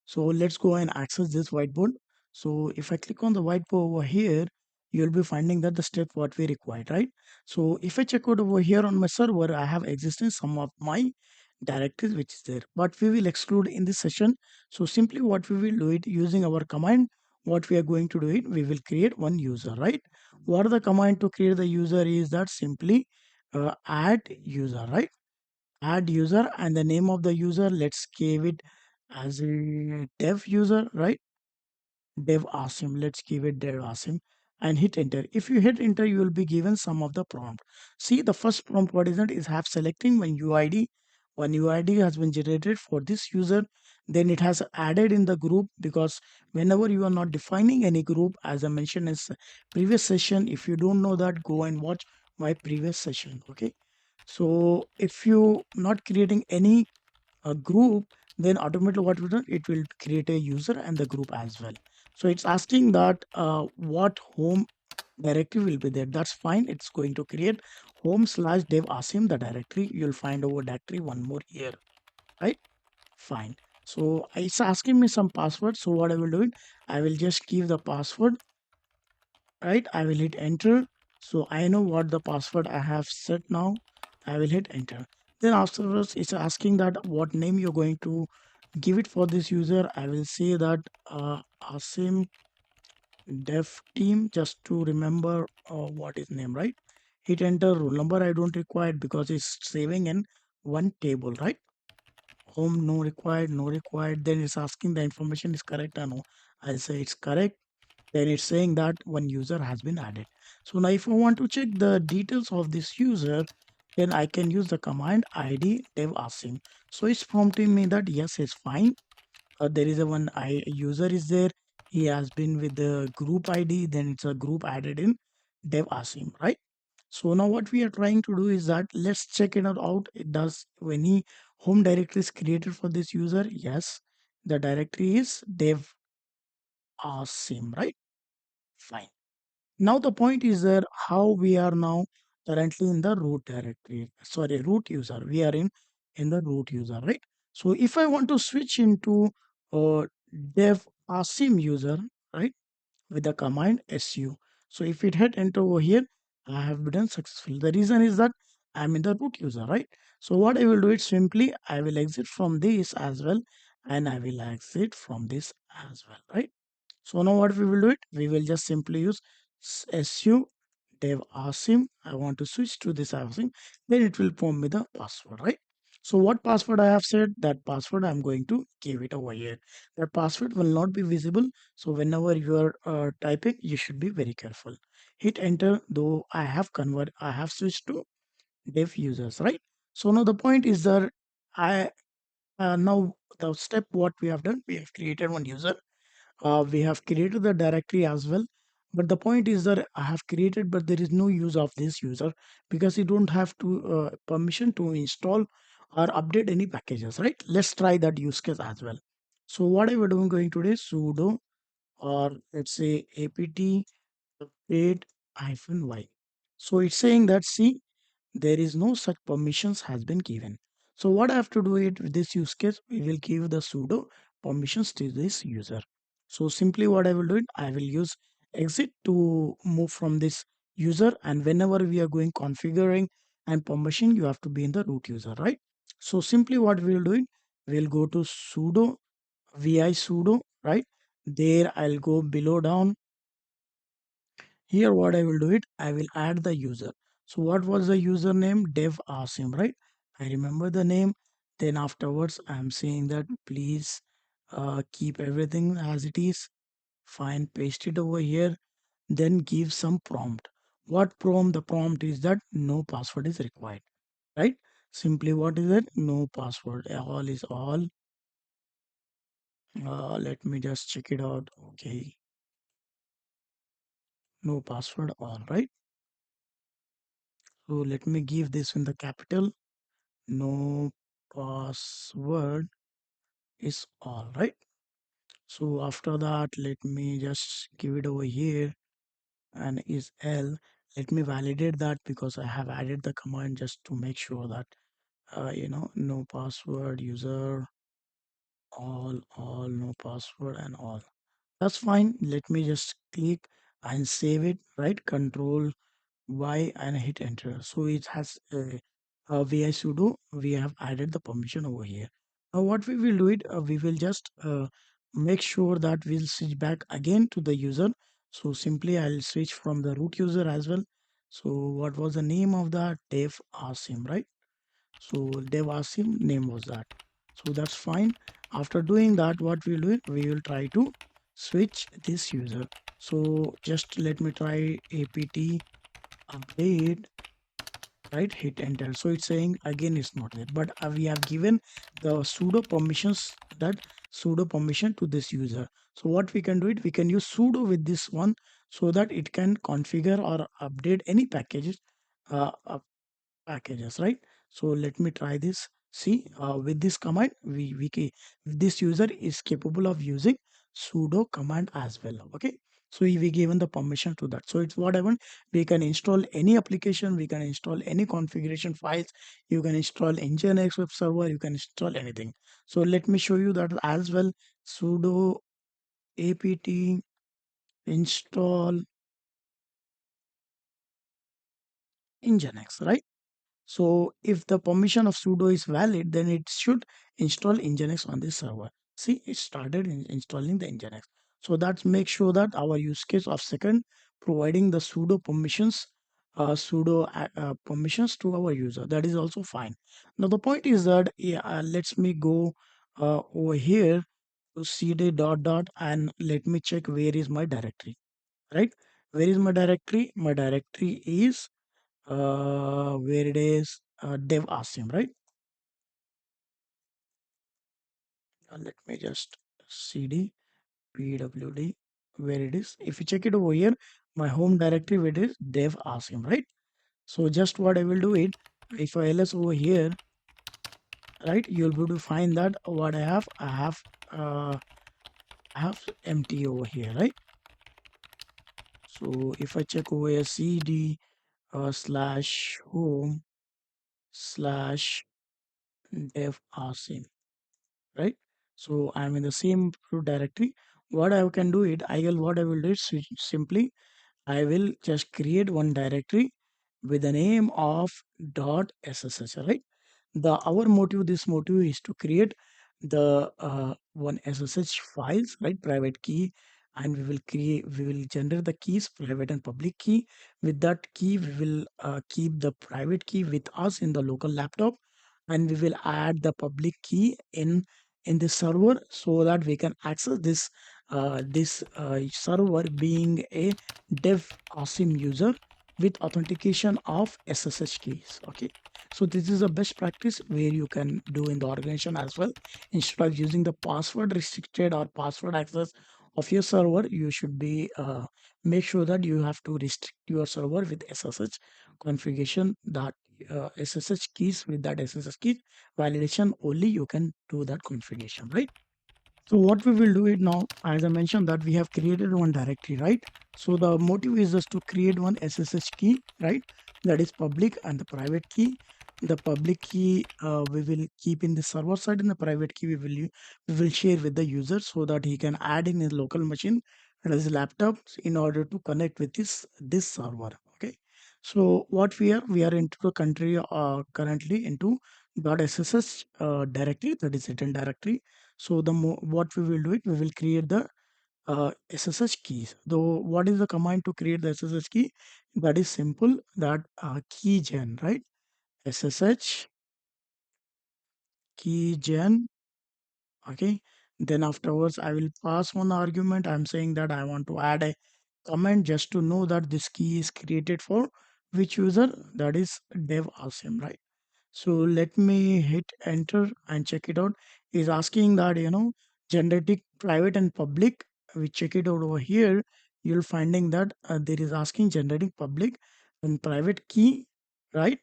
So let's go and access this whiteboard. So if I click on the whiteboard over here, you'll be finding that the step what we required, right? So if I check out over here on my server, I have existing some of my directories which is there, but we will exclude in this session. So simply what we will do it using our command, what we are going to do it, we will create one user, right? What the command to create the user is that simply add user, right? Add user and the name of the user, let's give it as a dev user, right? Dev Asim, let's give it Dev Asim and hit enter. If you hit enter, you will be given some of the prompt. See, the first prompt, what is it, is have selecting one UID. One UID has been generated for this user. Then it has added in the group, because whenever you are not defining any group, as I mentioned in previous session, if you don't know that, go and watch my previous session. Okay. So if you not creating any group, then automatically what will do, it will create a user and the group as well. So it's asking that what home directory will be there. That's fine. It's going to create home slash dev asim the directory. You'll find over directory one more here, right? Fine. So it's asking me some password. So what I will do it, I will just give the password, right? I will hit enter. So I know what the password I have set now. I will hit enter. Then afterwards, it's asking that what name you're going to give it for this user. I will say that Asim Dev Team, just to remember what is name, right? Hit enter. Roll number I don't require it because it's saving in one table, right? Home no required, no required. Then it's asking the information is correct or no. I'll say it's correct. Then it's saying that one user has been added. So now if I want to check the details of this user, then I can use the command id dev asim. So it's prompting me that yes, it's fine. There is a one user is there. He has been with the group ID. Then it's a group added in dev asim, right? So now what we are trying to do is that let's check it out. It does any home directory is created for this user. Yes, the directory is dev asim, right? Fine. Now the point is that how we are now currently in the root directory, sorry, root user. We are in the root user, right? So if I want to switch into uh, dev asim user, right, with the command su. So if it hit enter over here, I have been successful. The reason is that I'm in the root user, right? So what I will do is simply I will exit from this as well, and I will exit from this as well, right? So now what we will do it, we will just simply use su dev asim. I want to switch to this asim, then it will prompt me the password, right? So what password I have said, that password I'm going to give it over here. That password will not be visible. So whenever you are typing, you should be very careful. Hit enter, though I have switched to dev users, right? So now the point is that I now the step what we have done, we have created one user, we have created the directory as well, but the point is that I have created but there is no use of this user because you don't have to permission to install or update any packages, right? Let's try that use case as well. So what I will doing going today, sudo, or let's say apt update -y. So it's saying that, see, there is no such permissions has been given. So what I have to do it with this use case, we will give the sudo permissions to this user. So simply what I will do it, I will use exit to move from this user, and whenever we are going configuring and permission, you have to be in the root user, right? So simply what we will do it, we'll go to sudo vi sudo, right? There I'll go below down. Here what I will do it, I will add the user. So what was the username? Dev Asim, right? I remember the name. Then afterwards I'm saying that please keep everything as it is. Fine, paste it over here. Then give some prompt. What prompt? The prompt is that no password is required, right? Simply what is it? No password. All is all. Let me just check it out. Okay. No password all, right? So let me give this in the capital. no password is all, right? So after that, let me just give it over here and is L. Let me validate that because I have added the command just to make sure that no password user all no password and all. That's fine. Let me just click and save it, right? Control Y and hit enter. So it has vi sudo. We have added the permission over here. Now what we will do it, we will just make sure that we'll switch back again to the user. So simply I'll switch from the root user as well. So what was the name of that? Dev Asim, right? So dev Asim name was that. So that's fine. After doing that, what we'll do, we will try to switch this user. So just let me try apt update, right? Hit enter. So it's saying again it's not there, but we have given the sudo permissions, that sudo permission to this user. So what we can do it, we can use sudo with this one so that it can configure or update any uh, packages, right? So let me try this. See, with this command, this user is capable of using sudo command as well. Okay, so we given the permission to that. So it's what I want. We can install any application, we can install any configuration files, you can install nginx web server, you can install anything. So let me show you that as well. Sudo apt install nginx, right? So if the permission of sudo is valid, then it should install Nginx on this server. See, it started installing the Nginx. So that makes sure that our use case of second, providing the sudo permissions, permissions to our user. That is also fine. Now the point is that, yeah, let's me go over here to cd dot dot and let me check where is my directory. Right? Where is my directory? My directory is where it is dev asim, right? Let me just cd pwd where it is. If you check it over here, my home directory where it is dev asim, right? So just what I will do it, if I ls over here, right, you'll be able to find that what uh I have empty over here, right? So if I check over here cd slash home slash dev asim, right? So I'm in the same root directory. What I can do it, what I will do is simply I will just create one directory with the name of .ssh, right? The our motive, this motive is to create the one SSH files, right? Private key, and we will generate the keys, private and public key. With that key, we will keep the private key with us in the local laptop, and we will add the public key in the server so that we can access this server being a dev asim user with authentication of SSH keys. Okay, so this is a best practice where you can do in the organization as well. Instead of using the password restricted or password access of your server, you should be make sure that you have to restrict your server with SSH configuration, that SSH keys, with that SSH key validation only you can do that configuration, right? So what we will do it now, as I mentioned that we have created one directory, right? So the motive is just to create one SSH key, right? That is public and the private key. The public key we will keep in the server side, and the private key we will share with the user so that he can add in his local machine and his laptop in order to connect with this server. Okay. So what we are into the country currently into .ssh directory, that is hidden directory. So what we will do it, we will create the SSH keys. Though what is the command to create the SSH key? That is simple. That keygen, right? SSH keygen. Okay. Then afterwards, I will pass one argument. I'm saying that I want to add a comment just to know that this key is created for which user. That is dev asim, right? So let me hit enter and check it out. Is asking that, generating private and public. We check it out over here. You'll finding that there is asking generating public and private key, right?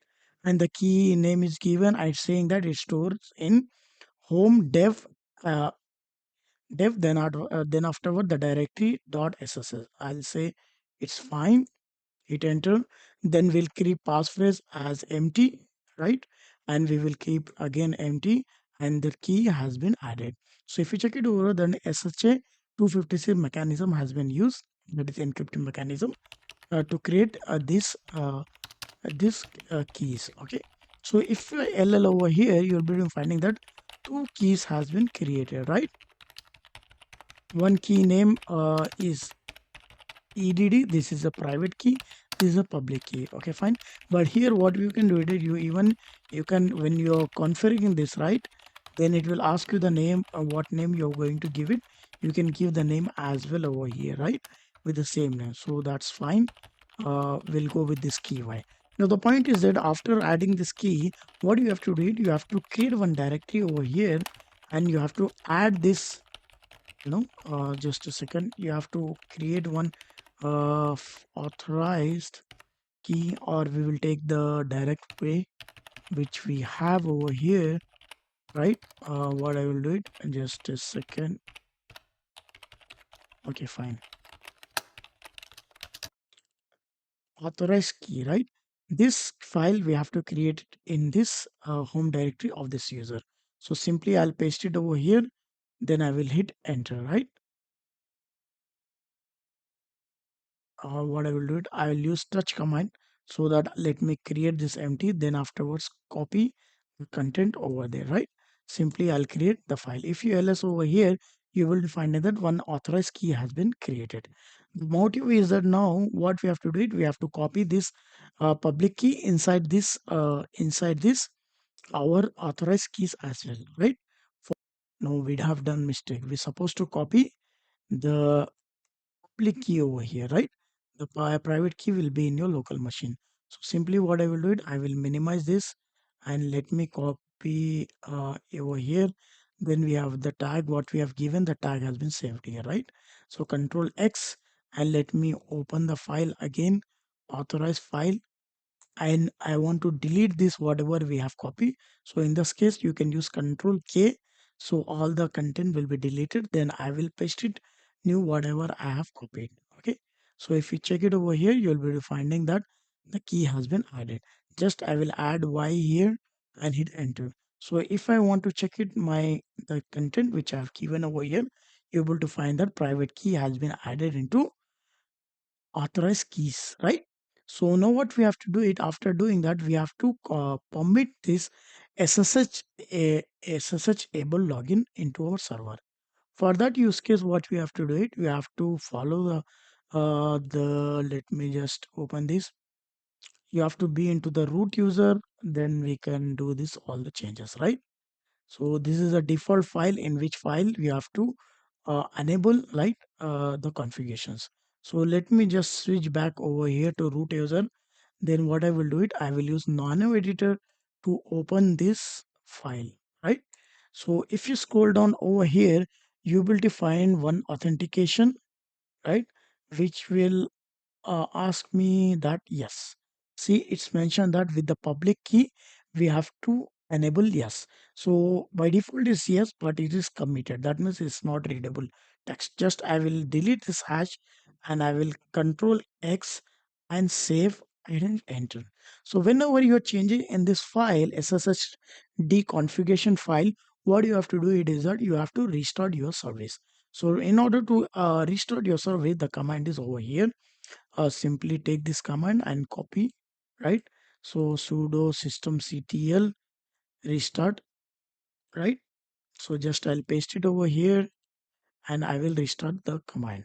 and the key name is given. I'm saying that it stores in home uh, dev, then afterward the directory dot sss. I'll say it's fine, hit enter. Then we'll keep passphrase as empty, right? And we will keep again empty, and the key has been added. So if you check it over, then SHA 256 mechanism has been used, that is encryption mechanism, to create this keys. Okay. So if you LL over here, you'll be finding that two keys has been created, right? One key name is EDD. This is a private key. This is a public key. Okay, fine. But here, what you can do it is you can, when you're configuring this, right? Then it will ask you the name, what name you're going to give it. You can give the name as well over here, right? With the same name. So that's fine. We'll go with this key Y. Now the point is that after adding this key, what you have to do, you have to create one directory over here, and you have to add this, just a second, you have to create one authorized key, or we will take the direct way which we have over here, right? What I will do it, just a second. Okay, fine. Authorized key, right? This file we have to create it in this home directory of this user. So simply I'll paste it over here, then I will hit enter, right? What I will do it, I will use touch command, so that let me create this empty, then afterwards copy the content over there, right? Simply I'll create the file. If you ls over here, you will find that one authorized key has been created. The motive is that now what we have to do it, we have to copy this public key inside this our authorized keys as well, right? No, we'd have done mistake. We're supposed to copy the public key over here, right? The private key will be in your local machine. So simply what I will do it, I will minimize this and let me copy over here. Then we have the tag, what we have given, the tag has been saved here, right? So Control X, and let me open the file again, authorize file, and I want to delete this whatever we have copied. So in this case, you can use Control K. So all the content will be deleted. Then I will paste it new whatever I have copied. Okay. So if you check it over here, you'll be finding that the key has been added. Just I will add Y here and hit enter. So if I want to check it, the content which I have given over here, you're able to find that private key has been added into authorized keys, right? So now what we have to do it, after doing that, we have to permit this SSH SSH able login into our server. For that use case, what we have to do it, we have to follow the let me just open this. You have to be into the root user, then we can do this all the changes, right? So this is a default file, in which file we have to enable, right, the configurations. So let me just switch back over here to root user. Then what I will do it, I will use nano editor to open this file, right? So if you scroll down over here, you will find one authentication, right, which will ask me that yes. See, it's mentioned that with the public key, we have to enable yes. So by default is yes, but it is committed. That means it's not readable text. Just I will delete this hash, and I will Control X and save and enter. So whenever you are changing in this file, SSH deconfiguration file, what you have to do it is that you have to restart your service. So in order to restart your service, the command is over here. Simply take this command and copy, right? So sudo systemctl restart, right? So just I'll paste it over here, and I will restart the command.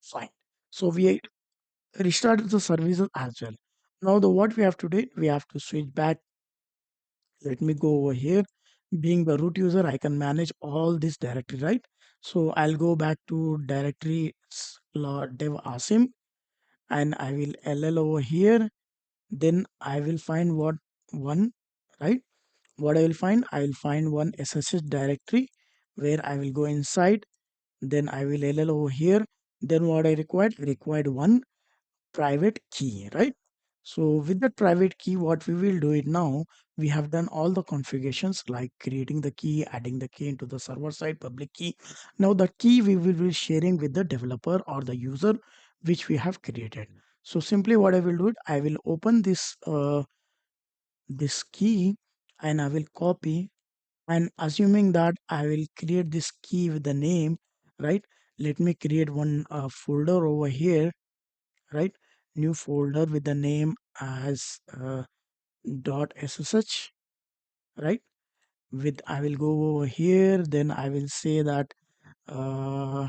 Fine. So we restarted the services as well. Now the what we have to do, we have to switch back. Let me go over here. Being the root user, I can manage all this directory, right? So I'll go back to directory dev asim, and I will ll over here. Then I will find what one, right? What I will find, I will find one SSH directory where I will go inside. Then I will ll over here. Then what I required one private key, right? So with the private key, what we will do it now, we have done all the configurations like creating the key, adding the key into the server side public key. Now the key we will be sharing with the developer or the user which we have created. So simply what I will do it, I will open this key and I will copy, and assuming that I will create this key with the name, right? Let me create one folder over here, right? New folder with the name as .ssh, right? With I will go over here, then I will say that uh,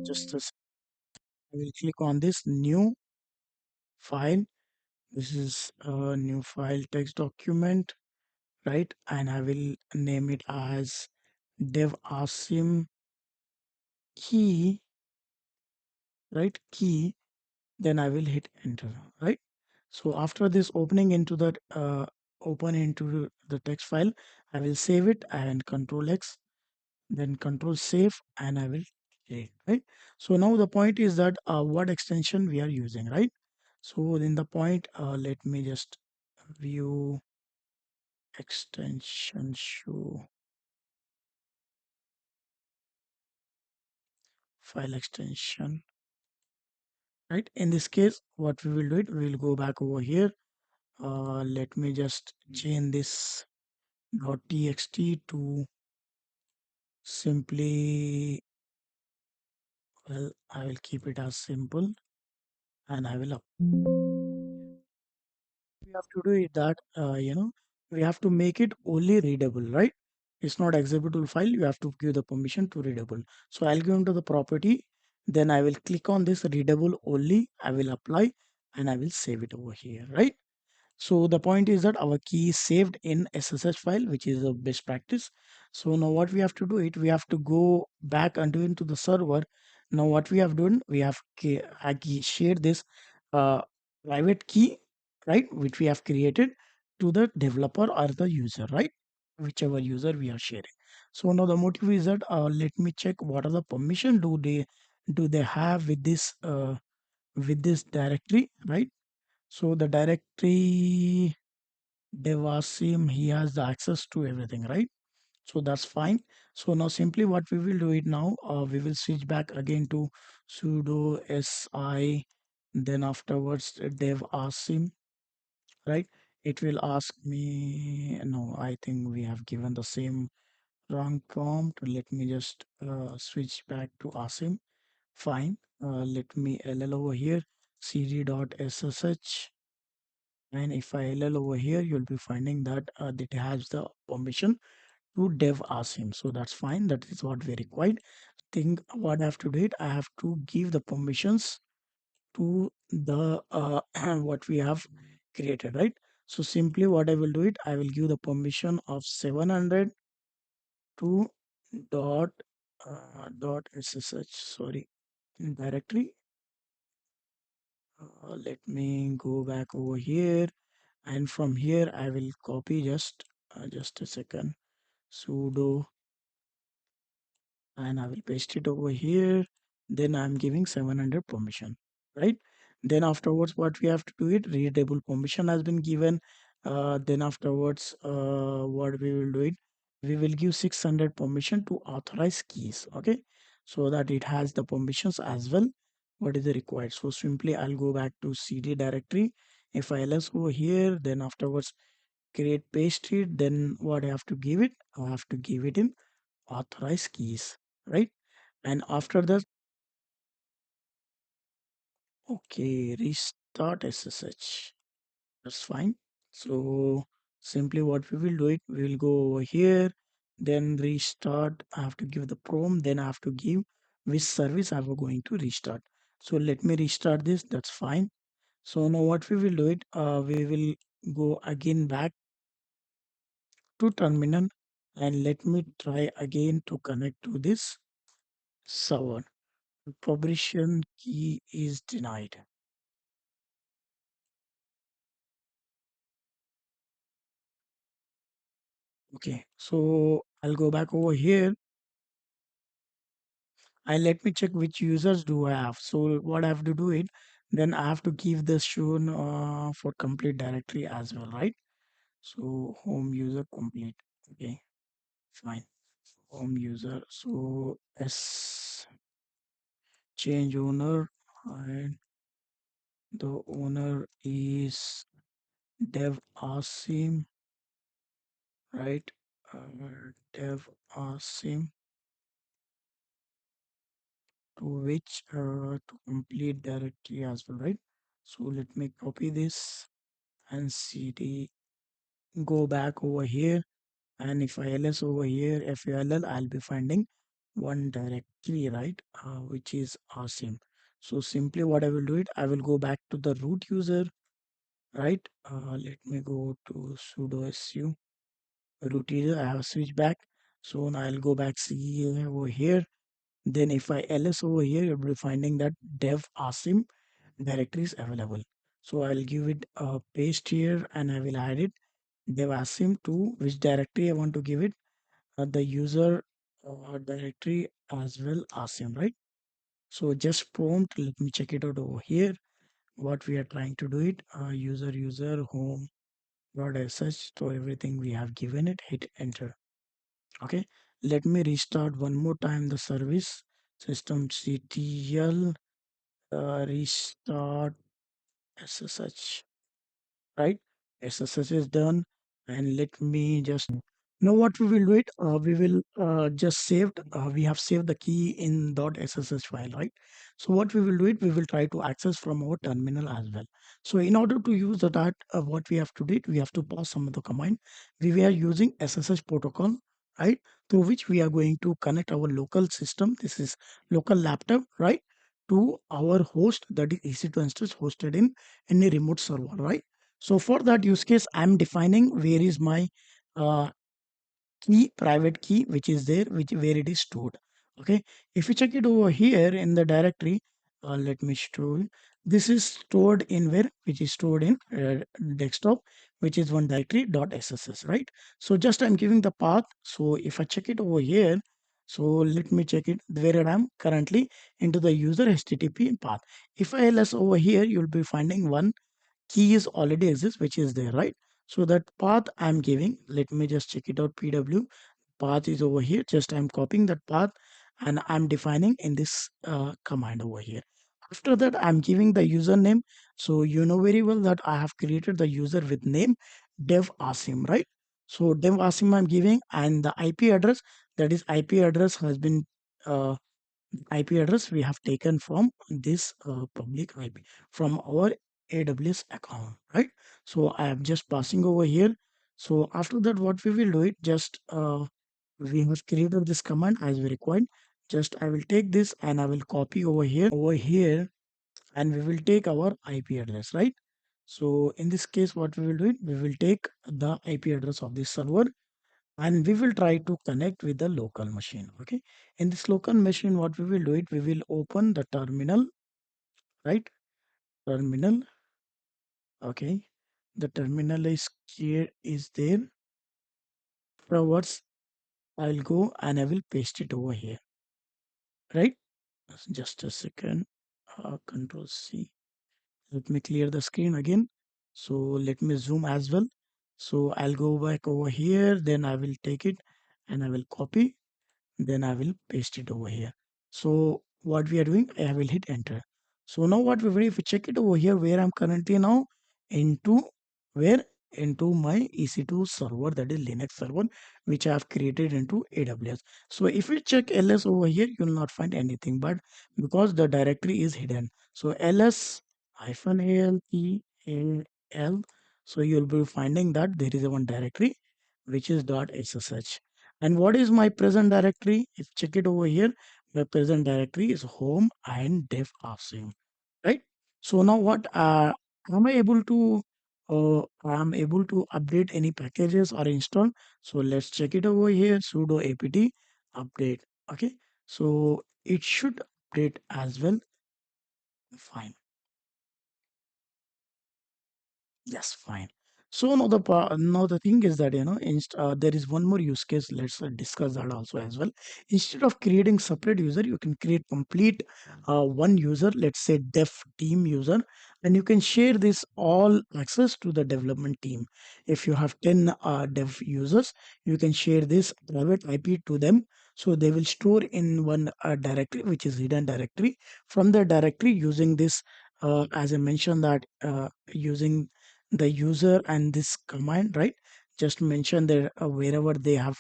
just a I will click on this new file. This is a new file text document, right? And I will name it as devasim key, right? Key. Then I will hit enter, right? So after this opening into that open into the text file, I will save it and control X, then control save, and I will save, right? So now the point is that what extension we are using, right? So in the point, let me just view extension show file extension, right? In this case, what we will do it, we will go back over here. Let me just change this .txt to simply, well, I will keep it as simple and I will up. We have to do it that, we have to make it only readable, right? It's not executable file. You have to give the permission to readable. So I'll go into the property. Then I will click on this readable only. I will apply and I will save it over here, right? So the point is that our key is saved in SSH file, which is a best practice. So now what we have to do it, we have to go back into the server. Now what we have done, we have shared this uh, private key, right, which we have created to the developer or the user, right, whichever user we are sharing. So now the motive is that let me check what are the permission do they have with this directory, right? So the directory Devasim, he has the access to everything, right? So that's fine. So now simply what we will do it now, we will switch back again to sudo si, then afterwards dev asim, right? It will ask me, no, I think we have given the same wrong prompt. Let me just switch back to asim. Fine. Let me ll over here, cd.ssh. And if I ll over here, you'll be finding that it has the permission to dev asim. So that's fine. That is what we required. Think what I have to do it. I have to give the permissions to the what we have created, right? So simply what I will do it, I will give the permission of 700 to dot ssh, sorry, directory. Let me go back over here, and from here I will copy just a second, sudo, and I will paste it over here. Then I'm giving 700 permission, right? Then afterwards, what we have to do it, readable permission has been given. Then afterwards, what we will do it, we will give 600 permission to authorize keys, okay? So that it has the permissions as well. What is the required? So simply I'll go back to CD directory. If I ls over here, then afterwards create paste it, then what I have to give it? I have to give it in authorize keys, right? And after that, okay, restart SSH. That's fine. So simply what we will do it, we will go over here, then restart. I have to give the prompt, then I have to give which service I'm going to restart. So let me restart this. That's fine. So now what we will do it, we will go again back to terminal, and let me try again to connect to this server. Permission key is denied. Okay, so I'll go back over here and let me check which users do I have. So what I have to do it, Then I have to give this shown for complete directory as well, right? So home user complete. Okay, fine. Home user. So S change owner, and the owner is dev asim, right? Dev asim, to which to complete directory as well, right? So let me copy this and cd, go back over here, and if I ls over here full, I'll be finding one directory, right? Which is asim. So simply what I will do it, I will go back to the root user, right? Let me go to sudo su root user. I have switched back, so now I'll go back see over here. Then if I ls over here, you'll be finding that dev asim directory is available. So I'll give it a paste here and I will add it. Dev asim to which directory I want to give it, the user directory as well asim, right? So just prompt, let me check it out over here. What we are trying to do it, user home dot sh. So everything we have given it, hit enter. Okay, let me restart one more time the service systemctl restart ssh, right? SSH is done, and let me just now what we will do it. We will just saved. We have saved the key in .ssh file, right? So what we will do it, we will try to access from our terminal as well. So in order to use that, what we have to do it, we have to pass some of the command. We were using SSH protocol, right? Through which we are going to connect our local system. This is local laptop, right? To our host, that is EC2 instance hosted in any remote server, right? So for that use case, I'm defining where is my uh, key, private key, which is there, which where it is stored. Okay. If you check it over here in the directory, let me show you. This is stored in where, which is stored in desktop, which is one directory .sss, right? So just I'm giving the path. So if I check it over here, so let me check it where I am currently into the user HTTP path. If I ls over here, you'll be finding one key is already exists, which is there, right? So that path I'm giving, let me just check it out. PW path is over here. Just I'm copying that path and I'm defining in this command over here. After that, I'm giving the username. So you know very well that I have created the user with name dev asim, right? So dev asim I'm giving, and the IP address, that is IP address has been uh, IP address we have taken from this public IP from our AWS account, right? So I am just passing over here. So after that, what we will do it, just we have created this command as we required. Just I will take this and I will copy over here, and we will take our IP address, right? So in this case, what we will do it, we will take the IP address of this server and we will try to connect with the local machine. Okay, in this local machine, what we will do it, we will open the terminal, right? Terminal. Okay, the terminal is here, is there. Afterwards, I'll go and I will paste it over here, right? Just a second. Control C. Let me clear the screen again. So let me zoom as well. So I'll go back over here, then I will take it and I will copy, then I will paste it over here. So what we are doing, I will hit enter. So now what we will, if we check it over here, where I'm currently now into where into my EC2 server, that is Linux server, which I have created into AWS. So if you check ls over here, you will not find anything, but because the directory is hidden. So ls hyphen al e a l. So you'll be finding that there is a one directory which is .ssh. And what is my present directory? If check it over here, my present directory is home and dev asim, right? So now what am I able to I'm able to update any packages or install. So let's check it over here. Sudo apt update. Okay. So it should update as well. Fine. Yes, fine. So now the thing is that there is one more use case. Let's discuss that also as well. Instead of creating separate user, you can create complete one user. Let's say dev team user, and you can share this all access to the development team. If you have 10 dev users, you can share this private IP to them. So they will store in one directory, which is hidden directory. From the directory, using this, as I mentioned that using the user and this command, right? Just mention their wherever they have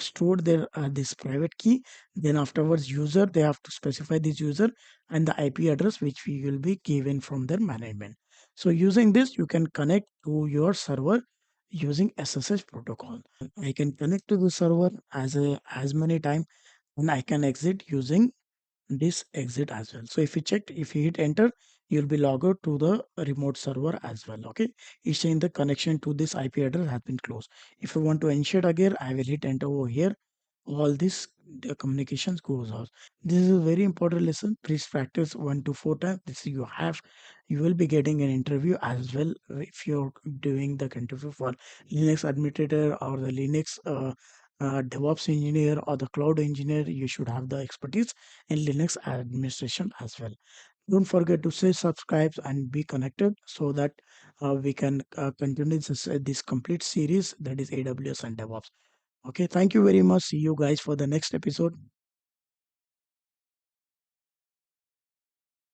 stored their this private key. Then afterwards, user, they have to specify this user and the IP address which we will be given from their management. So using this, you can connect to your server using SSH protocol. I can connect to the server as many time, and I can exit using this exit as well. So if you check, if you hit enter, you'll be logged out to the remote server as well. Okay, it's saying the connection to this IP address has been closed. If you want to ensure again, I will hit enter over here. All this the communications goes out. This is a very important lesson. Please practice 1 to 4 times. This you will be getting an interview as well if you're doing the interview for Linux administrator or the Linux DevOps engineer or the cloud engineer. You should have the expertise in Linux administration as well. Don't forget to say subscribe and be connected so that we can continue this complete series, that is AWS and DevOps. Okay, thank you very much. See you guys for the next episode.